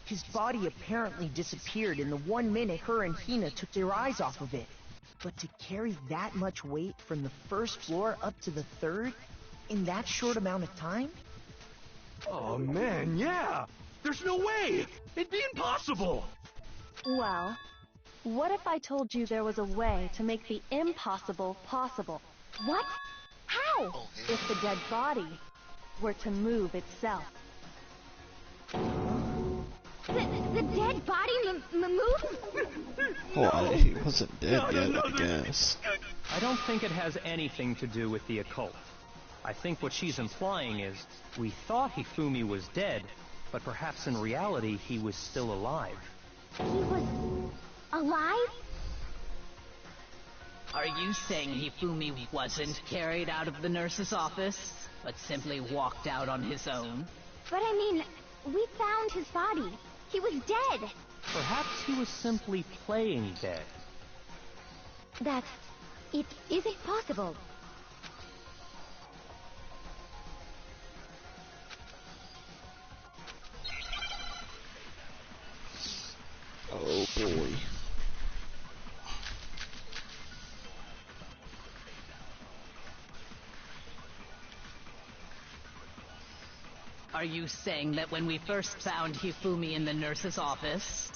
Speaker 12: his body apparently disappeared in the 1 minute her and Hina took their eyes off of it. But to carry that much weight from the first floor up to the third in that short amount of time?
Speaker 7: Oh man, yeah! There's no way! It'd be impossible!
Speaker 9: Well, what if I told you there was a way to make the impossible possible?
Speaker 3: What? How?
Speaker 9: If the dead body were to move itself.
Speaker 6: The dead body moved?
Speaker 1: Well, he wasn't dead yet, I guess.
Speaker 4: I don't think it has anything to do with the occult. I think what she's implying is, we thought Hifumi was dead, but perhaps in reality he was still alive.
Speaker 6: He was alive?
Speaker 10: Are you saying Hifumi wasn't carried out of the nurse's office, but simply walked out on his own?
Speaker 6: But I mean, we found his body. He was dead.
Speaker 4: Perhaps he was simply playing dead.
Speaker 3: It isn't possible.
Speaker 1: Oh boy.
Speaker 10: Are you saying that when we first found Hifumi in the nurse's office,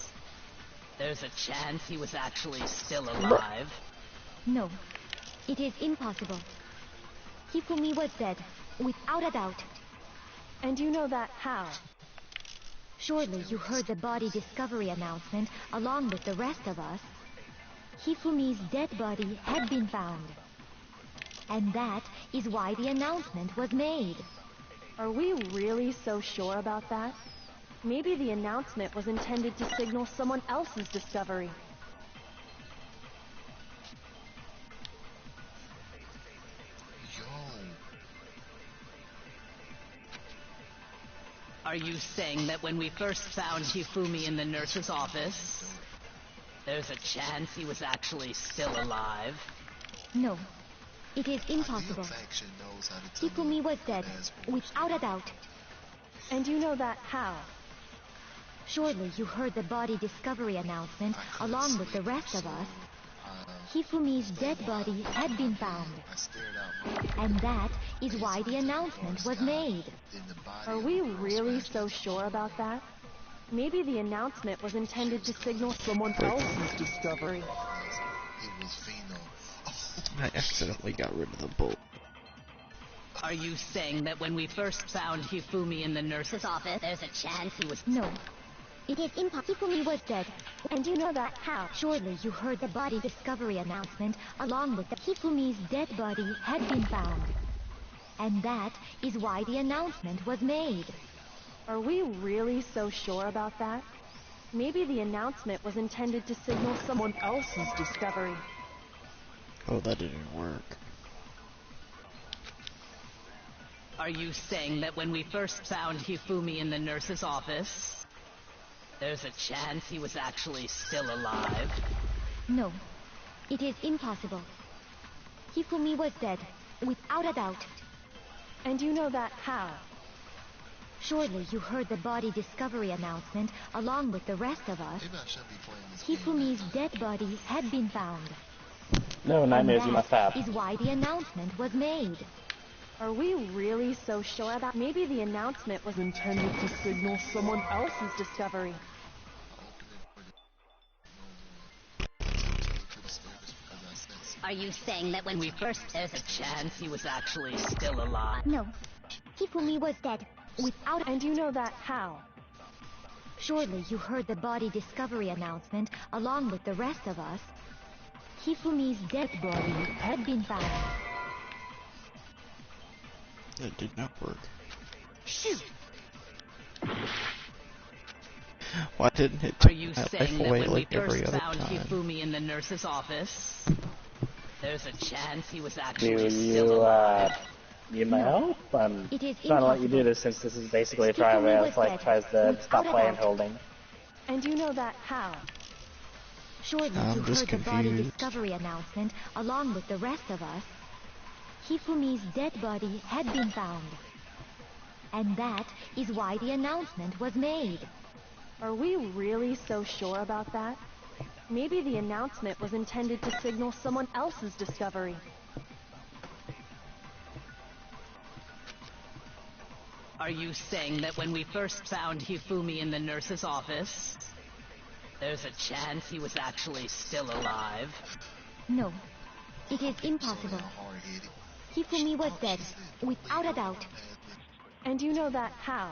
Speaker 10: there's a chance he was actually still alive?
Speaker 3: No, it is impossible. Hifumi was dead, without a doubt.
Speaker 9: And you know that how?
Speaker 3: Surely you heard the body discovery announcement along with the rest of us. Hifumi's dead body had been found. And that is why the announcement was made.
Speaker 9: Are we really so sure about that? Maybe the announcement was intended to signal someone else's discovery.
Speaker 10: Are you saying that when we first found Hifumi in the nurse's office, there's a chance he was actually still alive?
Speaker 3: No, it is impossible. Hifumi was dead, without a doubt.
Speaker 9: And you know that how?
Speaker 3: Surely you heard the body discovery announcement along with the rest of us. Hifumi's dead body had been found. And that is why the announcement was made.
Speaker 9: Are we really so sure about that? Maybe the announcement was intended to signal someone else's discovery.
Speaker 1: I accidentally got rid of the bolt.
Speaker 10: Are you saying that when we first found Hifumi in the nurse's office, there's a chance he was...
Speaker 3: No. It is impossible. Hifumi was dead.
Speaker 9: And you know that how?
Speaker 3: Surely you heard the body discovery announcement along with the Hifumi's dead body had been found. And that is why the announcement was made.
Speaker 9: Are we really so sure about that? Maybe the announcement was intended to signal someone else's discovery.
Speaker 1: Oh, that didn't work.
Speaker 10: Are you saying that when we first found Hifumi in the nurse's office, there's a chance he was actually still alive?
Speaker 3: No, it is impossible. Hifumi was dead, without a doubt.
Speaker 9: And you know that how?
Speaker 3: Surely you heard the body discovery announcement along with the rest of us. Hifumi's dead body had been found.
Speaker 2: No nightmares you must have.
Speaker 3: That is why the announcement was made.
Speaker 9: Are we really so sure that maybe the announcement was intended to signal someone else's discovery?
Speaker 10: Are you saying that when we first... There's a chance he was actually still alive?
Speaker 3: No. Hifumi was dead. Without...
Speaker 9: And you know that how?
Speaker 3: Surely you heard the body discovery announcement along with the rest of us. Hifumi's dead body had been found.
Speaker 1: That did not work.
Speaker 10: Shoot!
Speaker 1: Why didn't it
Speaker 10: Are
Speaker 1: take
Speaker 10: you
Speaker 1: my life
Speaker 10: saying that
Speaker 1: away
Speaker 10: when we
Speaker 1: like every
Speaker 10: first
Speaker 1: other
Speaker 10: found
Speaker 1: time?
Speaker 10: Hifumi in the nurse's office, there's a chance he was
Speaker 2: Do
Speaker 10: actually still alive?
Speaker 2: need my help? I'm
Speaker 3: It is
Speaker 2: trying to let you do
Speaker 3: impossible.
Speaker 2: this since this is basically a trial where it's like tries to stop
Speaker 3: Without a
Speaker 2: play and
Speaker 3: doubt.
Speaker 2: holding.
Speaker 9: And you know that how?
Speaker 3: Surely
Speaker 1: I'm
Speaker 3: you
Speaker 1: just
Speaker 3: heard the body
Speaker 1: confused.
Speaker 3: discovery announcement along with the rest of us. Hifumi's dead body had been found. And that is why the announcement was made.
Speaker 9: Are we really so sure about that? Maybe the announcement was intended to signal someone else's discovery.
Speaker 10: Are you saying that when we first found Hifumi in the nurse's office, there's a chance he was actually still alive?
Speaker 3: No, it is impossible. Hifumi was dead, without a doubt.
Speaker 9: And you know that how?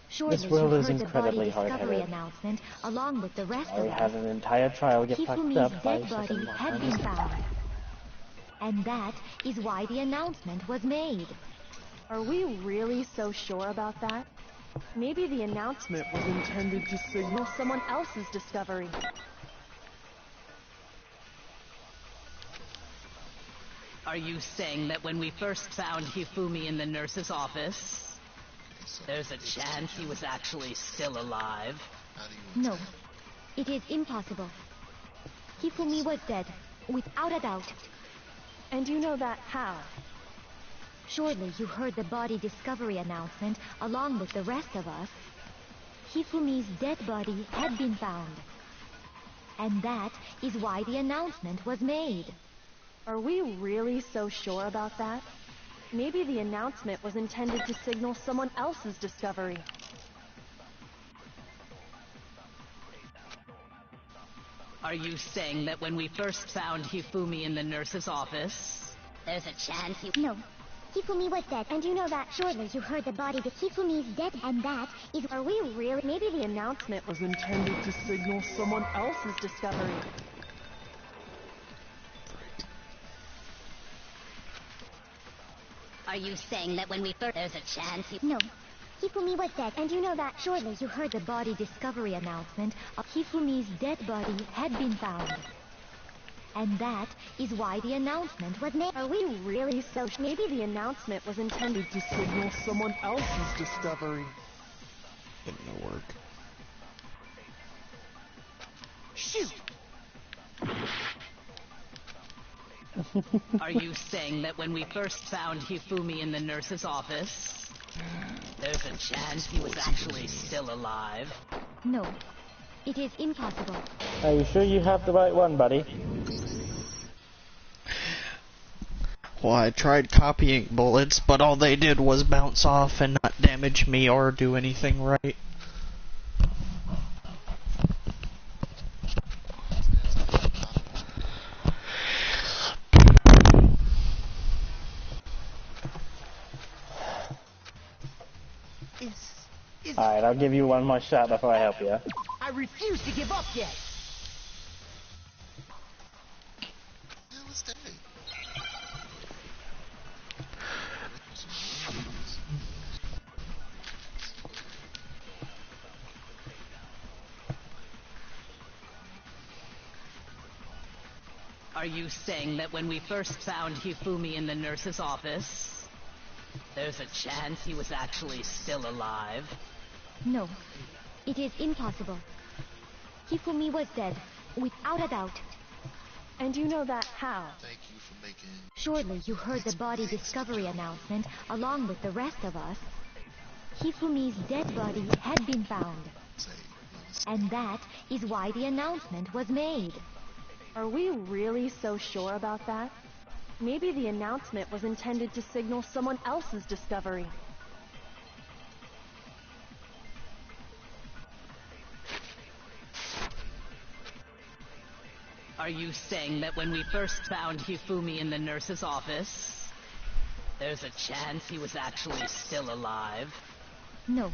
Speaker 3: Surely
Speaker 2: This
Speaker 3: you
Speaker 2: world
Speaker 3: heard
Speaker 2: is
Speaker 3: the body
Speaker 2: incredibly
Speaker 3: discovery
Speaker 2: hard-headed.
Speaker 3: announcement along with the rest
Speaker 2: I
Speaker 3: of
Speaker 2: had
Speaker 3: us.
Speaker 2: an entire trial get fucked
Speaker 3: Hifumi's
Speaker 2: up by
Speaker 3: dead body
Speaker 2: something more
Speaker 3: had been found. And that is why the announcement was made.
Speaker 9: Are we really so sure about that? Maybe the announcement was intended to signal someone else's discovery.
Speaker 10: Are you saying that when we first found Hifumi in the nurse's office, there's a chance he was actually still alive?
Speaker 3: No, it is impossible. Hifumi was dead, without a doubt.
Speaker 9: And you know that how?
Speaker 3: Surely you heard the body discovery announcement along with the rest of us. Hifumi's dead body had been found. And that is why the announcement was made.
Speaker 9: Are we really so sure about that? Maybe the announcement was intended to signal someone else's discovery.
Speaker 10: Are you saying that when we first found Hifumi in the nurse's office, there's a chance he...
Speaker 6: No. Hifumi was dead, and you know that. Surely you heard the body that Hifumi's dead, and that is...
Speaker 9: Are we really... Maybe the announcement was intended to signal someone else's discovery.
Speaker 10: Are you saying that when we first... There's a chance he...
Speaker 6: No. Hifumi was dead, and you know that.
Speaker 3: Surely you heard the body discovery announcement of Hifumi's dead body had been found. And that is why the announcement was made.
Speaker 9: Are we really so... Maybe the announcement was intended to signal someone else's discovery.
Speaker 1: Didn't work.
Speaker 10: Shoot! Are you saying that when we first found Hifumi in the nurse's office, there's a chance he was actually still alive?
Speaker 3: No, it is impossible.
Speaker 2: Are you sure you have the right one, buddy?
Speaker 1: Well, I tried copying bullets, but all they did was bounce off and not damage me or do anything right.
Speaker 2: Alright, I'll give you one more shot before I help you.
Speaker 12: I refuse to give up yet.
Speaker 10: Are you saying that when we first found Hifumi in the nurse's office, there's a chance he was actually still alive?
Speaker 3: No, it is impossible. Hifumi was dead, without a doubt.
Speaker 9: And you know that how?
Speaker 11: Thank you for making...
Speaker 3: Surely you heard the body discovery announcement along with the rest of us. Hifumi's dead body had been found. And that is why the announcement was made.
Speaker 9: Are we really so sure about that? Maybe the announcement was intended to signal someone else's discovery.
Speaker 10: Are you saying that when we first found Hifumi in the nurse's office, there's a chance he was actually still alive?
Speaker 3: No,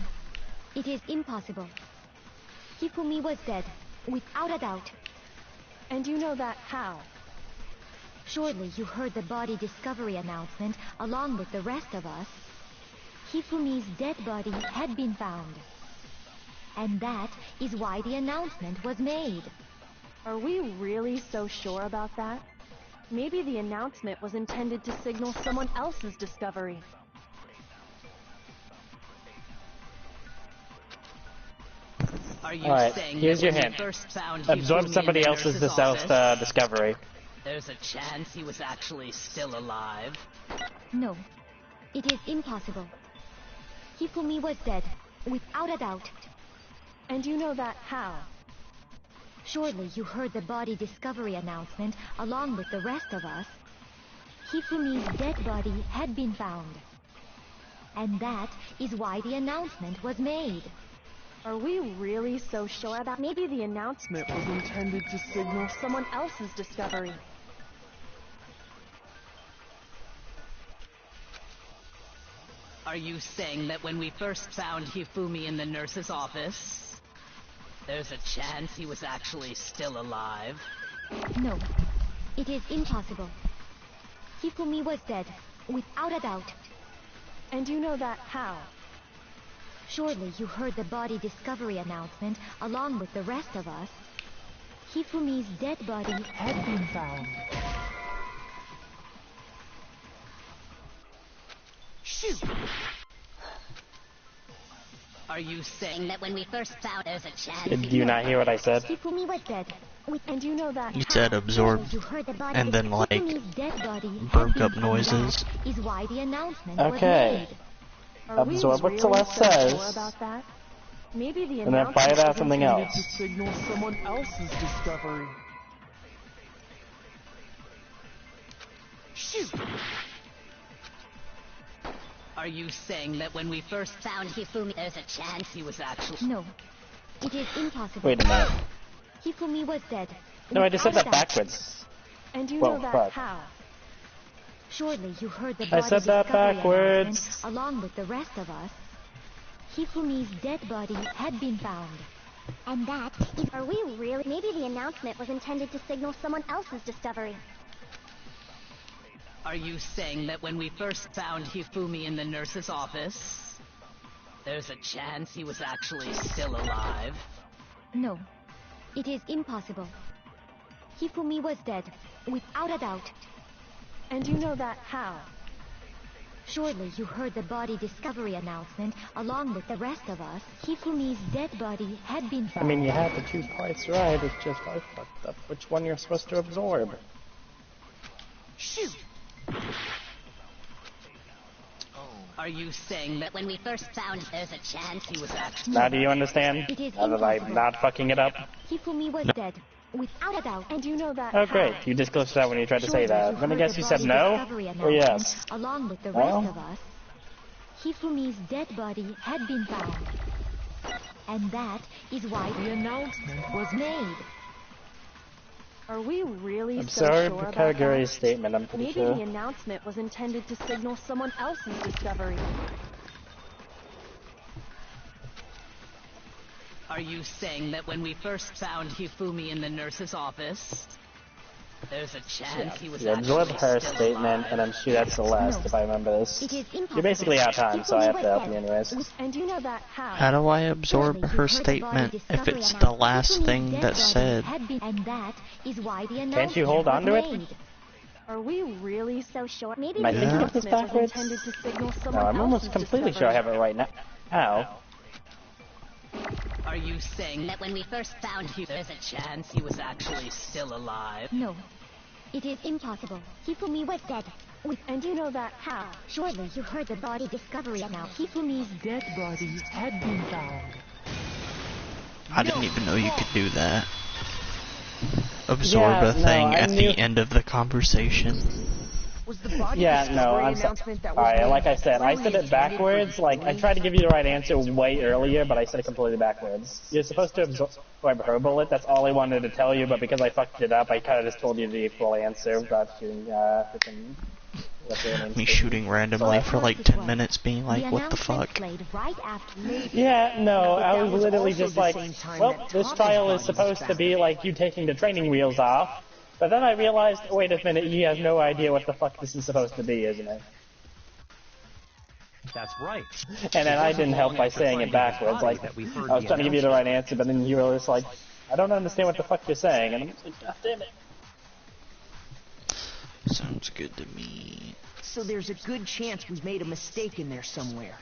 Speaker 3: it is impossible. Hifumi was dead, without a doubt.
Speaker 9: And you know that how?
Speaker 3: Surely you heard the body discovery announcement along with the rest of us. Hifumi's dead body had been found. And that is why the announcement was made.
Speaker 9: Are we really so sure about that? Maybe the announcement was intended to signal someone else's discovery.
Speaker 10: Are you
Speaker 2: Alright,
Speaker 10: saying
Speaker 2: here's
Speaker 10: that
Speaker 2: your
Speaker 10: when
Speaker 2: hint.
Speaker 10: we first found
Speaker 2: Absorb
Speaker 10: Hifumi
Speaker 2: somebody
Speaker 10: in the
Speaker 2: else's
Speaker 10: nurse's office,
Speaker 2: discovery.
Speaker 10: there's a chance he was actually still alive?
Speaker 3: No, it is impossible. Hifumi was dead, without a doubt.
Speaker 9: And you know that how?
Speaker 3: Surely you heard the body discovery announcement along with the rest of us. Hifumi's dead body had been found. And that is why the announcement was made.
Speaker 9: Are we really so sure about maybe the announcement was intended to signal someone else's discovery?
Speaker 10: Are you saying that when we first found Hifumi in the nurse's office, there's a chance he was actually still alive?
Speaker 3: No, it is impossible. Hifumi was dead, without a doubt.
Speaker 9: And you know that how?
Speaker 3: Surely you heard the body discovery announcement along with the rest of us. Hifumi's dead body had been found.
Speaker 5: Shoot!
Speaker 10: Are you saying
Speaker 5: That when we first found there's a chance.
Speaker 2: Did you not hear what I said?
Speaker 3: Hifumi was dead.
Speaker 9: And you know that
Speaker 1: You said absorb,
Speaker 3: You heard the body
Speaker 1: and then like
Speaker 3: Hifumi's dead body had
Speaker 1: broke
Speaker 3: been
Speaker 1: up
Speaker 3: found.
Speaker 1: noises.
Speaker 3: That is why the announcement
Speaker 2: Okay.
Speaker 3: was made.
Speaker 9: Are
Speaker 2: Absorb
Speaker 9: we
Speaker 2: what
Speaker 9: really
Speaker 2: Celeste
Speaker 9: so
Speaker 2: says.
Speaker 9: sure about that? Maybe the
Speaker 2: And then fire it out something else.
Speaker 13: To signal someone else's discovery.
Speaker 5: Shoot!
Speaker 10: Are you saying that when we first
Speaker 5: Found Hifumi, there's a chance.
Speaker 10: he was actually...
Speaker 3: No, it is impossible.
Speaker 2: Wait a minute.
Speaker 3: Hifumi was dead.
Speaker 2: No, I just said
Speaker 3: without
Speaker 2: that
Speaker 3: a doubt.
Speaker 2: backwards.
Speaker 9: And you
Speaker 2: Well,
Speaker 9: know that
Speaker 2: fuck.
Speaker 9: how?
Speaker 3: Surely you heard the
Speaker 2: I
Speaker 3: body
Speaker 2: said that
Speaker 3: discovery
Speaker 2: backwards.
Speaker 3: announcement along with the rest of us. Hifumi's dead body had been found.
Speaker 6: And that is... Are we really... Maybe the announcement was intended to signal someone else's discovery.
Speaker 10: Are you saying that when we first found Hifumi in the nurse's office, there's a chance he was actually still alive?
Speaker 3: No, it is impossible. Hifumi was dead, without a doubt.
Speaker 9: And you know that how?
Speaker 3: Surely you heard the body discovery announcement along with the rest of us. Hifumi's dead body had been
Speaker 2: I
Speaker 3: found.
Speaker 2: mean, you had the 2 parts right, it's just I fucked up which one you're supposed to absorb.
Speaker 5: Shoot!
Speaker 10: Are you saying that
Speaker 5: When we first found there's a chance.
Speaker 10: he was actually...
Speaker 2: Now do you understand?
Speaker 3: It is
Speaker 2: Now that I'm
Speaker 3: impossible.
Speaker 2: not fucking it up?
Speaker 3: Hifumi was dead, without a doubt.
Speaker 9: And you know that
Speaker 2: Oh
Speaker 9: how?
Speaker 2: great, you just glitched that when you tried to say
Speaker 3: Surely
Speaker 2: that.
Speaker 3: you
Speaker 2: I'm gonna
Speaker 3: heard
Speaker 2: guess
Speaker 3: the
Speaker 2: you said
Speaker 3: body
Speaker 2: no?
Speaker 3: discovery
Speaker 2: Or
Speaker 3: announcement
Speaker 2: yes?
Speaker 3: along with the
Speaker 2: Well?
Speaker 3: rest of us. Hifumi's dead body had been found. And that is why the announcement was made.
Speaker 9: Are we really so
Speaker 2: Absorb
Speaker 9: sure about
Speaker 2: Kaguri's
Speaker 9: that?
Speaker 2: statement, I'm pretty
Speaker 9: Maybe
Speaker 2: sure.
Speaker 9: the announcement was intended to signal someone else's discovery.
Speaker 10: Are you saying that when we first found Hifumi in the nurse's office, there's a chance he was
Speaker 2: You absorb
Speaker 10: actually
Speaker 2: her
Speaker 10: still
Speaker 2: statement,
Speaker 10: alive?
Speaker 2: and I'm sure that's the last,
Speaker 3: No.
Speaker 2: if I remember this.
Speaker 3: It is impossible.
Speaker 2: You're basically out of time, so I have to help you anyways.
Speaker 9: And you know that how?
Speaker 1: How do I absorb
Speaker 3: Surely you
Speaker 1: her
Speaker 3: heard the body
Speaker 1: statement if
Speaker 3: discovery
Speaker 1: it's the
Speaker 3: announcement.
Speaker 1: last
Speaker 3: Hifumi's
Speaker 1: thing
Speaker 3: dead
Speaker 1: that's
Speaker 3: body
Speaker 1: said?
Speaker 3: had been, and that is why the announcement
Speaker 2: Can't you hold on to
Speaker 3: was
Speaker 2: it?
Speaker 3: made.
Speaker 9: Are we really so sure? Maybe
Speaker 2: Am I
Speaker 9: the
Speaker 2: thinking of this
Speaker 9: announcement was
Speaker 2: backwards?
Speaker 9: intended to signal
Speaker 2: No,
Speaker 9: someone
Speaker 2: I'm almost
Speaker 9: else's
Speaker 2: completely sure I
Speaker 9: discovery.
Speaker 2: have it right now. Ow.
Speaker 10: Are you saying that when we first found him, there's a chance he was actually still alive?
Speaker 3: No, it is impossible. Hifumi was dead.
Speaker 9: And you know that how?
Speaker 3: Surely you heard the body discovery announcement. Hifumi's dead body had been found.
Speaker 1: I didn't even know you could do that. Absorb
Speaker 2: Yeah,
Speaker 1: a
Speaker 2: no,
Speaker 1: thing
Speaker 2: I
Speaker 1: at
Speaker 2: knew-
Speaker 1: the end of the conversation.
Speaker 12: Was the body
Speaker 2: Yeah, no,
Speaker 12: discovery
Speaker 2: I'm
Speaker 12: announcement that was
Speaker 2: sorry.
Speaker 12: made
Speaker 2: Like I said, I
Speaker 12: really
Speaker 2: said it
Speaker 12: intended
Speaker 2: backwards.
Speaker 12: for
Speaker 2: Like, I
Speaker 12: Hifumi?
Speaker 2: tried to give you the right answer way earlier, but I said it completely backwards. You're supposed to absorb it. That's all I wanted to tell you, but because I fucked it up, I kind of just told you the full answer without shooting, freaking...
Speaker 1: Me shooting randomly for like 10 minutes being like, what the fuck?
Speaker 2: Yeah, no, I was literally just like, well, this trial is supposed to be like you taking the training wheels off. But then I realized, wait a minute, he has no idea what the fuck this is supposed to be, isn't it?
Speaker 4: That's right.
Speaker 2: And then I didn't help by saying it backwards. Like, I was trying to give you the right answer, but then you were just like, I don't understand what the fuck you're saying. And I'm just like, God damn it.
Speaker 1: Sounds good to me.
Speaker 12: So there's a good chance we've made a mistake in there somewhere.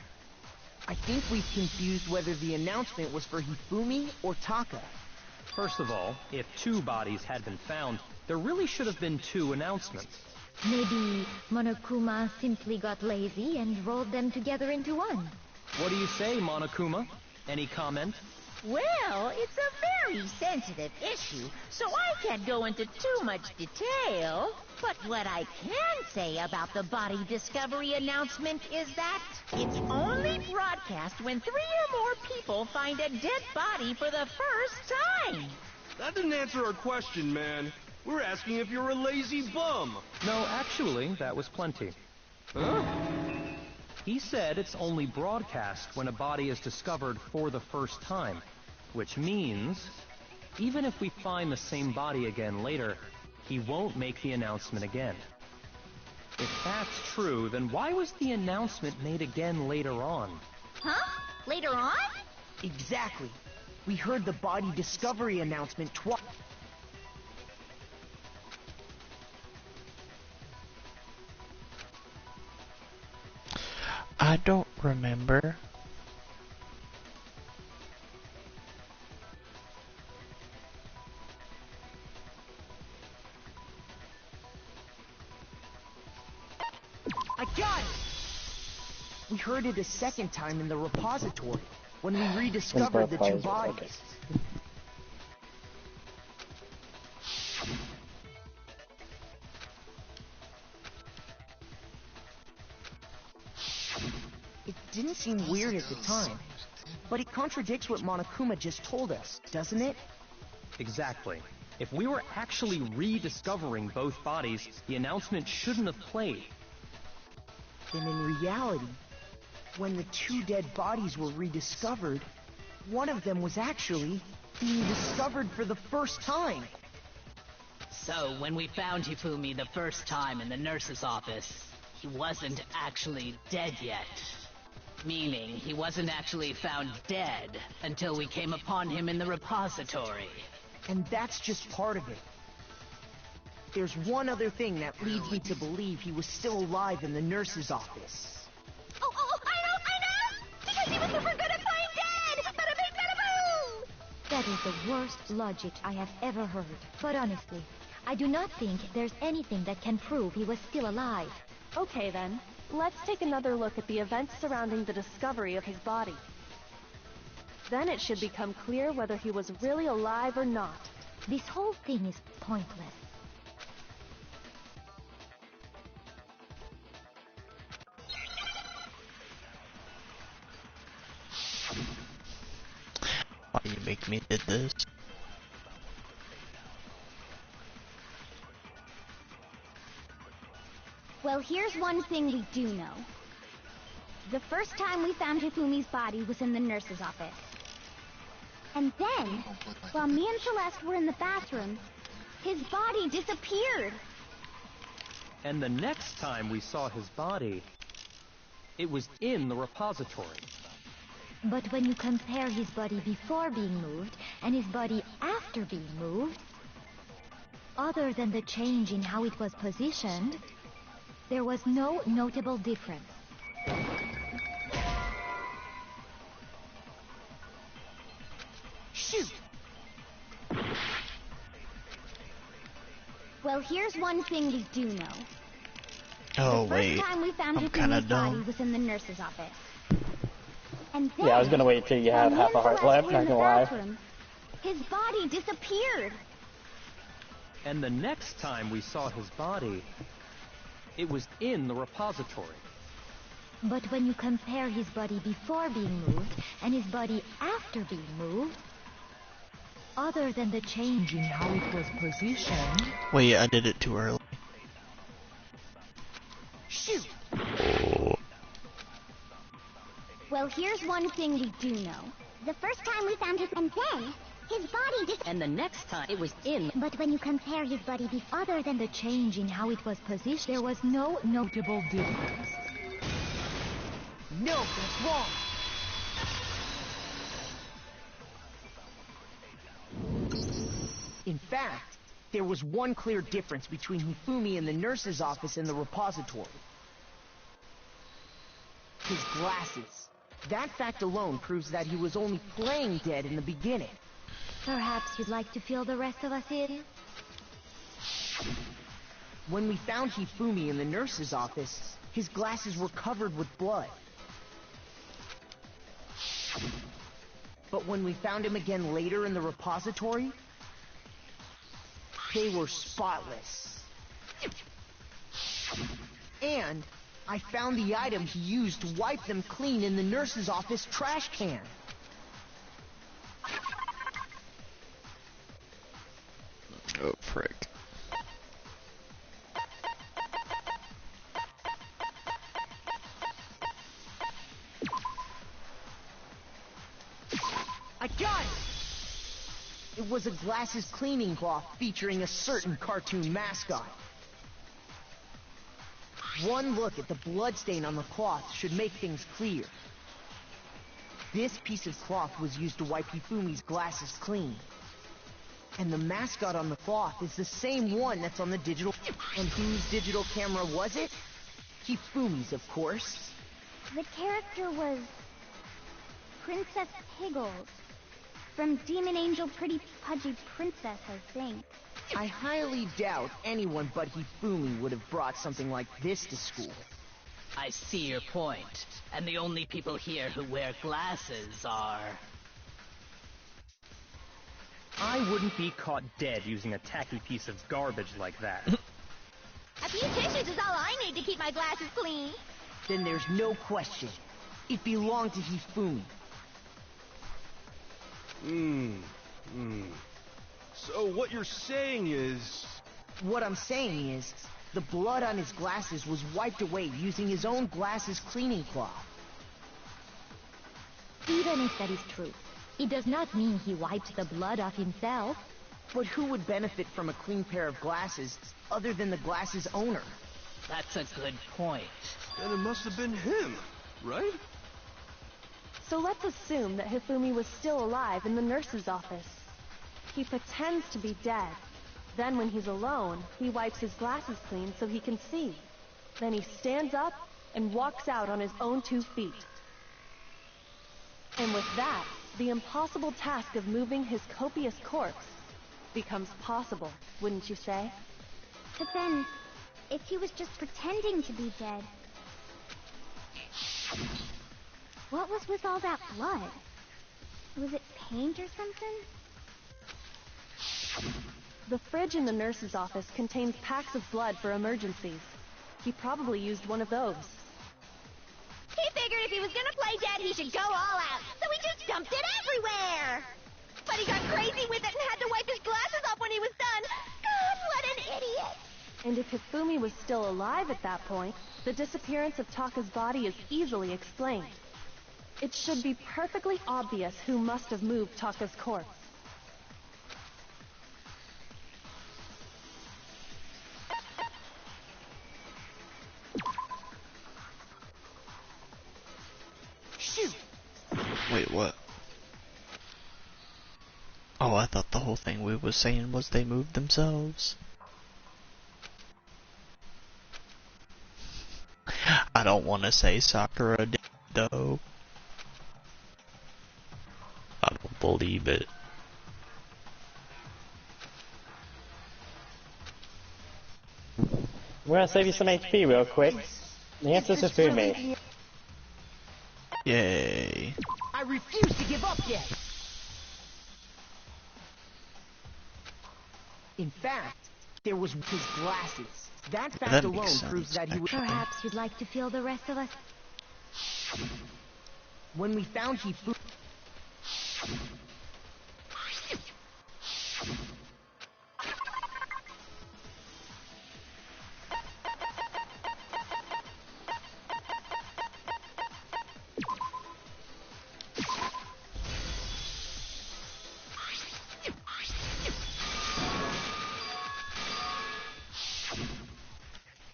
Speaker 12: I think we've confused whether the announcement was for Hifumi or Taka.
Speaker 4: First of all, if 2 bodies had been found, there really should have been 2 announcements.
Speaker 3: Maybe Monokuma simply got lazy and rolled them together into one.
Speaker 4: What do you say, Monokuma? Any comment?
Speaker 5: Well, it's a very sensitive issue, so I can't go into too much detail. But what I can say about the body discovery announcement is that it's only broadcast when 3 or more people find a dead body for the first time.
Speaker 7: That didn't answer our question, man. We're asking if you're a lazy bum.
Speaker 4: No, actually, that was plenty.
Speaker 7: Huh?
Speaker 4: He said it's only broadcast when a body is discovered for the first time. Which means, even if we find the same body again later, he won't make the announcement again. If that's true, then why was the announcement made again later on?
Speaker 6: Huh? Later on?
Speaker 12: Exactly. We heard the body discovery announcement twice.
Speaker 1: I don't remember.
Speaker 12: I got it! We heard it a second time in the repository, when we rediscovered the 2 bodies. It didn't seem weird at the time, but it contradicts what Monokuma just told us, doesn't it?
Speaker 4: Exactly. If we were actually rediscovering both bodies, the announcement shouldn't have played.
Speaker 12: Then in reality, when the 2 dead bodies were rediscovered, one of them was actually being discovered for the first time.
Speaker 10: So when we found Hifumi the first time in the nurse's office, he wasn't actually dead yet. Meaning, he wasn't actually found dead until we came upon him in the repository.
Speaker 12: And that's just part of it. There's one other thing that leads me to believe he was still alive in the nurse's office.
Speaker 6: Oh, I know! Because he was super good at playing dead! Bada bing, bada boom!
Speaker 3: That is the worst logic I have ever heard. But honestly, I do not think there's anything that can prove he was still alive.
Speaker 9: Okay then, let's take another look at the events surrounding the discovery of his body. Then it should become clear whether he was really alive or not.
Speaker 3: This whole thing is pointless.
Speaker 1: Why you make me did this?
Speaker 6: Well, here's one thing we do know. The first time we found Hifumi's body was in the nurse's office. And then, while me and Celeste were in the bathroom, his body disappeared.
Speaker 4: And the next time we saw his body, it was in the repository.
Speaker 3: But when you compare his body before being moved and his body after being moved, other than the change in how it was positioned, there was no notable difference.
Speaker 6: Shoot! Well, here's one thing we do know.
Speaker 1: Oh,
Speaker 6: the
Speaker 1: wait.
Speaker 6: first time we found
Speaker 1: I'm kinda
Speaker 6: Hifumi's body
Speaker 1: dumb.
Speaker 6: was in the nurse's office. And then,
Speaker 2: Yeah, I was gonna wait till you had
Speaker 6: while me
Speaker 2: half a
Speaker 6: and
Speaker 2: heart
Speaker 6: Celeste
Speaker 2: left,
Speaker 6: were
Speaker 2: not
Speaker 6: in the
Speaker 2: gonna lie.
Speaker 6: bathroom, his body disappeared.
Speaker 4: And the next time we saw his body, It was in the repository.
Speaker 3: But when you compare his body before being moved and his body after being moved, other than the change in how it was positioned...
Speaker 1: Wait, I did it too early.
Speaker 6: Shoot!
Speaker 1: Oh.
Speaker 6: Well, here's one thing we do know. The first time we found his... And then, his body just...
Speaker 10: And the next time, it was in...
Speaker 6: But when you compare his body
Speaker 3: other than the change in how it was positioned, there was no notable difference.
Speaker 12: No, that's wrong. In fact, there was one clear difference between Hifumi in the nurse's office and the repository. His glasses. That fact alone proves that he was only playing dead in the beginning.
Speaker 3: Perhaps you'd like to fill the rest of us in?
Speaker 12: When we found Hifumi in the nurse's office, his glasses were covered with blood. But when we found him again later in the repository, they were spotless. And I found the item he used to wipe them clean in the nurse's office trash can.
Speaker 1: Oh, frick.
Speaker 12: I got it! It was a glasses cleaning cloth featuring a certain cartoon mascot. One look at the bloodstain on the cloth should make things clear. This piece of cloth was used to wipe Hifumi's glasses clean. And the mascot on the cloth is the same one that's on the digital... And whose digital camera was it? Hifumi's, of course.
Speaker 6: The character was... Princess Piggles. From Demon Angel Pretty Pudgy Princess, I think.
Speaker 12: I highly doubt anyone but Hifumi would have brought something like this to school.
Speaker 10: I see your point. And the only people here who wear glasses are...
Speaker 4: I wouldn't be caught dead using a tacky piece of garbage like that.
Speaker 5: A few tissues is all I need to keep my glasses clean.
Speaker 12: Then there's no question. It belonged to Hifumi.
Speaker 7: So what you're saying is...
Speaker 12: What I'm saying is, the blood on his glasses was wiped away using his own glasses cleaning cloth.
Speaker 3: Even if that is true, it does not mean he wiped the blood off himself.
Speaker 12: But who would benefit from a clean pair of glasses other than the glasses owner?
Speaker 10: That's a good point.
Speaker 7: Then it must have been him, right?
Speaker 9: So let's assume that Hifumi was still alive in the nurse's office. He pretends to be dead. Then when he's alone, he wipes his glasses clean so he can see. Then he stands up and walks out on his own 2 feet. And with that, the impossible task of moving his copious corpse becomes possible, wouldn't you say?
Speaker 6: But then, if he was just pretending to be dead... What was with all that blood? Was it paint or something?
Speaker 9: The fridge in the nurse's office contains packs of blood for emergencies. He probably used one of those.
Speaker 5: He figured if he was gonna play dead, he should go all out, so he just dumped it everywhere. But he got crazy with it and had to wipe his glasses off when he was done. God, what an idiot!
Speaker 9: And if Hifumi was still alive at that point, the disappearance of Taka's body is easily explained. It should be perfectly obvious who must have moved Taka's corpse.
Speaker 12: Shoot!
Speaker 1: Wait, what? Oh, I thought the whole thing we was saying was they moved themselves. I don't want to say Sakura did, though. I don't believe it.
Speaker 2: We're gonna save you some HP real quick. The answer's Hifumi.
Speaker 1: Yay.
Speaker 12: I refuse to give up yet! In fact, there was his glasses. That fact
Speaker 1: That
Speaker 12: alone
Speaker 1: makes
Speaker 12: proves
Speaker 1: sense,
Speaker 12: that he was...
Speaker 3: Perhaps you'd like to feel the rest of us?
Speaker 12: When we found Hifumi...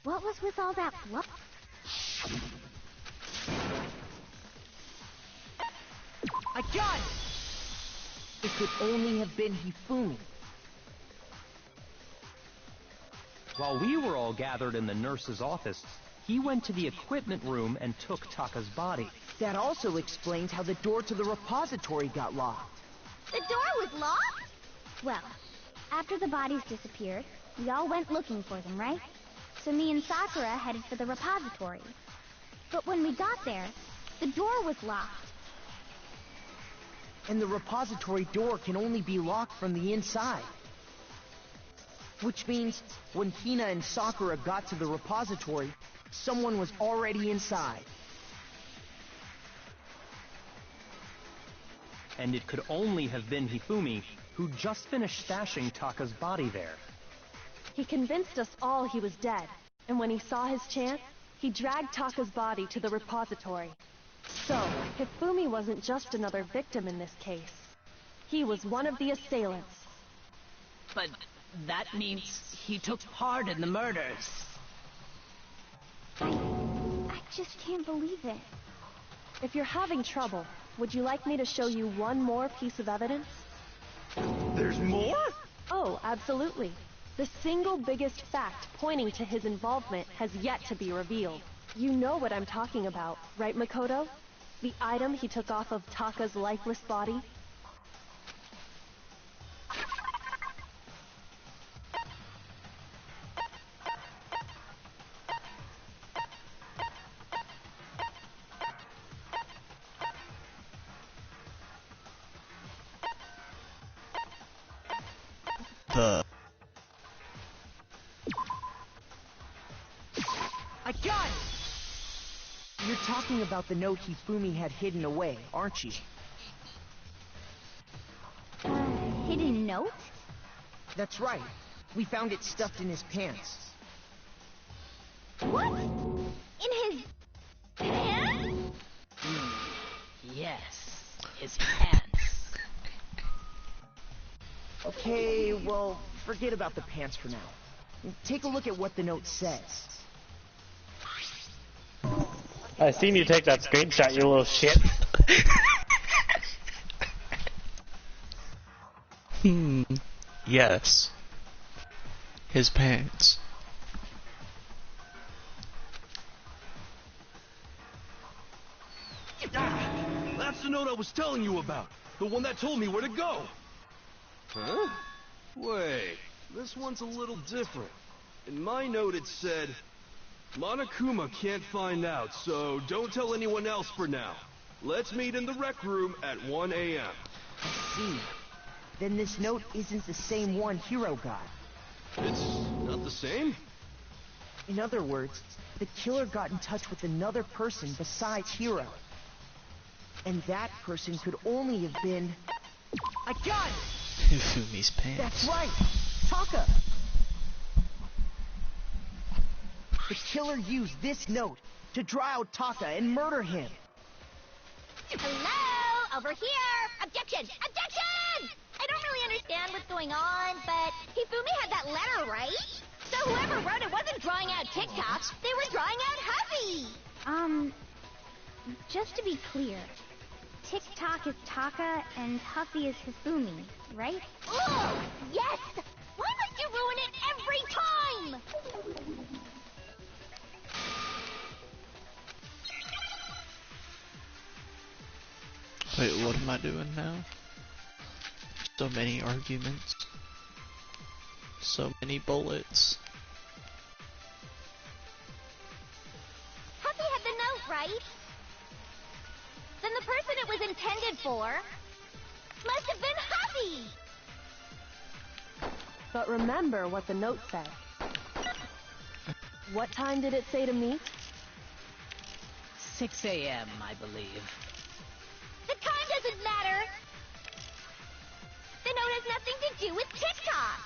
Speaker 3: What was with all that fluff?
Speaker 12: I got it! It could only have been Hifumi.
Speaker 4: While we were all gathered in the nurse's office, he went to the equipment room and took Taka's body.
Speaker 12: That also explains how the door to the repository got locked.
Speaker 6: The door was locked? Well, after the bodies disappeared, we all went looking for them, right? So me and Sakura headed for the repository. But when we got there, the door was locked.
Speaker 12: And the repository door can only be locked from the inside. Which means, when Hina and Sakura got to the repository, someone was already inside.
Speaker 4: And it could only have been Hifumi, who just finished stashing Taka's body there.
Speaker 9: He convinced us all he was dead, and when he saw his chance, he dragged Taka's body to the repository. So, Hifumi wasn't just another victim in this case. He was one of the assailants.
Speaker 10: But that means he took part in the murders.
Speaker 6: I just can't believe it.
Speaker 9: If you're having trouble, would you like me to show you one more piece of evidence?
Speaker 7: There's more?
Speaker 9: Oh, absolutely. The single biggest fact pointing to his involvement has yet to be revealed. You know what I'm talking about, right, Makoto? The item he took off of Taka's lifeless body?
Speaker 12: I got it! You're talking about the note Hifumi had hidden away, aren't you?
Speaker 6: Hidden note?
Speaker 12: That's right. We found it stuffed in his pants.
Speaker 6: What? In his... pants?
Speaker 10: Yes, his pants.
Speaker 12: Okay, well, forget about the pants for now. Take a look at what the note says.
Speaker 2: I seen you take that screenshot, you little shit.
Speaker 1: Yes. His pants.
Speaker 7: Ah, that's the note I was telling you about. The one that told me where to go. Huh? Wait, this one's a little different. In my note it said, Monokuma can't find out, so don't tell anyone else for now. Let's meet in the rec room at 1 a.m.
Speaker 12: I see. Then this note isn't the same one Hiro got.
Speaker 7: It's not the same?
Speaker 12: In other words, the killer got in touch with another person besides Hiro. And that person could only have been... I got it!
Speaker 1: Hifumi's pants.
Speaker 12: That's right! Taka! The killer used this note to draw out Taka and murder him.
Speaker 6: Hello? Over here! Objection! Objection! I don't really understand what's going on, but Hifumi had that letter, right? So whoever wrote it wasn't drawing out TikTok, they were drawing out Huffy! Just to be clear, TikTok is Taka and Huffy is Hifumi, right? Oh, yes! Why must you ruin it every time?
Speaker 1: Wait, what am I doing now? So many arguments. So many bullets.
Speaker 6: Huffy had the note, right? Then the person it was intended for must have been Huffy!
Speaker 9: But remember what the note said. What time did it say to meet?
Speaker 10: 6 a.m., I believe.
Speaker 6: The time doesn't matter! The note has nothing to do with TikTok!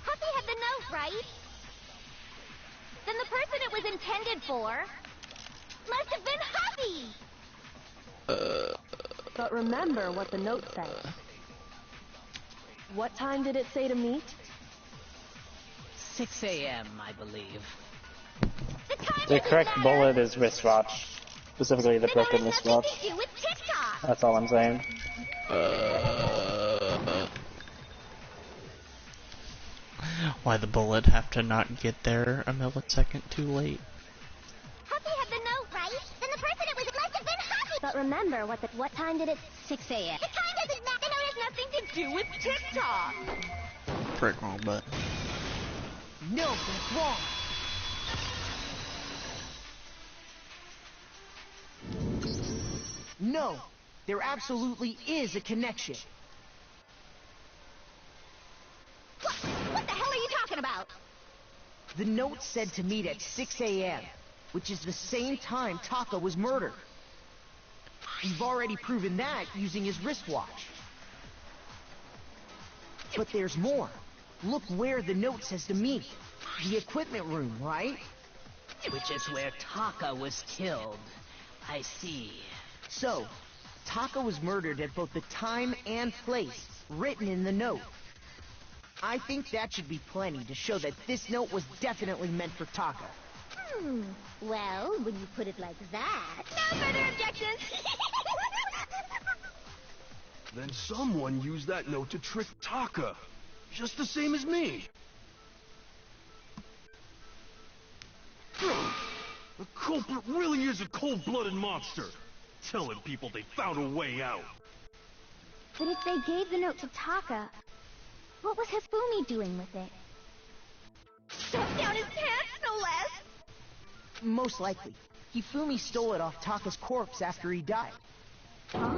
Speaker 6: Huffy had the note, right? Then the person it was intended for must have been Huffy!
Speaker 9: But remember what the note said. What time did it say to meet?
Speaker 10: 6 a.m., I believe.
Speaker 2: The correct bullet is wristwatch. Specifically the broken wristwatch. That's all I'm saying.
Speaker 1: Why the bullet have to not get there a millisecond too late?
Speaker 6: Huffy had the note, right? Then the person it was must have been Huffy! But remember, what time did it... 6 a.m. The time doesn't matter! The note has nothing to do with TikTok!
Speaker 1: Frick, wrong button.
Speaker 12: No, that's wrong. No, there absolutely is a connection.
Speaker 6: What the hell are you talking about?
Speaker 12: The note said to meet at 6 a.m., which is the same time Taka was murdered. We've already proven that using his wristwatch. But there's more. Look where the note says to meet. The equipment room, right?
Speaker 10: Which is where Taka was killed. I see.
Speaker 12: So, Taka was murdered at both the time and place written in the note. I think that should be plenty to show that this note was definitely meant for Taka.
Speaker 6: Well, when you put it like that... No further objections!
Speaker 7: Then someone used that note to trick Taka. Just the same as me. The culprit really is a cold-blooded monster. Telling people they found a way out.
Speaker 6: But if they gave the note to Taka, what was Hifumi doing with it? Stuffed down his pants, no less!
Speaker 12: Most likely. Hifumi stole it off Taka's corpse after he died.
Speaker 6: Huh?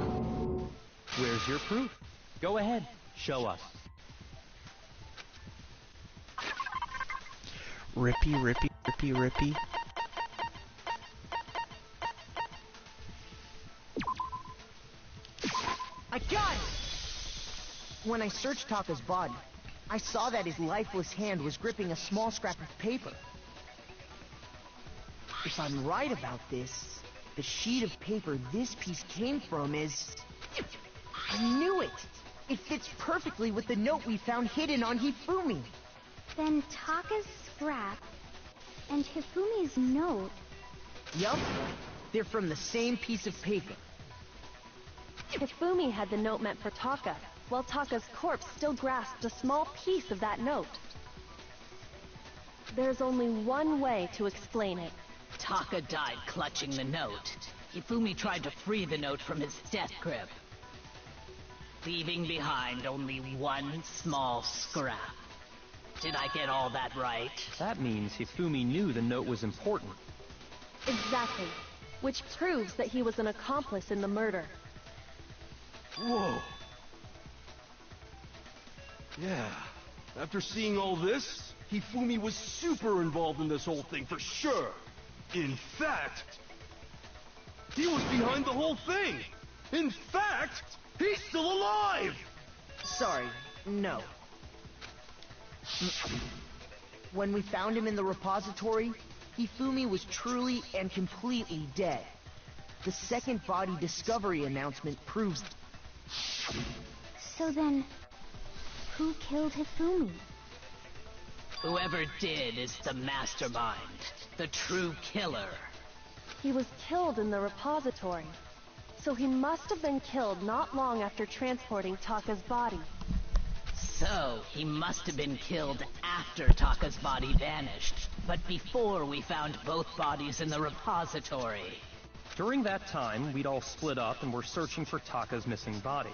Speaker 4: Where's your proof? Go ahead, show us.
Speaker 1: Rippy, rippy, rippy, rippy.
Speaker 12: I got it! When I searched Taka's body, I saw that his lifeless hand was gripping a small scrap of paper. If I'm right about this, the sheet of paper this piece came from is... I knew it! It fits perfectly with the note we found hidden on Hifumi.
Speaker 6: Then Taka's scrap and Hifumi's note...
Speaker 12: Yup, they're from the same piece of paper.
Speaker 9: Hifumi had the note meant for Taka, while Taka's corpse still grasped a small piece of that note. There's only one way to explain it.
Speaker 10: Taka died clutching the note. Hifumi tried to free the note from his death grip, leaving behind only one small scrap. Did I get all that right?
Speaker 4: That means Hifumi knew the note was important.
Speaker 9: Exactly. Which proves that he was an accomplice in the murder.
Speaker 7: Whoa. Yeah. After seeing all this, Hifumi was super involved in this whole thing for sure. In fact, he was behind the whole thing. In fact, he's still alive!
Speaker 12: Sorry, no. When we found him in the repository, Hifumi was truly and completely dead. The second body discovery announcement proves...
Speaker 6: So then, who killed Hifumi?
Speaker 10: Whoever did is the mastermind, the true killer.
Speaker 9: He was killed in the repository, so he must have been killed not long after transporting Taka's body.
Speaker 10: So, he must have been killed after Taka's body vanished, but before we found both bodies in the repository.
Speaker 4: During that time, we'd all split up and were searching for Taka's missing body.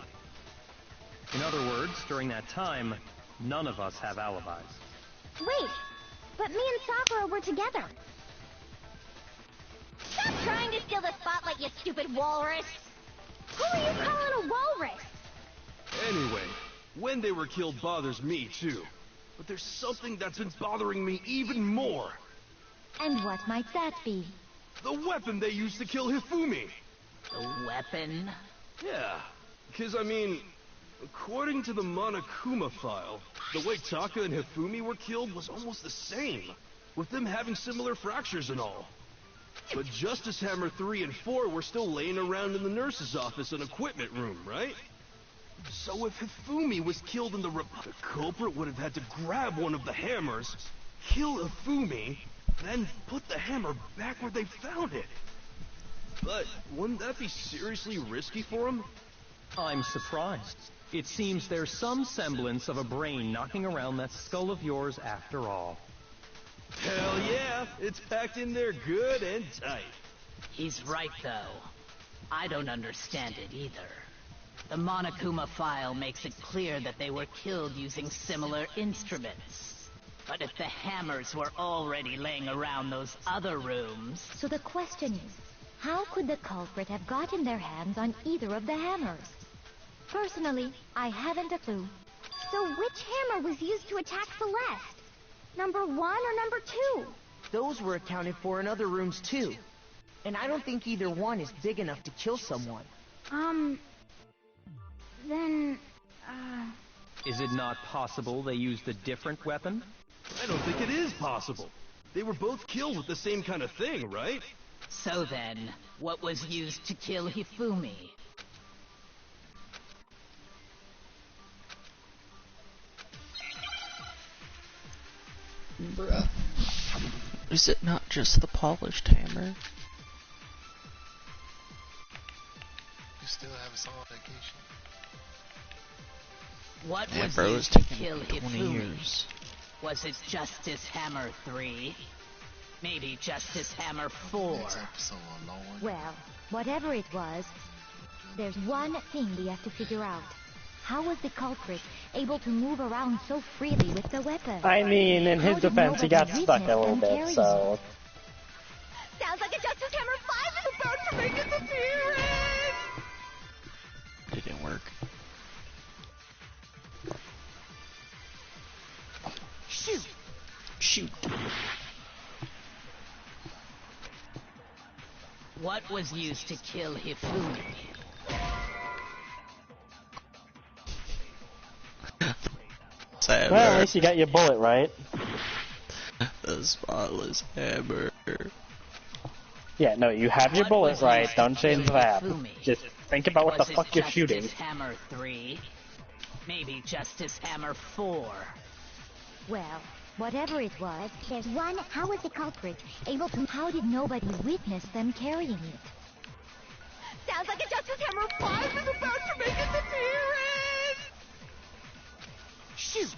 Speaker 4: In other words, during that time, none of us have alibis.
Speaker 6: Wait, but me and Sakura were together. Stop trying to steal the spotlight, it, you stupid walrus! Who are you calling a walrus?
Speaker 7: Anyway, when they were killed bothers me too. But there's something that's been bothering me even more.
Speaker 3: And what might that be?
Speaker 7: The weapon they used to kill Hifumi.
Speaker 10: The weapon?
Speaker 7: Yeah, because I mean, according to the Monokuma file, the way Taka and Hifumi were killed was almost the same, with them having similar fractures and all. But Justice Hammer 3 and 4 were still laying around in the nurse's office and equipment room, right? So if Hifumi was killed in the culprit would have had to grab one of the hammers, kill Hifumi, then put the hammer back where they found it. But wouldn't that be seriously risky for him?
Speaker 4: I'm surprised. It seems there's some semblance of a brain knocking around that skull of yours after all.
Speaker 7: Hell yeah, it's packed in there good and tight.
Speaker 10: He's right, though. I don't understand it either. The Monokuma file makes it clear that they were killed using similar instruments. But if the hammers were already laying around those other rooms...
Speaker 3: So the question is, how could the culprit have gotten their hands on either of the hammers? Personally, I haven't a clue.
Speaker 6: So which hammer was used to attack Celeste? Number 1 or number 2?
Speaker 12: Those were accounted for in other rooms too. And I don't think either one is big enough to kill someone.
Speaker 6: Then,
Speaker 4: Is it not possible they used a different weapon?
Speaker 7: I don't think it is possible. They were both killed with the same kind of thing, right?
Speaker 10: So then, what was used to kill Hifumi?
Speaker 1: Bruh. Is it not just the polished hammer?
Speaker 11: You still have us on vacation.
Speaker 10: What
Speaker 1: Yeah,
Speaker 10: was
Speaker 1: bro,
Speaker 10: used
Speaker 1: it's
Speaker 10: to
Speaker 1: taken
Speaker 10: kill
Speaker 1: 20
Speaker 10: Hifumi?
Speaker 1: years.
Speaker 10: Was it Justice Hammer 3? Maybe Justice Hammer 4?
Speaker 11: Next episode alone.
Speaker 3: Well, whatever it was, there's one thing we have to figure out. How was the culprit able to move around so freely with the weapon?
Speaker 2: I mean, in his defense, he got stuck a little bit, so...
Speaker 6: sounds like a Justice Hammer 5 is about to make its appearance!
Speaker 1: Didn't work.
Speaker 12: Shoot!
Speaker 1: Shoot.
Speaker 10: What was used to kill Hifumi?
Speaker 1: Hammer.
Speaker 2: Well, at least you got your bullet right.
Speaker 1: The spotless hammer.
Speaker 2: Yeah, no, you have your bullet right, don't change that. Just think about what the
Speaker 10: Was it
Speaker 2: fuck you're shooting.
Speaker 10: Justice Hammer 3? Maybe Justice Hammer 4?
Speaker 3: Well, whatever it was,
Speaker 6: There's one, how was the culprit
Speaker 3: able to... How did nobody witness them carrying it?
Speaker 6: sounds like a Justice Hammer 5 is about to make its appearance!
Speaker 12: Shoot!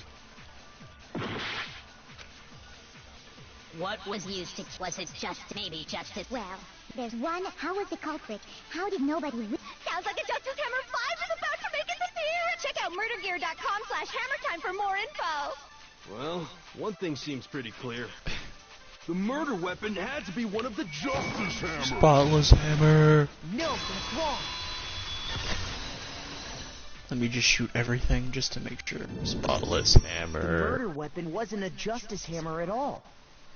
Speaker 10: What was used to...
Speaker 6: Was it maybe Justice? Well, there's one, how was the culprit? How did nobody sounds like a Justice Hammer 5 is about to make its appearance! Check out murdergear.com/hammertime for more info!
Speaker 7: Well, one thing seems pretty clear. The murder weapon had to be one of the Justice Hammers.
Speaker 1: Spotless hammer.
Speaker 12: No, that's wrong.
Speaker 1: Let me just shoot everything just to make sure. Spotless
Speaker 12: The
Speaker 1: hammer.
Speaker 12: murder weapon wasn't a justice hammer at all.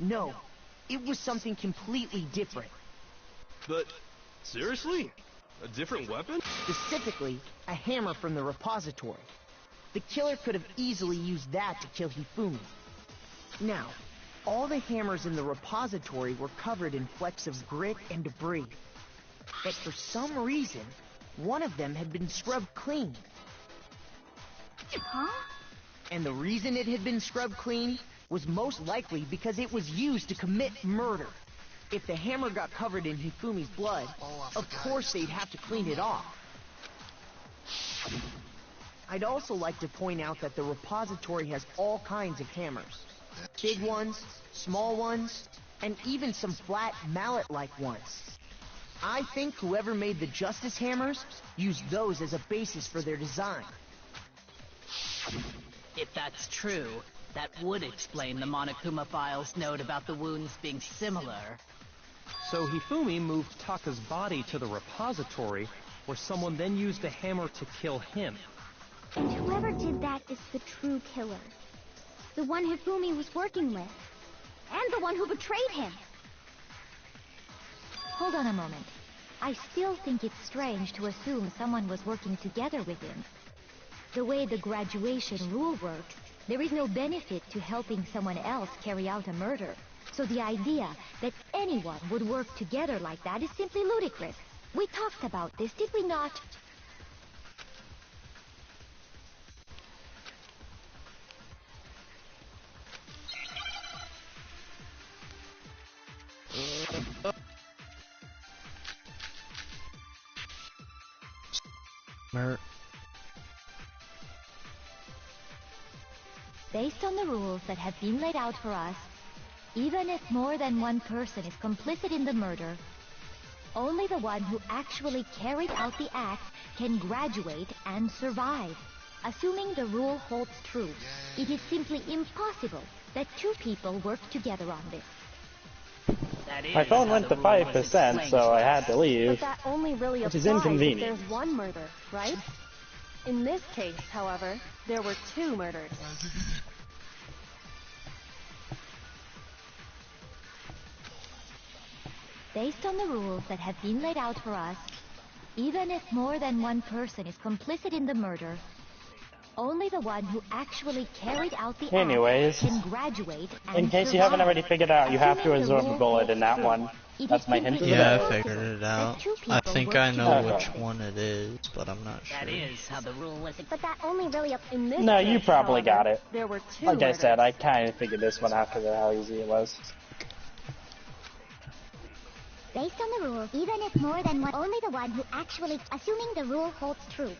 Speaker 12: No, it was something completely different.
Speaker 7: But, seriously? A different weapon?
Speaker 12: Specifically, a hammer from the repository. The killer could have easily used that to kill Hifumi. Now, all the hammers in the repository were covered in flecks of grit and debris. But for some reason, one of them had been scrubbed clean.
Speaker 6: Huh?
Speaker 12: And the reason it had been scrubbed clean was most likely because it was used to commit murder. If the hammer got covered in Hifumi's blood, of course they'd have to clean it off. I'd also like to point out that the repository has all kinds of hammers. Big ones, small ones, and even some flat mallet-like ones. I think whoever made the Justice Hammers used those as a basis for their design.
Speaker 10: If that's true, that would explain the Monokuma file's note about the wounds being similar.
Speaker 4: So Hifumi moved Taka's body to the repository, where someone then used the hammer to kill him.
Speaker 6: And whoever did that is the true killer. The one Hifumi was working with. And the one who betrayed him.
Speaker 3: Hold on a moment. I still think it's strange to assume someone was working together with him. The way the graduation rule works, there is no benefit to helping someone else carry out a murder. So the idea that anyone would work together like that is simply ludicrous. We talked about this, did we not? Based on the rules that have been laid out for us, even if more than one person is complicit in the murder, only the one who actually carried out the act can graduate and survive. Assuming the rule holds true, it is simply impossible that two people work together on this.
Speaker 2: My phone went to 5%, so I had to leave.
Speaker 9: But that only really
Speaker 2: which is
Speaker 9: applies if
Speaker 2: inconvenient.
Speaker 9: there's one murder, right? In this case, however, there were two murders.
Speaker 3: Based on the rules that have been laid out for us, even if more than one person is complicit in the murder, only the one who actually carried out the
Speaker 2: Anyways,
Speaker 3: act can graduate and
Speaker 2: in case you
Speaker 3: survive.
Speaker 2: haven't already figured out, you have to
Speaker 3: Assuming the
Speaker 2: absorb a
Speaker 3: rule
Speaker 2: bullet
Speaker 3: holds
Speaker 2: in that
Speaker 3: true,
Speaker 2: one.
Speaker 3: it
Speaker 2: That's
Speaker 3: is
Speaker 2: my hint
Speaker 3: simply
Speaker 2: to the
Speaker 1: Yeah, I
Speaker 2: day.
Speaker 1: figured it out.
Speaker 3: two
Speaker 1: I
Speaker 3: people
Speaker 1: think
Speaker 3: work
Speaker 1: I know
Speaker 3: together.
Speaker 1: which one it is, but I'm not sure.
Speaker 10: That is how the rule was.
Speaker 6: But that only really
Speaker 9: In this
Speaker 2: No,
Speaker 9: case,
Speaker 2: you probably
Speaker 9: however,
Speaker 2: got it.
Speaker 9: There were two
Speaker 2: Like I
Speaker 9: murders.
Speaker 2: said, I kind of figured this one out because of how easy it was.
Speaker 6: Based on the rules, even if more than one, only the one who actually, assuming the rule holds true.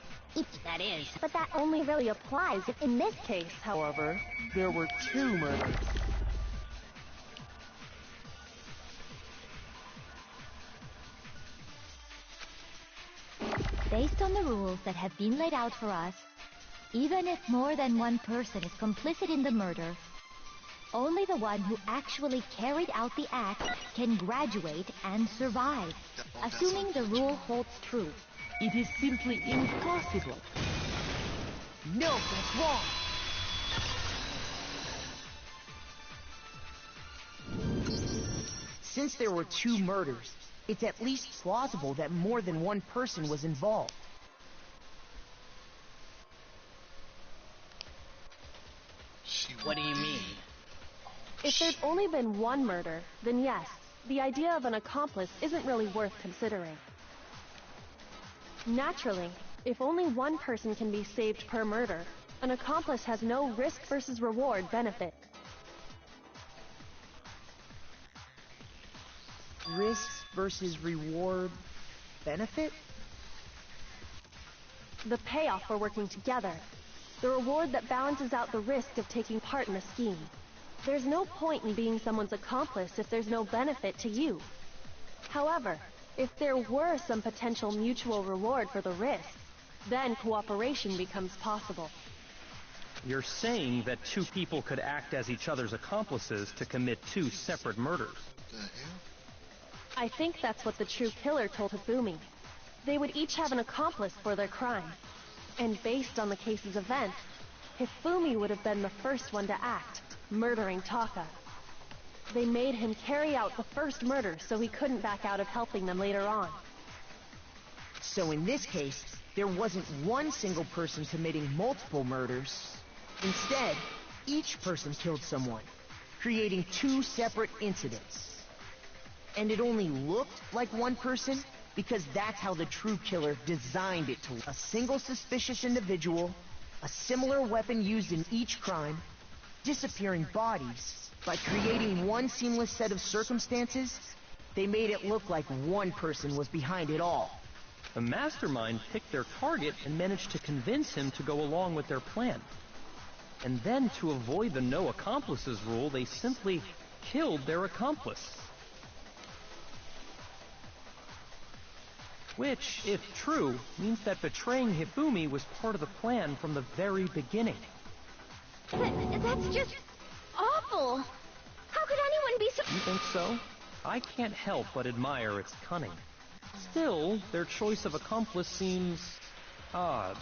Speaker 5: That is.
Speaker 9: But that only really applies if in this case,
Speaker 13: However, there were two murders.
Speaker 3: Based on the rules that have been laid out for us, even if more than one person is complicit in the murder, only the one who actually carried out the act can graduate and survive. Assuming the rule holds true,
Speaker 12: It is simply impossible. No, that's wrong. Since there were two murders, it's at least plausible that more than one person was involved.
Speaker 10: What do you mean?
Speaker 9: if there's only been one murder, then yes, the idea of an accomplice isn't really worth considering. Naturally, if only one person can be saved per murder, an accomplice has no risk versus reward benefit.
Speaker 12: Risk versus reward benefit?
Speaker 9: The payoff for working together. The reward that balances out the risk of taking part in a scheme. There's no point in being someone's accomplice if there's no benefit to you. However, if there were some potential mutual reward for the risk, then cooperation becomes possible.
Speaker 4: You're saying that two people could act as each other's accomplices to commit two separate murders.
Speaker 9: I think that's what the true killer told Hifumi. They would each have an accomplice for their crime. And based on the case's events, Hifumi would have been the first one to act, murdering Taka. They made him carry out the first murder so he couldn't back out of helping them later on.
Speaker 12: So in this case, there wasn't one single person committing multiple murders. Instead, each person killed someone, creating two separate incidents. And it only looked like one person because that's how the true killer designed it to look. A single suspicious individual, a similar weapon used in each crime, disappearing bodies. By creating one seamless set of circumstances, they made it look like one person was behind it all.
Speaker 4: The mastermind picked their target and managed to convince him to go along with their plan. And then, to avoid the no accomplices rule, they simply killed their accomplice. Which, if true, means that betraying Hifumi was part of the plan from the very beginning.
Speaker 6: That's just awful. How could anyone be so...
Speaker 4: You think so? I can't help but admire its cunning. Still, their choice of accomplice seems odd.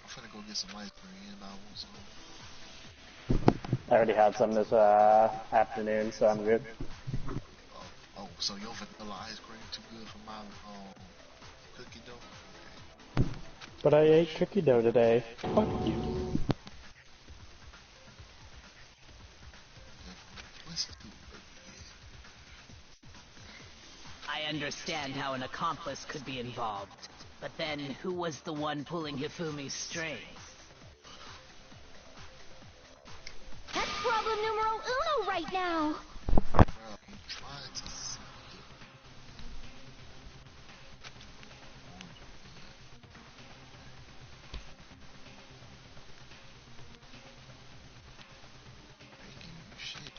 Speaker 11: I'm finna go get some ice cream. Anybody want some?
Speaker 2: I already had some this afternoon, so I'm good.
Speaker 11: Oh, so your vanilla ice cream too good for my cookie dough?
Speaker 2: But I ate cookie dough today. Fuck you.
Speaker 10: I understand how an accomplice could be involved, but then who was the one pulling Hifumi's strings?
Speaker 6: That's problem numero uno right now.
Speaker 11: I'm trying to see. Shit.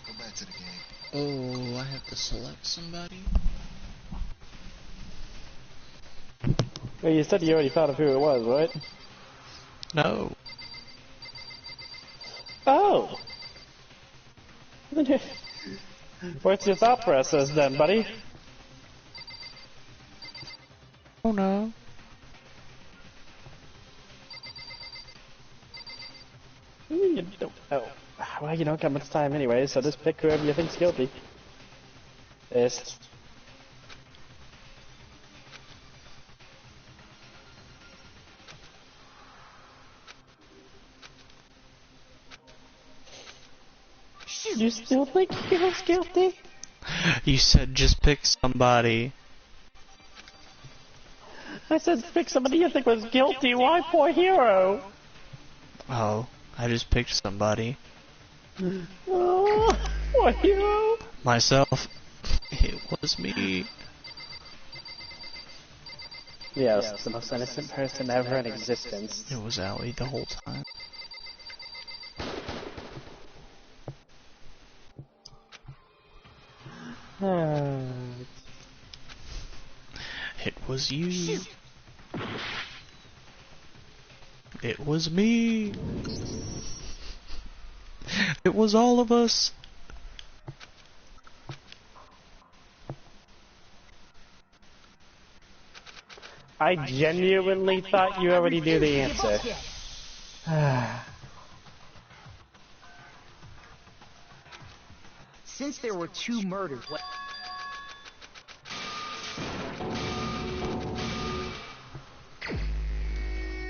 Speaker 11: Go back to the game.
Speaker 1: Oh, I have to select somebody?
Speaker 2: Well, you said you already thought of who it was, right?
Speaker 1: No.
Speaker 2: Oh! What's your thought process then, buddy?
Speaker 1: Oh no.
Speaker 2: You don't know. Well, you don't got much time anyway, so just pick whoever you think's guilty. Ist. You still think he was guilty?
Speaker 1: You said just pick somebody.
Speaker 2: I said pick somebody you think was guilty. Why poor hero?
Speaker 1: Oh, I just picked somebody.
Speaker 2: Oh, poor hero.
Speaker 1: Myself. It was me.
Speaker 2: Yes, the most innocent person ever in existence.
Speaker 1: It was Allie the whole time. It was you. It was me. It was all of us.
Speaker 2: I genuinely thought you already knew the answer.
Speaker 12: Since there were 2 murders, what?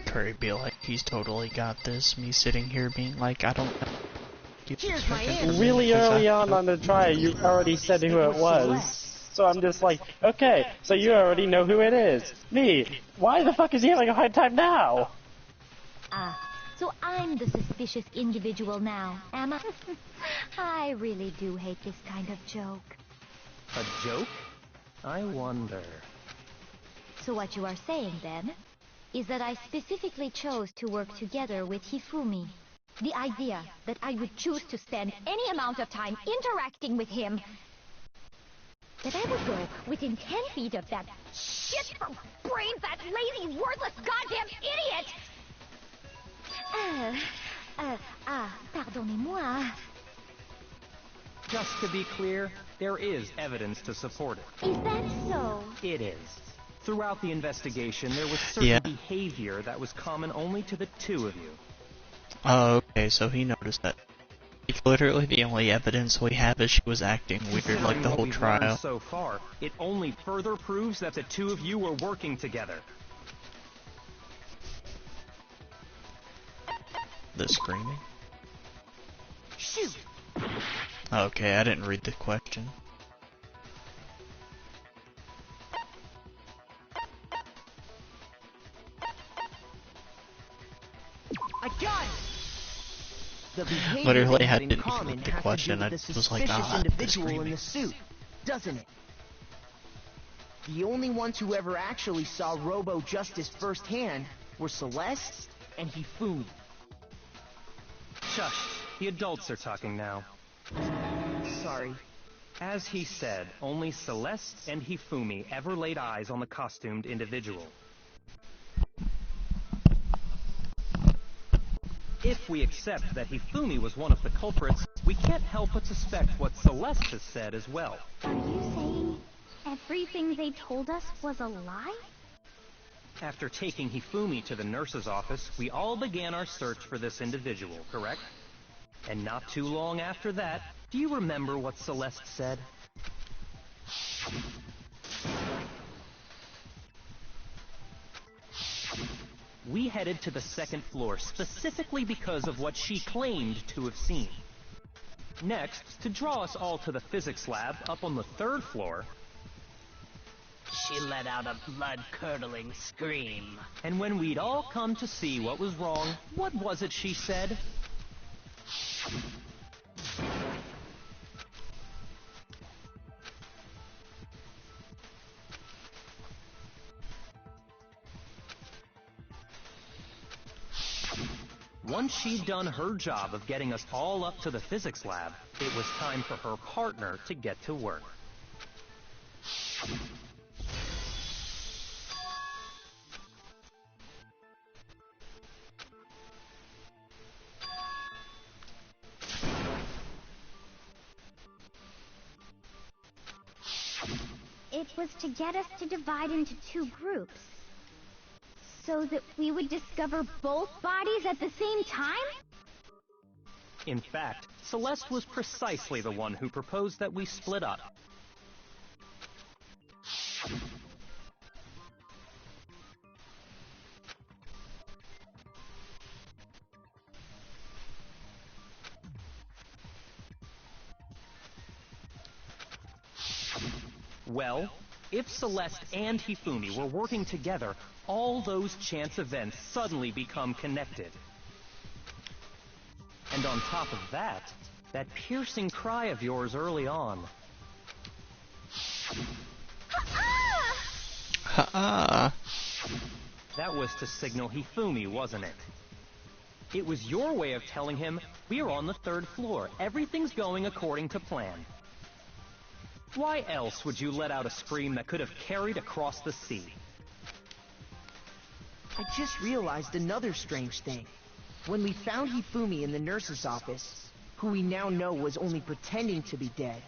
Speaker 1: Kuri be like, he's totally got this. Me sitting here being like, I don't know.
Speaker 12: Here's my answer.
Speaker 2: Really early on the trial, you already said who it was. So I'm just like, okay, so you already know who it is. Me. Why the fuck is he having a hard time now?
Speaker 3: Ah, so I'm the suspicious individual now, am I? I really do hate this kind of joke.
Speaker 4: A joke? I wonder.
Speaker 3: So what you are saying, then, is that I specifically chose to work together with Hifumi. The idea that I would choose to spend any amount of time interacting with him, that I would go within 10 feet of that shit for brains, that lazy, worthless, goddamn idiot! Pardonnez-moi.
Speaker 4: Just to be clear, there is evidence to support it.
Speaker 3: Is that so?
Speaker 4: It is. Throughout the investigation, there was certain behavior that was common only to the 2 of you.
Speaker 1: Oh, okay, so he noticed that. Like, literally the only evidence we have is she was acting weird like the whole trial.
Speaker 4: So far, it only further proves that the 2 of you were working together.
Speaker 1: The screaming?
Speaker 12: Shoot!
Speaker 1: Okay, I didn't read the question.
Speaker 12: I got it! The behavior
Speaker 1: Literally,
Speaker 12: they
Speaker 1: I
Speaker 12: had in
Speaker 1: didn't
Speaker 12: common
Speaker 1: read the
Speaker 12: has
Speaker 1: question.
Speaker 12: to
Speaker 1: I
Speaker 12: do with the
Speaker 1: was like,
Speaker 12: suspicious
Speaker 1: ah, the
Speaker 12: individual in
Speaker 1: screaming.
Speaker 12: the suit, doesn't it? The only ones who ever actually saw Robo-Justice firsthand were Celeste and Hifumi.
Speaker 4: Shush, the adults are talking now.
Speaker 12: Sorry.
Speaker 4: As he said, only Celeste and Hifumi ever laid eyes on the costumed individual. If we accept that Hifumi was one of the culprits, we can't help but suspect what Celeste has said as well.
Speaker 6: Are you saying everything they told us was a lie?
Speaker 4: After taking Hifumi to the nurse's office, we all began our search for this individual, correct? And not too long after that, do you remember what Celeste said? We headed to the second floor specifically because of what she claimed to have seen. Next, to draw us all to the physics lab up on the third floor,
Speaker 10: She let out a blood-curdling scream.
Speaker 4: and when we'd all come to see what was wrong, what was it she said? Once she'd done her job of getting us all up to the physics lab, it was time for her partner to get to work.
Speaker 6: It was to get us to divide into two groups, so that we would discover both bodies at the same time?
Speaker 4: In fact, Celeste was precisely the one who proposed that we split up. Well, if Celeste and Hifumi were working together, all those chance events suddenly become connected. And on top of that, that piercing cry of yours early on.
Speaker 1: Ha-ah!
Speaker 4: That was to signal Hifumi, wasn't it? It was your way of telling him, we're on the third floor, everything's going according to plan. Why else would you let out a scream that could have carried across the sea?
Speaker 12: I just realized another strange thing. When we found Hifumi in the nurse's office, who we now know was only pretending to be dead,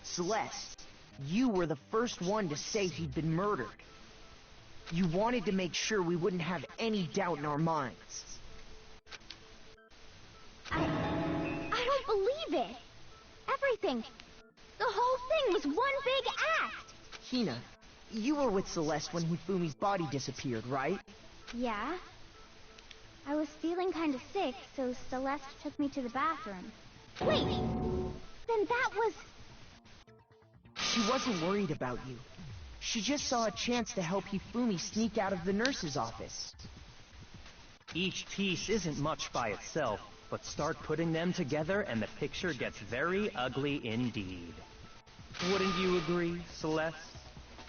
Speaker 12: Celeste, you were the first one to say he'd been murdered. You wanted to make sure we wouldn't have any doubt in our minds.
Speaker 6: I don't believe it. Everything. The whole thing was one big act.
Speaker 12: Hina, you were with Celeste when Hifumi's body disappeared, right?
Speaker 6: Yeah. I was feeling kind of sick, so Celeste took me to the bathroom. Wait! Then that was...
Speaker 12: She wasn't worried about you. She just saw a chance to help Hifumi sneak out of the nurse's office.
Speaker 4: Each piece isn't much by itself, but start putting them together and the picture gets very ugly indeed. Wouldn't you agree, Celeste?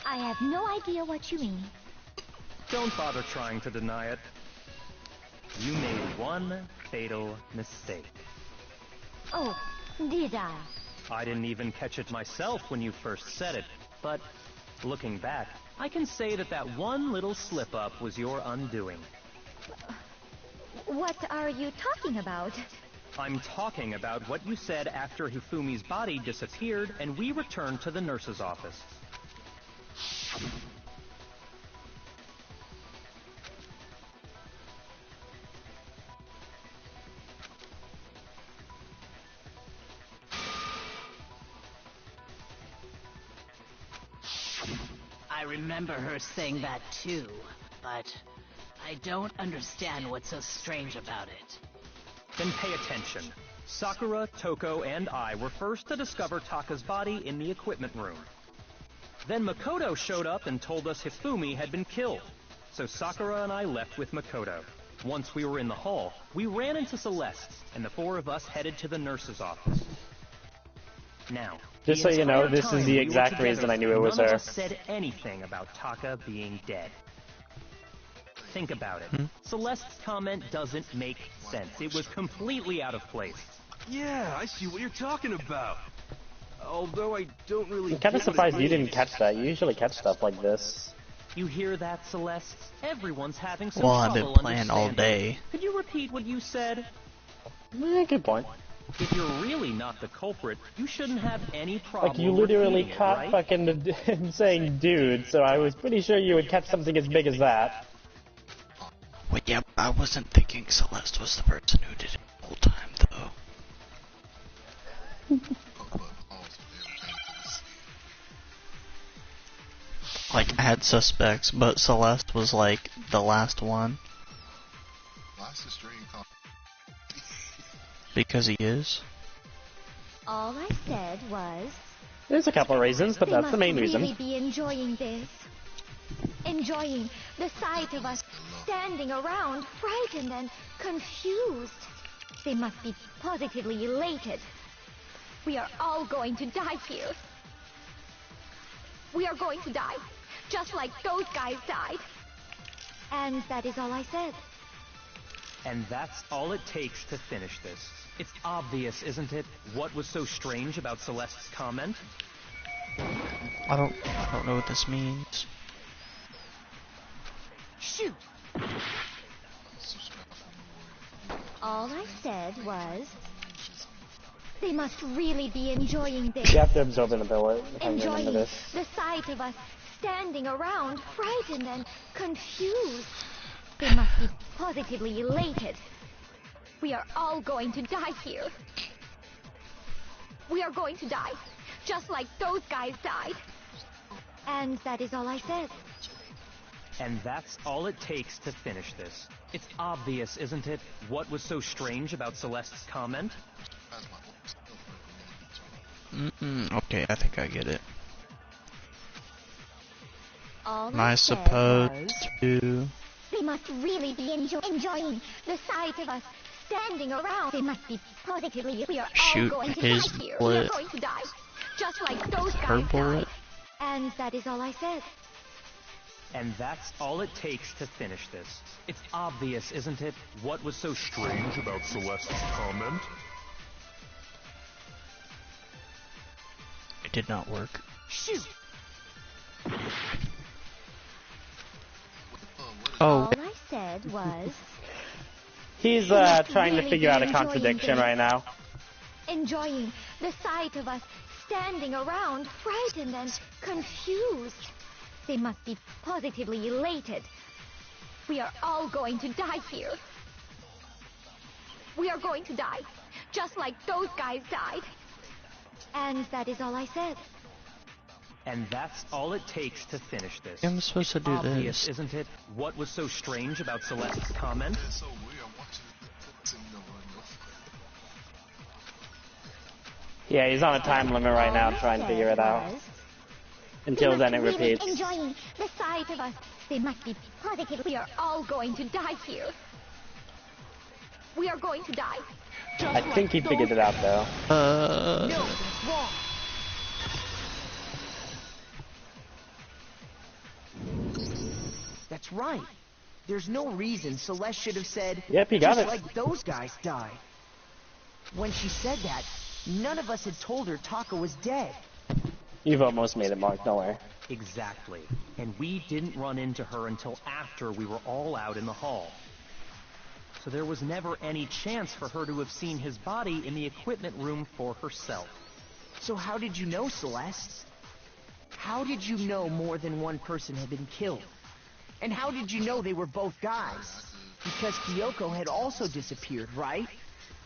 Speaker 3: I have no idea what you mean.
Speaker 4: Don't bother trying to deny it. You made one fatal mistake.
Speaker 3: Oh, did I?
Speaker 4: I didn't even catch it myself when you first said it, but looking back, I can say that that one little slip-up was your undoing.
Speaker 3: What are you talking about?
Speaker 4: I'm talking about what you said after Hifumi's body disappeared and we returned to the nurse's office.
Speaker 10: I remember her saying that too, but I don't understand what's so strange about it.
Speaker 4: Then pay attention. Sakura, Toko, and I were first to discover Taka's body in the equipment room. Then Makoto showed up and told us Hifumi had been killed, so Sakura and I left with Makoto. Once we were in the hall, we ran into Celeste, and the four of us headed to the nurse's office. Now,
Speaker 2: Just so you know, this is the exact reason I knew it was
Speaker 4: none of
Speaker 2: her.
Speaker 4: us said anything about Taka being dead. Think about it. Celeste's comment doesn't make sense. It was completely out of place.
Speaker 7: Yeah, I see what you're talking about. Although I don't really.
Speaker 2: I'm kind of
Speaker 7: get what
Speaker 2: surprised
Speaker 7: it
Speaker 2: you didn't
Speaker 7: means.
Speaker 2: catch that. You usually catch stuff like this.
Speaker 4: You hear that, Celeste? Everyone's having some
Speaker 1: Well, I've been
Speaker 4: trouble
Speaker 1: playing all
Speaker 4: understanding.
Speaker 1: day.
Speaker 4: Could you repeat what you said?
Speaker 2: Good point.
Speaker 4: If you're really not the culprit, you shouldn't have any problem.
Speaker 2: Like, you literally
Speaker 4: repeating it,
Speaker 2: caught
Speaker 4: right?
Speaker 2: fucking saying dude, so I was pretty sure you would catch something as big as that.
Speaker 1: Wait, yeah, I wasn't thinking Celeste was the person who did it the whole time, though. Like, I had suspects, but Celeste was, like, the last one. Because he is.
Speaker 3: All I said was...
Speaker 2: There's a couple reasons, but
Speaker 3: they
Speaker 2: that's the main
Speaker 3: must really
Speaker 2: reason.
Speaker 3: be enjoying this. Enjoying the sight of us standing around, frightened and confused. They must be positively elated. We are all going to die here. We are going to die, just like those guys died. And that is all I said.
Speaker 4: And that's all it takes to finish this. It's obvious, isn't it, what was so strange about Celeste's comment?
Speaker 1: I don't know what this means.
Speaker 3: Shoot! All I said was... They must really be enjoying this.
Speaker 2: You have to absorb in a bit if I remember
Speaker 3: Enjoying
Speaker 2: this.
Speaker 3: the sight of us standing around, frightened and confused. They must be positively elated. We are all going to die here. We are going to die, just like those guys died. And that is all I said.
Speaker 4: And that's all it takes to finish this. It's obvious, isn't it, what was so strange about Celeste's comment?
Speaker 1: Okay, I think I get it.
Speaker 3: All
Speaker 1: I
Speaker 3: said
Speaker 1: suppose
Speaker 3: was,
Speaker 1: to...
Speaker 3: they must really be enjoying the sight of us standing around. They must be positively. We are
Speaker 1: Shoot
Speaker 3: all going to
Speaker 1: his
Speaker 3: die here.
Speaker 1: bullet.
Speaker 3: We are going to die, just like those
Speaker 1: Her
Speaker 3: guys
Speaker 1: bullet?
Speaker 3: died. And that is all I said.
Speaker 4: And that's all it takes to finish this. It's obvious, isn't it, what was so strange about Celeste's comment?
Speaker 1: It did not work.
Speaker 3: Shoot!
Speaker 1: Oh.
Speaker 3: All I said was...
Speaker 2: He's
Speaker 3: they must
Speaker 2: trying to
Speaker 3: really
Speaker 2: figure
Speaker 3: be
Speaker 2: out a
Speaker 3: enjoying
Speaker 2: contradiction
Speaker 3: this.
Speaker 2: right now.
Speaker 3: Enjoying the sight of us standing around, frightened and confused. They must be positively elated. We are all going to die here. We are going to die, just like those guys died. And that is all I said.
Speaker 4: And that's all it takes to finish this.
Speaker 1: I'm supposed to do
Speaker 4: Obvious,
Speaker 1: this.
Speaker 4: isn't it, what was so strange about Celeste's comment?
Speaker 2: Yeah, he's on a time limit right now trying to figure it out. Until then it repeats.
Speaker 3: Enjoying the sight of us. They must be positive. We are all going to die here. We are going to die.
Speaker 2: I think he figured it out though.
Speaker 3: No, that's wrong.
Speaker 12: That's right. There's no reason Celeste should have said,
Speaker 2: Yep, he got
Speaker 12: just
Speaker 2: it.
Speaker 12: like those guys died. When she said that, none of us had told her Taka was dead.
Speaker 2: You've almost made it, Mark, don't worry.
Speaker 4: Exactly. And we didn't run into her until after we were all out in the hall. So there was never any chance for her to have seen his body in the equipment room for herself.
Speaker 12: So how did you know, Celeste? How did you know more than one person had been killed? And how did you know they were both guys? Because Kyoko had also disappeared, right?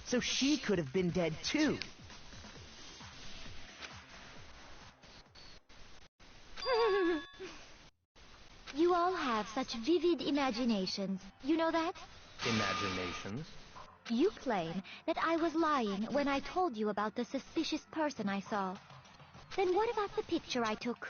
Speaker 12: So she could have been dead too.
Speaker 3: You all have such vivid imaginations. You know that?
Speaker 4: Imaginations.
Speaker 3: You claim that I was lying when I told you about the suspicious person I saw. Then what about the picture I took?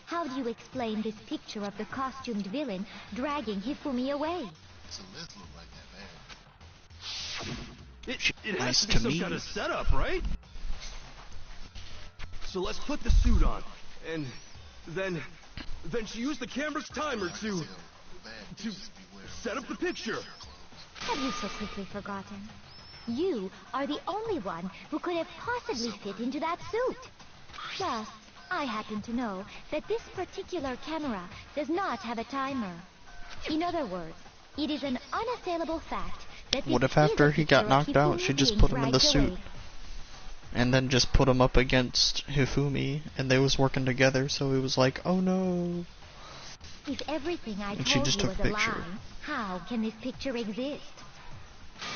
Speaker 3: How do you explain this picture of the costumed villain dragging Hifumi away?
Speaker 11: So let's look like that bad.
Speaker 7: It
Speaker 1: Nice
Speaker 7: has to be
Speaker 1: to
Speaker 7: some
Speaker 1: me.
Speaker 7: kind of setup, right? So let's put the suit on, and then she used the camera's timer to set up the picture.
Speaker 3: Have you so quickly forgotten? You are the only one who could have possibly fit into that suit. Plus, I happen to know that this particular camera does not have a timer. In other words, it is an unassailable fact that this
Speaker 1: What if
Speaker 3: is
Speaker 1: after
Speaker 3: a
Speaker 1: he got
Speaker 3: picture of
Speaker 1: knocked out,
Speaker 3: Hifumi
Speaker 1: she just
Speaker 3: being
Speaker 1: put him in the
Speaker 3: dragged
Speaker 1: suit?
Speaker 3: away?
Speaker 1: And then just put him up against Hifumi, and they was working together, so he was like, oh no.
Speaker 3: If everything I
Speaker 1: And she
Speaker 3: told
Speaker 1: just
Speaker 3: you
Speaker 1: took
Speaker 3: was
Speaker 1: a
Speaker 3: a
Speaker 1: picture.
Speaker 3: lie, how can this picture exist?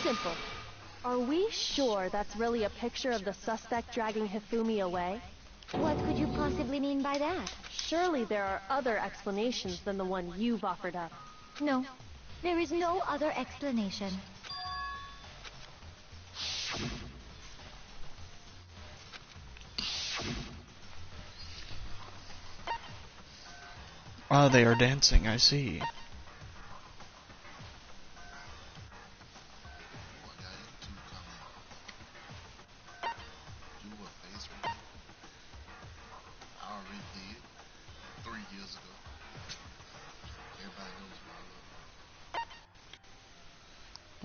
Speaker 9: Simple. Are we sure that's really a picture of the suspect dragging Hifumi away?
Speaker 3: What could you possibly mean by that?
Speaker 9: Surely there are other explanations than the one you've offered up.
Speaker 3: No, there is no other explanation.
Speaker 1: Ah, they are dancing, I see.
Speaker 11: Do a face review. I already did 3 years ago. Everybody knows my love.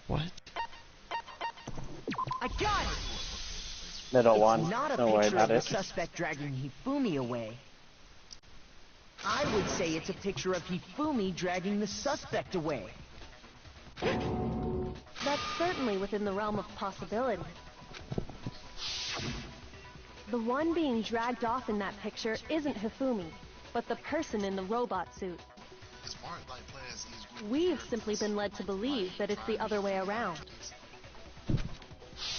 Speaker 1: What?
Speaker 12: I got it!
Speaker 2: Middle
Speaker 12: It's
Speaker 2: one.
Speaker 12: not a
Speaker 2: Don't worry
Speaker 12: picture
Speaker 2: about
Speaker 12: of
Speaker 2: it.
Speaker 12: the suspect dragging Hifumi away. I would say it's a picture of Hifumi dragging the suspect away.
Speaker 9: That's certainly within the realm of possibility. The one being dragged off in that picture isn't Hifumi, but the person in the robot suit.
Speaker 11: Smart like players each group.
Speaker 9: We've simply been led to believe that it's the other way around.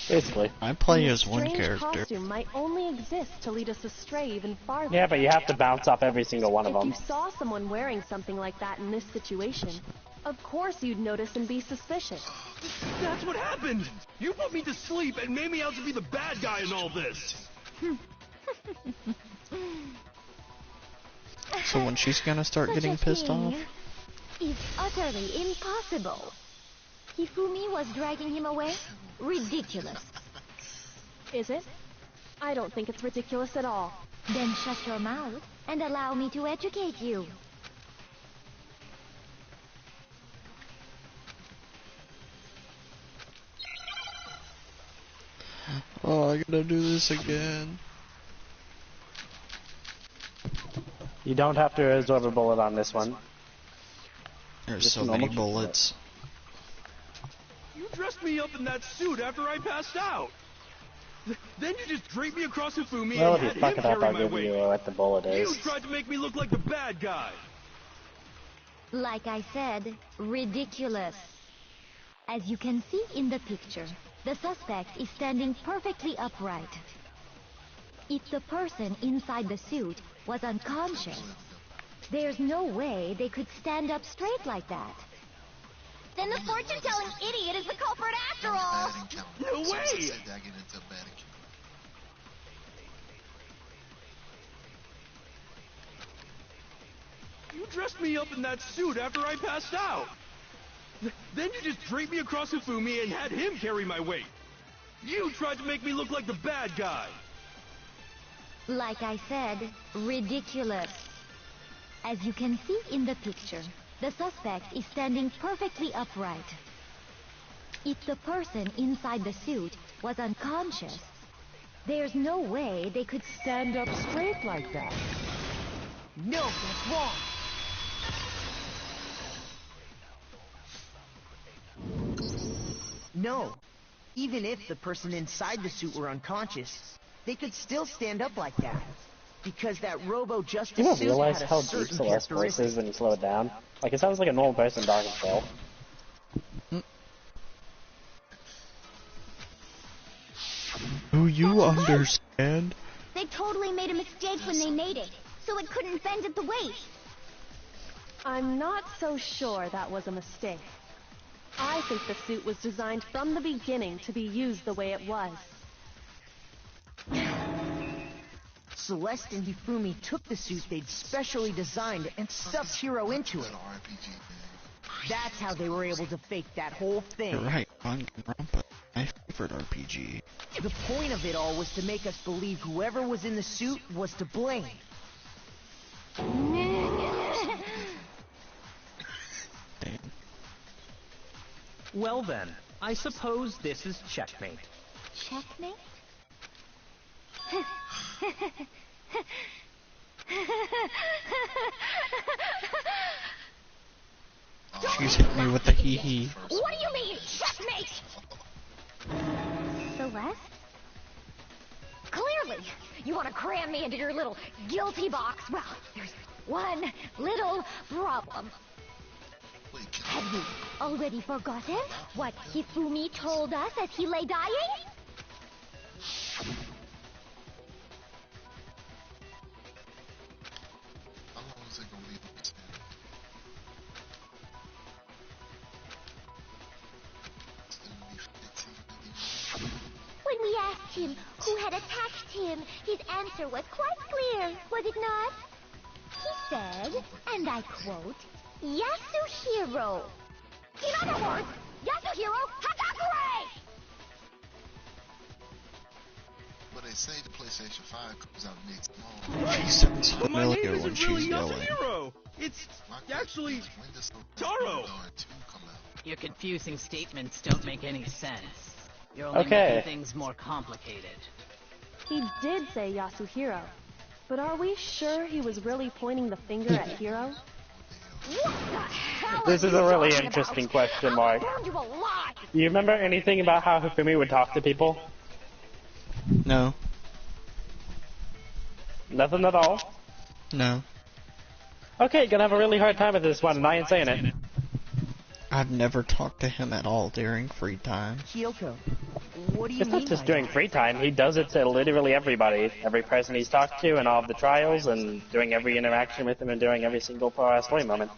Speaker 2: Basically.
Speaker 1: I play
Speaker 9: And
Speaker 1: as
Speaker 9: this
Speaker 1: one
Speaker 9: strange
Speaker 1: character.
Speaker 9: costume might only exist to lead us astray even farther.
Speaker 2: Yeah, but you have to bounce off every single one of
Speaker 9: If
Speaker 2: them.
Speaker 9: you saw someone wearing something like that in this situation, of course you'd notice and be suspicious.
Speaker 7: That's what happened! You put me to sleep and made me out to be the bad guy in all this!
Speaker 1: So when she's gonna start
Speaker 3: Such
Speaker 1: getting
Speaker 3: a
Speaker 1: pissed
Speaker 3: thing
Speaker 1: off?
Speaker 3: is utterly impossible. Hifumi was dragging him away? Ridiculous.
Speaker 9: Is it? I don't think it's ridiculous at all.
Speaker 3: Then shut your mouth and allow me to educate you.
Speaker 1: Oh, I gotta do this again.
Speaker 2: You don't have to absorb a bullet on this one.
Speaker 1: There's
Speaker 2: Just
Speaker 1: so
Speaker 2: a
Speaker 1: many
Speaker 2: normal kick
Speaker 1: bullets.
Speaker 7: You dressed me up in that suit after I passed out! Then you just draped me across Hifumi
Speaker 2: Well,
Speaker 7: and
Speaker 2: if you
Speaker 7: had
Speaker 2: fuck
Speaker 7: him
Speaker 2: it up,
Speaker 7: carry
Speaker 2: I'll
Speaker 7: my
Speaker 2: give
Speaker 7: weight.
Speaker 2: you what the bullet
Speaker 7: You
Speaker 2: is.
Speaker 7: tried to make me look like the bad guy!
Speaker 3: Like I said, ridiculous. As you can see in the picture, the suspect is standing perfectly upright. If the person inside the suit was unconscious, there's no way they could stand up straight like that.
Speaker 6: Then the fortune-telling idiot is the culprit after all.
Speaker 7: No way! You dressed me up in that suit after I passed out! Then you just draped me across Hifumi and had him carry my weight! You tried to make me look like the bad guy!
Speaker 3: Like I said, ridiculous. As you can see in the picture, the suspect is standing perfectly upright. If the person inside the suit was unconscious, there's no way they could stand up straight like that.
Speaker 12: No, that's wrong. No. Even if the person inside the suit were unconscious, they could still stand up like that. Because that robo-justice
Speaker 2: Do you not
Speaker 12: suit
Speaker 2: realize
Speaker 12: had a
Speaker 2: how deep
Speaker 12: certain
Speaker 2: Celeste's voice
Speaker 12: characteristic.
Speaker 2: is when you slow it down? Like, it sounds like a normal person talking still.
Speaker 1: Do you understand?
Speaker 6: They totally made a mistake when they made it, so it couldn't bend at the waist.
Speaker 9: I'm not so sure that was a mistake. I think the suit was designed from the beginning to be used the way it was.
Speaker 12: Celeste and Hifumi took the suit they'd specially designed and stuffed Hiro into it. That's how they were able to fake that whole thing.
Speaker 1: You're right, Danganronpa, my favorite RPG.
Speaker 12: The point of it all was to make us believe whoever was in the suit was to blame.
Speaker 1: Damn.
Speaker 4: Well then, I suppose this is checkmate.
Speaker 3: Checkmate?
Speaker 1: She's hit me with the hee-hee.
Speaker 3: What do you mean, checkmate? Celeste? Clearly, you want to cram me into your little guilty box. Well, there's one little problem. Have you already forgotten what Hifumi told us as he lay dying?
Speaker 11: How long is it gonna be? It's gonna be 15 minutes.
Speaker 3: When we asked him who had attacked him, his answer was quite clear, was it not? He said, and I quote, Yasuhiro. In other words, Yasuhiro Hatakure!
Speaker 11: But they say the PlayStation 5 comes out next month.
Speaker 1: She sounds
Speaker 7: But my name
Speaker 1: familiar when
Speaker 7: isn't really
Speaker 1: she's yelling.
Speaker 7: Yasuhiro! It's actually Taro!
Speaker 10: Your confusing statements don't make any sense. You're only
Speaker 2: Okay.
Speaker 10: making things more complicated.
Speaker 9: He did say Yasuhiro, but are we sure he was really pointing the finger at Hiro?
Speaker 2: This is a really interesting question, Mark. Do you remember anything about how Hifumi would talk to people?
Speaker 1: No.
Speaker 2: Nothing at all?
Speaker 1: No.
Speaker 2: Okay, gonna have a really hard time with this one, and I ain't saying it.
Speaker 1: I've never talked to him at all during free time.
Speaker 12: Kyoko, what do you
Speaker 2: It's
Speaker 12: mean
Speaker 2: not just
Speaker 12: by
Speaker 2: during
Speaker 12: that?
Speaker 2: free time, he does it to literally everybody. Every person he's talked to in all of the trials, and doing every interaction with him and during every single story moment.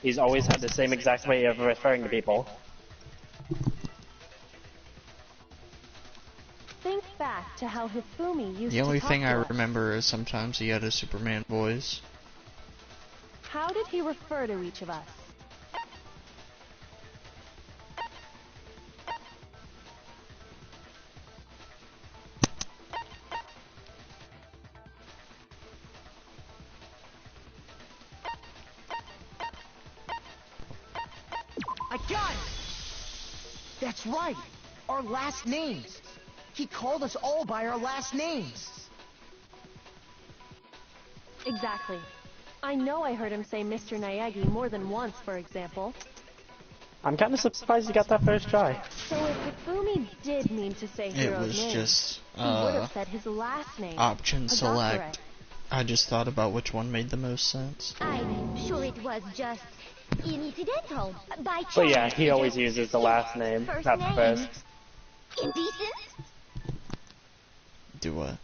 Speaker 2: He's always had the same exact way of referring to people.
Speaker 9: Think back to how Hifumi used
Speaker 1: The only
Speaker 9: to talk
Speaker 1: thing
Speaker 9: to
Speaker 1: I
Speaker 9: us.
Speaker 1: remember is sometimes he had a Superman voice.
Speaker 9: How did he refer to each of us?
Speaker 12: I got it! That's right! Our last names! He called us all by our last names!
Speaker 9: Exactly. I know I heard him say Mr. Naegi more than once, for example.
Speaker 2: I'm kinda surprised you got that first try.
Speaker 9: So if Hifumi did mean to say
Speaker 1: It
Speaker 9: Hiro's
Speaker 1: was
Speaker 9: name,
Speaker 1: just,
Speaker 9: he would have said his last name.
Speaker 1: option
Speaker 9: Adakure.
Speaker 1: select. I just thought about which one made the most sense.
Speaker 3: I'm sure it was just incidental. By chance.
Speaker 2: But yeah, he always
Speaker 3: just
Speaker 2: uses the last name,
Speaker 3: first
Speaker 2: not the
Speaker 3: name.
Speaker 2: first.
Speaker 3: Indecent?
Speaker 1: Do what?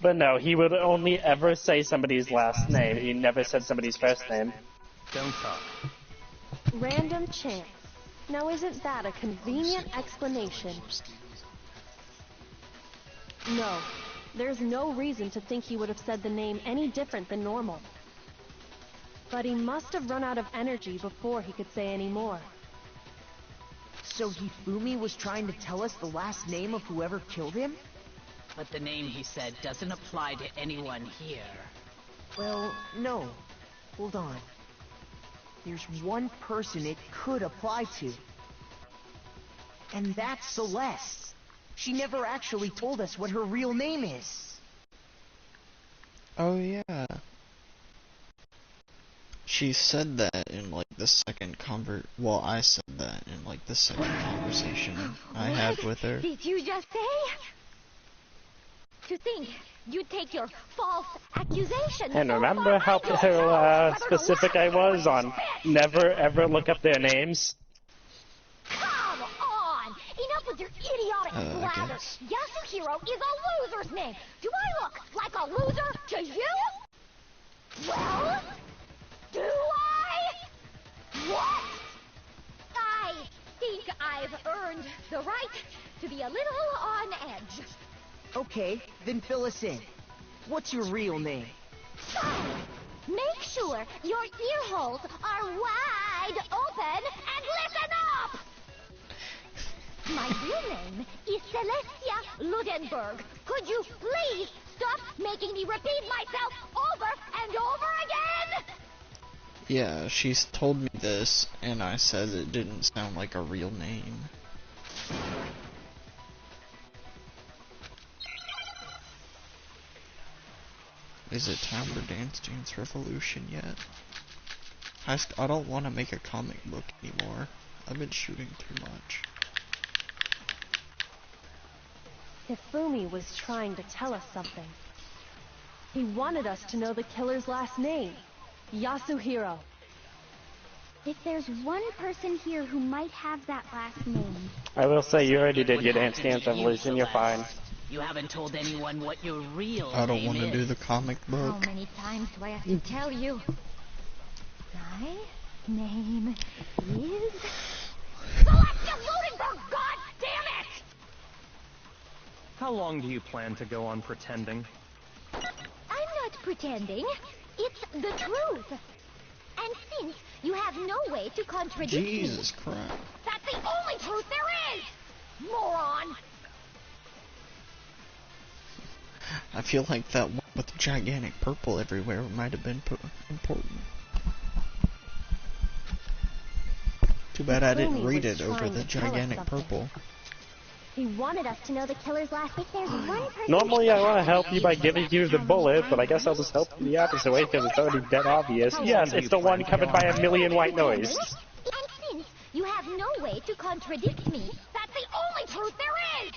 Speaker 2: But no, he would only ever say somebody's last name. He never said somebody's first name.
Speaker 4: Don't talk.
Speaker 9: Random chance. Now isn't that a convenient explanation? No. There's no reason to think he would have said the name any different than normal. But he must have run out of energy before he could say any more.
Speaker 12: So Hifumi was trying to tell us the last name of whoever killed him?
Speaker 10: But the name he said doesn't apply to anyone here.
Speaker 12: Well, no. Hold on. There's one person it could apply to. And that's Celeste. She never actually told us what her real name is.
Speaker 1: Oh yeah. She said that in like the second well, I said that in like the second conversation I had with her.
Speaker 3: Did you just say? To think you'd take your false accusation.
Speaker 2: And
Speaker 3: so
Speaker 2: remember
Speaker 3: far,
Speaker 2: how
Speaker 3: I don't know whether to
Speaker 2: specific I
Speaker 3: laugh or
Speaker 2: was on
Speaker 3: spit.
Speaker 2: never ever look up their names?
Speaker 3: Come on! Enough with your idiotic
Speaker 1: I
Speaker 3: blather.
Speaker 1: guess.
Speaker 3: Yasuhiro is a loser's name. Do I look like a loser to you? Well, do I? What? I think I've earned the right to be a little on edge.
Speaker 12: Okay, then fill us in. What's your real name?
Speaker 6: Make sure your ear holes are wide open and listen up! My real name is Celestia Ludenberg. Could you please stop making me repeat myself over and over again?
Speaker 1: Yeah, she's told me this, and I said it didn't sound like a real name. Is it time for Dance Dance Revolution yet? I don't want to make a comic book anymore. I've been shooting too much.
Speaker 9: Hifumi was trying to tell us something. He wanted us to know the killer's last name, Yasuhiro.
Speaker 6: If there's one person here who might have that last name...
Speaker 2: I will say, you already did your Dance Dance Revolution, you're fine.
Speaker 10: You haven't told anyone what your real
Speaker 1: I don't
Speaker 10: name
Speaker 1: want to
Speaker 10: is.
Speaker 1: do the comic book.
Speaker 3: How many times do I have to tell you? My name is...
Speaker 5: Celestia Ludenberg, God damn it!
Speaker 4: How long do you plan to go on pretending?
Speaker 6: I'm not pretending. It's the truth. And since you have no way to contradict
Speaker 1: Jesus
Speaker 6: me...
Speaker 1: Christ.
Speaker 6: That's the only truth there is! Moron!
Speaker 1: I feel like that one with the gigantic purple everywhere might have been important. Too bad I didn't read it over the gigantic purple.
Speaker 6: He wanted us to know the killer's last... If there's one person...
Speaker 2: Normally I want to help you by giving you the bullet, but I guess I'll just help you the opposite way because it's already dead obvious. Yes, it's the one covered by a million white noise.
Speaker 6: And since you have no way to contradict me, that's the only truth there is!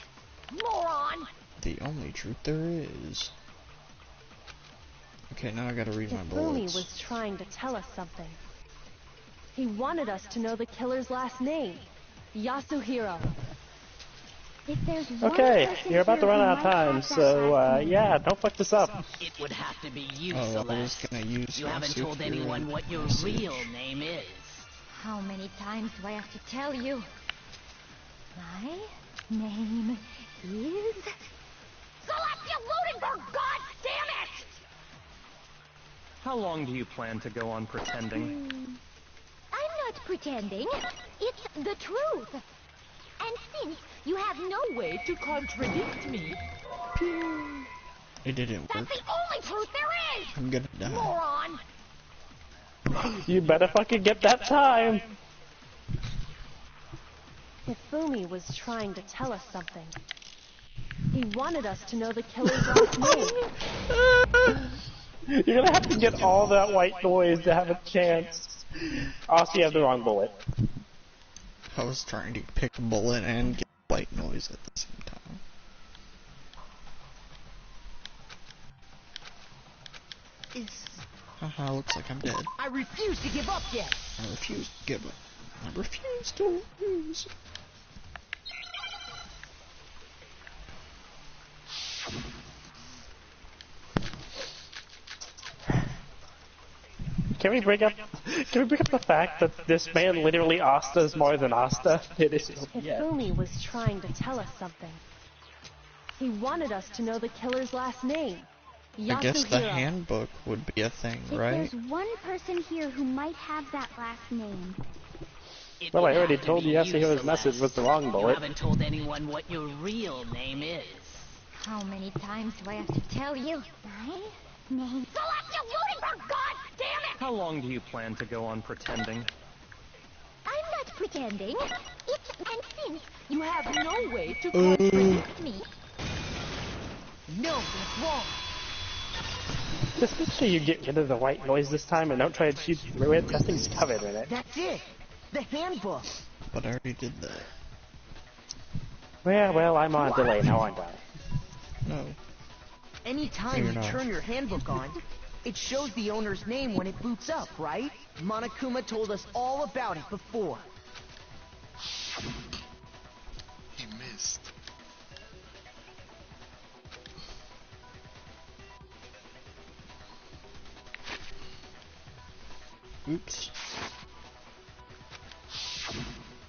Speaker 6: Moron!
Speaker 1: The only truth there is. Okay, now I gotta read my
Speaker 9: Hifumi
Speaker 1: bullets.
Speaker 9: was trying to tell us something. He wanted us to know the killer's last name, Yasuhiro.
Speaker 6: If there's one
Speaker 2: Okay,
Speaker 6: person
Speaker 2: you're about to
Speaker 6: here
Speaker 2: run
Speaker 6: who
Speaker 2: out of
Speaker 6: might
Speaker 2: time,
Speaker 6: have that
Speaker 2: so
Speaker 6: last name.
Speaker 2: yeah, don't fuck this up.
Speaker 10: It would have to be you,
Speaker 1: Oh, I was
Speaker 10: Celeste.
Speaker 1: gonna use
Speaker 10: You haven't
Speaker 1: Yasuhiro
Speaker 10: told anyone what your
Speaker 1: message.
Speaker 10: real name is.
Speaker 3: How many times do I have to tell you? My name is...
Speaker 5: Celestia Ludenberg, God damn it!
Speaker 4: How long do you plan to go on pretending?
Speaker 6: I'm not pretending. It's the truth. And since you have no way to contradict me,
Speaker 1: It didn't work.
Speaker 6: that's the only truth there is!
Speaker 1: I'm gonna die.
Speaker 6: Moron!
Speaker 2: You better fucking get that time.
Speaker 9: Hifumi was trying to tell us something. He wanted us to know the killer's last name.
Speaker 2: You're gonna have to get all that white noise to have a chance. Also, you have the wrong bullet.
Speaker 1: I was trying to pick a bullet and get white noise at the same time. Haha, looks like I'm dead.
Speaker 12: I refuse to give up yet.
Speaker 1: I refuse to give up. I refuse to lose.
Speaker 2: Can we bring up the fact that this man literally Asta's more than Asta? It is. Yeah.
Speaker 9: Hifumi was trying to tell us something. He wanted us to know the killer's last name, Yasuhiro.
Speaker 1: I guess the handbook would be a thing,
Speaker 6: If
Speaker 1: right?
Speaker 6: there's one person here who might have that last name,
Speaker 10: It
Speaker 2: Well,
Speaker 10: would
Speaker 2: I already
Speaker 10: have to
Speaker 2: told
Speaker 10: be
Speaker 2: you Yasuhiro's
Speaker 10: Celeste.
Speaker 2: message was the wrong
Speaker 10: You
Speaker 2: bullet.
Speaker 10: haven't told anyone what your real name is.
Speaker 3: How many times do I have to tell you?
Speaker 6: my name...
Speaker 5: Celestia Ludenberg, God damn it!
Speaker 4: How long do you plan to go on pretending?
Speaker 6: I'm not pretending. It's... And since you have no way to contradict me,
Speaker 12: No, that's wrong.
Speaker 2: Just make sure you get rid of the white noise this time and don't try to shoot through it. That thing's covered in it.
Speaker 12: That's it. The handbook.
Speaker 1: But I already did that.
Speaker 2: Well, I'm on delay now, aren't I?
Speaker 1: No.
Speaker 12: Anytime
Speaker 1: You're
Speaker 12: you
Speaker 1: not.
Speaker 12: turn your handbook on, it shows the owner's name when it boots up, right? Monokuma told us all about it before.
Speaker 11: He missed.
Speaker 1: Oops.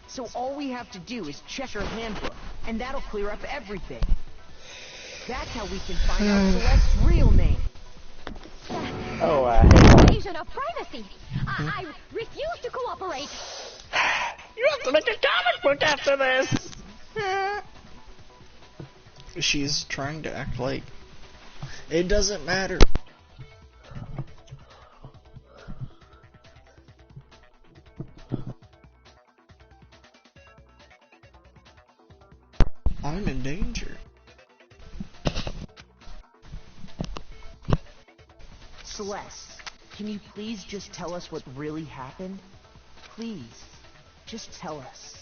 Speaker 12: So all we have to do is check her handbook, and that'll clear up everything. That's how we can find out Celeste's real name.
Speaker 2: Oh,
Speaker 3: Invasion of privacy. I refuse to cooperate.
Speaker 2: You have to make a comic book after this!
Speaker 1: She's trying to act like it doesn't matter. I'm in danger.
Speaker 12: Celeste, can you please just tell us what really happened? Please, just tell us.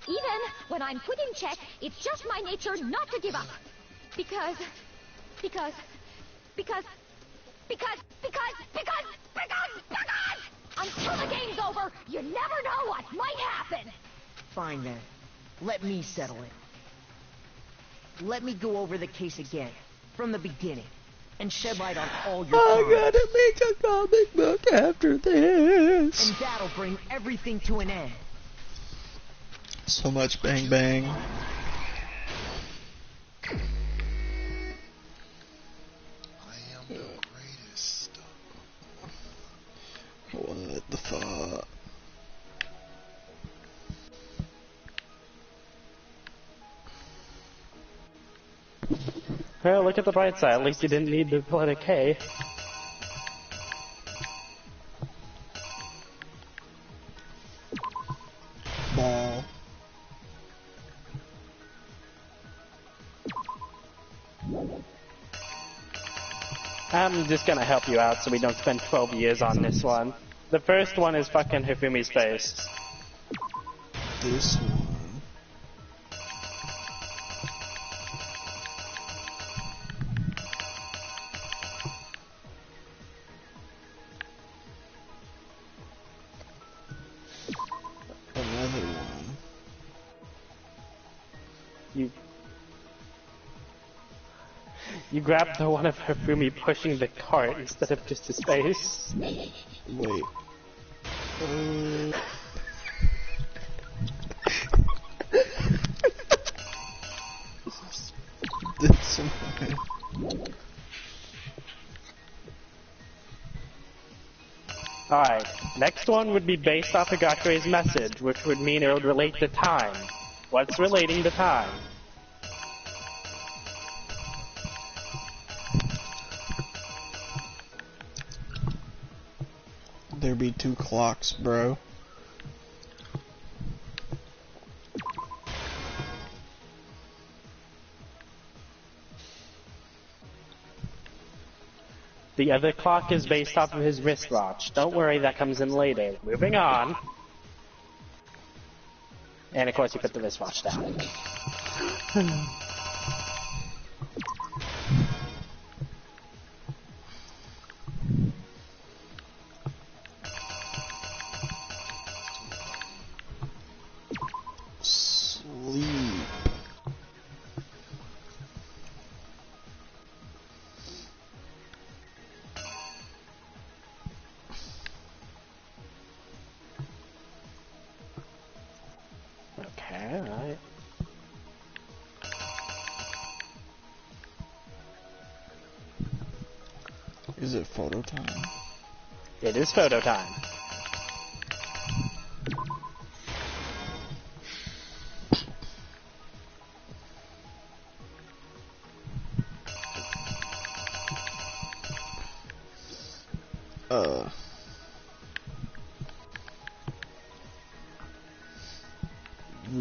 Speaker 3: Even when I'm put in check, it's just my nature not to give up. Because until the game's over, you never know what might happen.
Speaker 12: Fine then. Let me settle it. Let me go over the case again, from the beginning, and shed light on all your crimes.
Speaker 1: I gotta make a comic book after this.
Speaker 12: And that'll bring everything to an end.
Speaker 1: So much bang bang.
Speaker 11: I am the greatest.
Speaker 1: What the fuck?
Speaker 2: Well, look at the bright side. At least you didn't need the letter K.
Speaker 1: Ball.
Speaker 2: I'm just gonna help you out so we don't spend 12 years on this one. The first one is fucking Hifumi's face.
Speaker 1: This one. Another one.
Speaker 2: You grabbed the one of Hifumi pushing the cart instead of just his face.
Speaker 1: Wait. This one.
Speaker 2: Alright, next one would be based off of Gakure's message, which would mean it would relate to time. What's relating to time?
Speaker 1: There be 2 clocks, bro.
Speaker 2: The other clock is based off of his wristwatch. Don't worry, that comes in later. Moving on. And of course you put the wristwatch down.
Speaker 1: Sleep.
Speaker 2: Okay, alright.
Speaker 1: Is it photo time?
Speaker 2: It is photo time.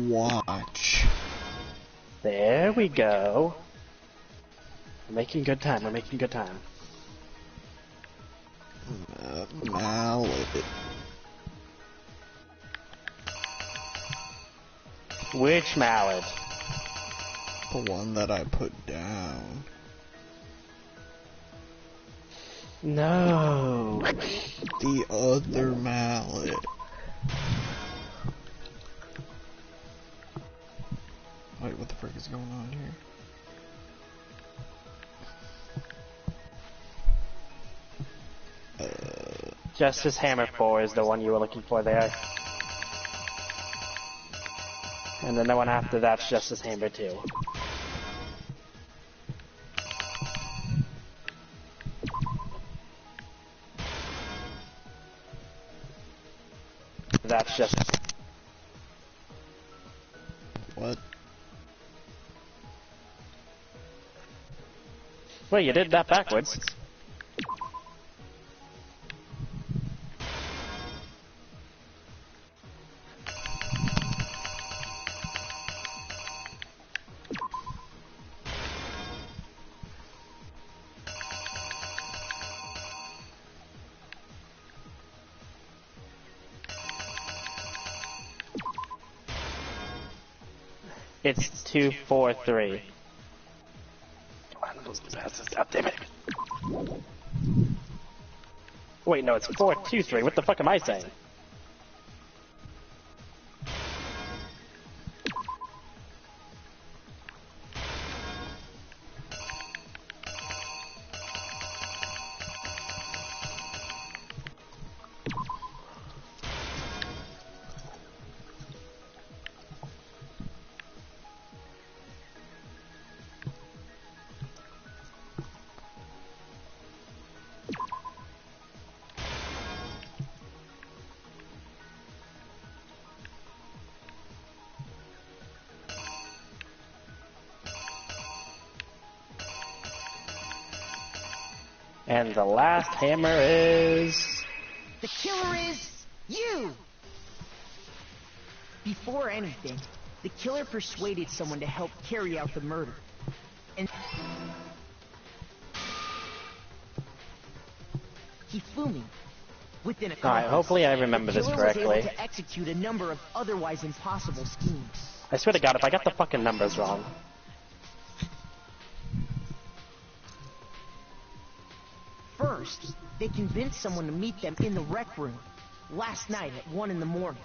Speaker 1: Watch.
Speaker 2: There we go. We're making good time, we're making good time.
Speaker 1: Mallet.
Speaker 2: Which mallet?
Speaker 1: The one that I put down.
Speaker 2: No.
Speaker 1: The other mallet. Wait, what the frick is going on here?
Speaker 2: Justice Hammer 4 is the one you were looking for there. And then the one after that's Justice Hammer 2. that's just...
Speaker 1: What?
Speaker 2: Wait, you did that backwards. It's 243. God damn it. Wait, no, it's 423. What the fuck am I saying? And the last hammer is...
Speaker 12: The killer is you! Before anything, the killer persuaded someone to help carry out the murder. And Hifumi, within a
Speaker 2: Alright, hopefully I remember this correctly.
Speaker 12: was able to execute a number of otherwise impossible schemes.
Speaker 2: I swear to God, if I got the fucking numbers wrong.
Speaker 12: First, they convinced someone to meet them in the rec room last night at 1 in the morning.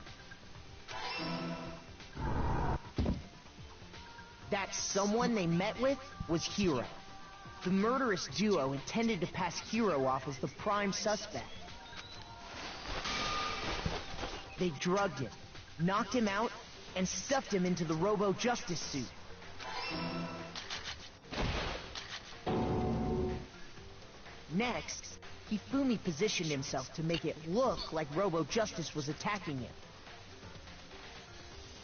Speaker 12: That someone they met with was Hiro. The murderous duo intended to pass Hiro off as the prime suspect. They drugged him, knocked him out, and stuffed him into the Robo-Justice suit. Next, Hifumi positioned himself to make it look like Robo-Justice was attacking him.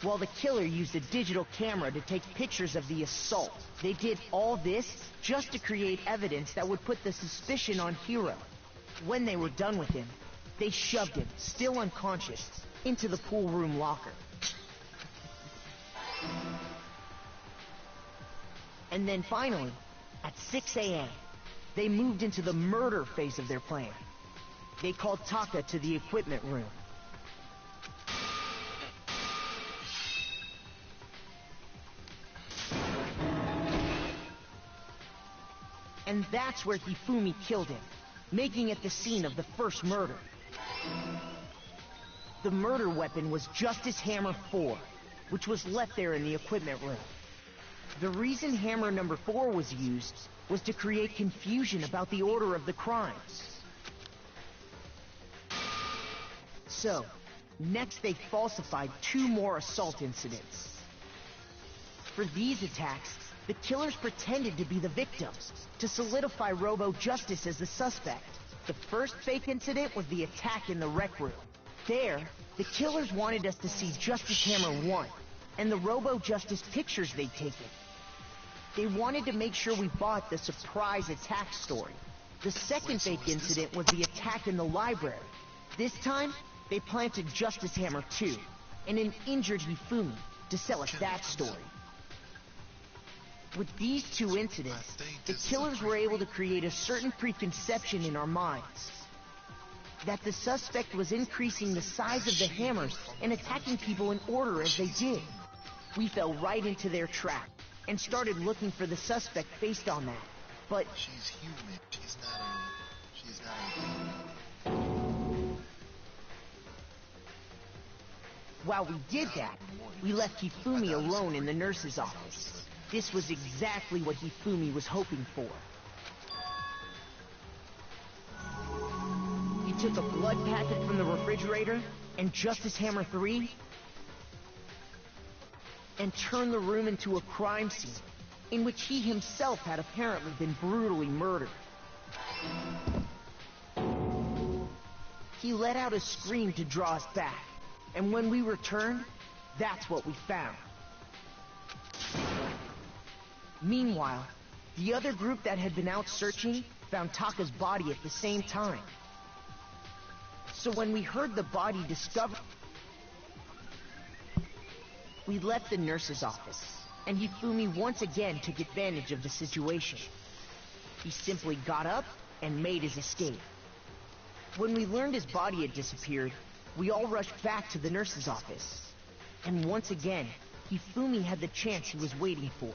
Speaker 12: While the killer used a digital camera to take pictures of the assault. They did all this just to create evidence that would put the suspicion on Hiro. When they were done with him, they shoved him, still unconscious, into the pool room locker. And then finally, at 6 a.m., they moved into the murder phase of their plan. They called Taka to the equipment room. And that's where Hifumi killed him, making it the scene of the first murder. The murder weapon was Justice Hammer 4, which was left there in the equipment room. The reason Hammer number 4 was used was to create confusion about the order of the crimes. So, next they falsified 2 more assault incidents. For these attacks, the killers pretended to be the victims, to solidify Robo-Justice as the suspect. The first fake incident was the attack in the rec room. There, the killers wanted us to see Justice Hammer 1, and the Robo-Justice pictures they'd taken. They wanted to make sure we bought the surprise attack story. The second fake incident was the attack in the library. This time, they planted Justice Hammer 2, and an injured Hifumi, to sell us that story. With these 2 incidents, the killers were able to create a certain preconception in our minds. That the suspect was increasing the size of the hammers and attacking people in order as they did. We fell right into their trap, and started looking for the suspect based on that. But
Speaker 11: she's human. She's not a
Speaker 12: while we did that, we left Hifumi alone in the nurse's office. This was exactly what Hifumi was hoping for. He took a blood packet from the refrigerator and Justice Hammer 3 and turned the room into a crime scene in which he himself had apparently been brutally murdered. He let out a scream to draw us back, And when we returned, that's what we found. Meanwhile, the other group that had been out searching found Taka's body at the same time. So when we heard the body discovered, we left the nurse's office, and Hifumi once again took advantage of the situation. He simply got up and made his escape. When we learned his body had disappeared, we all rushed back to the nurse's office. And once again, Hifumi had the chance he was waiting for.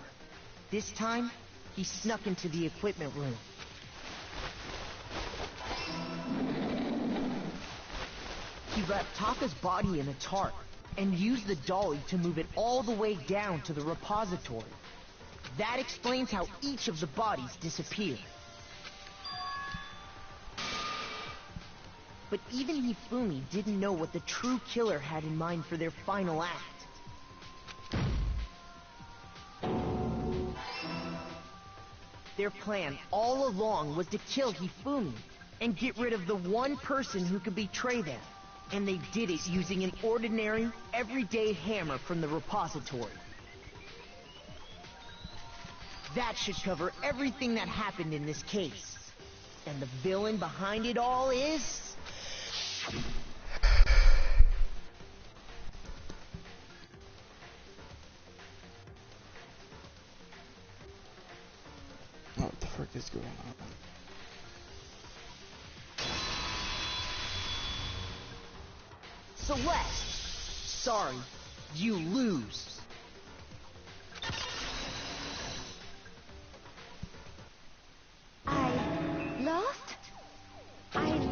Speaker 12: This time, he snuck into the equipment room. He wrapped Taka's body in a tarp and used the dolly to move it all the way down to the repository. That explains how each of the bodies disappeared. But even Hifumi didn't know what the true killer had in mind for their final act. Their plan all along was to kill Hifumi and get rid of the one person who could betray them. And they did it using an ordinary, everyday hammer from the repository. That should cover everything that happened in this case. And the villain behind it all is...
Speaker 1: What the frick is going on?
Speaker 12: Celeste! Sorry, you lose.
Speaker 3: I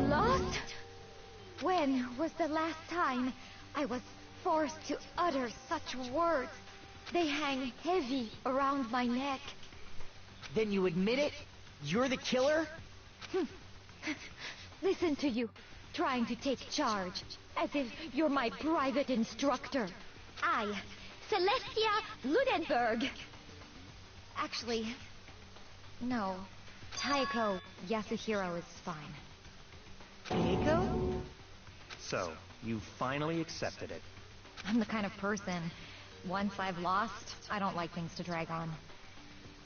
Speaker 3: lost? When was the last time I was forced to utter such words? They hang heavy around my neck.
Speaker 12: Then you admit it? You're the killer?
Speaker 3: Listen to you, trying to take charge, as if you're my private instructor. I, Celestia Ludenberg. Actually, no. Taiko Yasuhiro is fine.
Speaker 12: Taiko?
Speaker 4: So, you finally accepted it.
Speaker 3: I'm the kind of person, once I've lost, I don't like things to drag on.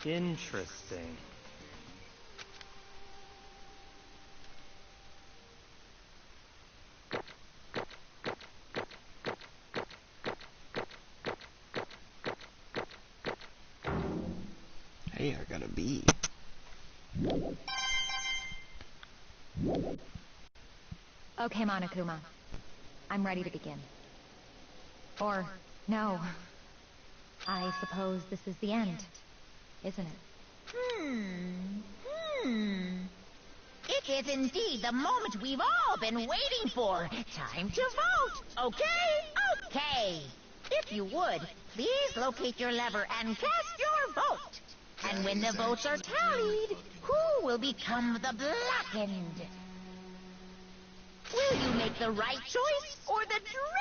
Speaker 4: Interesting.
Speaker 1: Hey, I got a B.
Speaker 3: Okay, Monokuma. I'm ready to begin. Or, no. I suppose this is the end, isn't it?
Speaker 5: It is indeed the moment we've all been waiting for. Time to vote. Okay. If you would, please locate your lever and cast your vote. And when the votes are tallied, who will become the blackened? Will you make the right choice or the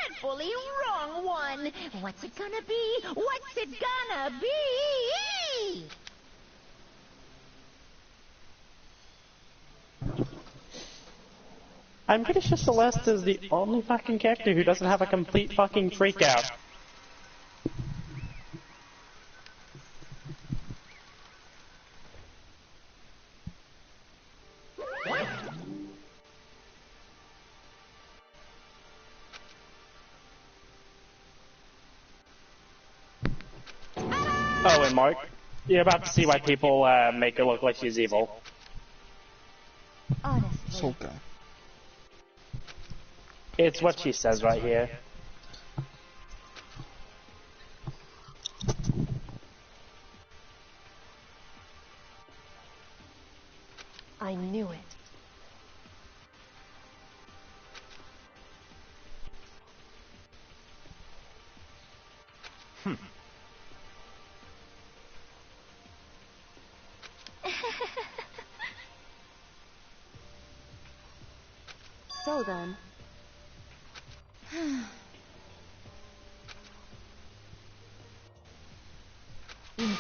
Speaker 5: dreadfully wrong one? What's it gonna be? What's it gonna be?
Speaker 2: I'm pretty sure Celeste is the only fucking character who doesn't have a complete fucking freakout. Oh, and Mark, you're about to see why people make her look like she's evil.
Speaker 3: Honestly.
Speaker 1: Okay.
Speaker 2: It's what she says right here.
Speaker 9: I knew it. So then...
Speaker 3: Indeed.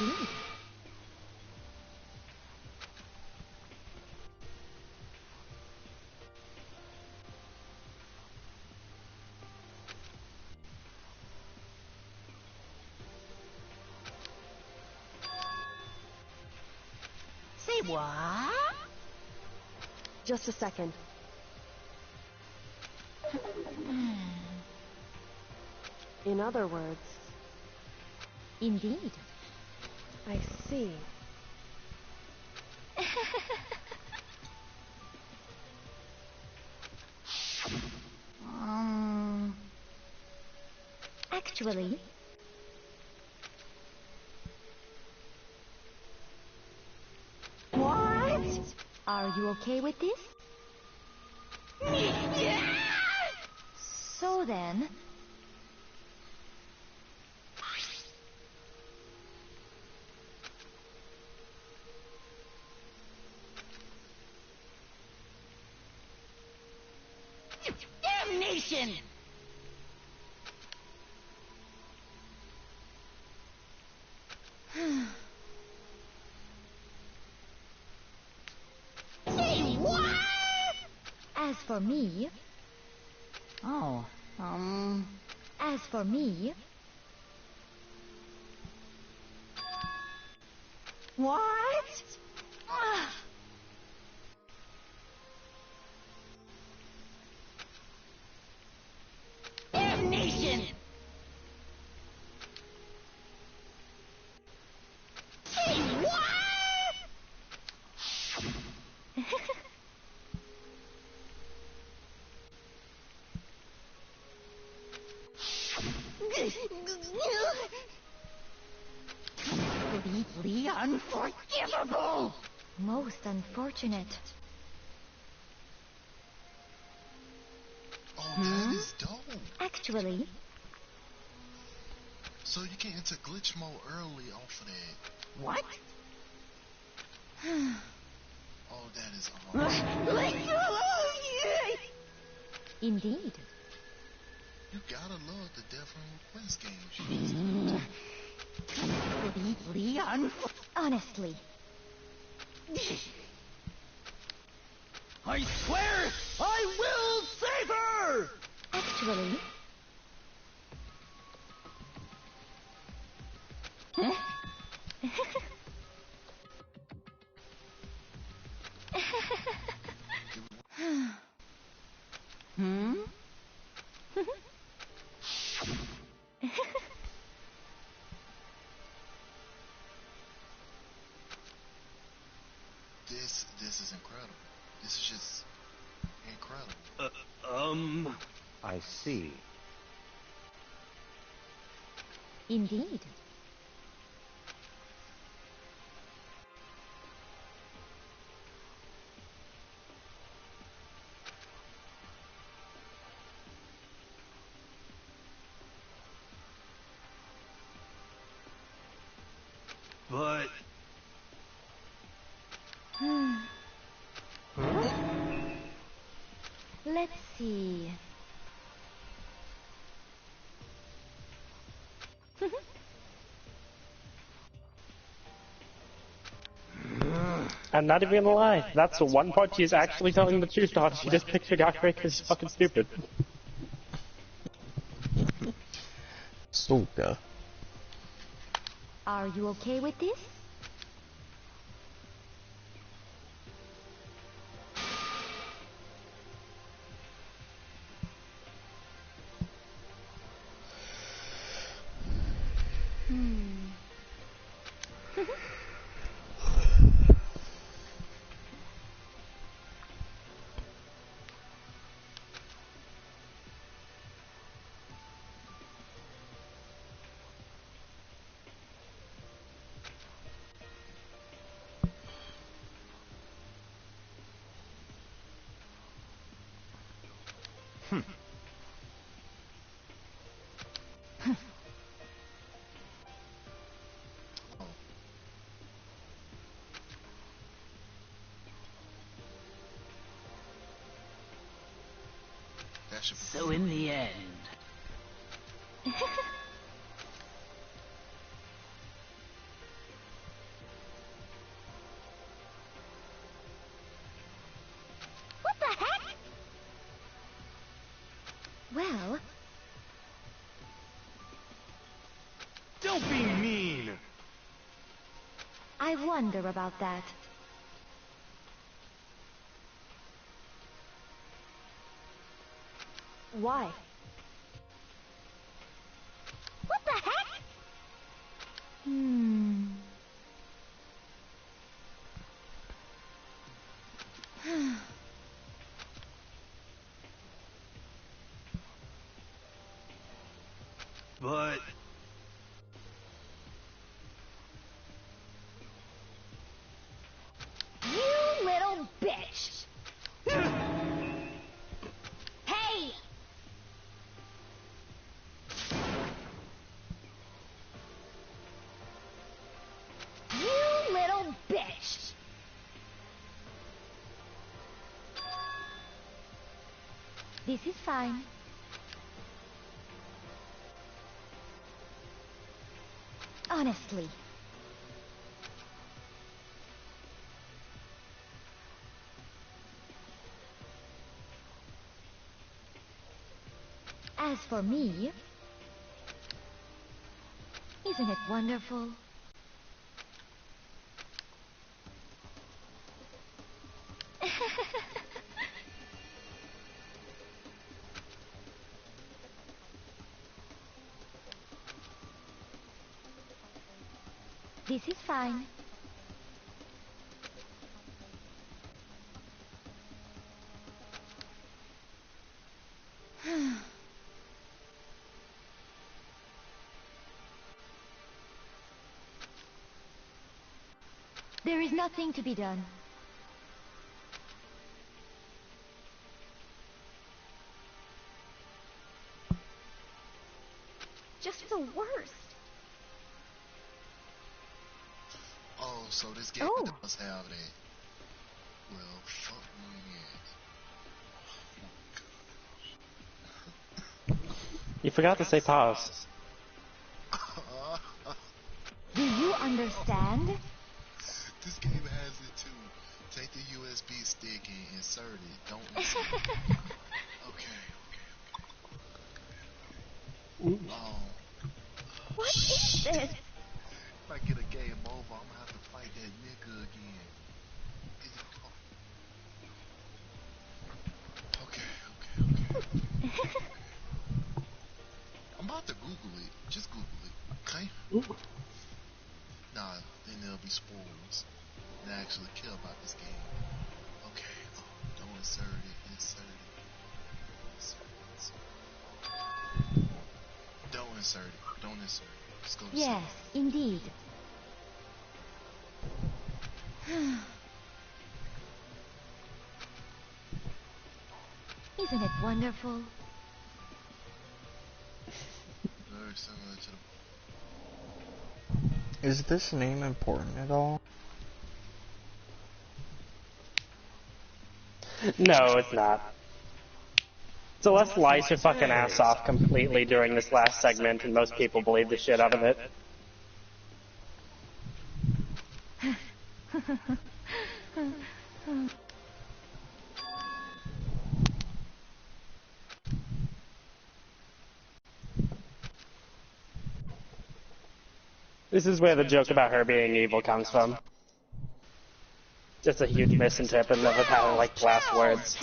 Speaker 5: What?
Speaker 9: Just a second. In other words,
Speaker 3: Indeed.
Speaker 9: I see.
Speaker 3: Actually,
Speaker 5: What?
Speaker 3: are you okay with this? So then,
Speaker 5: Damnation! Say what?
Speaker 3: as for me,
Speaker 5: Oh,
Speaker 3: as for me,
Speaker 5: what? Damnation! Say what? Completely unforgivable!
Speaker 3: most unfortunate.
Speaker 11: Oh, that is dope.
Speaker 3: Actually,
Speaker 11: So you get into glitch mode early off of that.
Speaker 5: What?
Speaker 11: Oh, that is awesome.
Speaker 5: Let go!
Speaker 3: indeed.
Speaker 11: You gotta love the Devil Quest games.
Speaker 5: Completely
Speaker 3: Honestly,
Speaker 8: I swear I will save her!
Speaker 3: actually,
Speaker 5: Hmm?
Speaker 11: This is incredible. This is just incredible.
Speaker 4: I see.
Speaker 3: indeed.
Speaker 7: But
Speaker 3: Let's see.
Speaker 2: I'm not even gonna lie. That's the one part she's actually telling the truth on. She just pictured Yakuza because he's fucking stupid.
Speaker 1: Suka.
Speaker 3: Are you okay with this?
Speaker 11: That should be
Speaker 10: So in the end,
Speaker 3: What the heck? Well,
Speaker 7: don't be mean.
Speaker 3: I wonder about that.
Speaker 9: Why?
Speaker 6: What the heck?
Speaker 7: But...
Speaker 6: You little bitch! Hey! You little bitch! This is fine. Honestly. As for me, isn't it wonderful? This is fine. There is nothing to be done. Just the worst.
Speaker 11: Oh, so this game does have that. Well, fuck me, yes.
Speaker 2: You forgot to say pause.
Speaker 6: Do you understand?
Speaker 11: This game has it too. Take the USB stick and insert it. Don't insert it. Okay.
Speaker 6: What is this?
Speaker 11: If I get a game over, I'm gonna have to fight that nigga again. Okay. I'm about to Google it. Just Google it, okay? Nah, then there'll be spoilers. And I actually care about this game. Okay, don't insert it, insert it. Don't insert it. Just go to
Speaker 6: Yes, indeed. Isn't it wonderful?
Speaker 11: Very similar to the...
Speaker 1: Is this name important at all?
Speaker 2: No, it's not. Celeste lies her fucking ass off completely during this last segment, and most people believe the shit out of it. This is where the joke about her being evil comes from. Just a huge misinterpretation of how, like, last words.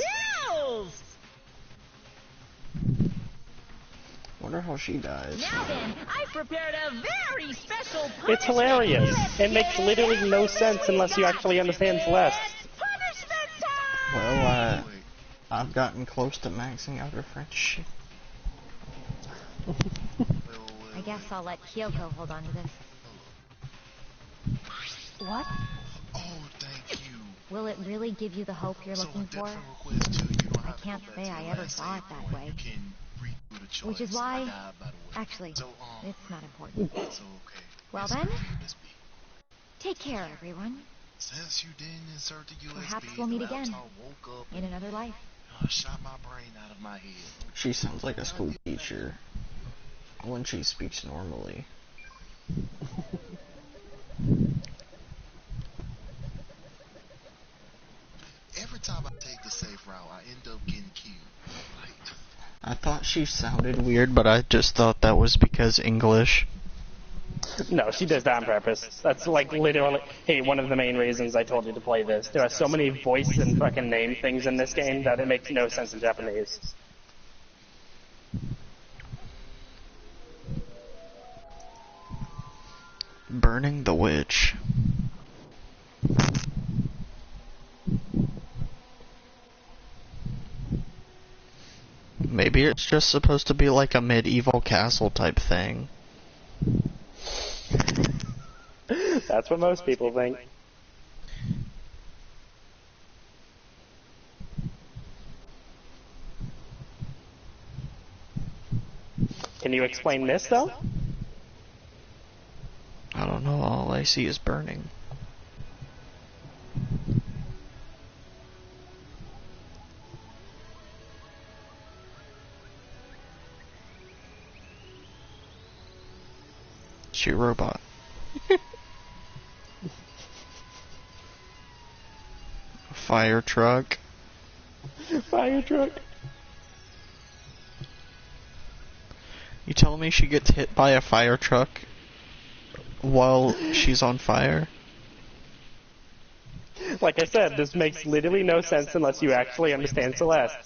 Speaker 1: Wonder how she dies.
Speaker 5: Now then, I prepared a very special punishment.
Speaker 2: It's hilarious. It makes literally no sense unless you actually understand Celeste.
Speaker 1: Well, I've gotten close to maxing out her friendship.
Speaker 3: I guess I'll let Kyoko hold on to this.
Speaker 9: What?
Speaker 11: Oh, thank you.
Speaker 3: Will it really give you the hope you're looking for? I can't say I ever saw it that way. Which is why... Actually, it's not important. Well then, take care, everyone.
Speaker 11: Since you didn't insert the USB,
Speaker 3: perhaps we'll meet again
Speaker 11: woke up
Speaker 3: in another life.
Speaker 11: Shot my brain out of my head.
Speaker 1: She sounds like a school teacher when she speaks normally.
Speaker 11: Every time I take the safe route, I end up getting killed.
Speaker 1: I thought she sounded weird, but I just thought that was because English.
Speaker 2: No, she does that on purpose. That's like literally, hey, one of the main reasons I told you to play this. There are so many voice and fucking name things in this game that it makes no sense in Japanese.
Speaker 1: Burning the witch. Maybe it's just supposed to be like a medieval castle type thing.
Speaker 2: That's what most people think. Can you explain this, though?
Speaker 1: I don't know, all I see is burning. She a robot. Fire truck.
Speaker 2: Fire truck.
Speaker 1: You telling me she gets hit by a fire truck while she's on fire?
Speaker 2: Like I said, this makes literally no sense unless you actually understand Celeste.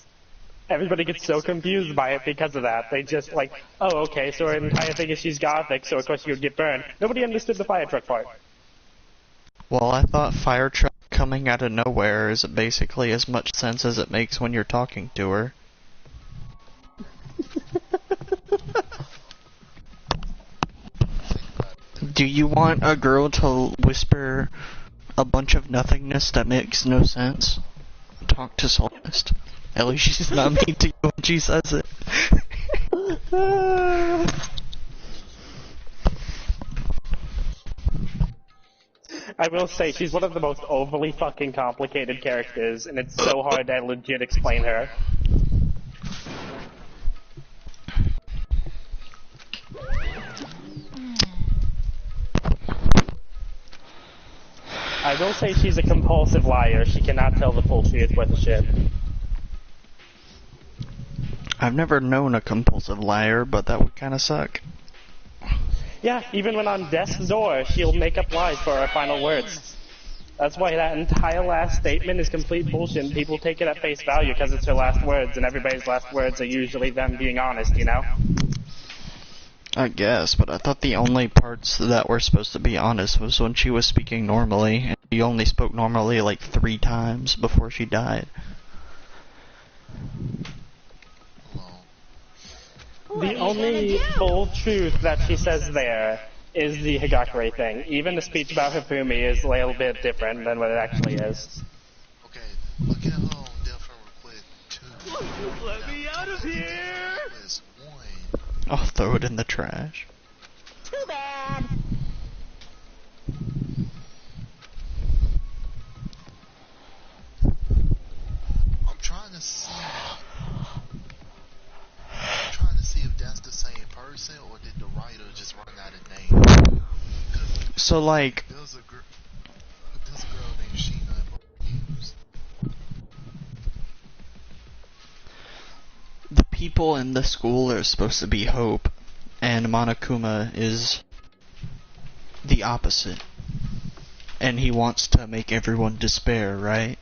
Speaker 2: Everybody gets so confused by it because of that. They just like, oh, okay, so her entire thing is she's gothic, so of course she would get burned. Nobody understood the fire truck part.
Speaker 1: Well, I thought fire truck coming out of nowhere is basically as much sense as it makes when you're talking to her. Do you want a girl to whisper a bunch of nothingness that makes no sense? Talk to Celeste. At least she's not mean to you when she says it.
Speaker 2: I will say, she's one of the most overly fucking complicated characters, and it's so hard to legit explain her. I will say she's a compulsive liar. She cannot tell the full truth worth a shit.
Speaker 1: I've never known a compulsive liar, but that would kinda suck.
Speaker 2: Yeah, even when on death's door, she'll make up lies for her final words. That's why that entire last statement is complete bullshit. People take it at face value because it's her last words, and everybody's last words are usually them being honest, you know?
Speaker 1: I guess, but I thought the only parts that were supposed to be honest was when she was speaking normally, and she only spoke normally like 3 times before she died.
Speaker 2: The only full truth that she says there is the Higakure thing. Even the speech about Hifumi is a little bit different than what it actually is.
Speaker 11: Okay, look at Delphin request 2.
Speaker 8: Let me out of here!
Speaker 11: Request 1.
Speaker 1: I'll throw it in the trash.
Speaker 5: Too bad.
Speaker 11: I'm trying to see if that's the same person or did the writer just run out of names.
Speaker 1: So like,
Speaker 11: There's a girl named Sheena in both games.
Speaker 1: the people in the school are supposed to be Hope, and Monokuma is the opposite. And he wants to make everyone despair, right?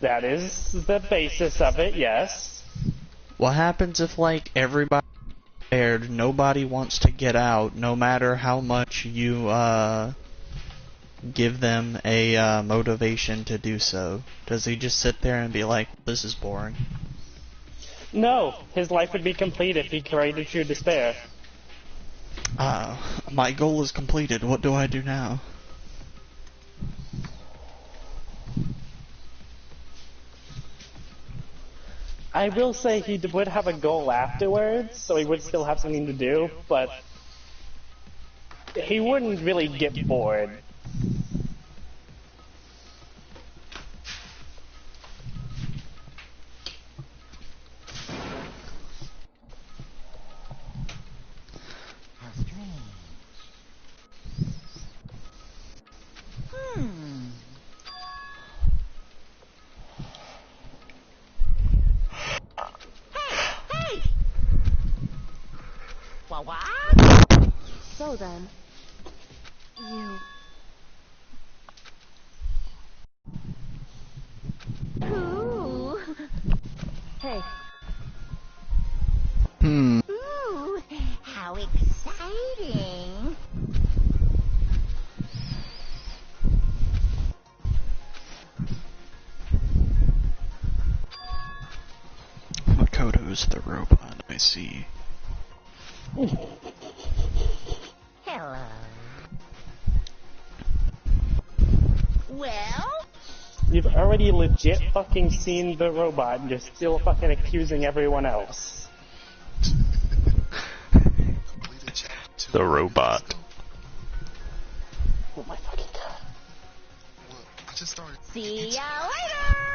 Speaker 2: That is the basis of it, yes.
Speaker 1: What happens if, like, everybody scared, nobody wants to get out, no matter how much you, give them a, motivation to do so? Does he just sit there and be like, this is boring?
Speaker 2: No, his life would be complete if he created true despair.
Speaker 1: My goal is completed, what do I do now?
Speaker 2: I will say he would have a goal afterwards, so he would still have something to do, but he wouldn't really get bored.
Speaker 5: Hey! What?
Speaker 9: So then, you...
Speaker 5: Ooh.
Speaker 9: Hey,
Speaker 5: Ooh, how exciting!
Speaker 1: robot, I see.
Speaker 5: Hello. Well?
Speaker 2: You've already legit fucking seen the robot and you're still fucking accusing everyone else.
Speaker 1: The robot.
Speaker 2: Oh my fucking god.
Speaker 11: Well, I just started.
Speaker 5: See ya later!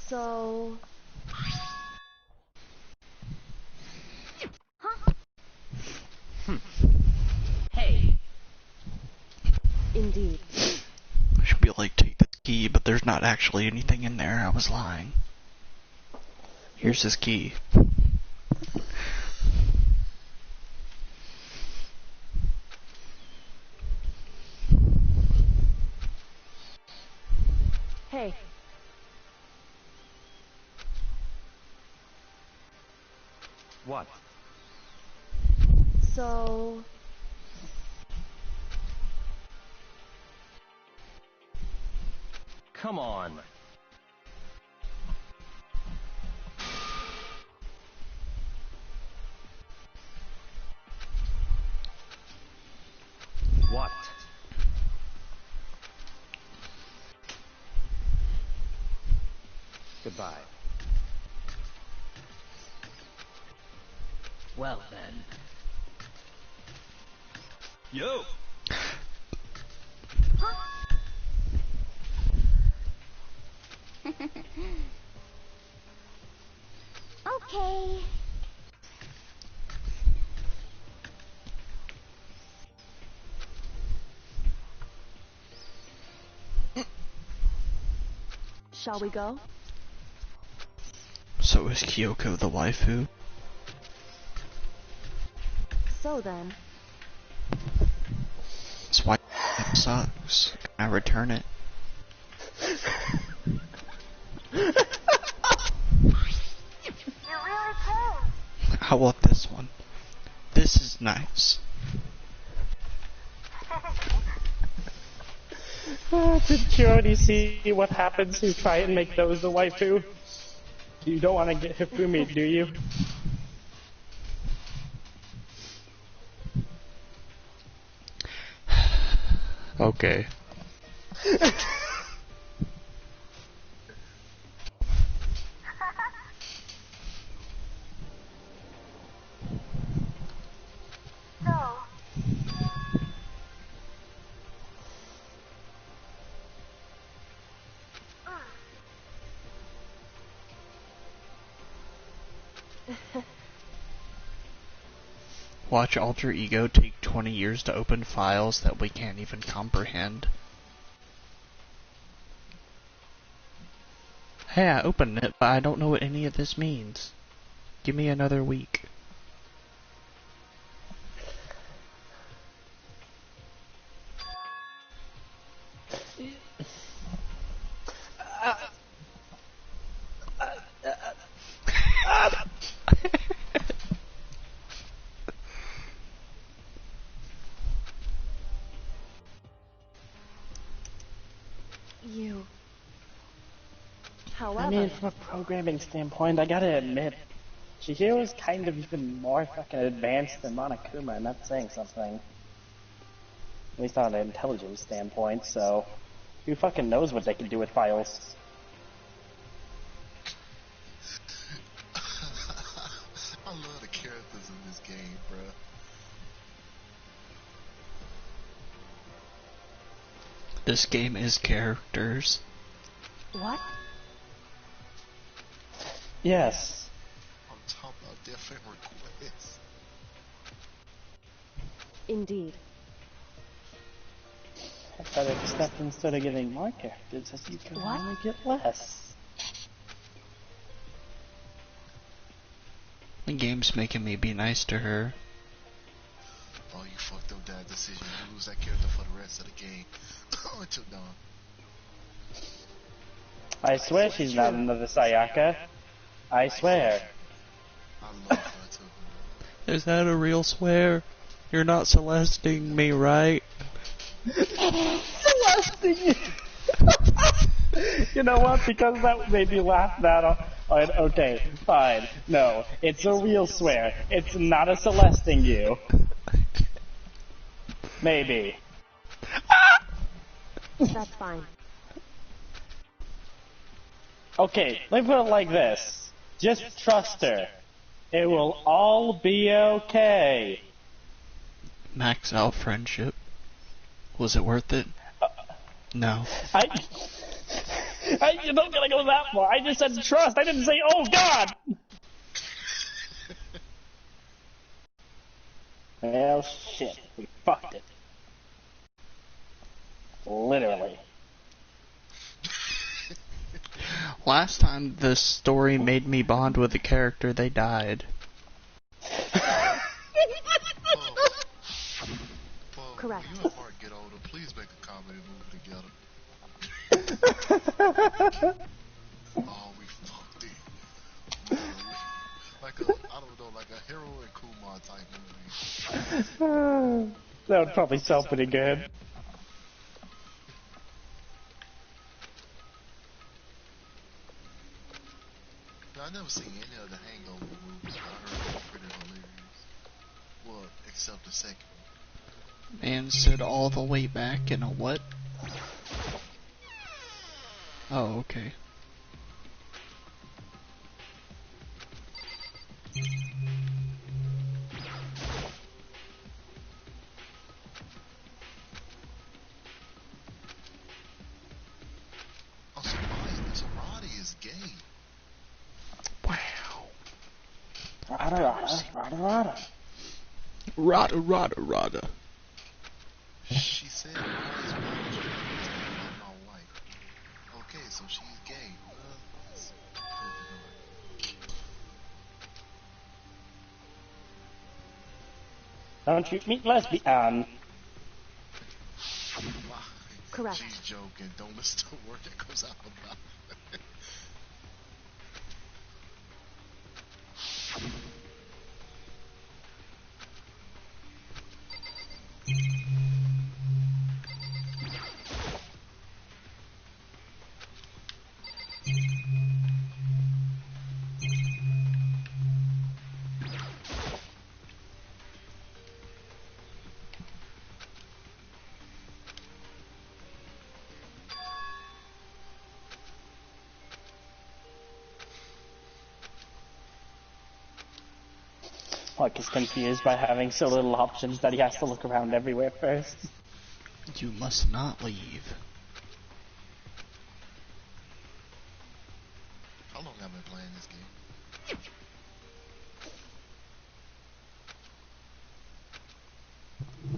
Speaker 9: So...
Speaker 10: Hey,
Speaker 9: Indeed.
Speaker 1: I should be like, take the key, but there's not actually anything in there. I was lying. Here's his key.
Speaker 9: Hey.
Speaker 4: What?
Speaker 9: So...
Speaker 4: Come on. What? Goodbye.
Speaker 10: well then.
Speaker 7: Yo!
Speaker 6: Okay.
Speaker 9: Shall we go?
Speaker 1: So is Kyoko the waifu?
Speaker 9: So then...
Speaker 1: That's why it sucks. I return it. I want this one. This is nice.
Speaker 2: Did you already see what happens if you try and make those the waifu? You don't want to get Hifumi, do you?
Speaker 1: Okay. Watch Alter Ego take 20 years to open files that we can't even comprehend. Hey, I opened it, but I don't know what any of this means. Give me another week.
Speaker 9: You... However...
Speaker 2: I mean, from a programming standpoint, I gotta admit, Chihiro's kind of even more fucking advanced than Monokuma, and that's saying something. At least on an intelligence standpoint, so... Who fucking knows what they can do with files?
Speaker 11: I love the characters in this game, bruh.
Speaker 1: This game is characters.
Speaker 9: What?
Speaker 2: Yes.
Speaker 11: I'm talking about different requests.
Speaker 9: Indeed.
Speaker 2: I thought except instead of getting more characters, as you can only get less.
Speaker 1: The game's making me be nice to her.
Speaker 11: Oh, you fucked up that decision. You lose that character for the rest of the game. Until dawn.
Speaker 2: I swear she's not another Sayaka. I swear.
Speaker 11: I love that too.
Speaker 1: Is that a real swear? You're not Celesting me, right?
Speaker 2: Celesting. You know what? Because that made me laugh that off. Okay, fine. No, it's a real swear. It's not a Celesting you. Maybe.
Speaker 9: That's fine.
Speaker 2: Okay, let me put it like this. Just trust her. It will all be okay.
Speaker 1: Max out friendship. Was it worth it? No.
Speaker 2: You're not gonna go that far. I just said trust. I didn't say, oh God! Well, shit. We fucked it. Literally.
Speaker 1: Last time this story made me bond with a character, they died.
Speaker 9: Correct.
Speaker 11: When you and Mark get older, please make a comedy movie together. Oh, we fucked it. Like a, I don't know, like a Hero and Kumar type movie.
Speaker 2: That would probably sell pretty good.
Speaker 11: I never seen any of the Hangover movies, but I heard they were pretty hilarious. Well, except the second one.
Speaker 1: Man said all the way back in a what? Oh, okay.
Speaker 11: Oh, so Roddy is gay.
Speaker 1: Wow.
Speaker 2: Rada.
Speaker 1: Rada.
Speaker 11: She said Roddy's my wife. Okay, so she's gay.
Speaker 2: Don't you meet lesbian.
Speaker 9: Correct.
Speaker 11: She's joking. Don't listen to a word that comes out of her mouth.
Speaker 2: Like he's confused by having so little options that he has to look around everywhere first.
Speaker 1: You must not leave.
Speaker 11: How long have I been playing this game?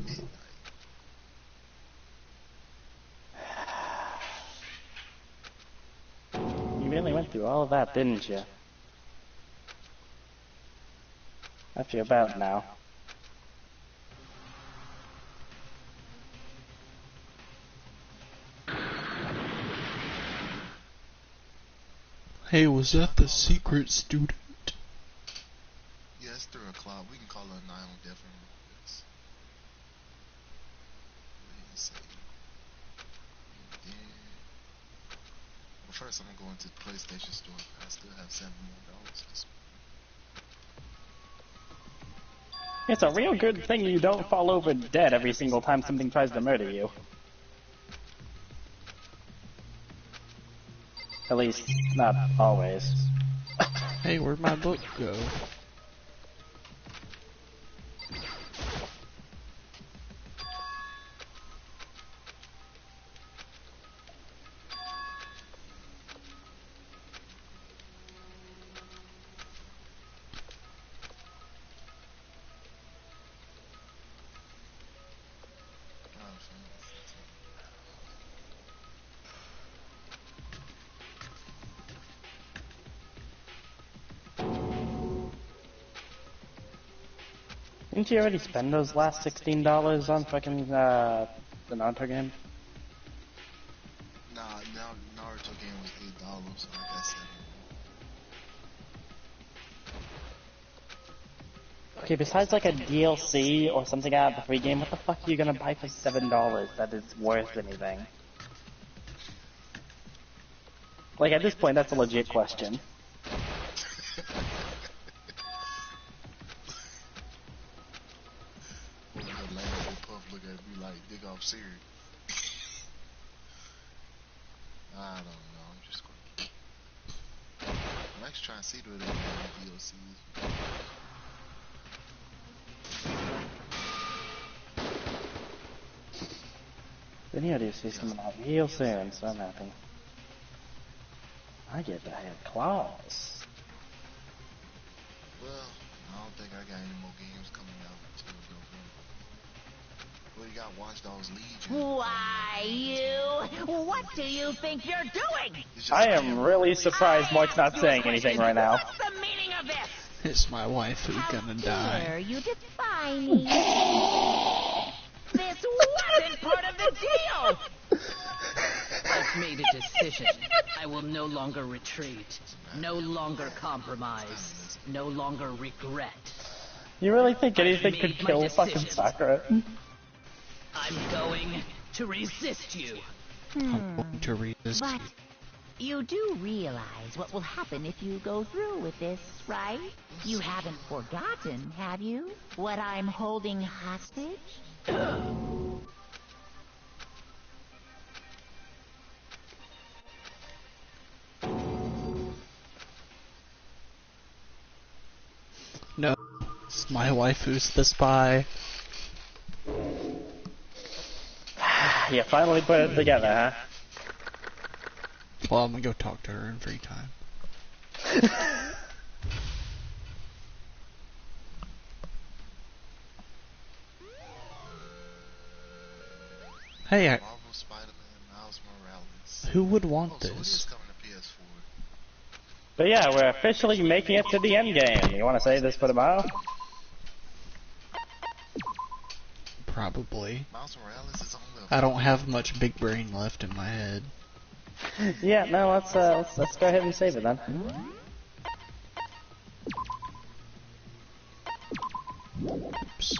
Speaker 11: Midnight.
Speaker 2: You really went through all of that, didn't you? I feel bad now.
Speaker 1: Hey, was that the secret student?
Speaker 11: Yeah, it's 3 o'clock. We can call it a 9 on different requests. Let's see. And then, well, first I'm gonna go into the PlayStation store. I still have $7 more to spend.
Speaker 2: It's a real good thing you don't fall over dead every single time something tries to murder you. At least, not always.
Speaker 1: Hey, where'd my book go?
Speaker 2: Didn't you already spend those last $16 on fucking, the Naruto game?
Speaker 11: Nah, now Naruto game was $8, so I got 7.
Speaker 2: Okay, besides like a DLC or something out of the free game, what the fuck are you gonna buy for $7 that is worth anything? Like, at this point, that's a legit question.
Speaker 11: Look at me like, dig off Siri. I don't know, I'm just going to... I'm actually trying to see whether they have DLCs.
Speaker 2: The new DLC's coming out real soon, so I'm happy. I get to have claws.
Speaker 11: Well, I don't think I got any more games coming out until November. Well, you got Watch Dogs Legion.
Speaker 5: Why, you? What do you think you're doing?
Speaker 2: I am really surprised Mark's not saying anything right now.
Speaker 5: What's the meaning of this?
Speaker 1: It's my wife who's gonna die.
Speaker 5: Dare you defy me? This wasn't part of the deal!
Speaker 10: I've made a decision. I will no longer retreat, no longer compromise, no longer regret.
Speaker 2: You really think anything could kill fucking Sakura?
Speaker 10: I'm going to resist you.
Speaker 1: I'm going to resist
Speaker 5: But you do realize what will happen if you go through with this, right? You haven't forgotten, have you? What I'm holding hostage?
Speaker 1: No, it's my wife who's the spy.
Speaker 2: You finally put it together, huh?
Speaker 1: Well, I'm gonna go talk to her in free time. Hey,
Speaker 11: Marvel Spider-Man, Miles Morales.
Speaker 1: who would want
Speaker 11: So when is
Speaker 1: this?
Speaker 11: coming to PS4?
Speaker 2: But yeah, we're officially making it to the end game. You want to say this for tomorrow?
Speaker 1: Probably.
Speaker 11: Miles Morales is on the...
Speaker 1: I don't have much big brain left in my head.
Speaker 2: Yeah, no, let's go ahead and save it then.
Speaker 1: Oops.